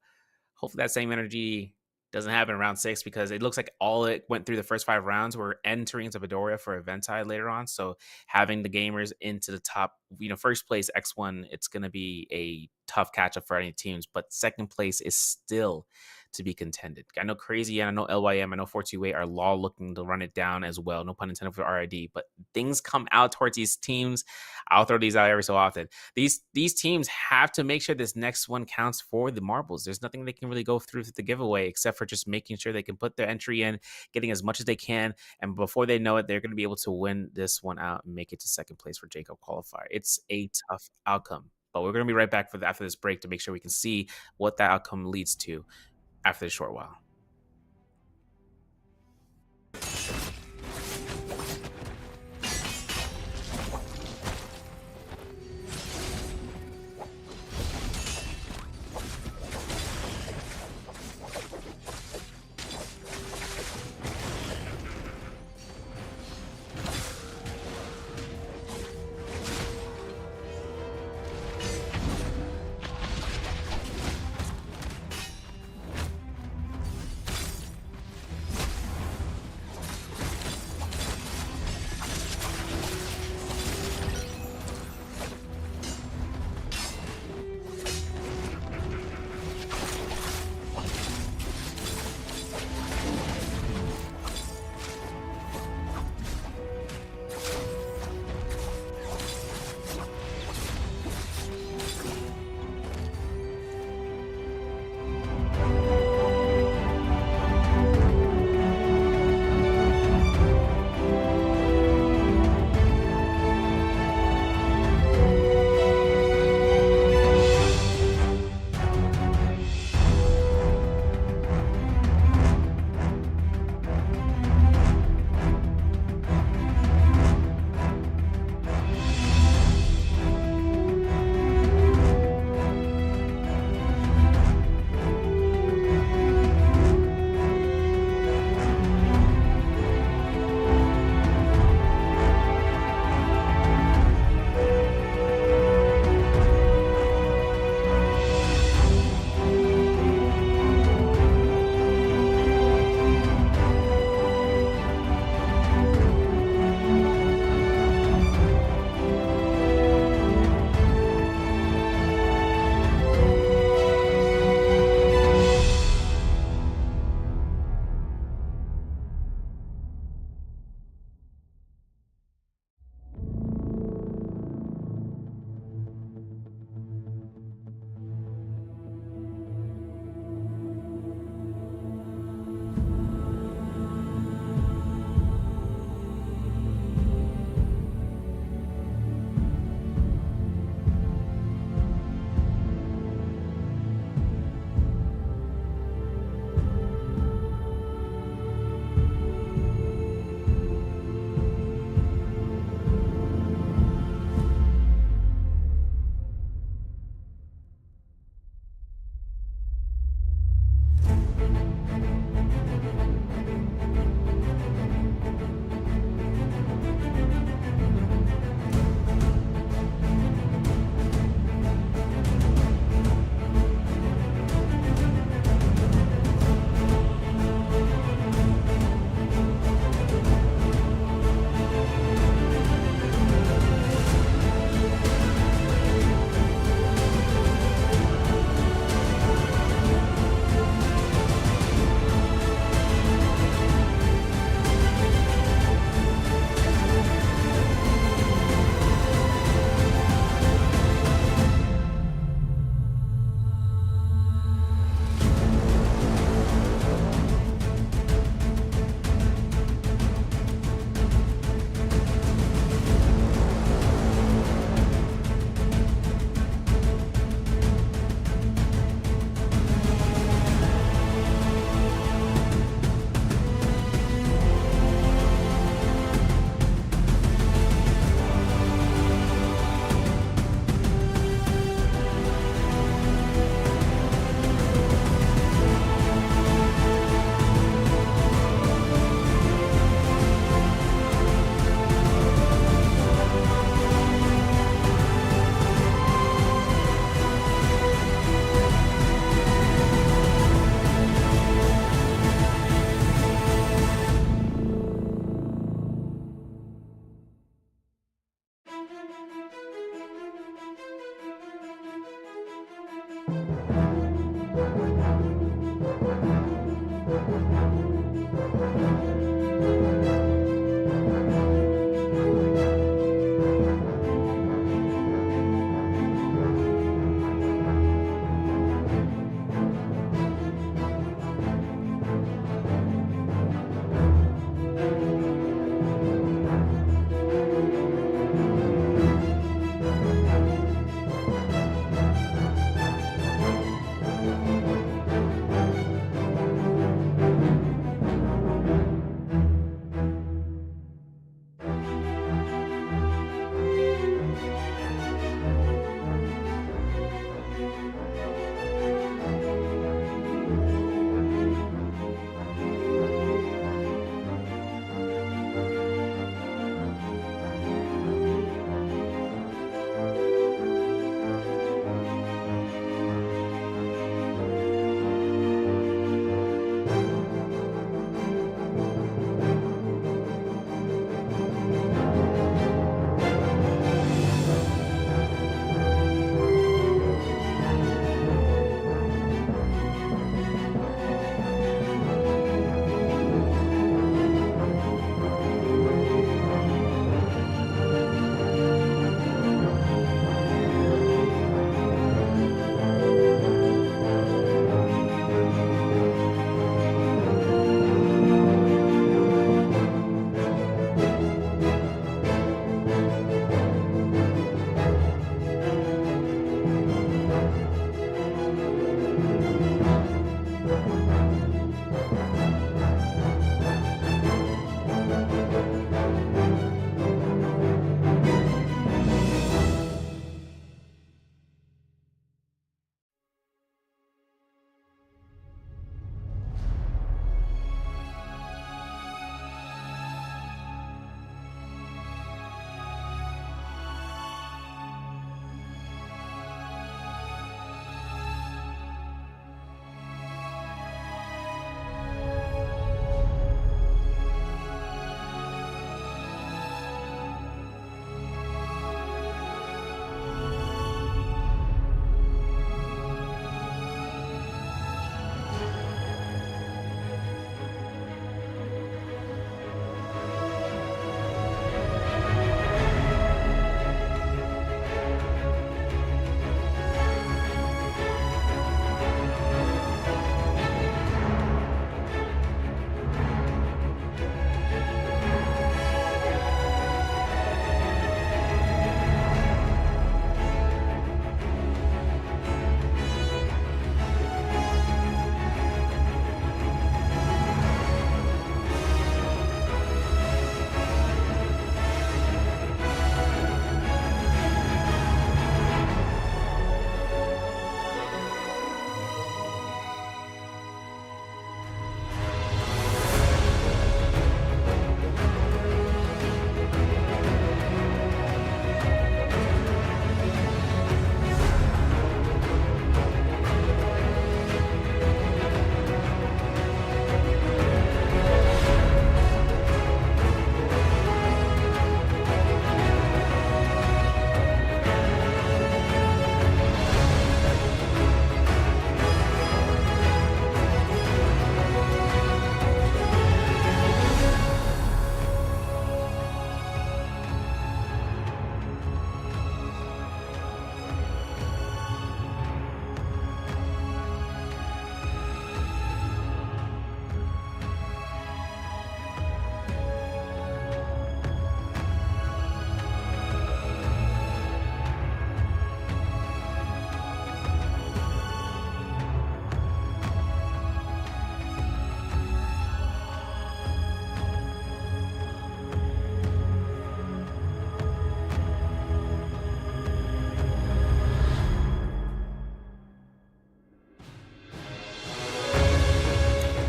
hopefully that same energy doesn't happen in round 6, because it looks like all it went through the first 5 rounds. We're entering into Bedoria for Eventai later on. So having the gamers into the top, you know, first place X1, it's going to be a tough catch up for any teams, but second place is still to be contended. I know Crazy and I know LYM, I know 428 are law looking to run it down as well. No pun intended for RID, but things come out towards these teams. I'll throw these out every so often. These teams have to make sure this next one counts for the marbles. There's nothing they can really go through the giveaway except for just making sure they can put their entry in, getting as much as they can, and before they know it, they're going to be able to win this one out and make it to second place for Jacob Qualifier. It's a tough outcome, but we're going to be right back after this break to make sure we can see what that outcome leads to after a short while.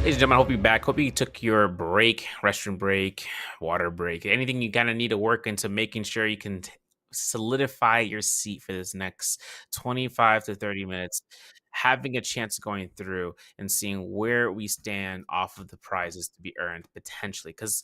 Ladies and gentlemen, I hope you're back. Hope you took your break, restroom break, water break, anything you kind of need to work into making sure you can solidify your seat for this next 25 to 30 minutes, having a chance going through and seeing where we stand off of the prizes to be earned potentially. Because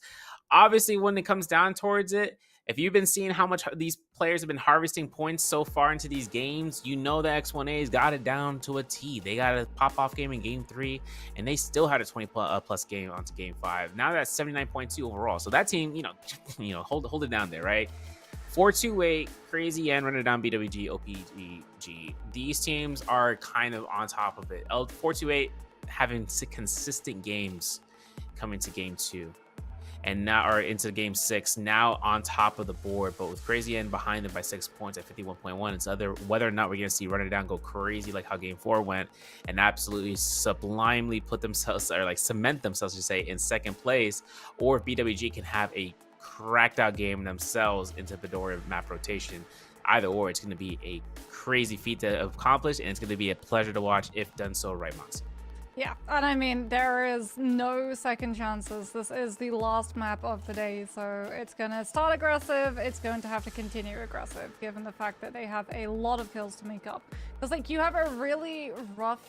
obviously, when it comes down towards it, if you've been seeing how much these players have been harvesting points so far into these games, you know the X1A's got it down to a T. They got a pop-off game in Game 3, and they still had a 20 plus game onto Game 5. Now that's 79.2 overall. So that team, hold it down there, right? 428, Crazy and Runner Down, BWG, OPGG. These teams are kind of on top of it. 428 having consistent games coming to Game 2. And now are into Game 6, now on top of the board, but with Crazy N behind them by 6 points at 51.1. It's whether or not we're going to see Run It Down go crazy like how Game 4 went and absolutely sublimely put themselves, or like cement themselves to say, in second place, or if BWG can have a cracked out game themselves into Bedora map rotation. Either or, it's going to be a crazy feat to accomplish, and it's going to be a pleasure to watch if done so right, Monty. Yeah, and I mean, there is no second chances. This is the last map of the day, so it's going to start aggressive. It's going to have to continue aggressive, given the fact that they have a lot of kills to make up. Because, like, you have a really rough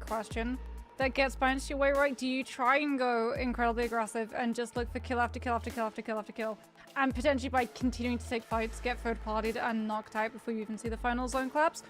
question that gets bounced your way, right? Do you try and go incredibly aggressive and just look for kill after kill after kill after kill after kill, and potentially by continuing to take fights, get third-partied and knocked out before you even see the final zone collapse?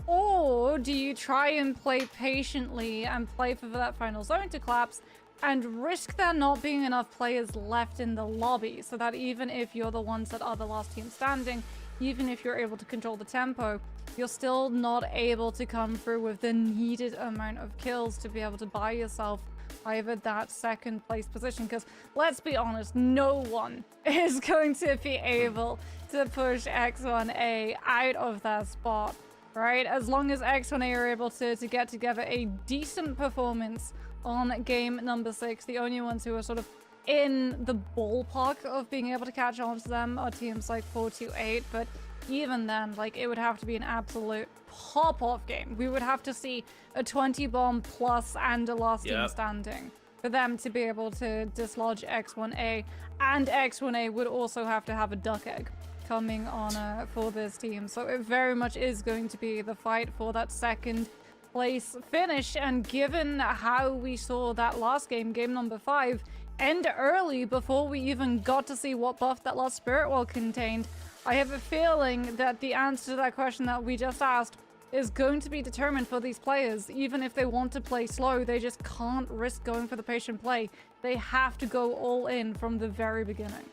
Or do you try and play patiently and play for that final zone to collapse and risk there not being enough players left in the lobby, so that even if you're the ones that are the last team standing, even if you're able to control the tempo, you're still not able to come through with the needed amount of kills to be able to buy yourself either that second place position? Because let's be honest, no one is going to be able to push X1A out of that spot, right? As long as X1A are able to get together a decent performance on game number 6. The only ones who are sort of in the ballpark of being able to catch on to them are teams like 428, but even then, like, it would have to be an absolute pop-off game. We would have to see a 20 bomb plus and a last team standing for them to be able to dislodge X1A, and X1A would also have to have a duck egg coming on for this team. So it very much is going to be the fight for that second place finish, and given how we saw that last game, game number 5, end early before we even got to see what buff that last spirit wall contained, I have a feeling that the answer to that question that we just asked is going to be determined for these players. Even if they want to play slow, they just can't risk going for the patient play. They have to go all in from the very beginning.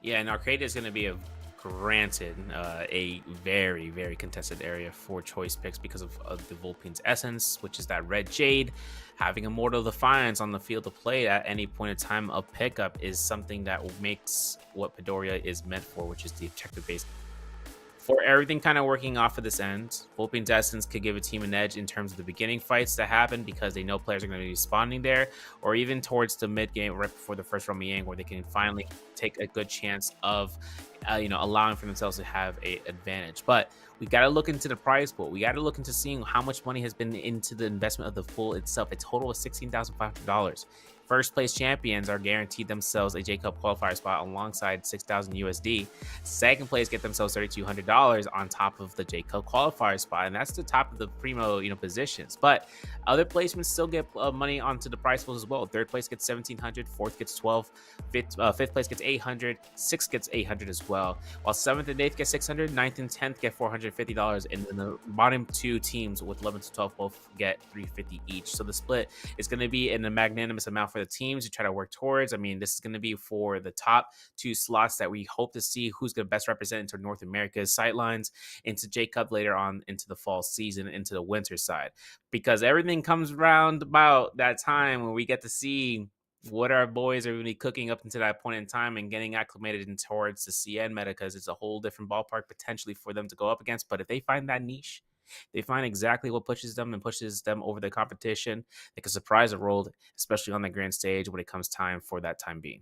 Yeah, and Arcade is going to be granted a very, very contested area for choice picks because of the Vulpine's essence, which is that red jade. Having Immortal Defiance on the field of play at any point in time of pickup is something that makes what Midoriya is meant for, which is the objective base. For everything kind of working off of this end, Vulpine's Essence could give a team an edge in terms of the beginning fights that happen because they know players are going to be spawning there, or even towards the mid game right before the first Romy Yang, where they can finally take a good chance of allowing for themselves to have a advantage. But we got to look into the prize pool. We got to look into seeing how much money has been into the investment of the pool itself. A total of $16,500. First place champions are guaranteed themselves a J Cup qualifier spot alongside 6,000 USD. Second place get themselves $3,200 on top of the J Cup qualifier spot, and that's the top of the primo positions. But other placements still get money onto the prize pools as well. Third place gets $1,700, fourth gets $12, fifth place gets $800, sixth gets $800 as well. While seventh and eighth get $600, ninth and 10th get $450, and then the bottom two teams with 11 to 12 both get $350 each. So the split is going to be in a magnanimous amount for the teams to try to work towards. I mean, this is going to be for the top two slots that we hope to see who's going to best represent into North America's sightlines, into J Cup later on, into the fall season, into the winter side, because everything comes around about that time when we get to see what our boys are really cooking up into that point in time and getting acclimated in towards the CN meta, because it's a whole different ballpark potentially for them to go up against. But if they find that niche, they find exactly what pushes them over the competition, they can surprise the world, especially on the grand stage when it comes time for that time being.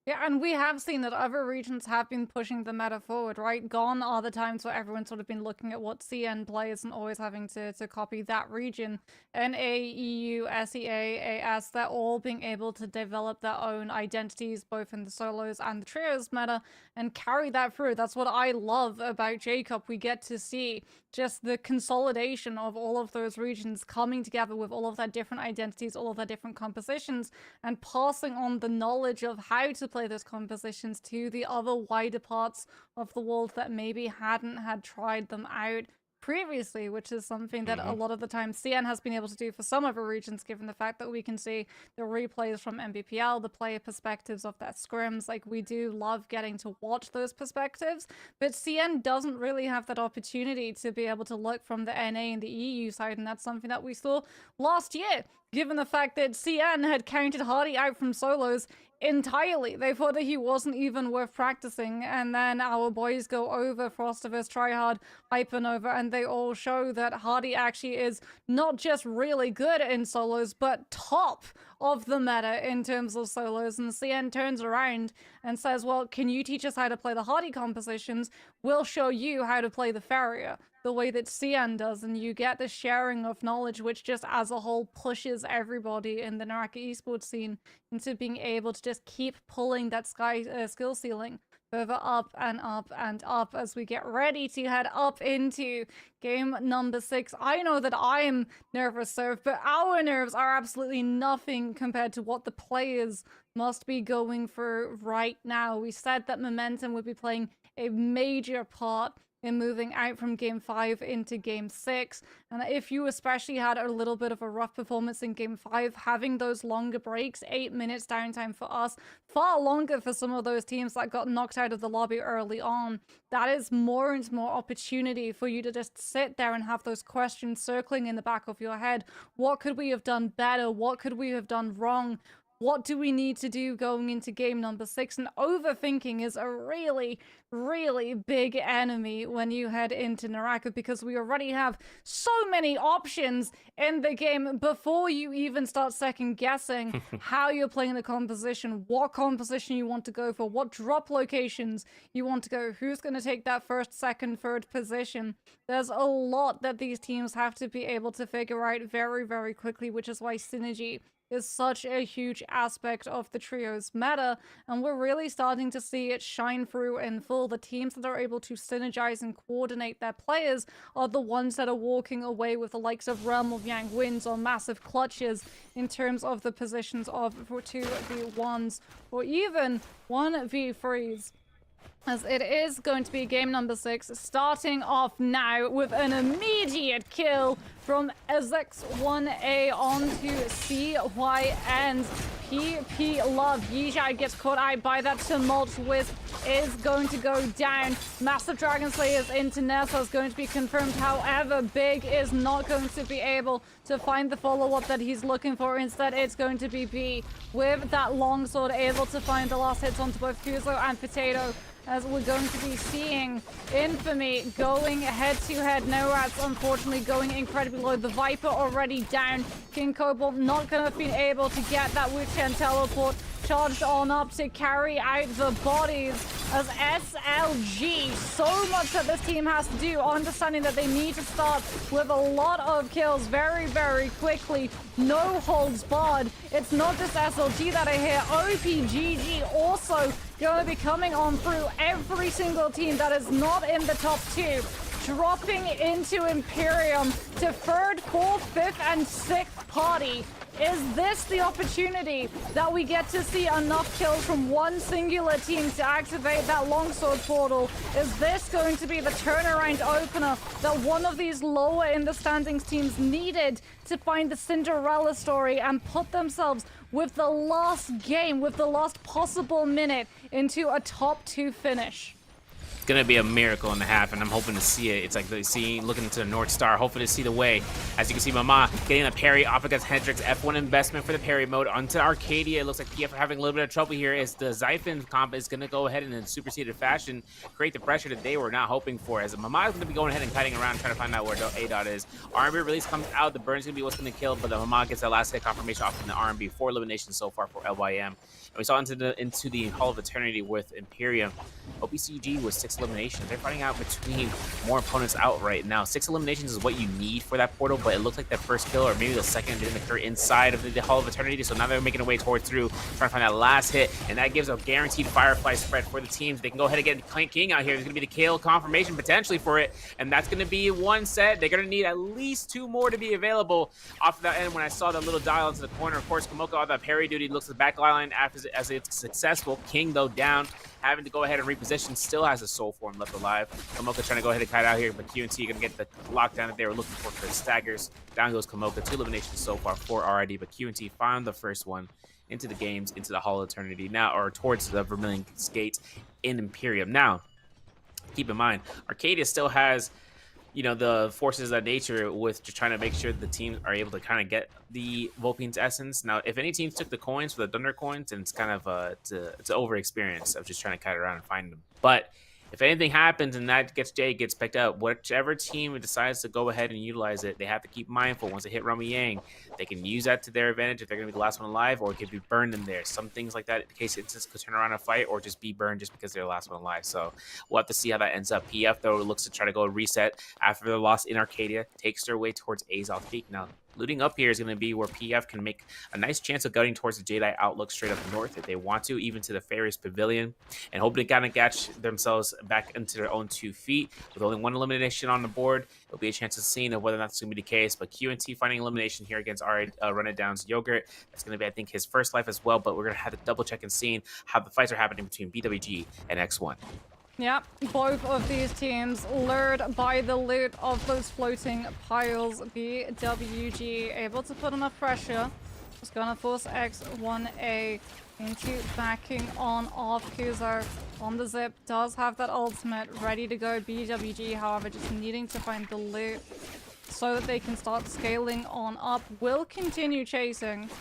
Yeah, and we have seen that other regions have been pushing the meta forward, right? Gone are the times where everyone's sort of been looking at what CN plays and always having to copy that region. NA, EU, SEA, AS, they're all being able to develop their own identities, both in the solos and the trios meta, and carry that through. That's what I love about J-Cup. We get to see just the consolidation of all of those regions coming together with all of their different identities, all of their different compositions, and passing on the knowledge of how to play those compositions to the other wider parts of the world that maybe hadn't had tried them out previously, which is something that a lot of the time CN has been able to do for some other regions, given the fact that we can see the replays from MBPL, the player perspectives of their scrims. Like, we do love getting to watch those perspectives, but CN doesn't really have that opportunity to be able to look from the NA and the EU side, and that's something that we saw last year, given the fact that CN had counted Hardy out from solos entirely. They thought that he wasn't even worth practicing, and then our boys go over Frostivus, Tryhard, Hypernova, and they all show that Hardy actually is not just really good in solos, but top of the meta in terms of solos. And CN turns around and says, well, can you teach us how to play the Hardy compositions? We'll show you how to play the Farrier the way that CN does, and you get the sharing of knowledge, which just as a whole pushes everybody in the Naraka esports scene into being able to just keep pulling that skill ceiling further up and up and up as we get ready to head up into game number 6. I know that I am nervous, Serve, but our nerves are absolutely nothing compared to what the players must be going through right now. We said that momentum would be playing a major part in moving out from game 5 into game 6. And if you especially had a little bit of a rough performance in game 5, having those longer breaks, 8 minutes downtime for us, far longer for some of those teams that got knocked out of the lobby early on, that is more and more opportunity for you to just sit there and have those questions circling in the back of your head. What could we have done better? What could we have done wrong? what do we need to do going into game number 6? And overthinking is a really, really big enemy when you head into Naraka, because we already have so many options in the game before you even start second guessing how you're playing the composition, what composition you want to go for, what drop locations you want to go, who's going to take that first, second, third position. There's a lot that these teams have to be able to figure out very, very quickly, which is why synergy is such a huge aspect of the trio's meta, and we're really starting to see it shine through in full. The teams that are able to synergize and coordinate their players are the ones that are walking away with the likes of Realm of Yang wins or massive clutches in terms of the positions of 2v1s or even 1v3s. As it is going to be game number 6, starting off now with an immediate kill from SX1A onto CY and PP Love. Yijai gets caught out by that Tumult Wisp, is going to go down. Massive Dragon Slayers into Nessa is going to be confirmed. However, Big is not going to be able to find the follow-up that he's looking for. Instead, it's going to be B with that longsword, able to find the last hits onto both Kuzo and Potato, as we're going to be seeing Infamy going head-to-head. No Rats, unfortunately, going incredibly low. The Viper already down. King Cobalt not going to be able to get that Wu-Chen teleport charged on up to carry out the bodies, as SLG, so much that this team has to do, understanding that they need to start with a lot of kills very, very quickly. No holds barred. It's not just SLG that are here. OPGG also going to be coming on through. Every single team that is not in the top 2 dropping into Imperium to 3rd, 4th, 5th, and 6th party. Is this the opportunity that we get to see enough kills from one singular team to activate that longsword portal? Is this going to be the turnaround opener that one of these lower in the standings teams needed to find the Cinderella story and put themselves with the last game, with the last possible minute, into a top 2 finish? It's gonna be a miracle in the half, and I'm hoping to see it. It's like looking into the North Star, hoping to see the way. As you can see, Mama getting a parry off against Hendrix. F1 investment for the parry mode onto Arcadia. It looks like PF are having a little bit of trouble here, as the Xiphon comp is gonna go ahead and in superseded fashion create the pressure that they were not hoping for. As Mama is gonna be going ahead and kiting around trying to find out where A-Dot is. RMB release comes out. The burn's gonna be what's gonna kill, but the Mama gets that last hit confirmation off in the RMB. 4 eliminations so far for LYM. And we saw into the Hall of Eternity with Imperium. OPCG was 6 eliminations. They're fighting out between more opponents out right now. 6 eliminations is what you need for that portal, but it looks like that first kill or maybe the second didn't occur inside of the Hall of Eternity, so now they're making their way toward through, trying to find that last hit, and that gives a guaranteed Firefly spread for the teams. They can go ahead and get Clank King out here. There's going to be the kill confirmation potentially for it, and that's going to be 1 set. They're going to need at least 2 more to be available. Off of that end, when I saw that little dial into the corner, of course, Komoka on that parry duty looks at the back line as it's successful. King, though, down, having to go ahead and reposition, still has a soul form left alive. Komoka trying to go ahead and kite out here, but QNT going to get the lockdown that they were looking for the staggers. Down goes Komoka. 2 eliminations so far for RID, but QNT found the first one into the games, into the Hall of Eternity now, or towards the Vermilion Gate in Imperium. Now, keep in mind, Arcadia still has, you know, the forces of nature with just trying to make sure the teams are able to kind of get the Vulpine's essence. Now, if any teams took the coins for the Thunder coins, then it's kind of it's an over experience of just trying to kite around and find them. But if anything happens and that gets picked up, whichever team decides to go ahead and utilize it, they have to keep mindful. Once they hit Rami Yang, they can use that to their advantage if they're going to be the last one alive, or it could be burned in there. Some things like that, in case instance, could turn around a fight or just be burned just because they're the last one alive. So we'll have to see how that ends up. PF, though, looks to try to go reset after the loss in Arcadia, takes their way towards Azov Peak. Now, looting up here is going to be where PF can make a nice chance of going towards the Jedi Outlook straight up north if they want to, even to the Fairies Pavilion, and hoping to kind of catch themselves back into their own 2 feet. With only 1 elimination on the board, it'll be a chance of seeing whether or not that's going to be the case. But QNT finding elimination here against our Run It Down's Yogurt. That's going to be, I think, his first life as well, but we're going to have to double check and seeing how the fights are happening between BWG and X1. Yeah, both of these teams lured by the loot of those floating piles. BWG able to put enough pressure. It's gonna force X1A into backing on off. Kuzo on the zip, does have that ultimate ready to go. BWG, however, just needing to find the loot so that they can start scaling on up. Will continue chasing.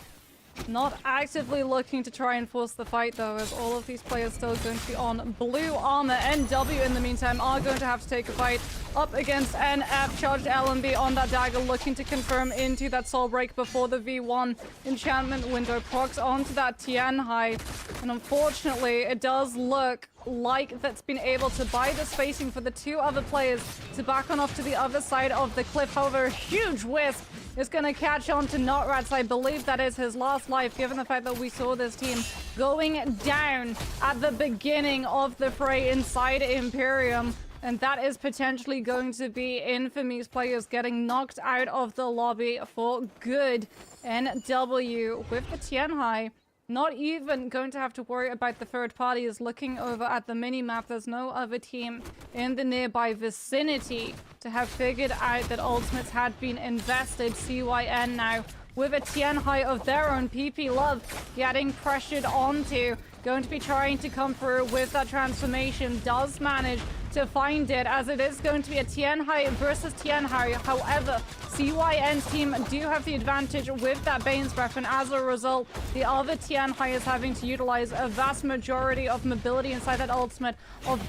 Not actively looking to try and force the fight though, as all of these players still going to be on blue armor. NW in the meantime are going to have to take a fight up against NF. Charged LMB on that dagger, looking to confirm into that soul break before the V1 enchantment window procs onto that Tian High. And unfortunately, it does look like that's been able to buy the spacing for the two other players to back on off to the other side of the cliff. However, a huge wisp is going to catch on to Notrats. I believe that is his last life, given the fact that we saw this team going down at the beginning of the fray inside Imperium. And that is potentially going to be Infamy's players getting knocked out of the lobby for good. NW with the Tianhai. Not even going to have to worry about the third parties. Looking over at the mini-map, there's no other team in the nearby vicinity to have figured out that ultimates had been invested. CYN now with a Tianhai of their own. PP Love getting pressured onto. Going to be trying to come through with that transformation. Does manage to find it, as it is going to be a Tianhai versus Tianhai. However, CYN's team do have the advantage with that Bane's Breath, and as a result, the other Tianhai is having to utilize a vast majority of mobility inside that ultimate of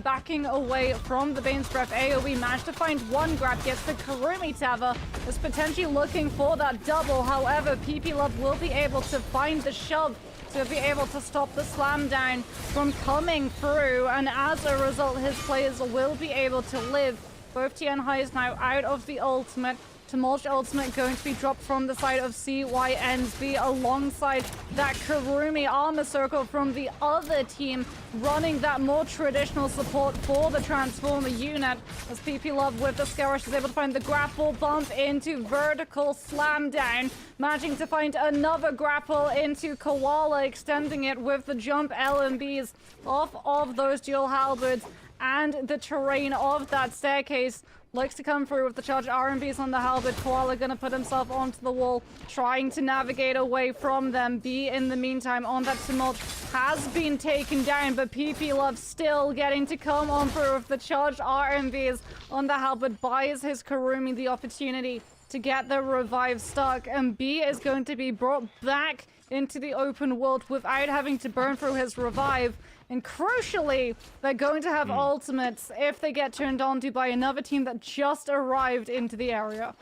backing away from the Bane's Breath. AoE managed to find one grab, gets the Karumi Tava, is potentially looking for that double. However, PP Love will be able to find the shove to be able to stop the slam down from coming through, and as a result, his players will be able to live. Both Tianhai is now out of the ultimate. Tumult ultimate going to be dropped from the side of CYNB alongside that Karumi armor circle from the other team, running that more traditional support for the Transformer unit. As PP Love with the Skirmish is able to find the grapple bump into vertical slam down, managing to find another grapple into Koala, extending it with the jump LMBs off of those dual halberds, and the terrain of that staircase likes to come through with the charged RMBs on the halberd. Koala gonna put himself onto the wall, trying to navigate away from them. B, in the meantime, on that Tumult has been taken down, but PP Love still getting to come on through with the charged RMBs on the halberd, buys his Karumi the opportunity to get the revive stuck, and B is going to be brought back into the open world without having to burn through his revive. And crucially, they're going to have ultimates if they get turned on to by another team that just arrived into the area.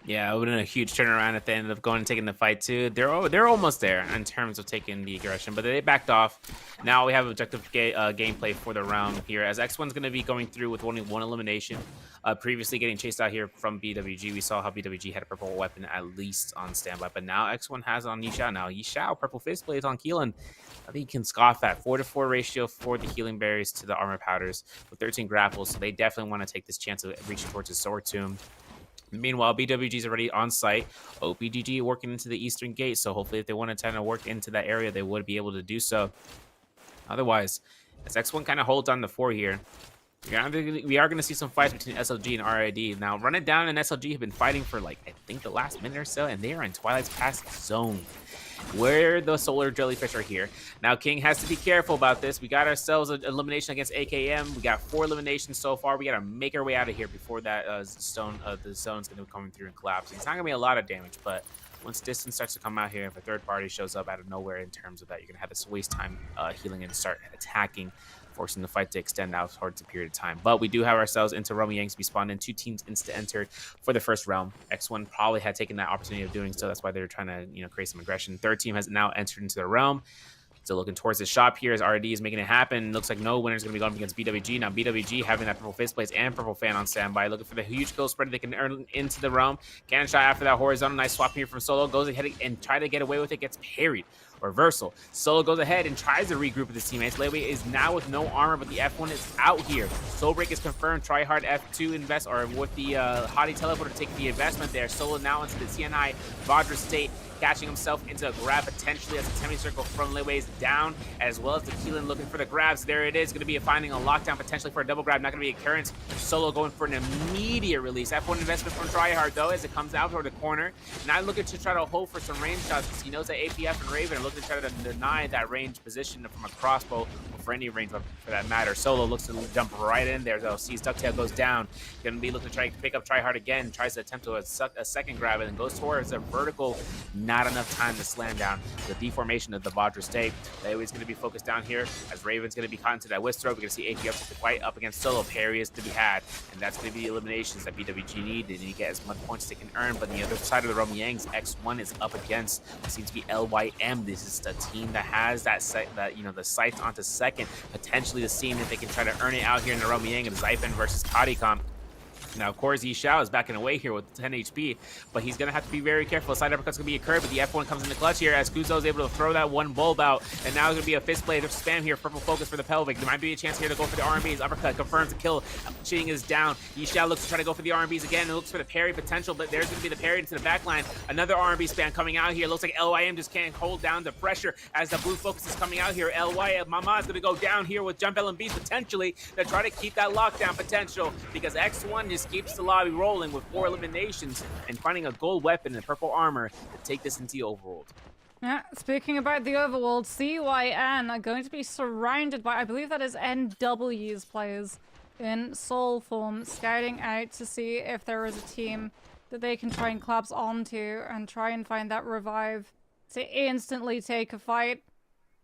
Yeah, it would have been a huge turnaround if they ended up going and taking the fight too. They're almost there in terms of taking the aggression, but they backed off. Now we have objective gameplay for the round here, as X1's going to be going through with only one elimination. Previously getting chased out here from BWG. We saw how BWG had a purple weapon at least on standby, but now X1 has on Yishao. Now Yishao, purple fist blades on Keelan. I think you can scoff at 4-to-4 ratio for the healing berries to the armor powders with 13 grapples, so they definitely want to take this chance of reaching towards his sword tomb. Meanwhile, BWG is already on site. OPGG working into the eastern gate, so hopefully if they want to kind of work into that area, they would be able to do so. Otherwise, as X1 kind of holds on the 4 here, we are going to see some fights between SLG and RID. Now, Run It Down and SLG have been fighting for, like, I think the last minute or so, and they are in Twilight's Pass zone, where the solar jellyfish are here. Now, King has to be careful about this. We got ourselves an elimination against AKM. We got 4 eliminations so far. We got to make our way out of here before that the zone's going to be coming through and collapsing. It's not going to be a lot of damage, but once distance starts to come out here, if a third party shows up out of nowhere in terms of that, you're going to have to waste time healing and start attacking, forcing the fight to extend out towards a period of time. But we do have ourselves into Realm Yanks. We spawned in 2 teams insta-entered for the first realm. X1 probably had taken that opportunity of doing so. That's why they're trying to, create some aggression. Third team has now entered into the realm. Still looking towards the shop here as RD is making it happen. Looks like no winner is going to be going up against BWG. Now BWG having that purple faceplates and purple fan on standby, looking for the huge kill spread they can earn into the realm. Cannon shot after that horizontal. Nice swap here from Solo. Goes ahead and try to get away with it. Gets parried. Reversal. Solo goes ahead and tries to regroup with his teammates. Leeway is now with no armor, but the F1 is out here. Soul Break is confirmed. Try hard F2 invest, or with the Hottie Teleporter taking the investment there. Solo now into the TNI Vajra state, catching himself into a grab potentially as the Temi Circle from Leeway is down, as well as the Keelan looking for the grabs. There it is. Going to be finding a lockdown potentially for a double grab. Not going to be a occurrence. Solo going for an immediate release. F1 investment from Tryhard though, as it comes out toward the corner. Now looking to try to hold for some range shots, because he knows that APF and Raven are looking to try to deny that range position from a crossbow for any range weapon for that matter. Solo looks to jump right in there, though. Sees Ducktail goes down. Gonna be looking to try to pick up Tryhard again. Tries to attempt to a second grab and then goes towards a vertical. Not enough time to slam down the deformation of the Vajra State. Always going to be focused down here as Raven's going to be caught into that whisk throw. We're going to see AP up to the fight up against Solo. Parry is to be had, and that's going to be the eliminations that BWG need. They need to get as much points as they can earn, but on the other side of the realm, Yang's X1 is up against what seems to be LYM. This is the team that has that the sights onto second, potentially the scene that they can try to earn it out here in the realm. Yang of Zyphen versus Kadikam. Now, of course, Yishao is backing away here with 10 HP, but he's going to have to be very careful. Side uppercut's going to be occurred, but the F1 comes in the clutch here as Kuzo is able to throw that one bulb out, and now it's going to be a fist blade of spam here. Purple focus for the pelvic. There might be a chance here to go for the R&Bs. Uppercut confirms the kill. Cheating is down. Yishao looks to try to go for the R&Bs again. It looks for the parry potential, but there's going to be the parry into the backline. Another R&B spam coming out here. Looks like LYM just can't hold down the pressure as the blue focus is coming out here. LYM Mama is going to go down here with jump LMBs potentially to try to keep that lockdown potential, because X1 just keeps the lobby rolling with 4 eliminations and finding a gold weapon and purple armor to take this into the overworld. Yeah, speaking about the overworld, CYN are going to be surrounded by, I believe that is NW's players in soul form, scouting out to see if there is a team that they can try and collapse onto and try and find that revive to instantly take a fight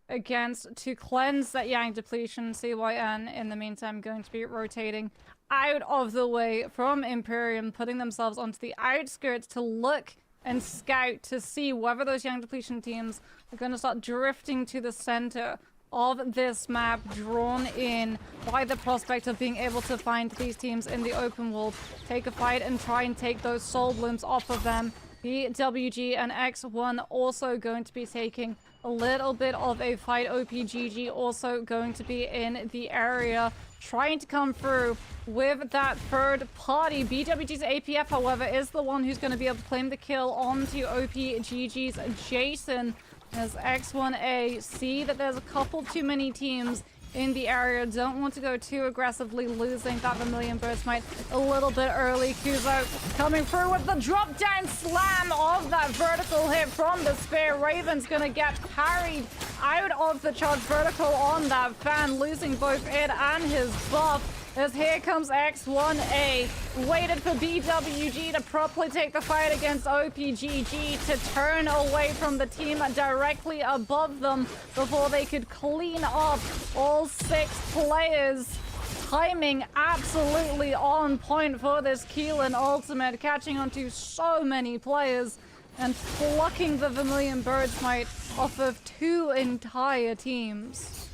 against to cleanse that Yang depletion. CYN, in the meantime, going to be rotating out of the way from Imperium, putting themselves onto the outskirts to look and scout to see whether those Yang depletion teams are going to start drifting to the center of this map, drawn in by the prospect of being able to find these teams in the open world, take a fight and try and take those soul blooms off of them. BWG and X1 also going to be taking a little bit of a fight. OPGG also going to be in the area, trying to come through with that third party. BWG's APF, however, is the one who's going to be able to claim the kill onto OPGG's Jason, as X1A see that there's a couple too many teams in the area, don't want to go too aggressively, losing that Vermilion Burst Might a little bit early. Kuzo coming through with the drop down slam of that vertical hit from the spear. Raven's gonna get parried out of the charge vertical on that fan, losing both it and his buff. As here comes X1A, waited for BWG to properly take the fight against OPGG to turn away from the team directly above them before they could clean up all 6 players. Timing absolutely on point for this Keelan ultimate, catching onto so many players and plucking the Vermilion Birds Might off of 2 entire teams.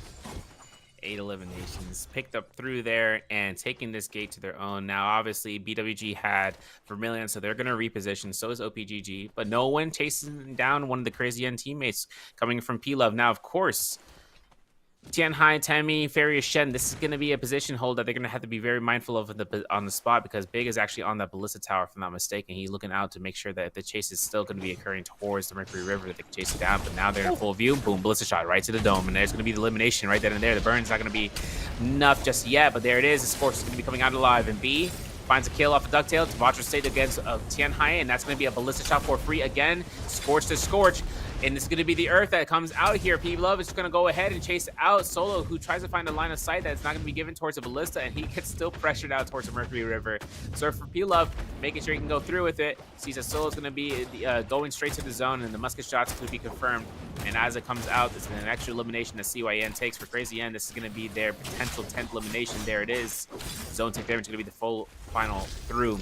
8 eliminations picked up through there and taking this gate to their own. Now, obviously, BWG had Vermilion, so they're going to reposition. So is OPGG, but no one chasing down one of the Crazy N teammates coming from P-Love. Now, of course, Tianhai, Temi, Farius Shen, this is going to be a position hold that they're going to have to be very mindful of on the spot, because Big is actually on that Ballista Tower, if I'm not mistaken. He's looking out to make sure that the chase is still going to be occurring towards the Mercury River, that they can chase it down. But now they're in full view. Boom, Ballista shot right to the dome, and there's going to be the elimination right then and there. The burn's not going to be enough just yet, but there it is. The Scorch is going to be coming out alive, and B finds a kill off of Ducktail. Vajra State against Tianhai, and that's going to be a Ballista shot for free again. Scorch to Scorch. And it's going to be the Earth that comes out here. P-Love is going to go ahead and chase out Solo, who tries to find a line of sight that's not going to be given towards the Ballista, and he gets still pressured out towards the Mercury River. So for P-Love, making sure he can go through with it, sees that Solo's going to be going straight to the zone, and the musket shots could be confirmed. And as it comes out, it's an extra elimination that CYN takes for Crazy N. This is going to be their potential 10th elimination. There it is. Zone take damage is going to be the full final through.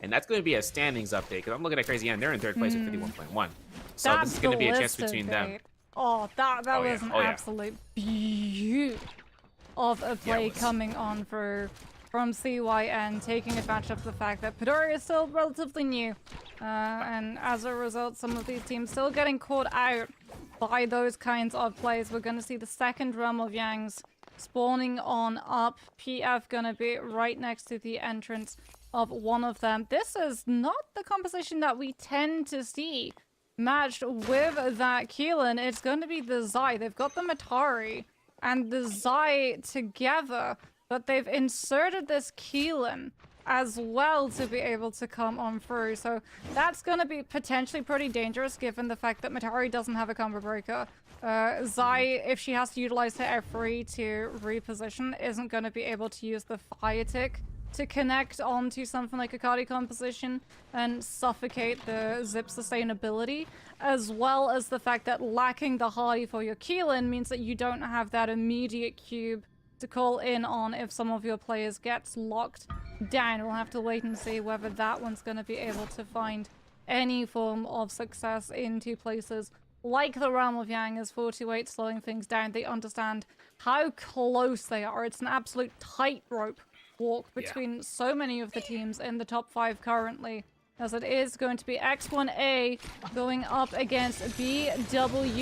And that's going to be a standings update, because I'm looking at Crazy N. They're in 3rd place with 51.1. So That's this is going to be a chance between them. Oh, that was an absolute beaut of a play coming on from CYN, taking advantage of the fact that Midori is still relatively new. And as a result, some of these teams still getting caught out by those kinds of plays. We're going to see the second realm of Yangs spawning on up. PF going to be right next to the entrance of one of them. This is not the composition that we tend to see matched with that Keelan. It's going to be the Zai. They've got the Matari and the Zai together, but they've inserted this Keelan as well to be able to come on through. So that's going to be potentially pretty dangerous, given the fact that Matari doesn't have a combo breaker. Zai, if she has to utilize her F3 to reposition, isn't going to be able to use the fire tick to connect onto something like a cardi composition and suffocate the zip sustainability, as well as the fact that lacking the hardy for your Keelan means that you don't have that immediate cube to call in on if some of your players gets locked down. We'll have to wait and see whether that one's going to be able to find any form of success in two places. Like the Realm of Yang, is 428 slowing things down. They understand how close they are. It's an absolute tightrope walk between so many of the teams in the top 5 currently, as it is going to be X1A going up against BWG.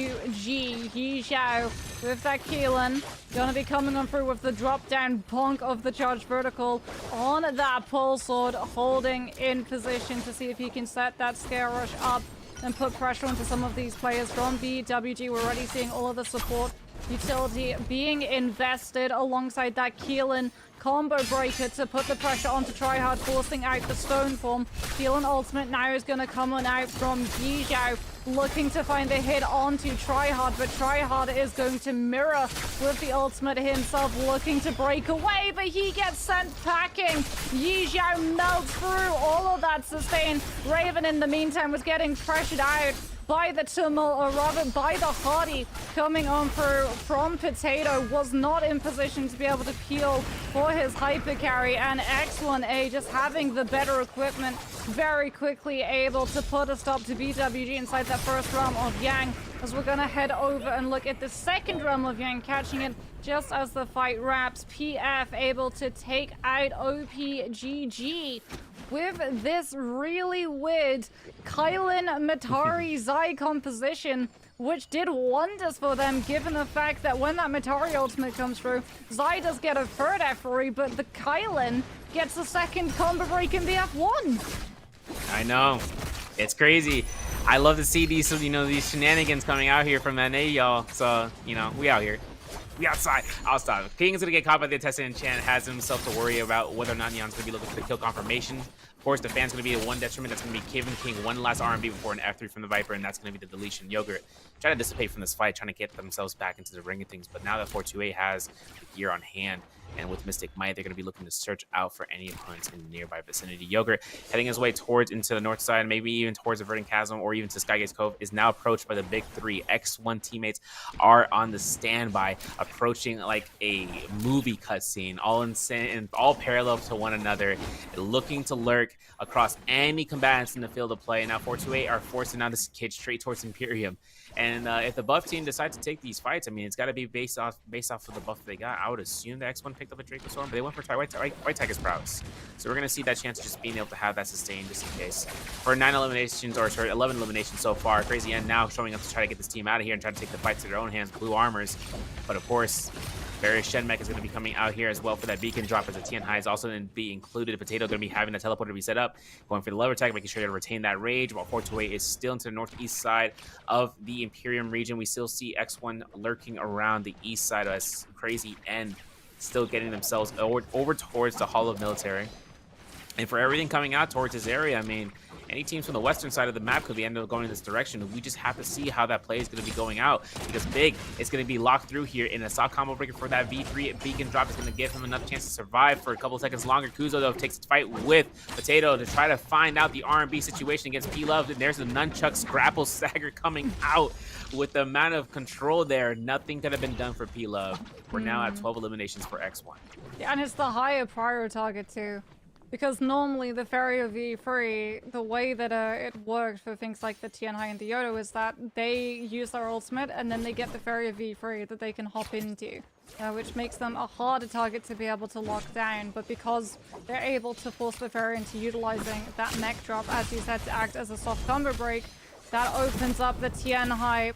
Yi Xiao with that Keelan. Gonna be coming on through with the drop down bonk of the charged vertical on that pole sword, holding in position to see if he can set that scare rush up and put pressure onto some of these players from BWG. We're already seeing all of the support utility being invested alongside that Keelan combo breaker to put the pressure onto Tryhard, forcing out the stone form. Keelan ultimate now is going to come on out from Yi Xiao, looking to find the hit onto Tryhard, but Tryhard is going to mirror with the ultimate himself, looking to break away, but he gets sent packing. Yi Xiao melts through all of that sustain. Raven, in the meantime, was getting pressured out by the tumult, or rather by the hardy coming on through from Potato. Was not in position to be able to peel for his hyper carry, and X1A just having the better equipment, very quickly able to put a stop to BWG inside that first Realm of Yang, as we're gonna head over and look at the second Realm of Yang, catching it just as the fight wraps. PF able to take out OPGG with this really weird Kylan Matari Zai composition, which did wonders for them, given the fact that when that Matari ultimate comes through, Zai does get a third F3, but the Kylan gets a second combo break in the F1. I know. It's crazy. I love to see these, these shenanigans coming out here from NA, y'all. So, we out here. We outside. I'll stop. King is going to get caught by the Tessa enchant, has himself to worry about whether or not Neon's going to be looking for the kill confirmation. Of course, the fan's going to be the one detriment. That's going to be giving King one last R&B before an F3 from the Viper, and that's going to be the deletion. Yogurt trying to dissipate from this fight, trying to get themselves back into the ring of things. But now that 428 has the gear on hand, and with Mystic Might, they're going to be looking to search out for any opponents in the nearby vicinity. Yogurt, heading his way towards into the north side, maybe even towards the Verdant Chasm or even to Skygate's Cove, is now approached by the big three. X1 teammates are on the standby, approaching like a movie cutscene, all parallel to one another, looking to lurk across any combatants in the field of play. Now 428 are forcing out this kid straight towards Imperium. And if the buff team decides to take these fights, I mean, it's got to be based off of the buff they got. I would assume the X1 picked up a Draco Storm, but they went for White Tiger's Prowess. So we're going to see that chance of just being able to have that sustain just in case. For 11 eliminations so far, Crazy End now showing up to try to get this team out of here and try to take the fight to their own hands, Blue Armors. But of course, Various Shenmech is going to be coming out here as well for that beacon drop, as the Tian High is also going to be included. Potato going to be having the teleporter to be set up, going for the lever attack, making sure to retain that rage, while 428 is still into the northeast side of the Imperium region. We still see X1 lurking around the east side as Crazy End still getting themselves over towards the Hall of Military. And for everything coming out towards this area, I mean, any teams from the western side of the map could be ended up going in this direction. We just have to see how that play is going to be going out, because Big is going to be locked through here in a soft combo breaker for that V3 beacon drop is going to give him enough chance to survive for a couple seconds longer. Kuzo, though, takes the fight with Potato to try to find out the R&B situation against P-Love. And there's the Nunchucks grapple stagger coming out. With the amount of control there, nothing could have been done for P-Love. We're now at 12 eliminations for X1. Yeah, and it's the higher prior target, too. Because normally the Farrier V3, the way that it works for things like the Tianhai and the Yodo is that they use their ultimate and then they get the Farrier V3 that they can hop into, which makes them a harder target to be able to lock down. But because they're able to force the Farrier into utilizing that mech drop, as you said, to act as a soft combo break, that opens up the Tianhai.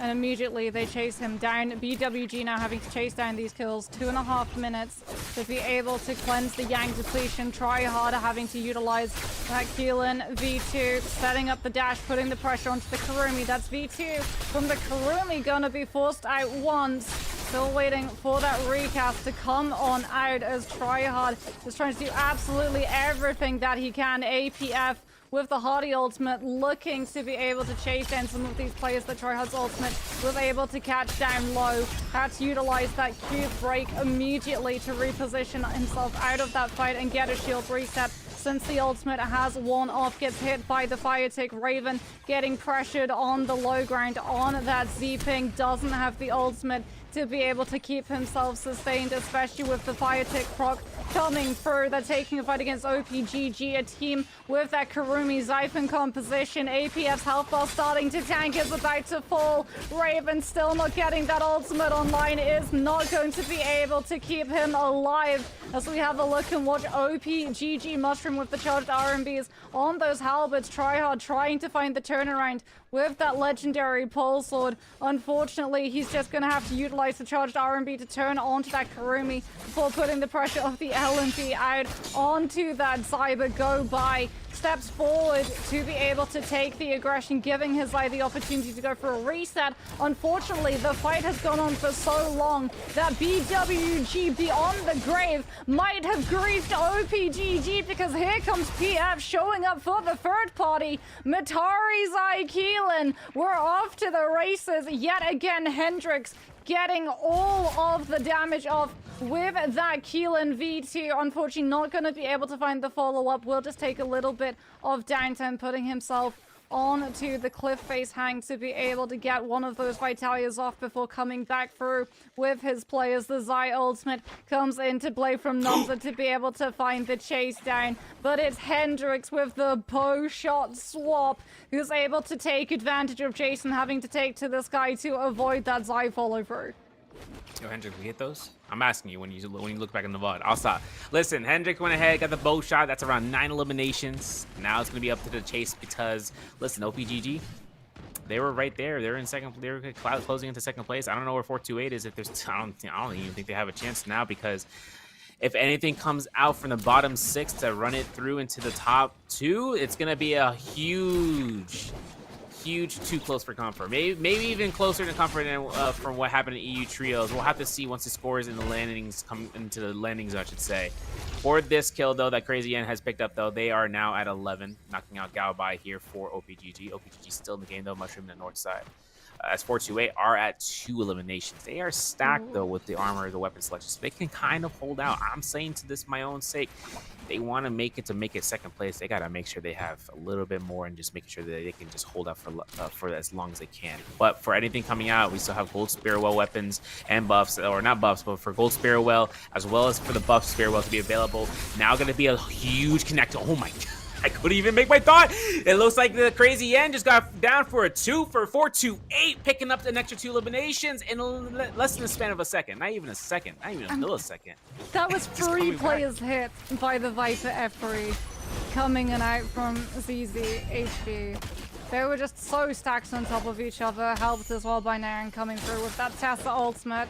And immediately they chase him down. BWG now having to chase down these kills. 2.5 minutes to be able to cleanse the Yang depletion. Try harder, having to utilize that Keelan V2. Setting up the dash, putting the pressure onto the Karumi. That's V2 from the Karumi. Gonna be forced out once. Still waiting for that recast to come on out as Tryhard is trying to do absolutely everything that he can. APF with the Hardy ultimate, looking to be able to chase down some of these players that Tryhard's ultimate was able to catch down low. Had to utilize that cube break immediately to reposition himself out of that fight and get a shield reset. Since the ultimate has worn off, gets hit by the fire tick. Raven getting pressured on the low ground on that Z-ping, doesn't have the ultimate to be able to keep himself sustained, especially with the fire tick proc coming through. They're taking a fight against OPGG, a team with that Karumi Zyphon composition. APF's health bar starting to tank, is about to fall. Raven still not getting that ultimate online, is not going to be able to keep him alive. As we have a look and watch OPGG mushroom with the charged RMBs on those halberds. Tryhard trying to find the turnaround with that legendary pole sword. Unfortunately, he's just going to have to utilize the charged RMB to turn onto that Karumi before putting the pressure of the LMB out onto that Cyber. Go by, steps forward to be able to take the aggression, giving his eye the opportunity to go for a reset. Unfortunately, the fight has gone on for so long that BWG Beyond the Grave might have griefed OPGG, because here comes PF showing up for the third party. Matari's Eye Keelan, we're off to the races yet again. Hendrix getting all of the damage off with that Keelan V2. Unfortunately, not going to be able to find the follow-up. Will just take a little bit of downtime, putting himself onto the cliff face hang to be able to get one of those Vitalias off before coming back through with his players. The Zai ultimate comes into play from Numza to be able to find the chase down, but it's Hendrix with the bow shot swap who's able to take advantage of Jason having to take to this guy to avoid that Zai follow through. Yo, Hendrick, we hit those? I'm asking you when you look back in the VOD. I'll stop. Listen, Hendrick went ahead, got the bow shot. That's around 9 eliminations. Now it's going to be up to the chase because, listen, OPGG, they were right there. They're in second. They were closing into second place. I don't know where 428 is. If there's, I don't even think they have a chance now, because if anything comes out from the bottom 6 to run it through into the top 2, it's going to be a huge too close for comfort. Maybe even closer to comfort than from what happened in EU trios. We'll have to see once the scores in the landings come into the landings, I should say. For this kill, though, that Crazy N has picked up, though, they are now at 11, knocking out Galbai here for OPGG. OPGG still in the game, though, mushroom in the north side. As 428 are at 2 eliminations. They are stacked, though, with the armor, the weapon selection, so they can kind of hold out. I'm saying to this my own sake, they want to make it second place. They got to make sure they have a little bit more and just making sure that they can just hold out for as long as they can. But for anything coming out, we still have Gold Spearwell weapons and buffs, or not buffs, but for Gold Spearwell, as well as for the buff Spearwell to be available. Now going to be a huge connector. Oh my God. I couldn't even make my thought. It looks like the Crazy N just got down for a 2 for 428, picking up an extra 2 eliminations in less than the span of a second. Not even a second. Not even a millisecond. That was 3 players hit by the Viper F3 coming in out from ZZ HB. They were just so stacked on top of each other, helped as well by Naren coming through with that Tessa ultimate.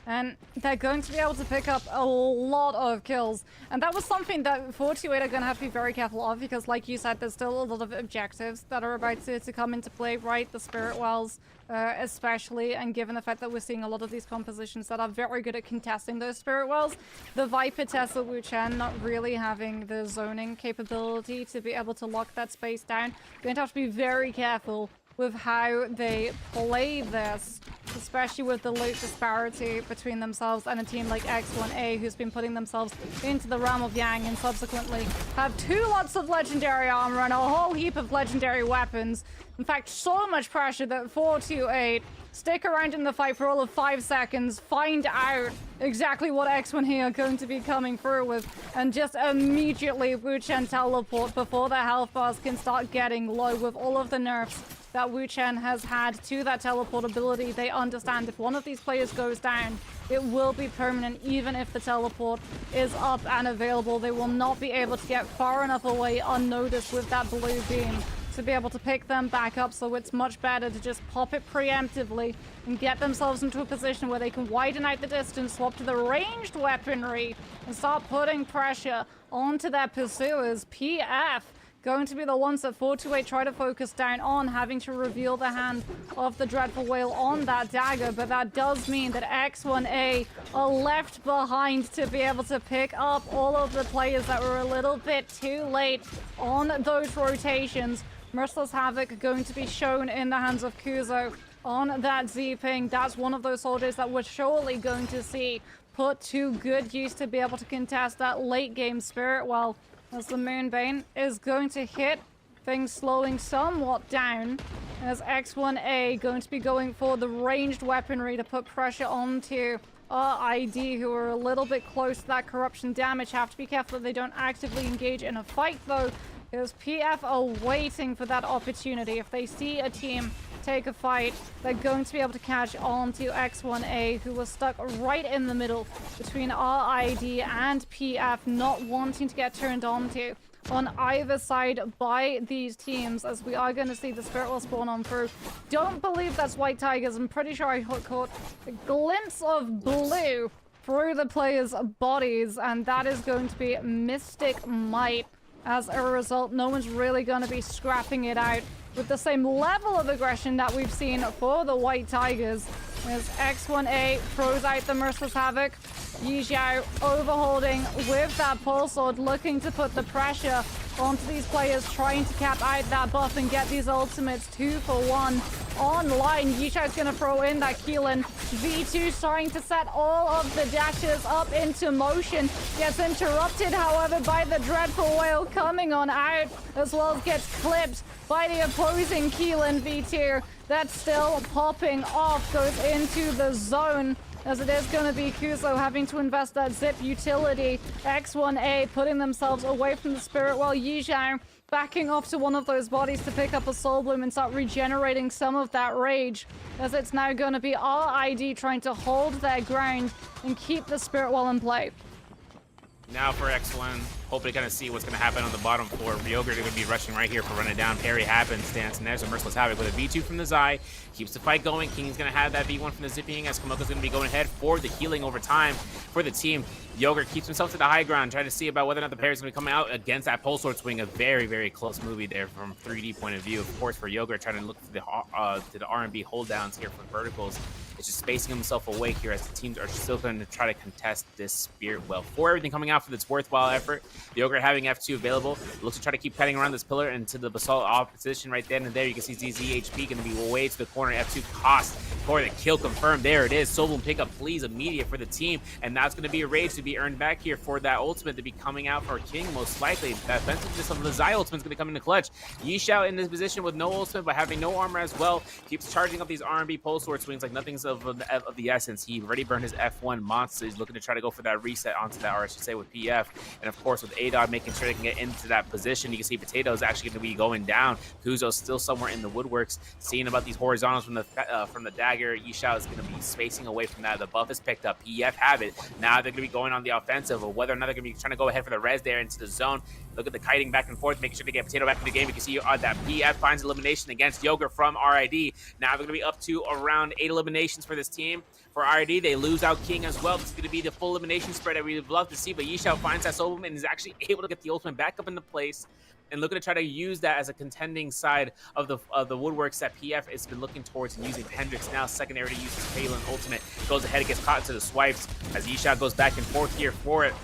And they're going to be able to pick up a lot of kills. And that was something that 428 are going to have to be very careful of, because like you said, there's still a lot of objectives that are about to come into play, right? The Spirit Wells especially, and given the fact that we're seeing a lot of these compositions that are very good at contesting those Spirit Wells, the Viper Tessa Wu Chen not really having the zoning capability to be able to lock that space down. Going to have to be very careful with how they play this, especially with the loot disparity between themselves and a team like X1A, who's been putting themselves into the realm of Yang and subsequently have 2 lots of legendary armor and a whole heap of legendary weapons. In fact, so much pressure that 428 stick around in the fight for all of 5 seconds, find out exactly what X1A are going to be coming through with, and just immediately Wu Chen teleport before their health bars can start getting low. With all of the nerfs that Wu Chen has had to that teleport ability, they understand if one of these players goes down, it will be permanent. Even if the teleport is up and available, they will not be able to get far enough away unnoticed with that blue beam to be able to pick them back up. So it's much better to just pop it preemptively and get themselves into a position where they can widen out the distance, swap to the ranged weaponry, and start putting pressure onto their pursuers. PF going to be the ones that 428 try to focus down on, having to reveal the hand of the Dreadful Whale on that dagger. But that does mean that X1A are left behind to be able to pick up all of the players that were a little bit too late on those rotations. Merciless Havoc going to be shown in the hands of Kuzo on that Z-Ping. That's one of those soldiers that we're surely going to see put to good use to be able to contest that late game Spirit Well, as the Moonbane is going to hit, things slowing somewhat down, as X1A going to be going for the ranged weaponry to put pressure onto RID, who are a little bit close to that corruption damage. Have to be careful that they don't actively engage in a fight, though, because PF are waiting for that opportunity. If they see a team take a fight, they're going to be able to catch on to X1A, who was stuck right in the middle between RID and PF, not wanting to get turned on to on either side by these teams, as we are going to see the Spirit Well spawn on through. Don't believe that's White Tigers. I'm pretty sure I caught a glimpse of blue through the players' bodies, and that is going to be Mystic Might. As a result, no one's really going to be scrapping it out with the same level of aggression that we've seen for the White Tigers. As X1A throws out the Merciless Havoc, Yi Xiao overholding with that Pulse Sword, looking to put the pressure onto these players, trying to cap out that buff and get these ultimates 2-for-1 online. Yi Xiao's going to throw in that Keelan. V2 starting to set all of the dashes up into motion. Gets interrupted, however, by the Dreadful Whale coming on out, as well as gets clipped by the opposing Keelan V2. That's still popping off, goes into the zone, as it is going to be Kuzo having to invest that zip utility. X1A putting themselves away from the Spirit Well. Yi Xiao backing off to one of those bodies to pick up a Soul Bloom and start regenerating some of that rage, as it's now going to be RID trying to hold their ground and keep the Spirit Well in play. Now for X1, hoping to kind of see what's going to happen on the bottom floor. Ryoga are going to be rushing right here for running down. Parry happens, stance, and there's a Merciless Havoc with a V2 from the Zai. Keeps the fight going. King's going to have that V1 from the Zipping, as Kamoka's going to be going ahead for the healing over time for the team. Yogurt keeps himself to the high ground, trying to see about whether or not the parry is going to come out against that Pulse Sword swing. A very, very close movie there from 3D point of view. Of course, for Yogurt, trying to look to the R&B hold downs here for verticals. It's just spacing himself away here, as the teams are still going to try to contest this Spirit Well. For everything coming out for this worthwhile effort, Yogurt having F2 available, looks to try to keep cutting around this pillar into the Basalt opposition right then and there. You can see ZZHP going to be way to the corner. F2 cost for the kill confirmed. There it is. Soul Bloom pickup, please, immediate for the team. And that's going to be a rage to be earned back here for that ultimate to be coming out for King, most likely. That offensiveness of the Zai ultimate is going to come into clutch. Yi Xiao in this position with no ultimate, but having no armor as well, keeps charging up these R&B Pulse Sword swings like nothing's of the essence. He already burned his F1 monster. He's looking to try to go for that reset onto that, or I should say with PF. And of course with ADOT making sure they can get into that position. You can see Potato is actually going to be going down. Kuzo's still somewhere in the woodworks, seeing about these horizontals from the dagger. Yi Xiao is going to be spacing away from that. The buff is picked up. PF have it. Now they're going to be going on the offensive, or whether or not they're going to be trying to go ahead for the res there into the zone. Look at the kiting back and forth, making sure to get Potato back in the game. You can see that PF finds elimination against Yogurt from RID. Now they're going to be up to around 8 eliminations for this team. For RID, they lose out King as well. This is going to be the full elimination spread that we'd love to see, but Yi Xiao finds that Soul Bloom and is actually able to get the ultimate back up into place, and looking to try to use that as a contending side of the woodworks that PF has been looking towards, and using Hendrix now secondary to use his Phelan ultimate. Goes ahead and gets caught into the swipes as Yi Xiao goes back and forth here for it.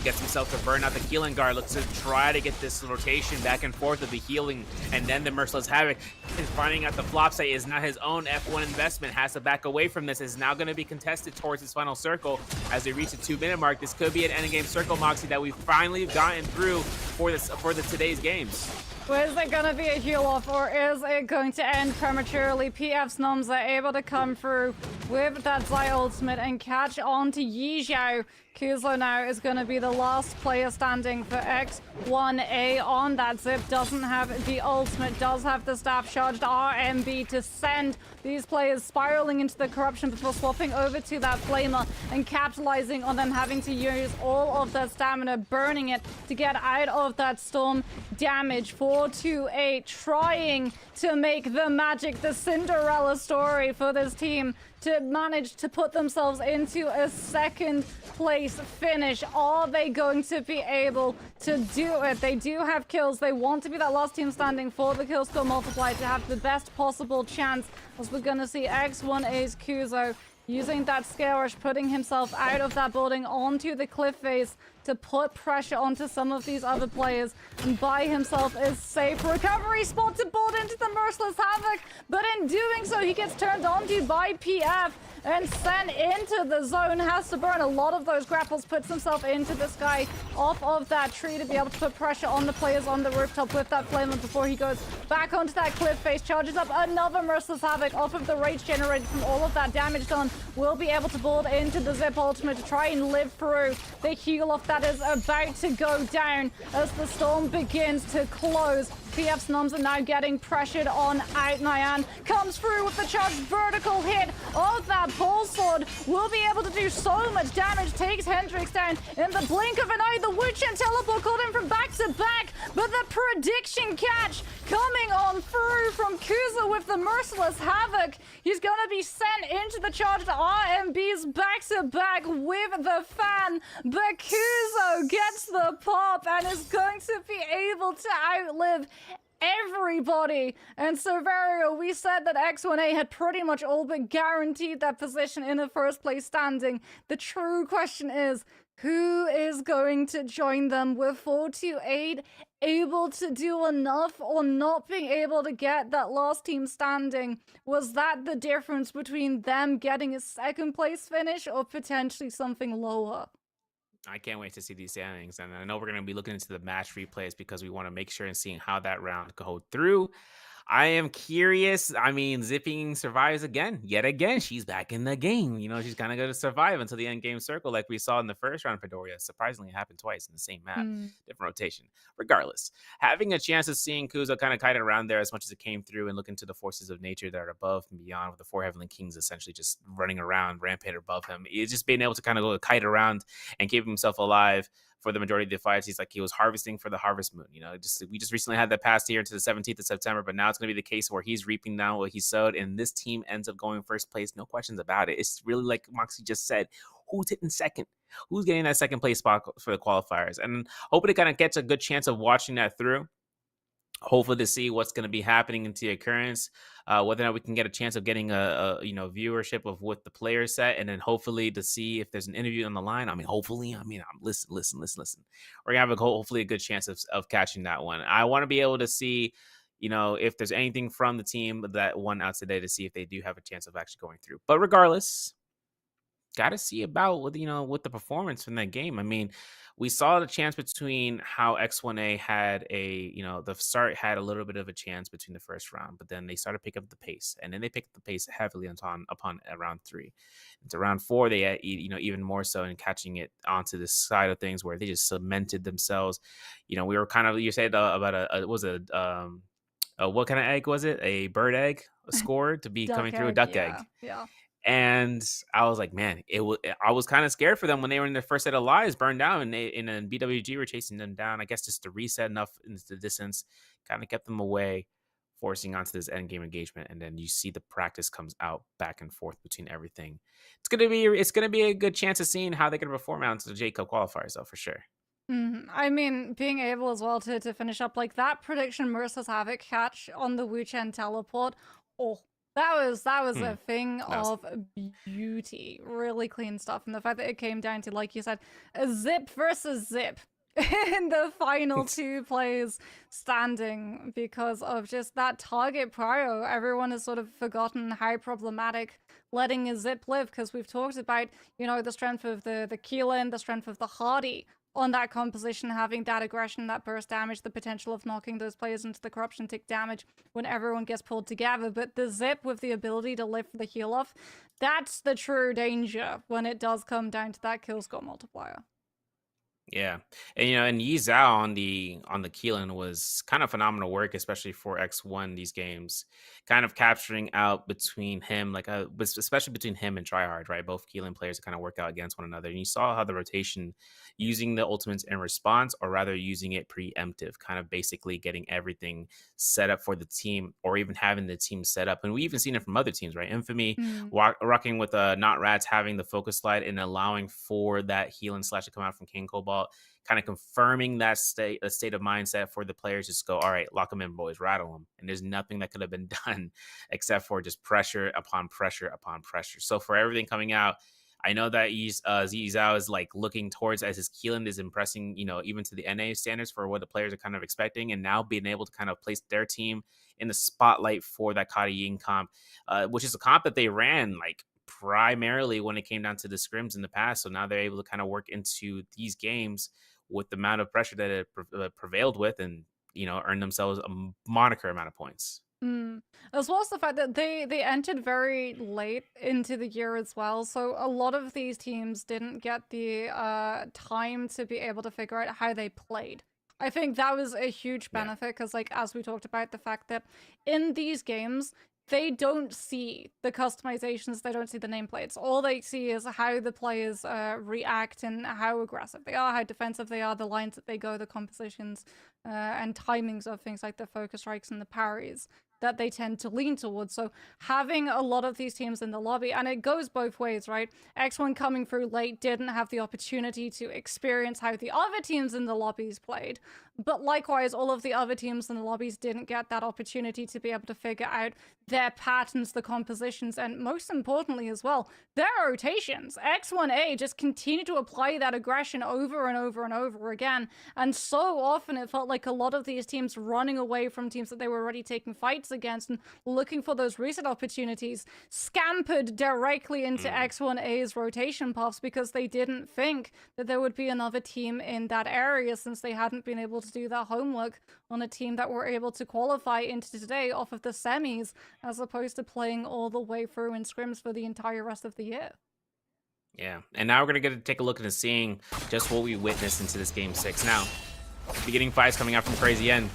Gets himself to burn out the healing guard, looks to try to get this rotation back and forth of the healing, and then the Merciless Havoc is finding out the flop site is not his own F1 investment, has to back away from this, is now going to be contested towards his final circle as they reach the 2-minute mark. This could be an endgame circle, Moxie, that we've finally gotten through for today's games. Is it going to be a heal off, or is it going to end prematurely? PF's Noms are able to come through with that Zai ultimate and catch on to Yi Xiao. Kuzo now is going to be the last player standing for X1A on that zip. Doesn't have the ultimate, does have the staff charged RMB to send these players spiraling into the corruption before swapping over to that flamer and capitalizing on them having to use all of their stamina, burning it to get out of that storm damage for 428 trying to make the magic, the Cinderella story for this team to manage to put themselves into a second place finish. Are they going to be able to do it? They do have kills. They want to be that last team standing for the kill score multiplier to have the best possible chance, as we're going to see X1A's Kuzo using that scale rush, putting himself out of that building onto the cliff face to put pressure onto some of these other players and buy himself a safe recovery spot to board into the Merciless Havoc. But in doing so, he gets turned onto by PF and sent into the zone. Has to burn a lot of those grapples, puts himself into the sky off of that tree to be able to put pressure on the players on the rooftop with that flamer before he goes back onto that cliff face, charges up another Merciless Havoc off of the rage generated from all of that damage done. Will be able to board into the Zip ultimate to try and live through the heal off that is about to go down as the storm begins to close. PF's noms are now getting pressured on out. Nyan comes through with the charged vertical hit of that pole sword. Will be able to do so much damage. Takes Hendrix down in the blink of an eye. The Wuchen teleport called him from back to back, but the prediction catch coming on through from Kuza with the Merciless Havoc. He's going to be sent into the charged RMBs back to back with the fan, but Kuzo gets the pop and is going to be able to outlive everybody. And Severio, we said that X1A had pretty much all but guaranteed that position in the first place standing. The true question is, who is going to join them? With 428 able to do enough or not being able to get that last team standing? Was that the difference between them getting a second place finish or potentially something lower? I can't wait to see these standings, and I know we're going to be looking into the match replays because we want to make sure and seeing how that round go through. I am curious. I mean, Zipping survives again. Yet again, she's back in the game. You know, she's kind of going to survive until the end game circle, like we saw in the first round for Doria. Surprisingly, it happened twice in the same map, different rotation. Regardless, having a chance of seeing Kuzo kind of kite around there as much as it came through and look into the forces of nature that are above and beyond, with the four Heavenly Kings essentially just running around, rampage above him. It's just being able to kind of go kite around and keep himself alive for the majority of the fights. He's like, he was harvesting for the harvest moon. You know, we just recently had that past year to the 17th of September, but now it's going to be the case where he's reaping now what he sowed, and this team ends up going first place. No questions about it. It's really like Moxie just said, who's hitting second? Who's getting that second place spot for the qualifiers? And hopefully kind of gets a good chance of watching that through. Hopefully to see what's going to be happening into the occurrence, whether or not we can get a chance of getting a viewership of what the players said, and then hopefully to see if there's an interview on the line. Listen. We're gonna have hopefully a good chance of catching that one. I want to be able to see, if there's anything from the team that won out today to see if they do have a chance of actually going through. But regardless, got to see about with the performance from that game. I mean, we saw the chance between how X1A had the start had a little bit of a chance between the first round, but then they started picking up the pace, and then they picked up the pace heavily upon round 3. Into round 4, they even more so in catching it onto this side of things where they just cemented themselves. We were kind of, you said about what kind of egg was it? A bird egg scored to be coming through a duck egg. Yeah. And I was like, man, I was kind of scared for them when they were in their first set of lives burned down, and they in BWG were chasing them down. I guess just to reset enough into the distance, kind of kept them away, forcing onto this end game engagement. And then you see the practice comes out back and forth between everything. It's gonna be a good chance of seeing how they're gonna perform out into the J Cup qualifiers, though, for sure. I mean, being able as well to finish up like that prediction Merciless Havoc catch on the Wuchen teleport. Oh, that was a thing of beauty. Really clean stuff. And the fact that it came down to, like you said, a Zip versus Zip in the final 2 plays standing because of just that target prio. Everyone has sort of forgotten how problematic letting a Zip live, because we've talked about, the strength of the Keelan, the strength of the Hardy on that composition, having that aggression, that burst damage, the potential of knocking those players into the corruption tick damage when everyone gets pulled together. But the Zip with the ability to live for the heal off, that's the true danger when it does come down to that kill score multiplier. Yeah, and and Yi Zhao on the Keelan was kind of phenomenal work, especially for X1. These games, kind of capturing out between him, especially between him and Tryhard, right? Both Keelan players kind of work out against one another, and you saw how the rotation, using the ultimates in response, or rather using it preemptive, kind of basically getting everything set up for the team, or even having the team set up. And we even seen it from other teams, right? Infamy Mm. rocking with Not Rats having the focus slide and allowing for that heal and slash to come out from King Cobalt, kind of confirming that state of mindset for the players. Just go, all right, lock them in, boys, rattle them. And there's nothing that could have been done except for just pressure upon pressure upon pressure. So for everything coming out, I know that Zi Zhao is like looking towards, as his Keelan is impressing, even to the NA standards for what the players are kind of expecting, and now being able to kind of place their team in the spotlight for that Kata Ying comp, which is a comp that they ran like primarily when it came down to the scrims in the past. So now they're able to kind of work into these games with the amount of pressure that it prevailed with, and earn themselves a moniker amount of points. Mm. As well as the fact that they entered very late into the year as well, so a lot of these teams didn't get the time to be able to figure out how they played. I think that was a huge benefit because, like, as we talked about, the fact that in these games they don't see the customizations, they don't see the nameplates. All they see is how the players react and how aggressive they are, how defensive they are, the lines that they go, the compositions, and timings of things like the focus strikes and the parries that they tend to lean towards. So having a lot of these teams in the lobby, and it goes both ways, right? X1 coming through late didn't have the opportunity to experience how the other teams in the lobbies played, but likewise, all of the other teams in the lobbies didn't get that opportunity to be able to figure out their patterns, the compositions, and most importantly as well, their rotations. X1A just continued to apply that aggression over and over and over again, and so often it felt like a lot of these teams running away from teams that they were already taking fights against and looking for those reset opportunities scampered directly into X1A's rotation paths because they didn't think that there would be another team in that area, since they hadn't been able to do their homework on a team that were able to qualify into today off of the semis, as opposed to playing all the way through in scrims for the entire rest of the year. Yeah, and now we're gonna get to take a look into seeing just what we witnessed into this game 6. Now, beginning fights coming out from Crazy N.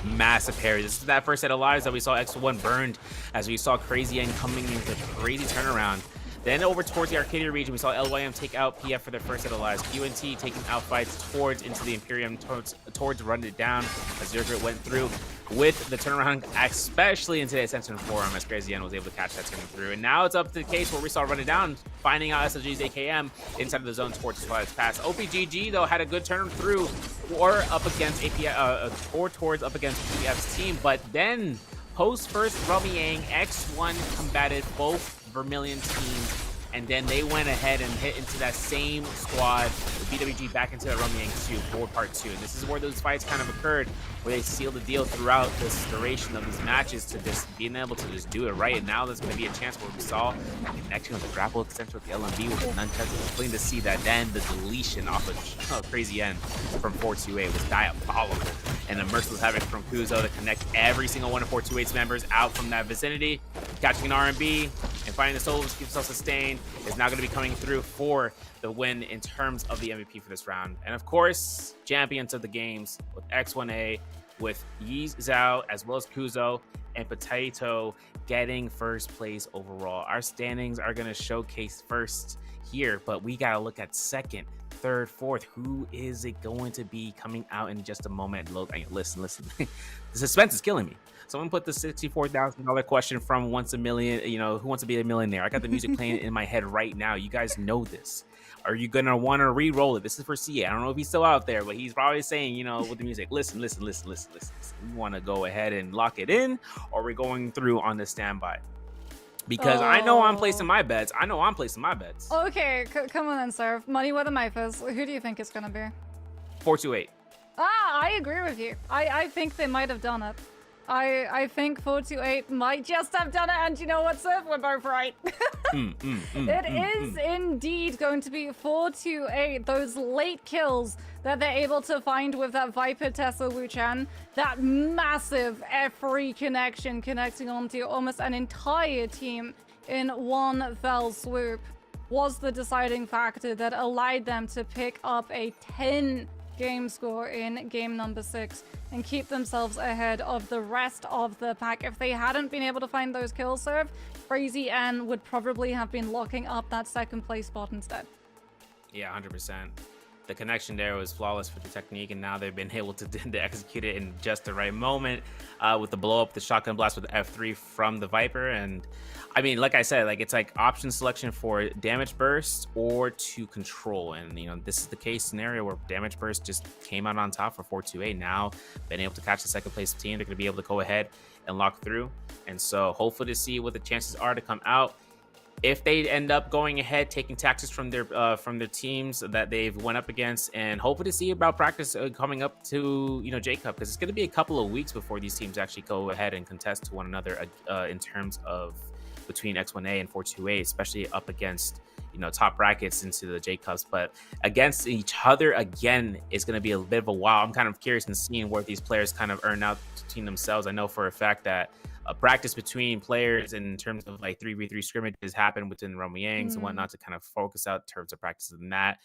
Massive parry. This is that first set of lives that we saw X1 burned, as we saw Crazy N coming into crazy turnaround. Then over towards the Arcadia region, we saw LYM take out PF for their first set of lives. QNT taking out fights towards into the Imperium, towards run it down, as Zergrit went through with the turnaround, especially into the Ascension Forum, as Crazy N was able to catch that coming through. And now it's up to the case where we saw Run It Down, finding out SLG's AKM inside of the zone towards Twilight's Pass. OPGG, though, had a good turn through or up against or towards up against PF's team, but then post first Rummy X1 combated both Vermilion teams, and then they went ahead and hit into that same squad with BWG back into that Rummy 2 for part 2. And this is where those fights kind of occurred, where they sealed the deal throughout this duration of these matches to just being able to just do it right. And now there's going to be a chance where we saw a connection with the grapple extension with the LMB with the nunchucks. It's clean to see that then the deletion off of Crazy N from 428 was diabolical. And the Merciless Havoc from Kuzo to connect every single one of 428's members out from that vicinity, catching an R&B and finding the solos, keeps us sustained, is now going to be coming through for the win in terms of the MVP for this round. And of course, champions of the games with X1A, with Yi Zhao, as well as Kuzo and Potato getting first place overall. Our standings are going to showcase first here, but we got to look at second, third, fourth. Who is it going to be coming out in just a moment? Look, listen. The suspense is killing me. Someone put the $64,000 question from Once a Million, who wants to be a millionaire? I got the music playing in my head right now. You guys know this. Are you going to want to re-roll it? This is for CA. I don't know if he's still out there, but he's probably saying, with the music, listen. We want to go ahead and lock it in, or we're going through on the standby. Because I know I'm placing my bets. Okay, come on then, sir. Money where the mouth is. Who do you think it's going to be? 428. I agree with you. I think they might have done it. I think 428 might just have done it, and you know what, sir? We're both right. It is indeed going to be 428. Those late kills that they're able to find with that Viper Tesla Wuchan, that massive F3 connection connecting onto almost an entire team in one fell swoop. was the deciding factor that allowed them to pick up a 10 game score in game number 6 and keep themselves ahead of the rest of the pack. If they hadn't been able to find those kills, serve, Crazy N would probably have been locking up that second place spot instead. Yeah, 100%. The connection there was flawless for the technique, and now they've been able to execute it in just the right moment with the blow up, the shotgun blast with the F3 from the Viper. And I mean, like I said, like it's like option selection for damage burst or to control. And this is the case scenario where damage burst just came out on top for 428. Now, been able to catch the second place team, they're going to be able to go ahead and lock through. And so, hopefully, to see what the chances are to come out. If they end up going ahead, taking taxes from their teams that they've went up against, and hopefully to see about practice coming up to J-Cup, because it's going to be a couple of weeks before these teams actually go ahead and contest to one another in terms of between X1A and 428, especially up against top brackets into the J-Cups, but against each other again is going to be a bit of a while. I'm kind of curious in seeing where these players kind of earn out between themselves. I know for a fact that practice between players in terms of like 3v3 scrimmages happen within Rumble Yangs and whatnot to kind of focus out in terms of practices and that.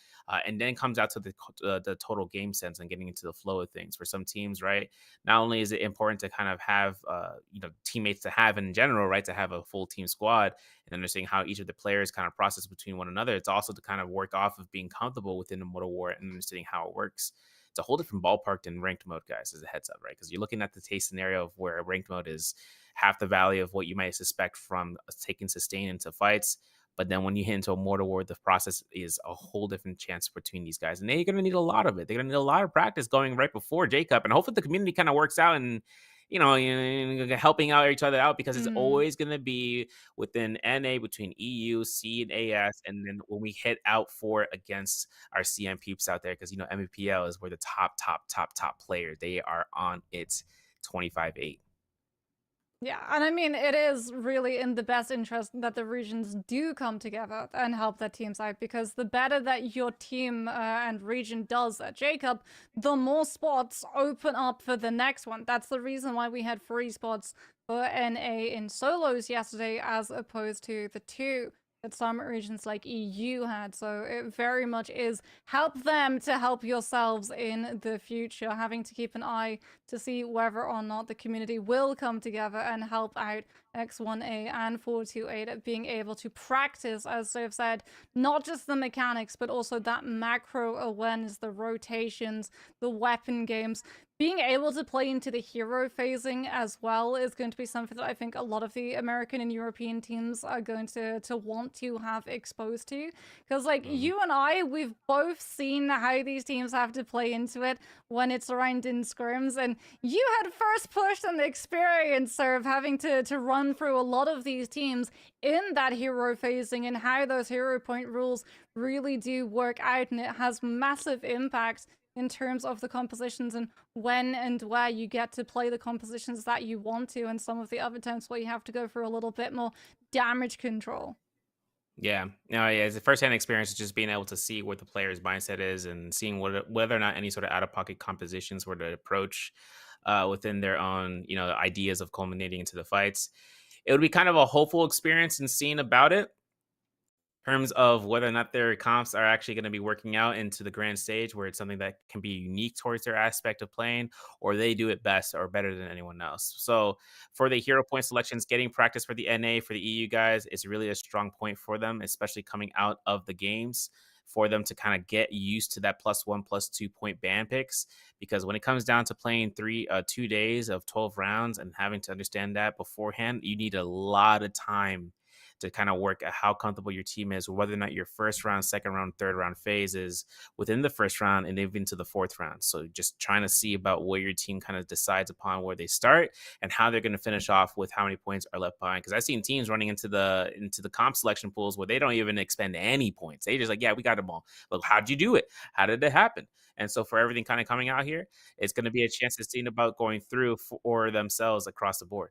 And then comes out to the total game sense and getting into the flow of things. For some teams, right, not only is it important to kind of have teammates to have in general, right, to have a full team squad and understanding how each of the players kind of process between one another. It's also to kind of work off of being comfortable within the Mortal War and understanding how it works. It's a whole different ballpark than ranked mode, guys, as a heads up, right? Because you're looking at the case scenario of where ranked mode is half the value of what you might suspect from taking sustain into fights. But then when you hit into a Mortal War, the process is a whole different chance between these guys. And they're going to need a lot of it. They're going to need a lot of practice going right before J-Cup. And hopefully the community kind of works out and, helping out each other out, because it's always going to be within NA between EU, C, and AS. And then when we hit out for it against our CM peeps out there, because, MVPL is where the top player, they are on its 25-8. Yeah, and I mean, it is really in the best interest that the regions do come together and help their teams out, because the better that your team and region does at J-Cup, the more spots open up for the next one. That's the reason why we had 3 spots for NA in solos yesterday, as opposed to the 2 that some regions like EU had. So it very much is help them to help yourselves in the future, having to keep an eye to see whether or not the community will come together and help out X1A and 428 at being able to practice, as I've said, not just the mechanics, but also that macro awareness, the rotations, the weapon games. Being able to play into the hero phasing as well is going to be something that I think a lot of the American and European teams are going to want to have exposed to. Because, like, you and I, we've both seen how these teams have to play into it when it's around in scrims. And you had first push and experience of having to run through a lot of these teams in that hero phasing and how those hero point rules really do work out. And it has massive impact in terms of the compositions and when and where you get to play the compositions that you want to, and some of the other times where you have to go for a little bit more damage control. Yeah, no, yeah. It's a firsthand experience, just being able to see what the player's mindset is and seeing whether or not any sort of out of pocket compositions were to approach within their own, ideas of culminating into the fights. It would be kind of a hopeful experience in seeing about it, terms of whether or not their comps are actually going to be working out into the grand stage, where it's something that can be unique towards their aspect of playing, or they do it best or better than anyone else. So for the hero point selections, getting practice for the NA, for the EU guys, is really a strong point for them, especially coming out of the games, for them to kind of get used to that +1, +2 point band picks. Because when it comes down to playing 2 days of 12 rounds and having to understand that beforehand, you need a lot of time to kind of work at how comfortable your team is, whether or not your first round, second round, third round phase is within the first round and even to the fourth round. So just trying to see about where your team kind of decides upon where they start and how they're going to finish off with how many points are left behind. Because I've seen teams running into the comp selection pools where they don't even expend any points. They just like, yeah, we got them all. But how'd you do it? How did it happen? And so for everything kind of coming out here, it's going to be a chance to see about going through for themselves across the board.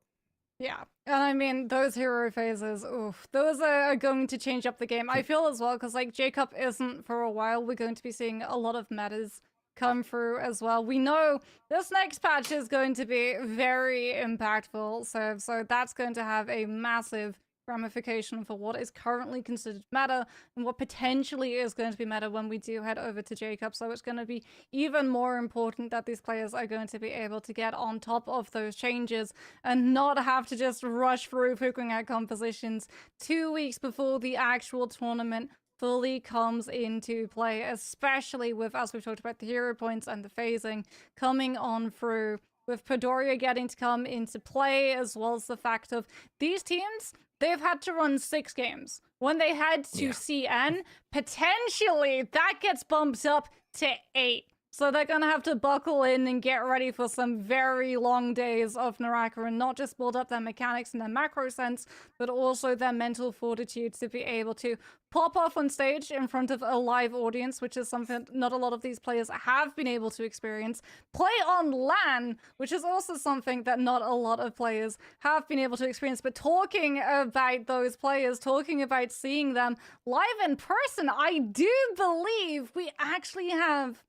Yeah, and I mean, those hero phases, oof, those are going to change up the game. I feel as well, because like J-Cup isn't for a while. We're going to be seeing a lot of metas come through as well. We know this next patch is going to be very impactful, so that's going to have a massive ramification for what is currently considered meta and what potentially is going to be meta when we do head over to Jacob. So it's going to be even more important that these players are going to be able to get on top of those changes and not have to just rush through figuring out compositions 2 weeks before the actual tournament fully comes into play, especially with, as we've talked about, the hero points and the phasing coming on through, with Padoria getting to come into play, as well as the fact of these teams, they've had to run 6 games. When they head to CN, potentially that gets bumped up to 8. So they're going to have to buckle in and get ready for some very long days of Naraka and not just build up their mechanics and their macro sense, but also their mental fortitude to be able to pop off on stage in front of a live audience, which is something not a lot of these players have been able to experience. Play on LAN, which is also something that not a lot of players have been able to experience. But talking about those players, talking about seeing them live in person, I do believe we actually have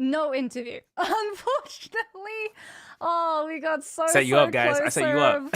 no interview. Unfortunately. Oh, we got so set you up, guys. closer. I set you up.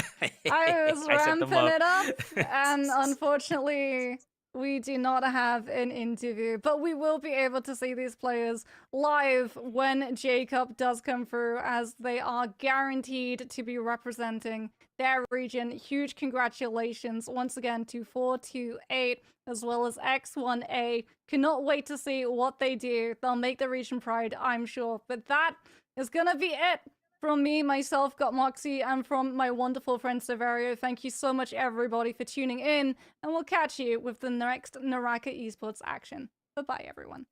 I was ramping it up, and up. unfortunately, we do not have an interview. But we will be able to see these players live when Jacob does come through, as they are guaranteed to be representing their region. Huge congratulations once again to 428 as well as X1A. Cannot wait to see what they do. They'll make the region pride, I'm sure. But that is gonna be it from me, myself, Got Moxie, and from my wonderful friend Severio. Thank you so much, everybody, for tuning in, and we'll catch you with the next Naraka Esports action. Bye-bye, everyone.